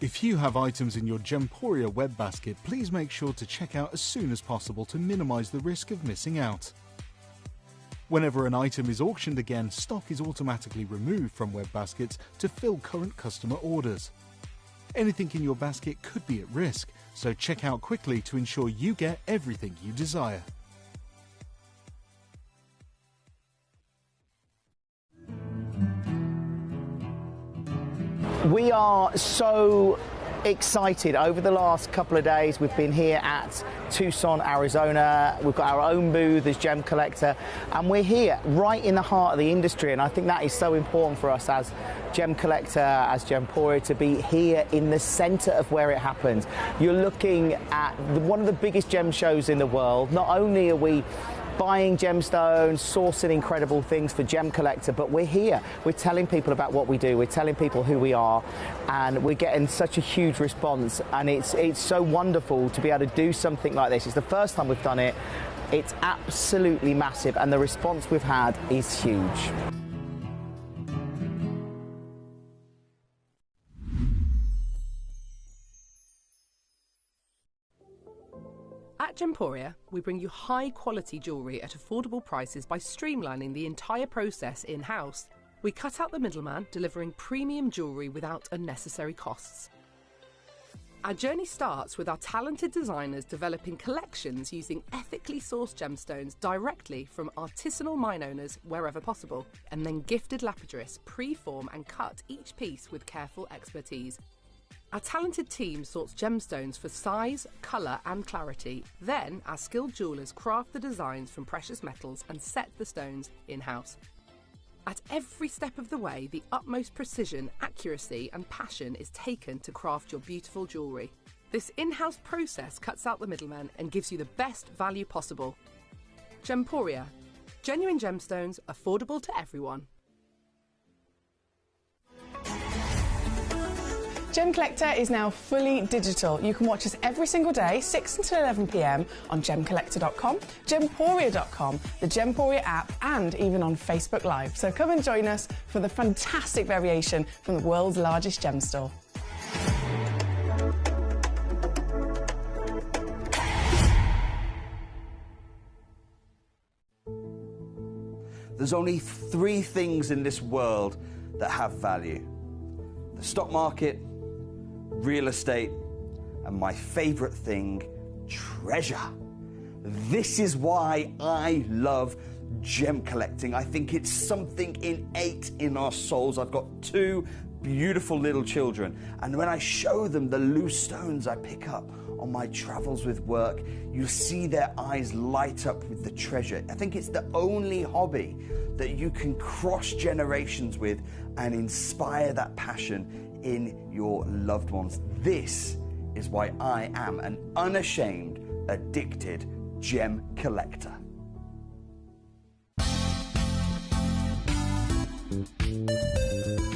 If you have items in your Gemporia web basket, please make sure to check out as soon as possible to minimise the risk of missing out. Whenever an item is auctioned again, stock is automatically removed from web baskets to fill current customer orders. Anything in your basket could be at risk, so check out quickly to ensure you get everything you desire. We are so excited. Over the last couple of days, we've been here at Tucson, Arizona. We've got our own booth as Gemcollector, and we're here right in the heart of the industry. And I think that is so important for us as Gemcollector, as Gemporia, to be here in the centre of where it happens. You're looking at one of the biggest gem shows in the world. Not only are we buying gemstones, sourcing incredible things for Gemcollector, but we're here. We're telling people about what we do. We're telling people who we are, and we're getting such a huge response. And it's so wonderful to be able to do something like this. It's the first time we've done it. It's absolutely massive, and the response we've had is huge. At Gemporia, we bring you high-quality jewellery at affordable prices by streamlining the entire process in-house. We cut out the middleman, delivering premium jewellery without unnecessary costs. Our journey starts with our talented designers developing collections using ethically sourced gemstones directly from artisanal mine owners wherever possible, and then gifted lapidarists pre-form and cut each piece with careful expertise. Our talented team sorts gemstones for size, colour and clarity. Then our skilled jewellers craft the designs from precious metals and set the stones in-house. At every step of the way, the utmost precision, accuracy and passion is taken to craft your beautiful jewellery. This in-house process cuts out the middleman and gives you the best value possible. Gemporia. Genuine gemstones, affordable to everyone. Gemcollector is now fully digital. You can watch us every single day, 6 until 11 p.m. on gemcollector.com, gemporia.com, the Gemporia app, and even on Facebook Live. So come and join us for the fantastic variation from the world's largest gem store. There's only 3 things in this world that have value: the stock market, real estate, and my favorite thing, treasure. This is why I love gem collecting. I think it's something innate in our souls. I've got 2 beautiful little children, and when I show them the loose stones I pick up on my travels with work, you see their eyes light up with the treasure. I think it's the only hobby that you can cross generations with and inspire that passion in your loved ones. This is why I am an unashamed, addicted gem collector.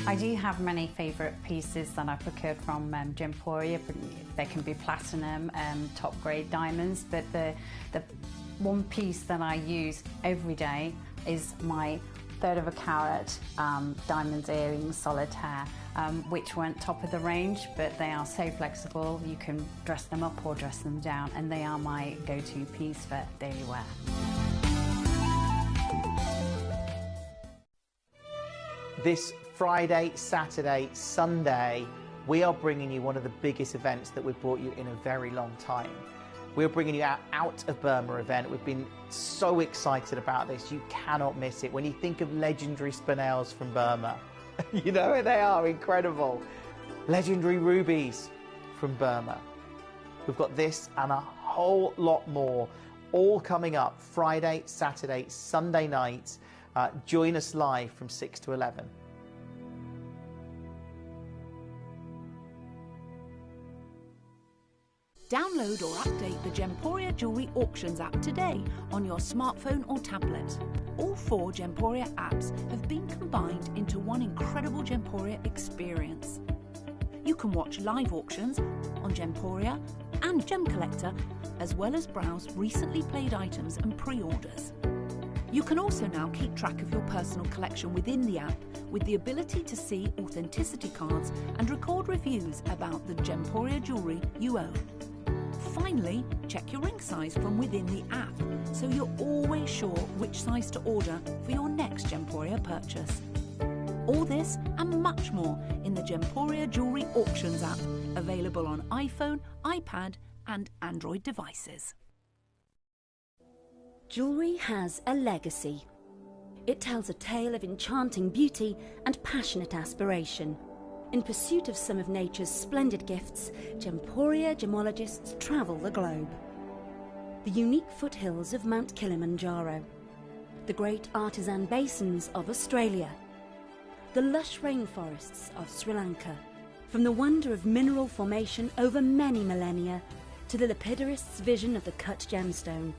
I do have many favourite pieces that I procured from Gemporia. They can be platinum, top grade diamonds, but the one piece that I use every day is my 1/3 of a carat diamond earrings solitaire, which weren't top of the range, but they are so flexible. You can dress them up or dress them down, and they are my go-to piece for daily wear. This Friday, Saturday, Sunday, we are bringing you one of the biggest events that we've brought you in a very long time. We're bringing you our Out of Burma event. We've been so excited about this. You cannot miss it. When you think of legendary spinels from Burma, you know they are incredible. Legendary rubies from Burma. We've got this and a whole lot more, all coming up Friday, Saturday, Sunday night. Join us live from 6 to 11. Download or update the Gemporia Jewellery Auctions app today on your smartphone or tablet. All 4 Gemporia apps have been combined into one incredible Gemporia experience. You can watch live auctions on Gemporia and Gemcollector, as well as browse recently played items and pre-orders. You can also now keep track of your personal collection within the app with the ability to see authenticity cards and record reviews about the Gemporia jewellery you own. Finally, check your ring size from within the app, so you're always sure which size to order for your next Gemporia purchase. All this and much more in the Gemporia Jewellery Auctions app, available on iPhone, iPad and Android devices. Jewellery has a legacy. It tells a tale of enchanting beauty and passionate aspiration. In pursuit of some of nature's splendid gifts, Gemporia gemologists travel the globe. The unique foothills of Mount Kilimanjaro, the great artisan basins of Australia, the lush rainforests of Sri Lanka, from the wonder of mineral formation over many millennia to the lapidarists' vision of the cut gemstone,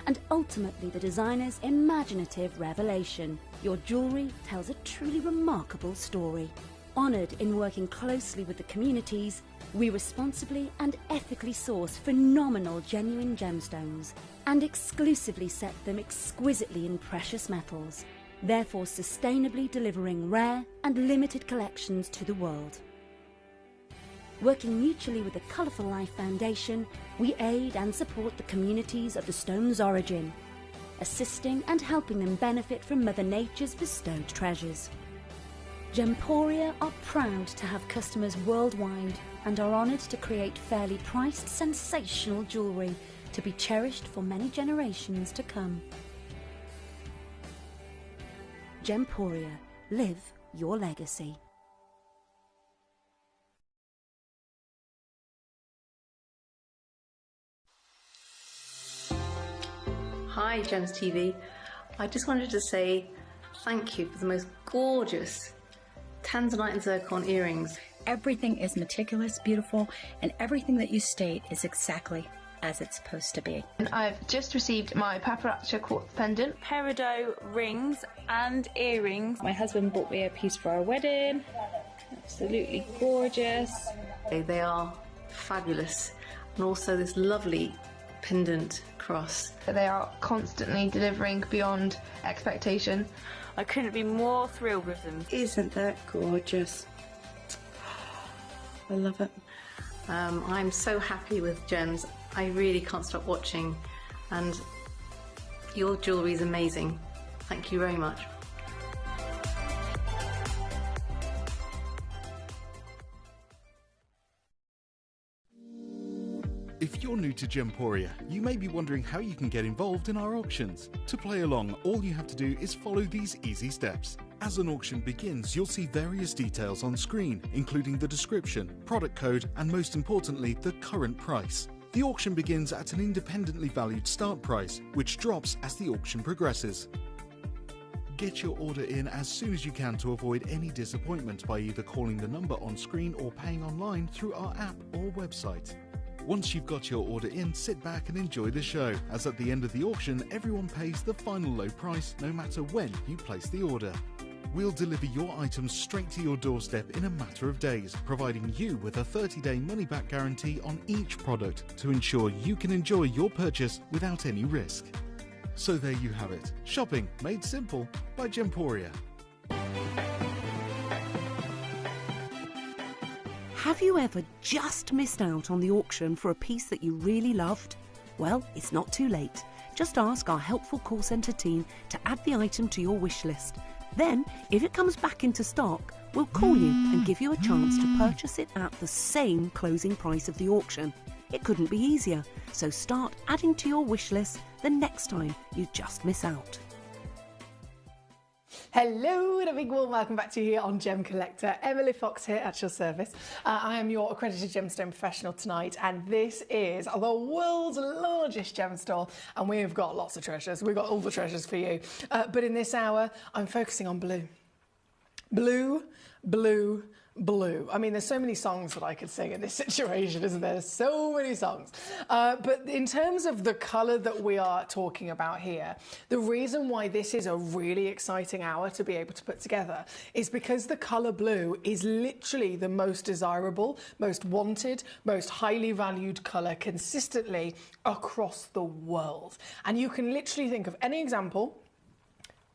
and ultimately the designer's imaginative revelation, your jewellery tells a truly remarkable story. Honoured in working closely with the communities, we responsibly and ethically source phenomenal genuine gemstones and exclusively set them exquisitely in precious metals, therefore sustainably delivering rare and limited collections to the world. Working mutually with the Colourful Life Foundation, we aid and support the communities of the stone's origin, assisting and helping them benefit from Mother Nature's bestowed treasures. Gemporia are proud to have customers worldwide and are honoured to create fairly priced, sensational jewellery to be cherished for many generations to come. Gemporia, live your legacy. Hi Gems TV, I just wanted to say thank you for the most gorgeous tanzanite and zircon earrings. Everything is meticulous, beautiful, and everything that you state is exactly as it's supposed to be. And I've just received my paparazzi quartz pendant, peridot rings and earrings. My husband bought me a piece for our wedding. Absolutely gorgeous. They are fabulous, and also this lovely pendant cross. They are constantly delivering beyond expectation. I couldn't be more thrilled with them. Isn't that gorgeous? I love it. I'm so happy with Gems. I really can't stop watching, and your jewellery is amazing. Thank you very much. If you're new to Gemporia, you may be wondering how you can get involved in our auctions. To play along, all you have to do is follow these easy steps. As an auction begins, you'll see various details on screen, including the description, product code, and most importantly, the current price. The auction begins at an independently valued start price, which drops as the auction progresses. Get your order in as soon as you can to avoid any disappointment by either calling the number on screen or paying online through our app or website. Once you've got your order in, sit back and enjoy the show, as at the end of the auction, everyone pays the final low price no matter when you place the order. We'll deliver your items straight to your doorstep in a matter of days, providing you with a 30-day money-back guarantee on each product to ensure you can enjoy your purchase without any risk. So there you have it, shopping made simple by Gemporia. Have you ever just missed out on the auction for a piece that you really loved? Well, it's not too late. Just ask our helpful call centre team to add the item to your wish list. Then, if it comes back into stock, we'll call you and give you a chance to purchase it at the same closing price of the auction. It couldn't be easier, so start adding to your wish list the next time you just miss out. Hello and a big warm welcome back to you here on Gemcollector. Emily Fox here at your service. I am your accredited gemstone professional tonight, and this is the world's largest gem store, and we've got lots of treasures. We've got all the treasures for you. But in this hour, I'm focusing on blue. Blue, blue, blue. I mean, there's so many songs that I could sing in this situation, isn't there? So many songs. But in terms of the colour that we are talking about here, the reason why this is a really exciting hour to be able to put together is because the colour blue is literally the most desirable, most wanted, most highly valued colour consistently across the world. And you can literally think of any example,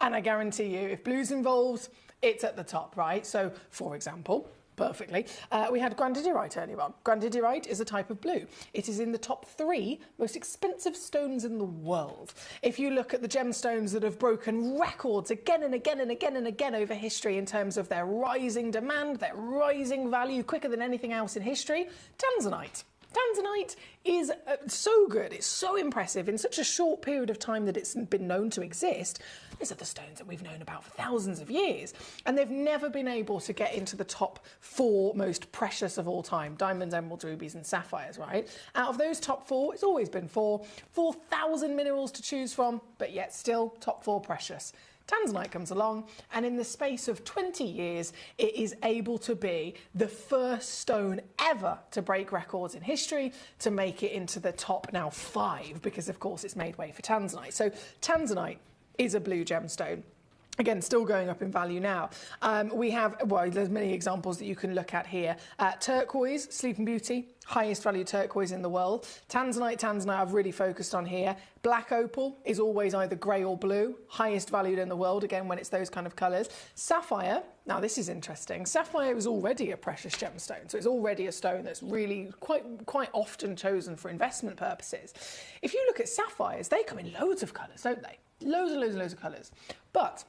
and I guarantee you, if blue's involved, it's at the top, right? So, for example, perfectly, we had grandidierite earlier on. Grandidierite is a type of blue. It is in the top 3 most expensive stones in the world. If you look at the gemstones that have broken records again and again and again and again over history in terms of their rising demand, their rising value quicker than anything else in history, Tanzanite. Tanzanite is so good, it's so impressive in such a short period of time that it's been known to exist. These are the stones that we've known about for thousands of years, and they've never been able to get into the top 4 most precious of all time: diamonds, emeralds, rubies and sapphires, right? Out of those top 4, it's always been 4,000 minerals to choose from, but yet still top 4 precious. Tanzanite comes along, and in the space of 20 years, it is able to be the first stone ever to break records in history, to make it into the top now 5, because of course it's made way for Tanzanite. So Tanzanite is a blue gemstone. Again, still going up in value now. We have, well, there's many examples that you can look at here. Turquoise, Sleeping Beauty, highest value turquoise in the world. Tanzanite, I've really focused on here. Black opal is always either grey or blue, highest valued in the world, again, when it's those kind of colours. Sapphire, now this is interesting. Sapphire is already a precious gemstone, so it's already a stone that's really quite often chosen for investment purposes. If you look at sapphires, they come in loads of colours, don't they? Loads and loads and loads of colours. But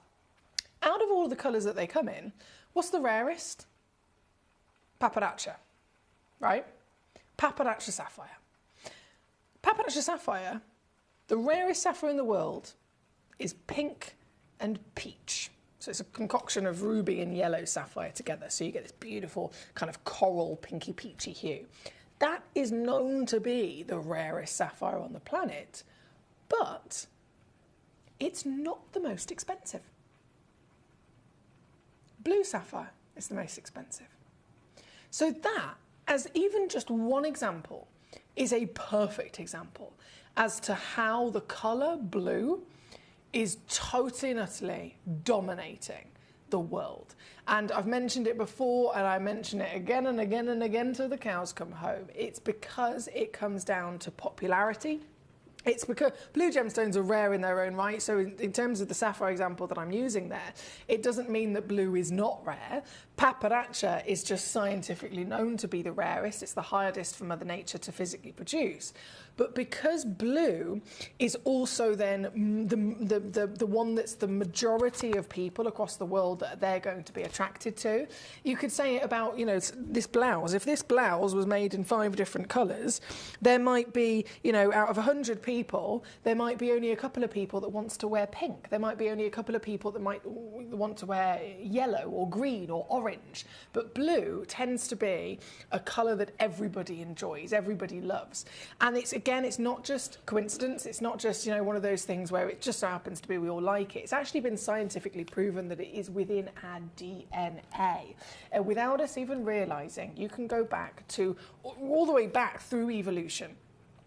out of all of the colours that they come in, what's the rarest? Papadacha, right? Papadacha sapphire. Papadacha sapphire, the rarest sapphire in the world, is pink and peach. So it's a concoction of ruby and yellow sapphire together. So you get this beautiful kind of coral pinky peachy hue. That is known to be the rarest sapphire on the planet, but it's not the most expensive. Blue sapphire is the most expensive. So that, as even just one example, is a perfect example as to how the colour blue is totally and utterly dominating the world. And I've mentioned it before, and I mention it again and again and again till the cows come home. It's because it comes down to popularity. It's because blue gemstones are rare in their own right. So in terms of the sapphire example that I'm using there, it doesn't mean that blue is not rare. Paparacha is just scientifically known to be the rarest. It's the hardest for Mother Nature to physically produce. But because blue is also then the one that's the majority of people across the world that they're going to be attracted to, you could say it about, you know, this blouse. If this blouse was made in 5 different colours, there might be, you know, out of 100 people, there might be only a couple of people that wants to wear pink. There might be only a couple of people that might want to wear yellow or green or orange. But blue tends to be a colour that everybody enjoys, everybody loves. And it's not just coincidence. It's not just, you know, one of those things where it just so happens to be we all like it. It's actually been scientifically proven that it is within our DNA. Without us even realising, you can go back to all the way back through evolution.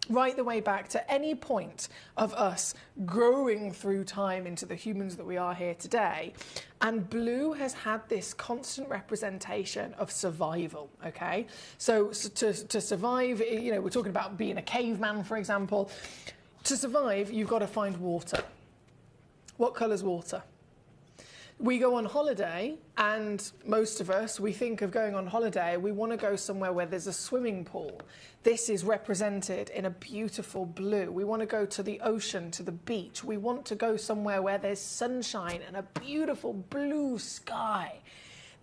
Right the way back to any point of us growing through time into the humans that we are here today. And blue has had this constant representation of survival, okay? So to survive, you know, we're talking about being a caveman, for example. To survive, you've got to find water. What colour's water? We go on holiday, and most of us, we think of going on holiday, we want to go somewhere where there's a swimming pool. This is represented in a beautiful blue. We want to go to the ocean, to the beach. We want to go somewhere where there's sunshine and a beautiful blue sky.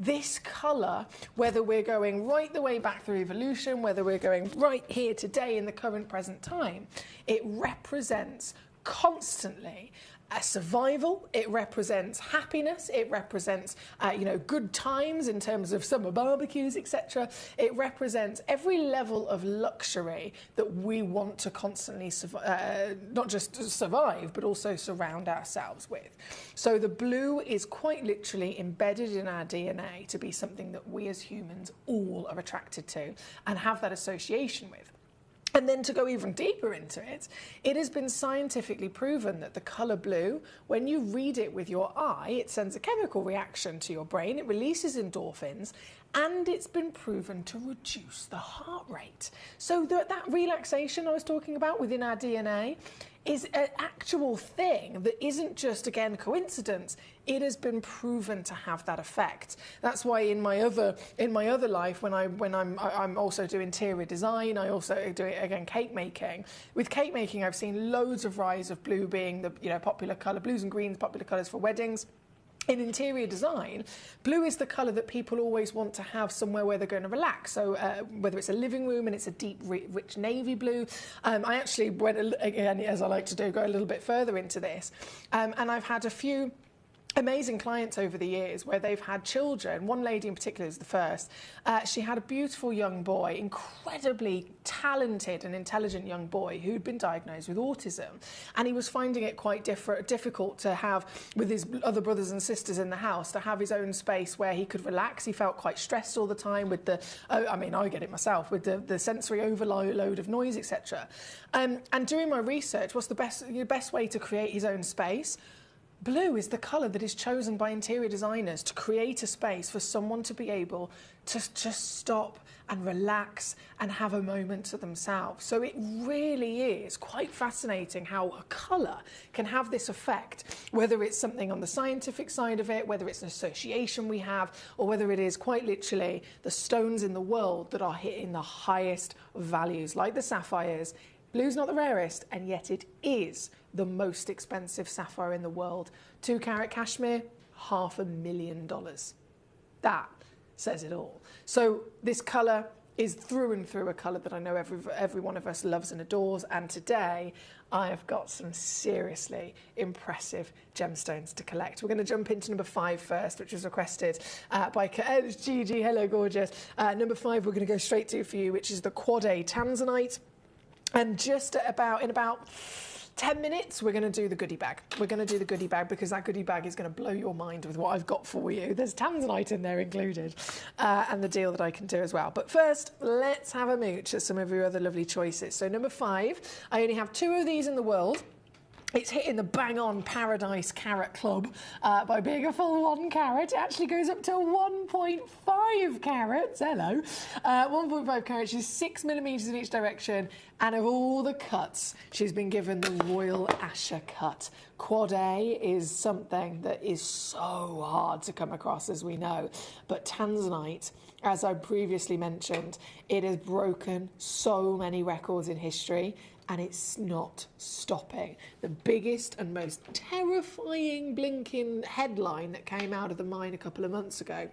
This colour, whether we're going right the way back through evolution, whether we're going right here today in the current present time, it represents constantly survival. It represents happiness. It represents, you know, good times in terms of summer barbecues, etc. It represents every level of luxury that we want to constantly not just survive, but also surround ourselves with. So the blue is quite literally embedded in our DNA to be something that we as humans all are attracted to and have that association with. And then to go even deeper into it, it has been scientifically proven that the colour blue, when you read it with your eye, it sends a chemical reaction to your brain, it releases endorphins, and it's been proven to reduce the heart rate. So that relaxation I was talking about within our DNA is an actual thing that isn't just, again, coincidence. It has been proven to have that effect. That's why in my other life, when I'm also doing interior design, I also do it again cake making. With cake making, I've seen loads of rise of blue being the, you know, popular colour, blues and greens, popular colours for weddings. In interior design, blue is the colour that people always want to have somewhere where they're going to relax. So whether it's a living room and it's a deep, rich navy blue. I actually went, again, as I like to do, go a little bit further into this. And I've had a few amazing clients over the years where they've had children. One lady in particular is the first. She had a beautiful young boy, incredibly talented and intelligent young boy who'd been diagnosed with autism. And he was finding it quite difficult to have, with his other brothers and sisters in the house, to have his own space where he could relax. He felt quite stressed all the time with the, I mean, I get it myself, with the sensory overload of noise, etc. And doing my research, what's the best way to create his own space? Blue is the colour that is chosen by interior designers to create a space for someone to be able to just stop and relax and have a moment to themselves. So it really is quite fascinating how a colour can have this effect, whether it's something on the scientific side of it, whether it's an association we have, or whether it is quite literally the stones in the world that are hitting the highest values, like the sapphires. Blue's not the rarest, and yet it is the most expensive sapphire in the world. 2 carat cashmere, $500,000. That says it all. So this colour is through and through a colour that I know every one of us loves and adores. And today I have got some seriously impressive gemstones to collect. We're going to jump into number 5 first, which was requested by Gigi. Hello, gorgeous. Number 5 we're going to go straight to for you, which is the Quad A Tanzanite. And just in about 10 minutes, we're going to do the goodie bag. We're going to do the goodie bag because that goodie bag is going to blow your mind with what I've got for you. There's Tanzanite in there included, and the deal that I can do as well. But first, let's have a mooch at some of your other lovely choices. So number 5, I only have 2 of these in the world. It's hitting the bang-on Paradise Carat Club by being a full 1 carat. It actually goes up to 1.5 carats. Hello. 1.5 carats. She's 6 millimetres in each direction. And of all the cuts, she's been given the Royal Asher cut. Quad A is something that is so hard to come across, as we know. But Tanzanite, as I previously mentioned, it has broken so many records in history. And it's not stopping. The biggest and most terrifying blinking headline that came out of the mine a couple of months ago,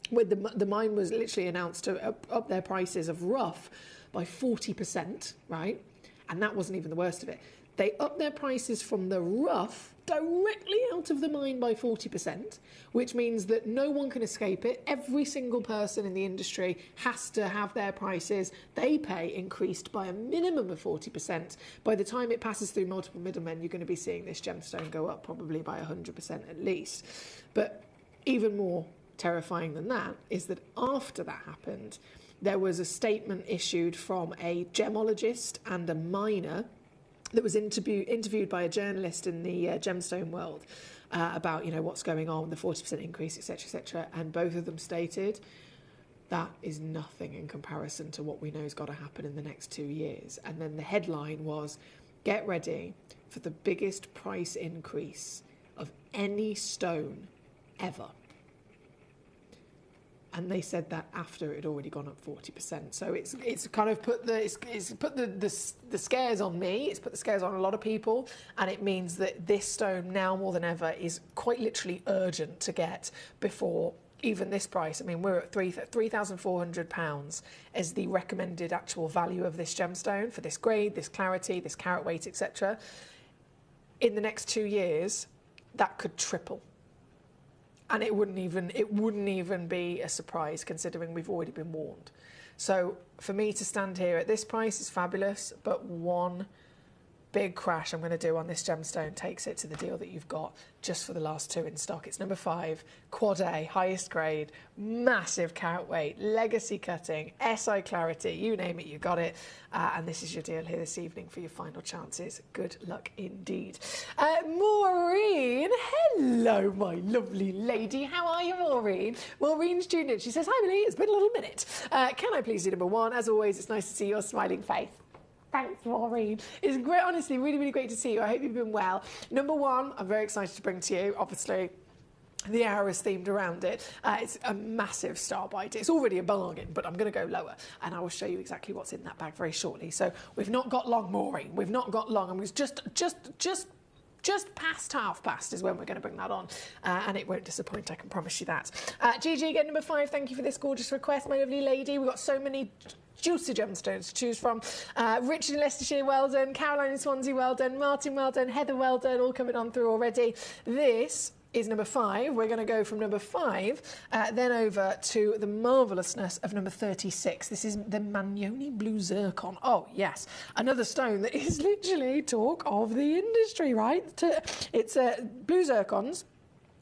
with the mine was literally announced to up their prices of rough by 40%, right? And that wasn't even the worst of it. They upped their prices from the rough directly out of the mine by 40%, which means that no one can escape it. Every single person in the industry has to have their prices they pay increased by a minimum of 40%. By the time it passes through multiple middlemen, you're going to be seeing this gemstone go up probably by 100% at least. But even more terrifying than that is that after that happened, there was a statement issued from a gemologist and a miner that was interviewed by a journalist in the gemstone world about, you know, what's going on, the 40% increase, etc., etc. And both of them stated that is nothing in comparison to what we know has got to happen in the next 2 years. And then the headline was, get ready for the biggest price increase of any stone ever. And they said that after it had already gone up 40%. So it's kind of put the scares on me. It's put the scares on a lot of people, and it means that this stone now more than ever is quite literally urgent to get before even this price. I mean, we're at £3,400 as the recommended actual value of this gemstone for this grade, this clarity, this carat weight, etc. In the next 2 years, that could triple. And it wouldn't even be a surprise, considering we've already been warned. So for me to stand here at this price is fabulous, but one big crash I'm going to do on this gemstone takes it to the deal that you've got just for the last 2 in stock. It's number 5, Quad A, highest grade, massive carat weight, legacy cutting, SI clarity, you name it, you got it. And this is your deal here this evening for your final chances. Good luck indeed. Maureen, hello, my lovely lady. How are you, Maureen? Maureen's tuned in. She says, hi, Millie, it's been a little minute. Can I please do number 1? As always, it's nice to see your smiling face. Thanks, Maureen. It's great, honestly, really, really great to see you. I hope you've been well. Number 1, I'm very excited to bring to you, obviously, the hour is themed around it. It's a massive star bite. It's already a bargain, but I'm going to go lower, and I will show you exactly what's in that bag very shortly. So we've not got long, Maureen. We've not got long. And we've just past half past is when we're going to bring that on, and it won't disappoint, I can promise you that. Gigi, get number 5. Thank you for this gorgeous request, my lovely lady. We've got so many juicy gemstones to choose from. Richard in Leicestershire, well done. Caroline in Swansea, well done. Martin, well done. Heather, well done. All coming on through already. This is number 5. We're going to go from number 5 then over to the marvellousness of number 36. This is the Magnoni Blue Zircon. Oh, yes. Another stone that is literally talk of the industry, right? It's blue zircons.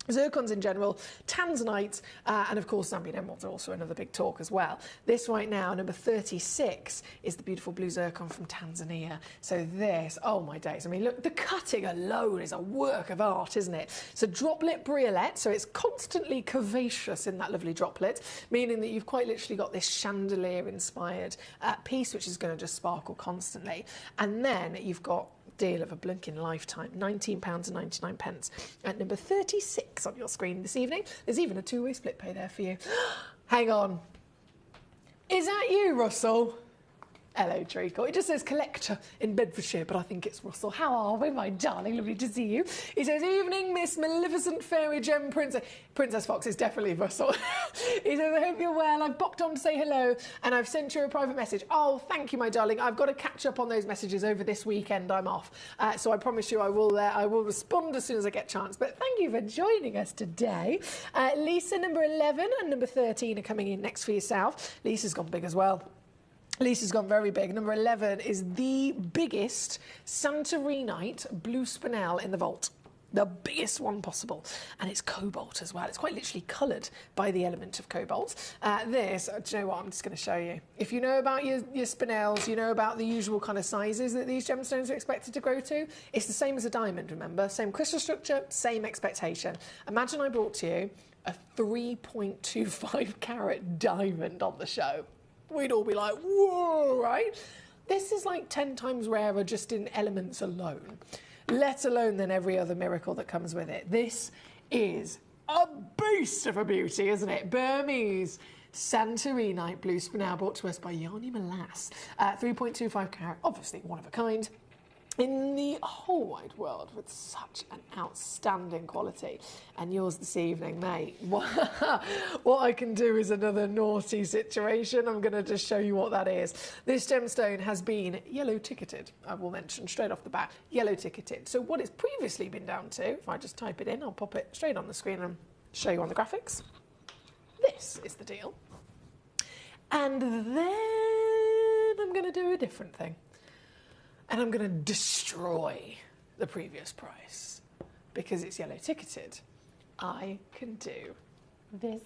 Zircons in general, tanzanite, and of course Zambian emeralds are also another big talk as well. This right now, number 36, is the beautiful blue zircon from Tanzania. So this, oh my days, I mean, look, the cutting alone is a work of art, isn't it? It's a droplet briolette, so it's constantly curvaceous in that lovely droplet, meaning that you've quite literally got this chandelier-inspired piece, which is going to just sparkle constantly. And then you've got deal of a blinking lifetime, £19.99 at number 36 on your screen this evening. There's even a 2-way split pay there for you. Hang on. Is that you, Russell? Hello, Treacle. It just says collector in Bedfordshire, but I think it's Russell. How are we, my darling? Lovely to see you. It says, evening, Miss Maleficent Fairy Gem Princess. Princess Fox is definitely Russell. He says, I hope you're well. I've popped on to say hello, and I've sent you a private message. Oh, thank you, my darling. I've got to catch up on those messages over this weekend. I'm off. So I promise you I will respond as soon as I get a chance. But thank you for joining us today. Lisa, number 11 and number 13 are coming in next for yourself. Lisa's gone big as well. Lisa's gone very big. Number 11 is the biggest Santorinite blue spinel in the vault. the biggest one possible, and it's cobalt as well. It's quite literally coloured by the element of cobalt. This, do you know what, I'm just going to show you. If you know about your spinels, you know about the usual kind of sizes that these gemstones are expected to grow to. It's the same as a diamond, remember? Same crystal structure, same expectation. Imagine I brought to you a 3.25 carat diamond on the show. We'd all be like, whoa, right? This is like 10 times rarer just in elements alone, let alone then every other miracle that comes with it. This is a beast of a beauty, isn't it? Burmese Santorinite blue spinel brought to us by Yanni Molass. 3.25 carat, obviously one of a kind in the whole wide world with such an outstanding quality. And yours this evening, mate. What I can do is another naughty situation. I'm going to just show you what that is. This gemstone has been yellow ticketed. I will mention straight off the bat, yellow ticketed. So what it's previously been down to, if I just type it in, I'll pop it straight on the screen and show you on the graphics. This is the deal. And then I'm going to do a different thing. And I'm going to destroy the previous price. Because it's yellow ticketed, I can do this.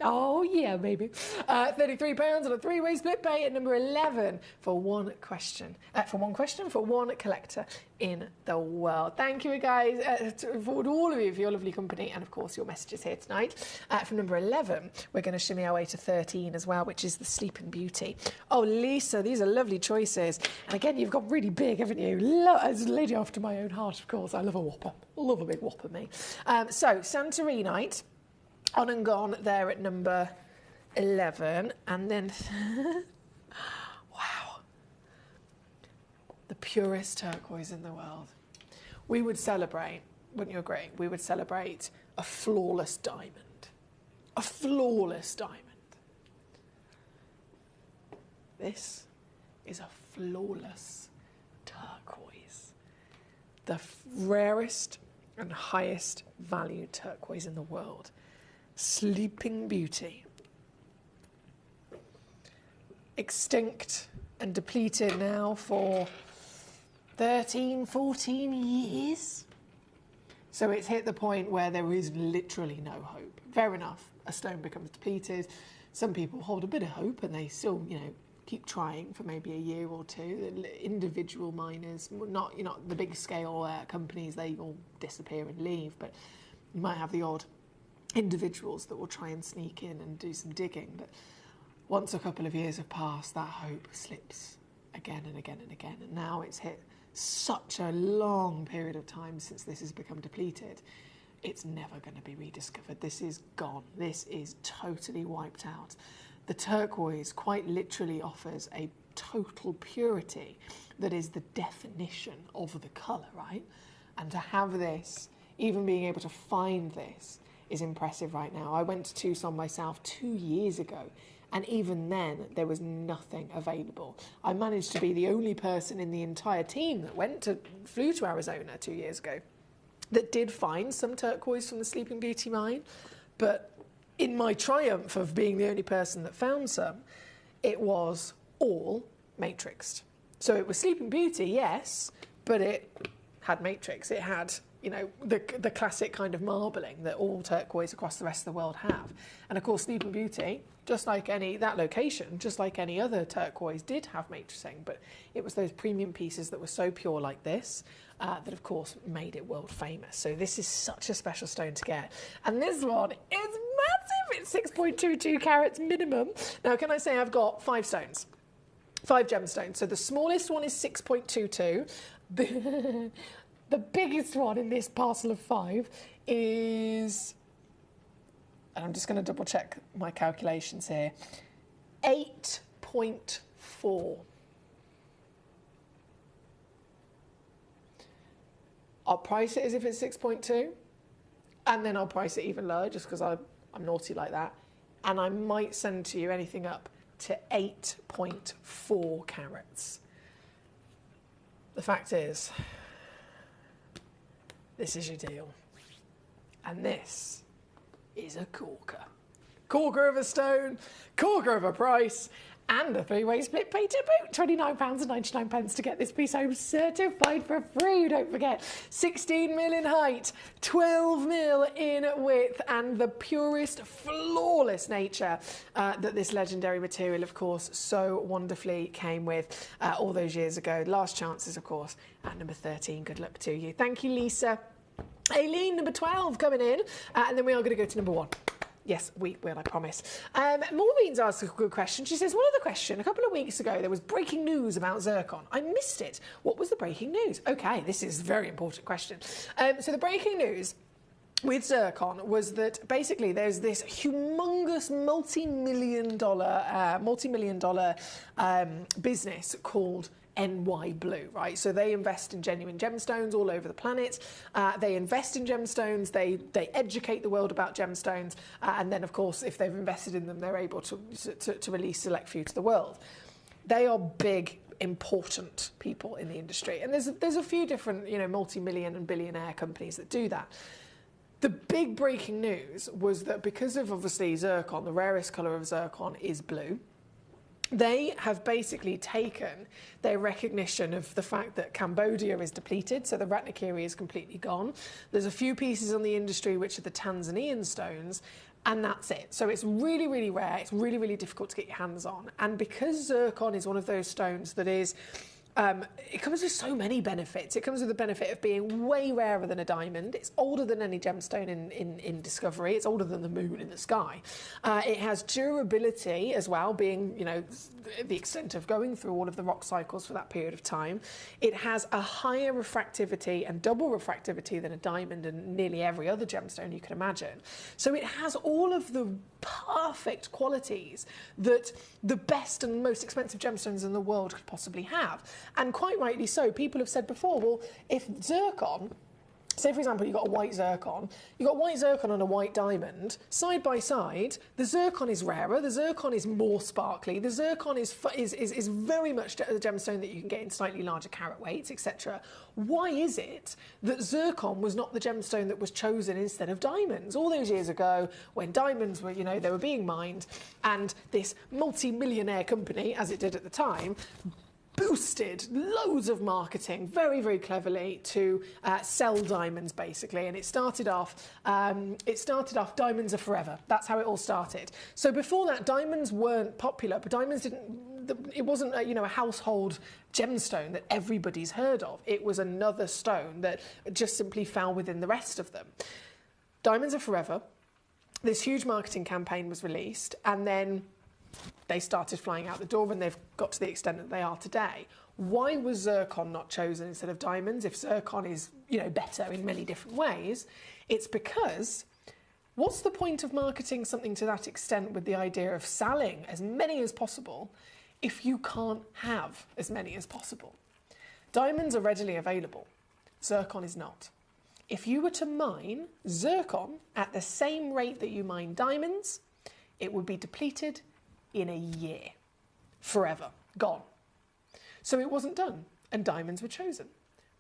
Oh, yeah, baby. £33 on a three-way split pay at number 11 for one question. For one collector in the world. Thank you, guys, for all of you for your lovely company and, of course, your messages here tonight. From number 11, we're going to shimmy our way to 13 as well, which is the Sleeping Beauty. Oh, Lisa, these are lovely choices. And again, you've got really big, haven't you? As a lady after my own heart, of course. I love a whopper. Love a big whopper, me. So, Santorinite. On and gone there at number 11. And then, wow, the purest turquoise in the world. We would celebrate, wouldn't you agree? We would celebrate a flawless diamond. A flawless diamond. This is a flawless turquoise. The rarest and highest valued turquoise in the world. Sleeping Beauty. Extinct and depleted now for 13, 14 years. So it's hit the point where there is literally no hope. Fair enough, a stone becomes depleted. Some people hold a bit of hope and they still, keep trying for maybe a year or two. The individual miners, not the big scale companies, they all disappear and leave, but you might have the odd individuals that will try and sneak in and do some digging, but once a couple of years have passed, that hope slips again and again and again, and now it's hit such a long period of time since this has become depleted. It's never going to be rediscovered. This is gone. This is totally wiped out. The turquoise quite literally offers a total purity that is the definition of the colour, right? And to have this, even being able to find this, is impressive right now. I went to Tucson myself 2 years ago, and even then there was nothing available. I managed to be the only person in the entire team that flew to Arizona 2 years ago that did find some turquoise from the Sleeping Beauty mine, but in my triumph of being the only person that found some, it was all matrixed. So it was Sleeping Beauty, yes, but it had matrix. It had the classic kind of marbling that all turquoise across the rest of the world have. And of course, Sleeping Beauty, just like that location, just like any other turquoise, did have matrixing, but it was those premium pieces that were so pure like this that, of course, made it world famous. So this is such a special stone to get. And this one is massive. It's 6.22 carats minimum. Now, can I say I've got 5 stones? 5 gemstones. So the smallest one is 6.22. The biggest one in this parcel of 5 is, and I'm just going to double check my calculations here, 8.4. I'll price it as if it's 6.2, and then I'll price it even lower just because I'm naughty like that. And I might send to you anything up to 8.4 carats. The fact is, this is your deal. And this is a corker. Corker of a stone, corker of a price, and a 3-way split pay to boot. £29.99 to get this piece home certified for free, don't forget. 16 mil in height, 12 mil in width, and the purest, flawless nature that this legendary material, of course, so wonderfully came with all those years ago. Last chances, of course, at number 13. Good luck to you. Thank you, Lisa. Aileen, number 12, coming in, and then we are going to go to number 1. Yes, we will, I promise. Maureen's asked a good question. She says, one other question. A couple of weeks ago, there was breaking news about zircon. I missed it. What was the breaking news? OK, this is a very important question. So the breaking news with zircon was that basically there's this humongous multi-million dollar business called NY Blue, right? So they invest in genuine gemstones all over the planet. They invest in gemstones. They educate the world about gemstones. And then, of course, if they've invested in them, they're able to release select few to the world. They are big, important people in the industry. And there's a few different, multi-million and billionaire companies that do that. The big breaking news was that because of, obviously, zircon, the rarest colour of zircon is blue, they have basically taken their recognition of the fact that Cambodia is depleted, so the Ratnakiri is completely gone. There's a few pieces on the industry which are the Tanzanian stones, and that's it. So it's really, really rare. It's really, really difficult to get your hands on. And because zircon is one of those stones that is... it comes with so many benefits. It comes with the benefit of being way rarer than a diamond. It's older than any gemstone in discovery. It's older than the moon in the sky. It has durability as well, being, the extent of going through all of the rock cycles for that period of time. It has a higher refractivity and double refractivity than a diamond and nearly every other gemstone you can imagine. So it has all of the perfect qualities that the best and most expensive gemstones in the world could possibly have. And quite rightly so. People have said before, well, if zircon, say for example, you've got a white zircon and a white diamond, side by side, the zircon is rarer, the zircon is more sparkly, the zircon is very much a gemstone that you can get in slightly larger carat weights, etc. Why is it that zircon was not the gemstone that was chosen instead of diamonds? All those years ago, when diamonds were, they were being mined, and this multi-millionaire company, as it did at the time, boosted loads of marketing very, very cleverly to sell diamonds, basically. And it started off diamonds are forever. That's how it all started. So before that, diamonds weren't popular, but diamonds it wasn't a household gemstone that everybody's heard of. It was another stone that just simply fell within the rest of them. Diamonds are forever. This huge marketing campaign was released, and then they started flying out the door, and they've got to the extent that they are today. Why was zircon not chosen instead of diamonds if zircon is, better in many different ways? It's because what's the point of marketing something to that extent with the idea of selling as many as possible if you can't have as many as possible? Diamonds are readily available. Zircon is not. If you were to mine zircon at the same rate that you mine diamonds, it would be depleted in a year. Forever. Gone. So it wasn't done, and diamonds were chosen.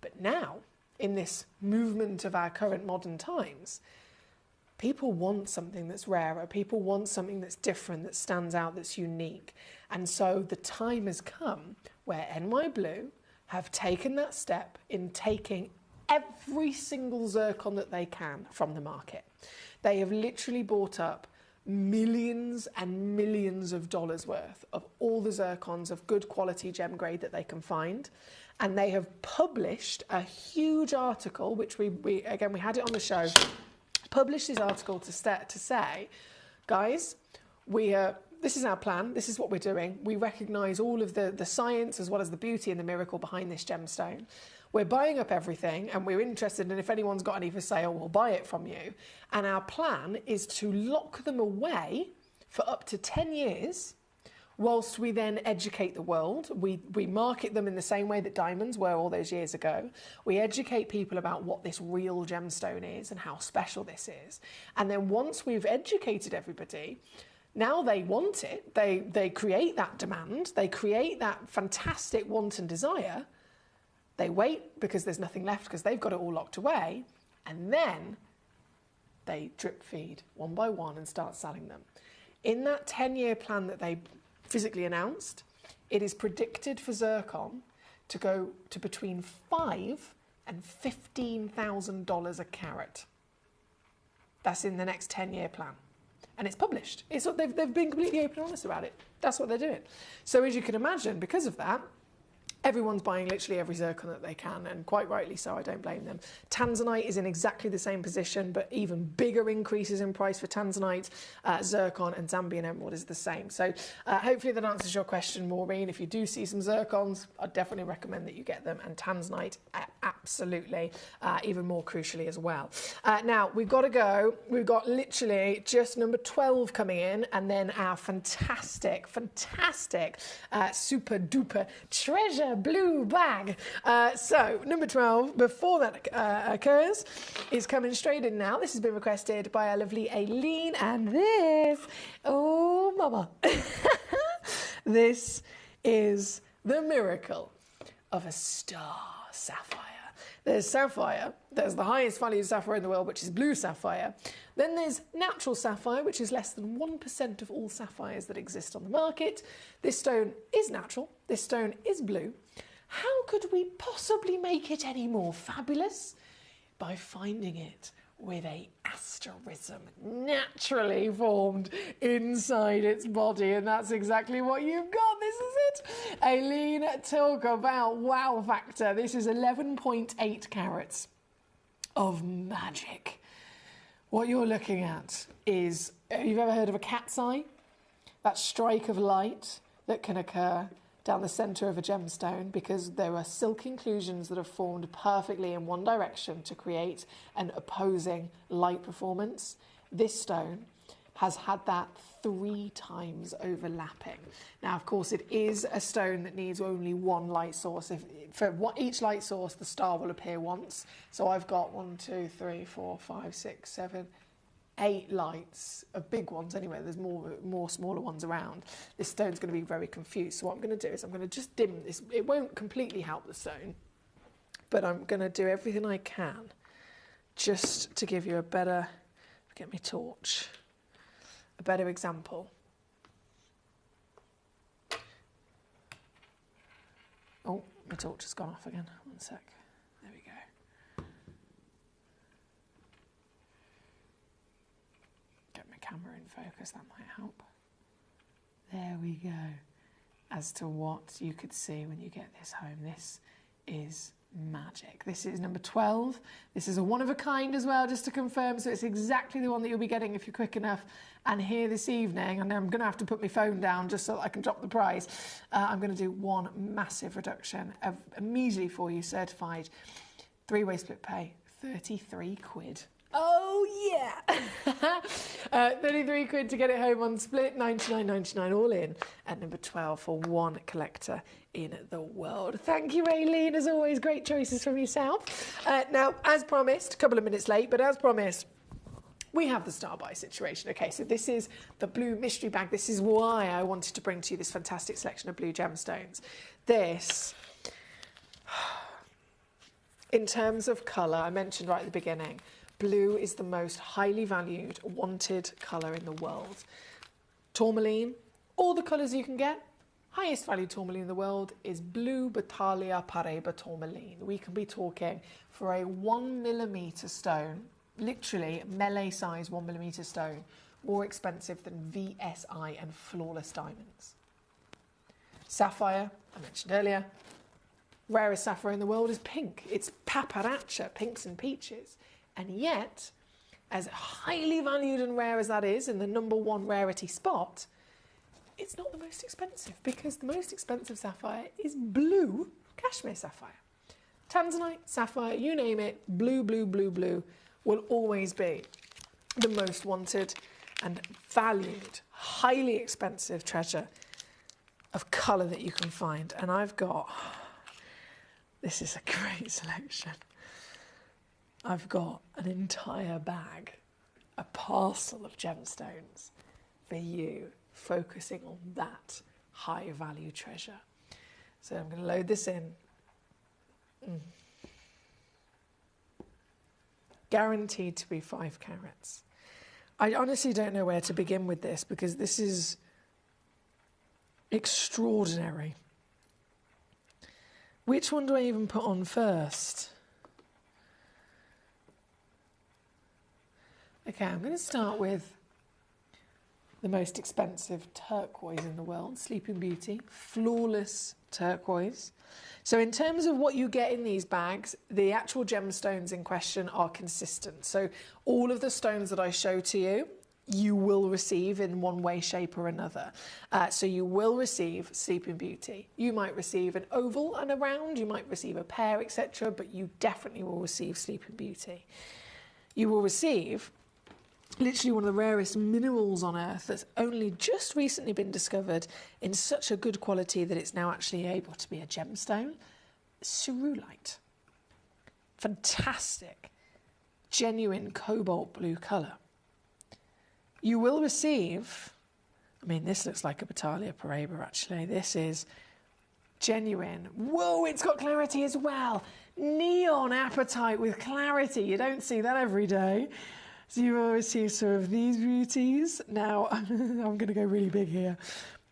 But now, in this movement of our current modern times, people want something that's rarer. People want something that's different, that stands out, that's unique. And so the time has come where NY Blue have taken that step in taking every single zircon that they can from the market. They have literally bought up millions and millions of dollars worth of all the zircons of good quality gem grade that they can find, and they have published a huge article, which we had it on the show, published this article to say, guys, this is our plan, this is what we're doing. We recognise all of the science as well as the beauty and the miracle behind this gemstone. We're buying up everything, and we're interested in if anyone's got any for sale, we'll buy it from you. And our plan is to lock them away for up to 10 years, whilst we then educate the world. We market them in the same way that diamonds were all those years ago. We educate people about what this real gemstone is and how special this is. And then once we've educated everybody, now they want it. They create that demand. They create that fantastic want and desire. They wait because there's nothing left because they've got it all locked away, and then they drip feed one by one and start selling them. In that 10-year plan that they physically announced. It is predicted for zircon to go to between $5,000 and $15,000 a carat. That's in the next 10-year plan. And it's published. They've been completely open and honest about it. That's what they're doing. So as you can imagine, because of that, everyone's buying literally every zircon that they can, and quite rightly so, I don't blame them. Tanzanite is in exactly the same position, but even bigger increases in price for tanzanite. Zircon and Zambian emerald is the same. So hopefully that answers your question, Maureen. If you do see some zircons, I'd definitely recommend that you get them, and tanzanite, absolutely, even more crucially as well. Now, we've got to go. We've got literally just number 12 coming in, and then our fantastic, super duper treasure blue bag. So number 12, before that occurs, is coming straight in now. This has been requested by our lovely Aileen, and this, oh mama, this is the miracle of a star sapphire. There's sapphire, there's the highest value sapphire in the world, which is blue sapphire. Then there's natural sapphire, which is less than 1% of all sapphires that exist on the market. This stone is natural, this stone is blue. How could we possibly make it any more fabulous? By finding it with a asterism naturally formed inside its body, and that's exactly what you've got. This is it. Aileen, talk about wow factor. This is 11.8 carats of magic. What you're looking at is, you've ever heard of a cat's eye? That strike of light that can occur down the centre of a gemstone, because there are silk inclusions that are formed perfectly in one direction to create an opposing light performance. This stone has had that 3 times overlapping. Now, of course, it is a stone that needs only one light source. For each light source, the star will appear once. So I've got 1, 2, 3, 4, 5, 6, 7, 8 lights, of big ones anyway. There's more smaller ones around. This stone's going to be very confused. So what I'm going to do is I'm going to just dim this. It won't completely help the stone, but I'm going to do everything I can just to give you a better, get me torch, a better example. Oh, my torch has gone off again. One sec. There we go. Get my camera in focus, that might help. There we go. As to what you could see when you get this home, this is magic. This is number 12. This is a one of a kind as well, just to confirm, so it's exactly the one that you'll be getting if you're quick enough. And here this evening, and I'm going to have to put my phone down just so that I can drop the price, I'm going to do one massive reduction of immediately for you, certified 3-way split pay, 33 quid. Oh yeah! 33 quid to get it home on split, 99.99 all in, at number 12 for one collector in the world. Thank you, Aileen. As always, great choices from yourself. Now, as promised, a couple of minutes late, but as promised, we have the star buy situation. Okay, so this is the blue mystery bag. This is why I wanted to bring to you this fantastic selection of blue gemstones. This, in terms of colour, I mentioned right at the beginning, blue is the most highly valued, wanted colour in the world. Tourmaline, all the colours you can get. Highest valued tourmaline in the world is blue Battaglia Paraiba tourmaline. We can be talking for a 1mm stone, literally melee size 1mm stone, more expensive than VSI and flawless diamonds. Sapphire, I mentioned earlier, rarest sapphire in the world is pink. It's paparacha, pinks and peaches. And yet, as highly valued and rare as that is, in the number 1 rarity spot, it's not the most expensive, because the most expensive sapphire is blue cashmere sapphire. Tanzanite, sapphire, you name it, blue, blue, blue, blue will always be the most wanted and valued, highly expensive treasure of colour that you can find. And I've got, this is a great selection. I've got an entire bag, a parcel of gemstones for you, focusing on that high value treasure. So I'm going to load this in. Guaranteed to be 5 carats. I honestly don't know where to begin with this, because this is Extraordinary. Which one do I even put on first? Okay, I'm going to start with the most expensive turquoise in the world, Sleeping Beauty, flawless turquoise. So in terms of what you get in these bags, the actual gemstones in question are consistent. So all of the stones that I show to you, you will receive in one way, shape or another. So you will receive Sleeping Beauty. You might receive an oval and a round, you might receive a pair, etc., but you definitely will receive Sleeping Beauty. You will receive literally one of the rarest minerals on Earth that's only just recently been discovered in such a good quality that it's now actually able to be a gemstone. Cerulite. Fantastic, genuine cobalt blue colour. You will receive, I mean, this looks like a Battalia Paraiba actually. This is genuine. Whoa, it's got clarity as well. Neon apatite with clarity. You don't see that every day. So you will receive some of these beauties. Now, I'm going to go really big here.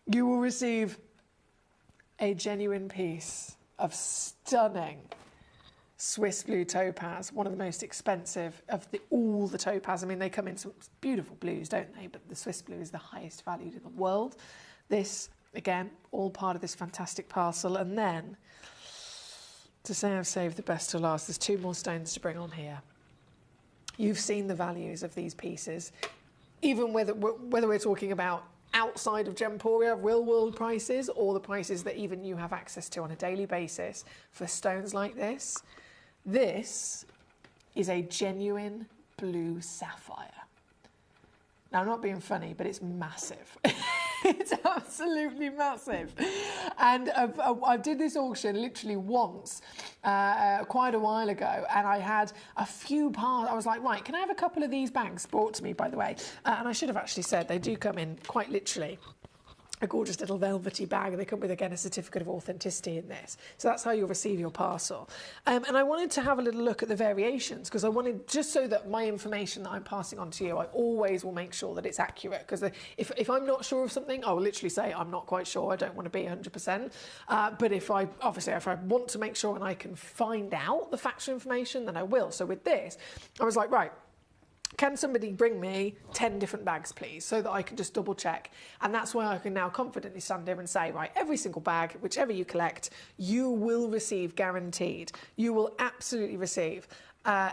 You will receive a genuine piece of stunning Swiss blue topaz, one of the most expensive of all the topaz. I mean, they come in some beautiful blues, don't they? But the Swiss blue is the highest valued in the world. This, again, all part of this fantastic parcel. And then, to say I've saved the best to last, there's two more stones to bring on here. You've seen the values of these pieces, even whether we're talking about outside of Gemporia, real world prices, or the prices that even you have access to on a daily basis for stones like this. This is a genuine blue sapphire. Now, I'm not being funny, but it's massive. It's absolutely massive. And I did this auction literally once, quite a while ago, and I had a few parts. I was like, right, can I have a couple of these bags brought to me, by the way? And I should have actually said they do come in quite literally a gorgeous little velvety bag, and they come with, again, a certificate of authenticity in this. So that's how you'll receive your parcel. And I wanted to have a little look at the variations, because I wanted, just so that my information that I'm passing on to you, I always will make sure that it's accurate, because if I'm not sure of something, I will literally say I'm not quite sure, I don't want to be 100%. But if I want to make sure and I can find out the factual information, then I will. So with this, I was like, right, can somebody bring me 10 different bags, please, so that I can just double check? And that's why I can now confidently stand here and say, right, every single bag, whichever you collect, you will receive guaranteed. You will absolutely receive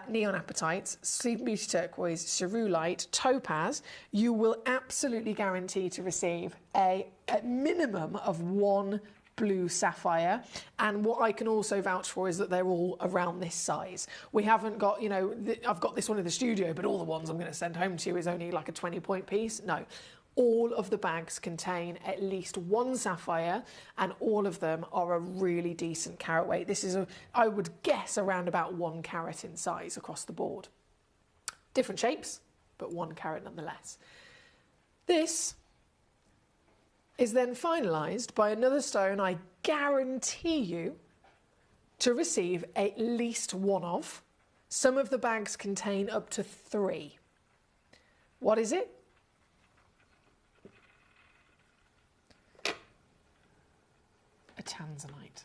neon apatites, Sleeping Beauty turquoise, cerulite, topaz. You will absolutely guarantee to receive a minimum of one blue sapphire, and what I can also vouch for is that they're all around this size. We haven't got, you know, I've got this one in the studio, but all the ones I'm going to send home to you is only like a 20-point piece. No, all of the bags contain at least one sapphire, and all of them are a really decent carat weight. This is, I would guess, around about 1 carat in size across the board. Different shapes, but 1 carat nonetheless. This is then finalised by another stone I guarantee you to receive at least one of. Some of the bags contain up to 3. What is it? A tanzanite.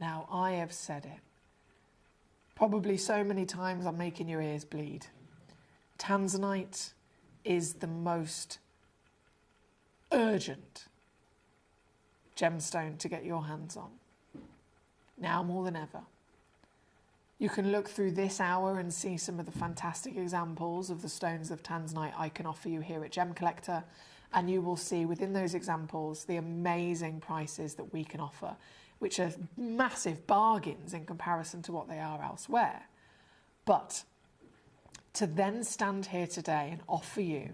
Now, I have said it probably so many times I'm making your ears bleed. Tanzanite is the most urgent gemstone to get your hands on, now more than ever. You can look through this hour and see some of the fantastic examples of the stones of tanzanite I can offer you here at Gemcollector, and you will see within those examples the amazing prices that we can offer, which are massive bargains in comparison to what they are elsewhere. But to then stand here today and offer you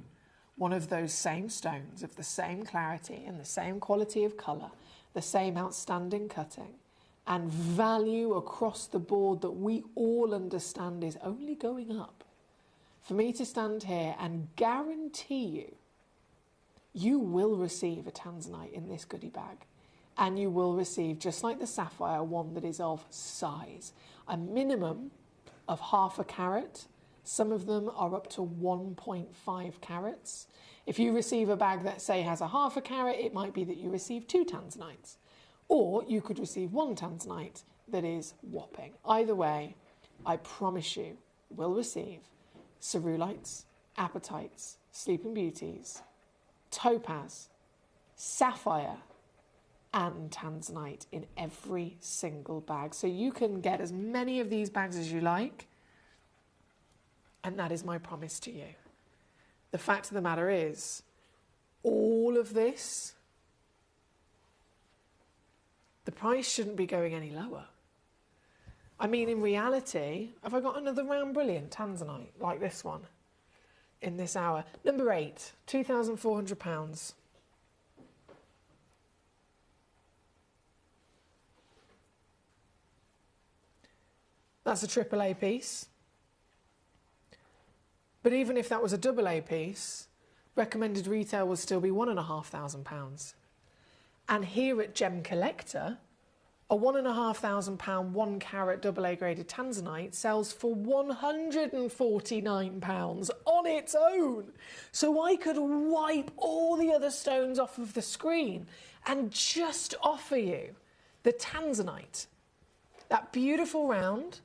one of those same stones of the same clarity and the same quality of colour, the same outstanding cutting, and value across the board that we all understand is only going up. For me to stand here and guarantee you, you will receive a tanzanite in this goodie bag, and you will receive, just like the sapphire, one that is of size. A minimum of 0.5 carat, Some of them are up to 1.5 carats. If you receive a bag that, say, has a half a carat, it might be that you receive 2 tanzanites. Or you could receive 1 tanzanite that is whopping. Either way, I promise you will receive cerulites, apatites, sleeping beauties, topaz, sapphire, and tanzanite in every single bag. So you can get as many of these bags as you like, and that is my promise to you. The fact of the matter is, all of this, the price shouldn't be going any lower. I mean, in reality, have I got another round brilliant tanzanite like this one in this hour? Number 8, £2,400. That's a AAA piece. But even if that was a AA piece, recommended retail would still be £1,500. And here at Gemcollector, a £1,500 1 carat AA graded tanzanite sells for £149 on its own. So I could wipe all the other stones off of the screen and just offer you the tanzanite, that beautiful round,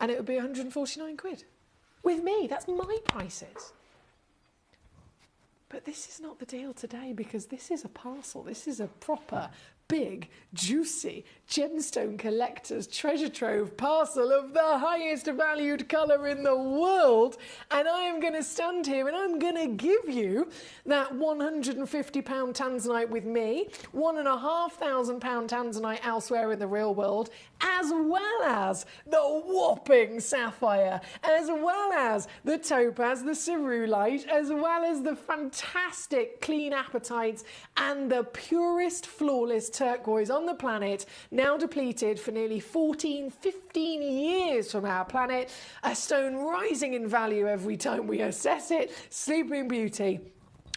and it would be 149 quid. With me, that's my prices. But this is not the deal today, because this is a parcel. This is a proper, big, juicy gemstone collector's treasure trove parcel of the highest valued colour in the world. And I am going to stand here and I'm going to give you that £150 tanzanite with me, £1,500 tanzanite elsewhere in the real world, as well as the whopping sapphire, as well as the topaz, the cerulite, as well as the fantastic clean apatites and the purest, flawless turquoise on the planet, now depleted for nearly 15 years from our planet, a stone rising in value every time we assess it, Sleeping Beauty,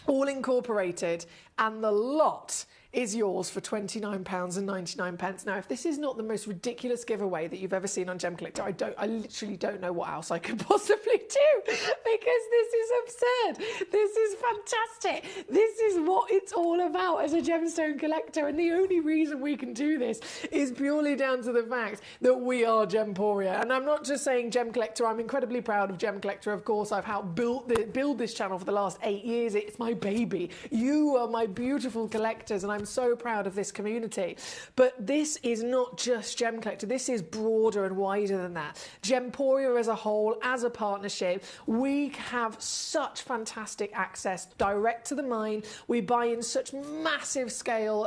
all incorporated, and the lot is yours for £29.99. Now, if this is not the most ridiculous giveaway that you've ever seen on Gemcollector, I literally don't know what else I could possibly do, because this is absurd. This is fantastic. This is what it's all about as a gemstone collector, and the only reason we can do this is purely down to the fact that we are Gemporia. And I'm not just saying Gemcollector, I'm incredibly proud of Gemcollector. Of course, I've helped build this channel for the last 8 years. It's my baby. You are my beautiful collectors, and I'm so proud of this community. But this is not just Gemcollector. This is broader and wider than that. Gemporia as a whole, as a partnership, we have such fantastic access direct to the mine. We buy in such massive scale,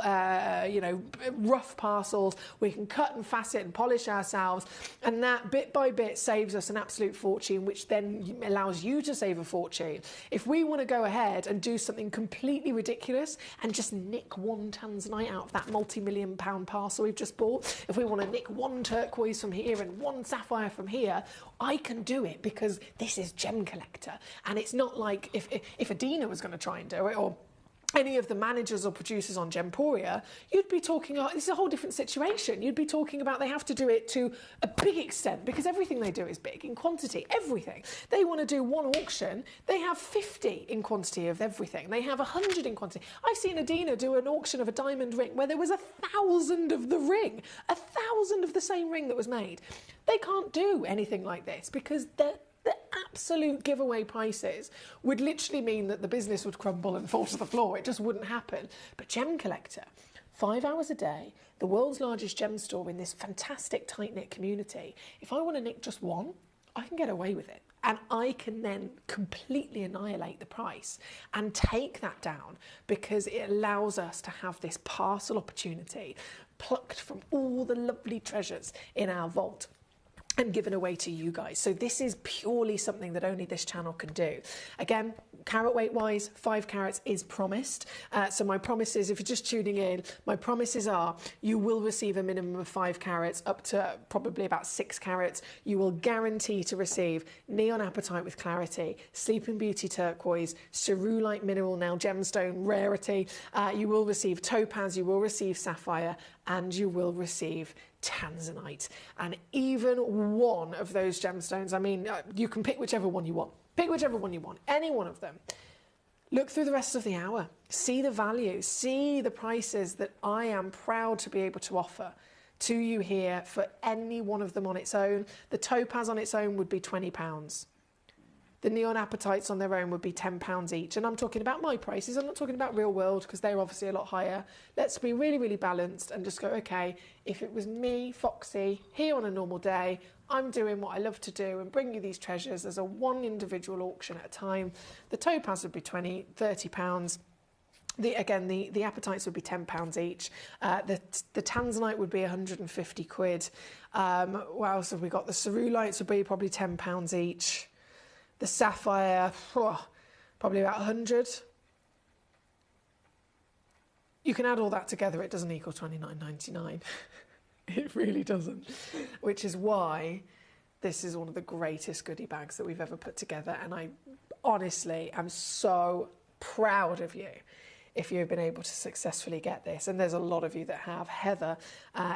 rough parcels. We can cut and facet and polish ourselves, and that bit by bit saves us an absolute fortune, which then allows you to save a fortune. If we want to go ahead and do something completely ridiculous and just nick 1 tanzanite out of that multi-million-pound parcel we've just bought, if we want to nick 1 turquoise from here and 1 sapphire from here, I can do it, because this is Gemcollector. And it's not like if Adina was going to try and do it, or any of the managers or producers on Gemporia, you'd be talking, this is a whole different situation. You'd be talking about they have to do it to a big extent, because everything they do is big in quantity, everything. They want to do 1 auction, they have 50 in quantity of everything. They have 100 in quantity. I've seen Adina do an auction of a diamond ring where there was 1,000 of the ring, 1,000 of the same ring that was made. They can't do anything like this, because the absolute giveaway prices would literally mean that the business would crumble and fall to the floor. It just wouldn't happen. But Gemcollector, 5 hours a day, the world's largest gem store in this fantastic tight-knit community. If I want to nick just 1, I can get away with it. And I can then completely annihilate the price and take that down, because it allows us to have this parcel opportunity plucked from all the lovely treasures in our vault and given away to you guys. So this is purely something that only this channel can do. Again, carat weight wise, 5 carats is promised. So my promises, if you're just tuning in, my promises are you will receive a minimum of 5 carats up to probably about 6 carats. You will guarantee to receive neon apatite with clarity, Sleeping Beauty turquoise, cerulite mineral, now gemstone rarity. You will receive topaz, you will receive sapphire, and you will receive tanzanite. And even one of those gemstones, I mean, you can pick whichever one you want. Pick whichever one you want, any one of them. Look through the rest of the hour, see the value, see the prices that I am proud to be able to offer to you here for any one of them on its own. The topaz on its own would be £20. The neon apatites on their own would be £10 each. And I'm talking about my prices. I'm not talking about real world because they're obviously a lot higher. Let's be really, really balanced and just go, okay, if it was me, Foxy, here on a normal day, I'm doing what I love to do and bring you these treasures as a one individual auction at a time. The topaz would be £30. The apatites would be £10 each. The tanzanite would be 150 quid. What else have we got? The cerulites would be probably £10 each. The sapphire, probably about 100. You can add all that together, it doesn't equal £29.99. It really doesn't. Which is why this is one of the greatest goodie bags that we've ever put together. And I honestly am so proud of you if you've been able to successfully get this. And there's a lot of you that have. Heather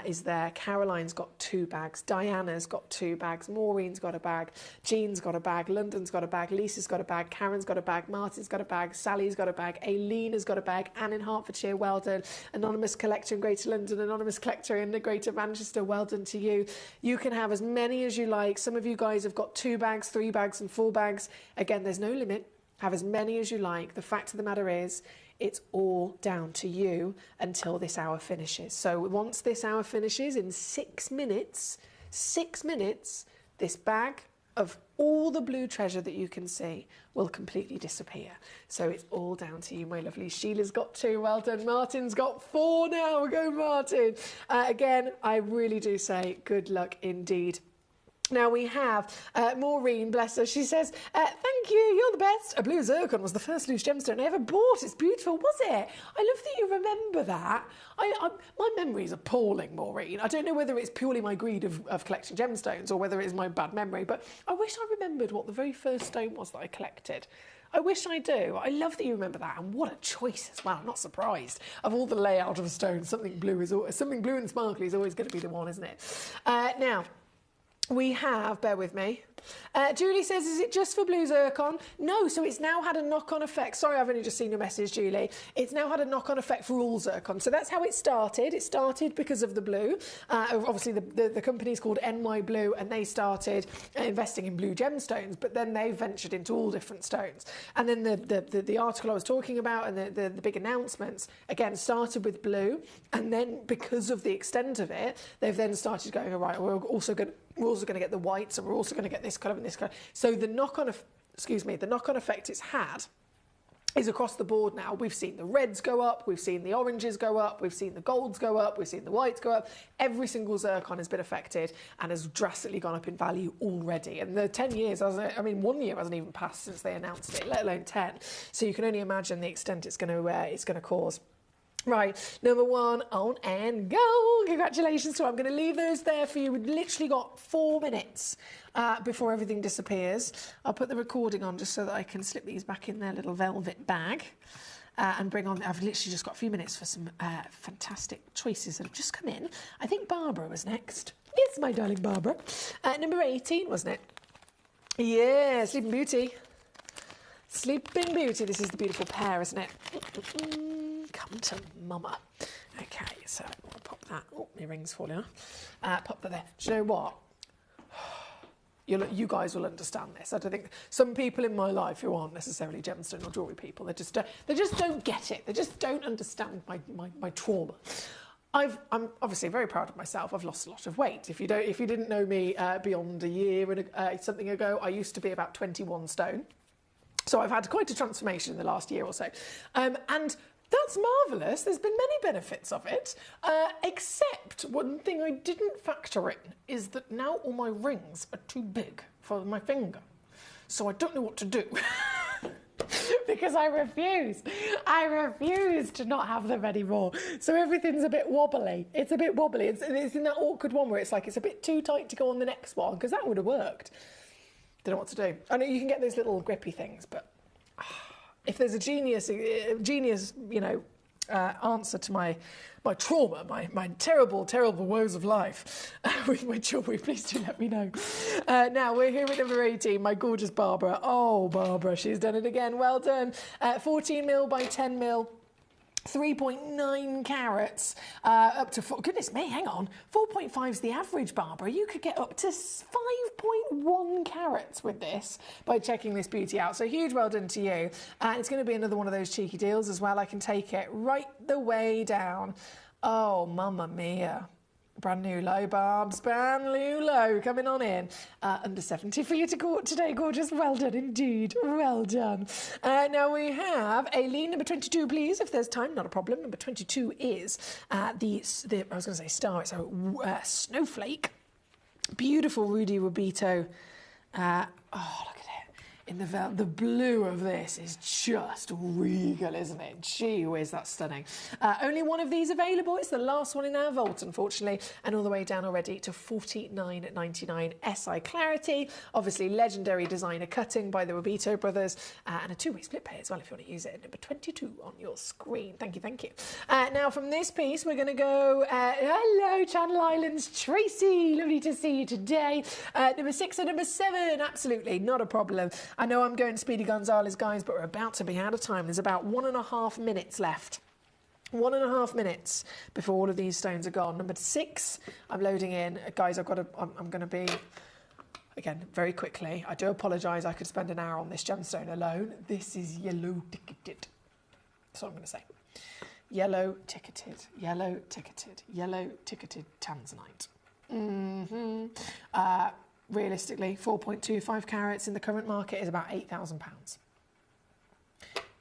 is there. Caroline's got 2 bags. Diana's got 2 bags. Maureen's got a bag. Jean's got a bag. London's got a bag. Lisa's got a bag. Karen's got a bag. Martin's got a bag. Sally's got a bag. Aileen has got a bag. Anne in Hertfordshire, well done. Anonymous Collector in Greater London. Anonymous Collector in the Greater Manchester, well done to you. You can have as many as you like. Some of you guys have got 2 bags, 3 bags and 4 bags. Again, there's no limit. Have as many as you like. The fact of the matter is, it's all down to you until this hour finishes. So once this hour finishes, in 6 minutes, this bag of all the blue treasure that you can see will completely disappear. So it's all down to you, my lovely. Sheila's got 2, well done. Martin's got 4 now, go Martin. Again, I really do say good luck indeed. Now we have Maureen, bless her, she says, thank you, you're the best. A blue zircon was the first loose gemstone I ever bought. It's beautiful, was it? I love that you remember that. My memory is appalling, Maureen. I don't know whether it's purely my greed of collecting gemstones or whether it's my bad memory, but I wish I remembered what the very first stone was that I collected. I wish I do. I love that you remember that, and what a choice as well. I'm not surprised. Of all the layout of a stone, something blue and sparkly is always going to be the one, isn't it? Now, we have, bear with me, Julie says, is it just for blue zircon? No, so it's now had a knock-on effect. Sorry, I've only just seen your message, Julie. It's now had a knock-on effect for all zircon. So that's how it started. It started because of the blue. Obviously, the company's called NY Blue, and they started investing in blue gemstones, but then they ventured into all different stones. And then the article I was talking about and the big announcements, again, started with blue, and then because of the extent of it, they've then started going, all right, we're also going to get the whites, and we're also going to get this colour and this colour. So the knock-on effect it's had is across the board now. We've seen the reds go up, we've seen the oranges go up, we've seen the golds go up, we've seen the whites go up. Every single zircon has been affected and has drastically gone up in value already. And the 10 years, 1 year hasn't even passed since they announced it, let alone 10. So you can only imagine the extent it's going to cause. Right, number 1 on and go. Congratulations. So I'm going to leave those there for you. We've literally got 4 minutes before everything disappears. I'll put the recording on just so that I can slip these back in their little velvet bag and bring on. I've literally just got a few minutes for some fantastic choices that have just come in. I think Barbara was next. Yes, my darling Barbara. Number 18, wasn't it? Yeah, Sleeping Beauty. Sleeping Beauty. This is the beautiful pair, isn't it? Come to mama. Okay, so I'll pop that. Oh, my ring's falling off. Pop that there. Do you know what? You guys will understand this. I don't think some people in my life who aren't necessarily gemstone or jewellery people, they just don't get it. They just don't understand my trauma. I'm obviously very proud of myself. I've lost a lot of weight. If you didn't know me beyond a year and something ago, I used to be about 21 stone. So I've had quite a transformation in the last year or so. And that's marvellous. There's been many benefits of it, except one thing I didn't factor in is that now all my rings are too big for my finger. So I don't know what to do. Because I refuse to not have them anymore. So everything's a bit wobbly. It's a bit wobbly. It's in that awkward one where it's like it's a bit too tight to go on the next one, because that would have worked. Don't know what to do. I know you can get those little grippy things, but if there's a genius, answer to my trauma, my terrible, terrible woes of life with my jewellery, please do let me know. Now, we're here with number 18, my gorgeous Barbara. Oh, Barbara, she's done it again. Well done. 14mm by 10mm. 3.9 carats, up to goodness me, hang on, 4.5 is the average, Barbara. You could get up to 5.1 carats with this by checking this beauty out. So huge well done to you. And it's going to be another one of those cheeky deals as well. I can take it right the way down. Oh, mamma mia. Brand new low, Barbs, brand new low, coming on in. Under 70 for you to go today, gorgeous. Well done indeed, well done. Now we have Aileen, number 22, please, if there's time, not a problem. Number 22 is I was going to say star, it's a snowflake. Beautiful Rudy Rubito. Oh, look at it. In the blue of this is just regal, isn't it? Gee whiz, that's stunning. Only one of these available. It's the last one in our vault, unfortunately, and all the way down already to $49.99 SI Clarity. Obviously, legendary designer cutting by the Rubito brothers, and a two-way split pay as well if you want to use it. Number 22 on your screen. Thank you, thank you. Now, from this piece, we're going to go. Hello, Channel Islands, Tracy. Lovely to see you today. Number 6 and number 7. Absolutely, not a problem. I know I'm going Speedy Gonzalez, guys, but we're about to be out of time. There's about 1.5 minutes left. 1.5 minutes before all of these stones are gone. Number 6, I'm loading in. Guys, I'm going to be, again, very quickly. I do apologise. I could spend an hour on this gemstone alone. This is yellow ticketed. That's what I'm going to say. Yellow ticketed, yellow ticketed, yellow ticketed tanzanite. Realistically, 4.25 carats in the current market is about £8,000.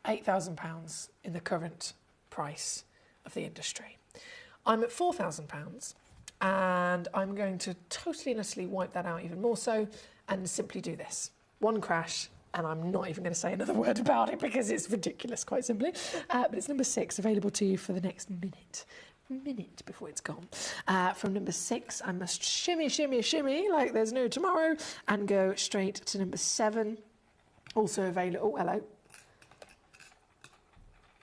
£8,000 in the current price of the industry. I'm at £4,000, and I'm going to totally and utterly wipe that out even more so and simply do this. One crash, and I'm not even going to say another word about it because it's ridiculous, quite simply. But it's number 6, available to you for the next minute before it's gone. From number 6, I must shimmy, shimmy, shimmy like there's no tomorrow and go straight to number 7. Also available. Oh, hello.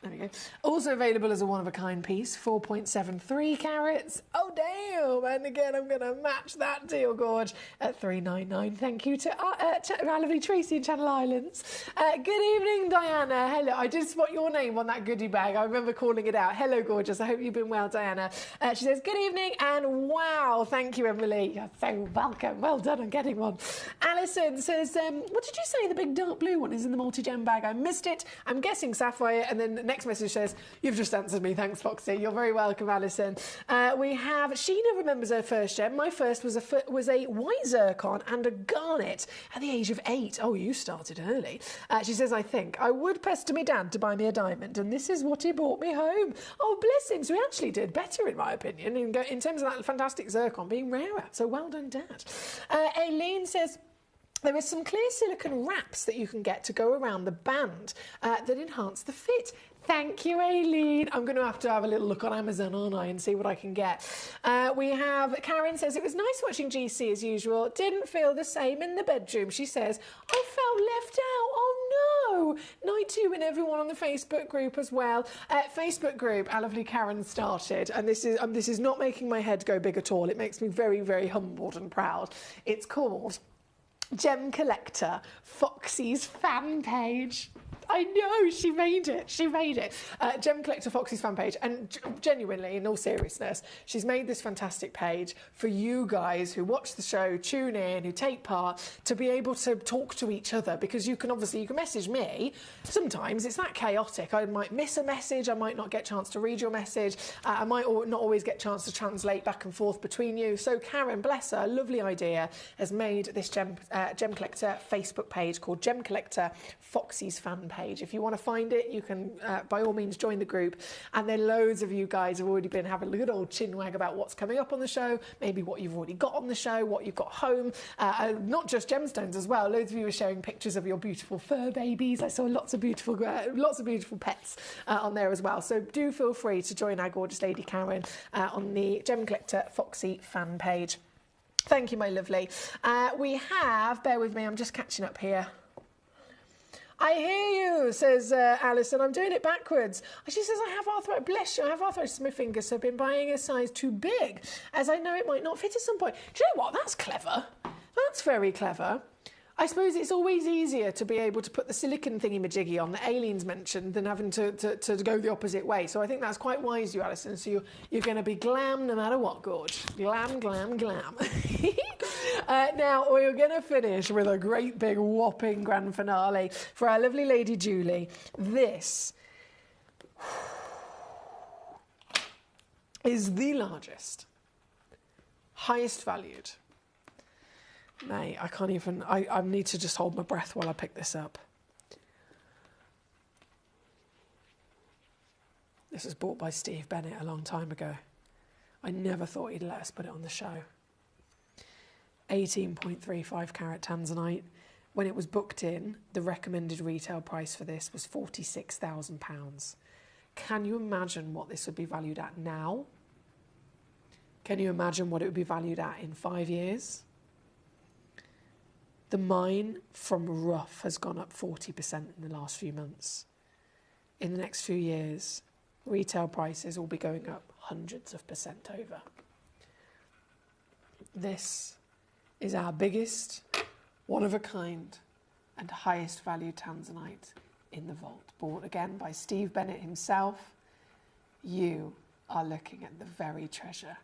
There we go. Also available as a one-of-a-kind piece, 4.73 carats. Oh, damn. And again, I'm going to match that deal, gorge, at $3.99. Thank you to our lovely Tracy in Channel Islands. Good evening, Diana. Hello. I did spot your name on that goodie bag. I remember calling it out. Hello, gorgeous. I hope you've been well, Diana. She says, good evening, and wow. Thank you, Emily. You're so welcome. Well done on getting one. Alison says, what did you say the big dark blue one is in the multi-gem bag? I missed it. I'm guessing sapphire, and then the next message says, you've just answered me. Thanks, Foxy. You're very welcome, Alison. We have, Sheena remembers her first gem. My first was a white zircon and a garnet at the age of 8. Oh, you started early. She says, I think I would pester me dad to buy me a diamond, and this is what he brought me home. Oh, bless him. So he actually did better, in my opinion, in terms of that fantastic zircon being rarer. So well done, Dad. Aileen says, there are some clear silicone wraps that you can get to go around the band that enhance the fit. Thank you, Aileen. I'm going to have a little look on Amazon, aren't I, and see what I can get. We have, Karen says, it was nice watching GC as usual. Didn't feel the same in the bedroom. She says, I felt left out. Oh, no. Night to you and everyone on the Facebook group as well. Facebook group, our lovely Karen started, and this is not making my head go big at all. It makes me very, very humbled and proud. It's called Gemcollector, Foxy's fan page. I know, she made it. Gemcollector Foxy's fan page. And genuinely, in all seriousness, she's made this fantastic page for you guys who watch the show, tune in, who take part, to be able to talk to each other. Because you can message me. Sometimes it's that chaotic. I might miss a message. I might not get a chance to read your message. I might not always get a chance to translate back and forth between you. So Karen, bless her, lovely idea, has made this Gemcollector Facebook page called Gemcollector Foxy's fan page. If you want to find it, you can by all means join the group. And then loads of you guys have already been having a good old chinwag about what's coming up on the show, maybe what you've already got on the show, what you've got home, not just gemstones as well. Loads of you are sharing pictures of your beautiful fur babies. I saw lots of beautiful pets on there as well. So do feel free to join our gorgeous lady Karen on the Gemcollector Foxy fan page. Thank you, my lovely. We have, bear with me, I'm just catching up here. I hear you, says Alison. I'm doing it backwards. She says, I have arthritis. Bless you, I have arthritis in my fingers, so I've been buying a size too big, as I know it might not fit at some point. Do you know what? That's clever. That's very clever. I suppose it's always easier to be able to put the silicone thingy-majiggy on that Aileen's mentioned than having to go the opposite way. So I think that's quite wise, you, Alison. So you're going to be glam no matter what, Gorge. Glam, glam, glam. Now, we're going to finish with a great big whopping grand finale for our lovely lady Julie. This is the largest, highest valued. Mate, I can't even... I need to just hold my breath while I pick this up. This was bought by Steve Bennett a long time ago. I never thought he'd let us put it on the show. 18.35 carat tanzanite. When it was booked in, the recommended retail price for this was £46,000. Can you imagine what this would be valued at now? Can you imagine what it would be valued at in 5 years? The mine from rough has gone up 40% in the last few months. In the next few years, retail prices will be going up hundreds of percent over. This is our biggest, one-of-a-kind and highest value tanzanite in the vault. Bought again by Steve Bennett himself. You are looking at the very treasure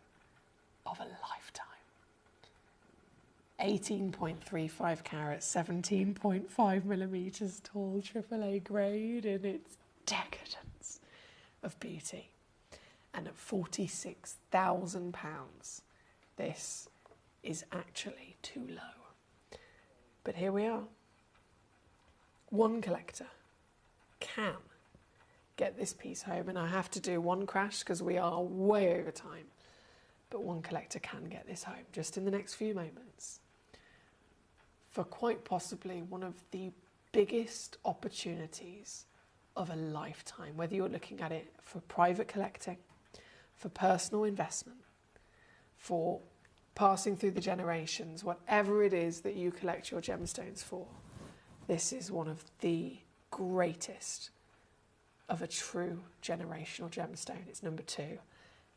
of a lifetime. 18.35 carats, 17.5 millimetres tall, AAA grade in its decadence of beauty. And at £46,000, this is actually too low. But here we are. One collector can get this piece home, and I have to do one crash because we are way over time. But one collector can get this home just in the next few moments for quite possibly one of the biggest opportunities of a lifetime, whether you're looking at it for private collecting, for personal investment, for passing through the generations, whatever it is that you collect your gemstones for. This is one of the greatest of a true generational gemstone. It's number 2.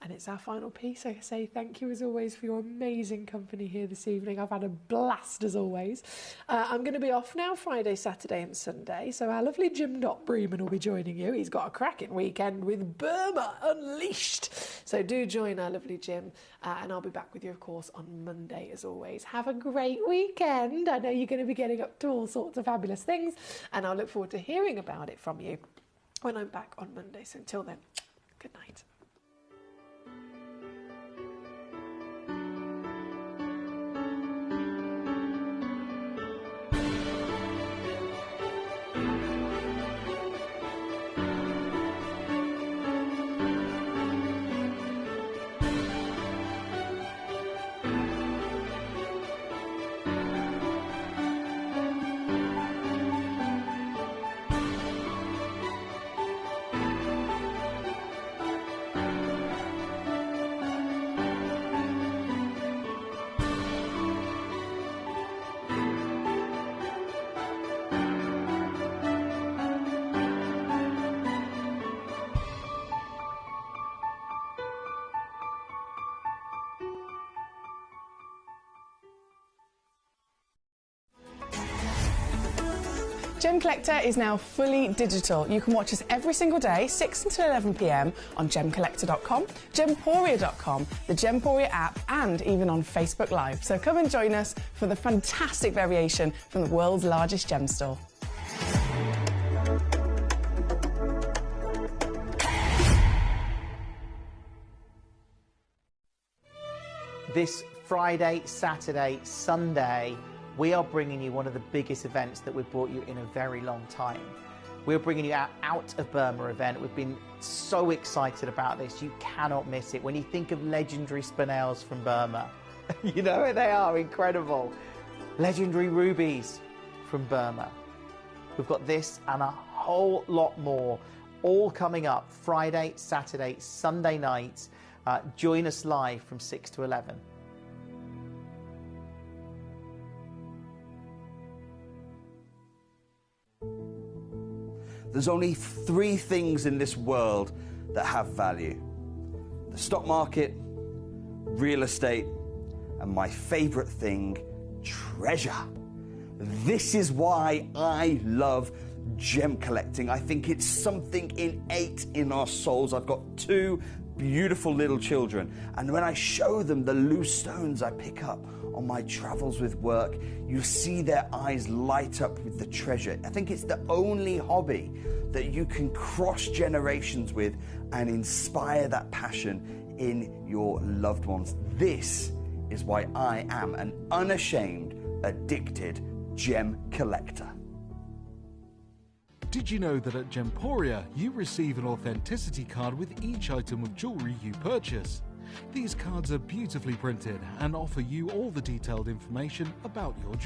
And it's our final piece. I say thank you as always for your amazing company here this evening. I've had a blast as always. I'm going to be off now Friday, Saturday and Sunday. So our lovely Jim Bremen will be joining you. He's got a cracking weekend with Burma Unleashed. So do join our lovely Jim. And I'll be back with you, of course, on Monday as always. Have a great weekend. I know you're going to be getting up to all sorts of fabulous things. And I'll look forward to hearing about it from you when I'm back on Monday. So until then, good night. Gemcollector is now fully digital. You can watch us every single day, 6 until 11 p.m. on gemcollector.com, gemporia.com, the Gemporia app, and even on Facebook Live. So come and join us for the fantastic variation from the world's largest gem store. This Friday, Saturday, Sunday, we are bringing you one of the biggest events that we've brought you in a very long time. We're bringing you our Out of Burma event. We've been so excited about this. You cannot miss it. When you think of legendary spinels from Burma, you know they are incredible. Legendary rubies from Burma. We've got this and a whole lot more, all coming up Friday, Saturday, Sunday nights. Join us live from 6 to 11. There's only 3 things in this world that have value: the stock market, real estate, and my favorite thing, treasure. This is why I love gem collecting. I think it's something innate in our souls. I've got 2 beautiful little children, and when I show them the loose stones I pick up on my travels with work, you see their eyes light up with the treasure. I think it's the only hobby that you can cross generations with and inspire that passion in your loved ones. This is why I am an unashamed, addicted gem collector. Did you know that at Gemporia you receive an authenticity card with each item of jewellery you purchase? These cards are beautifully printed and offer you all the detailed information about your jewellery.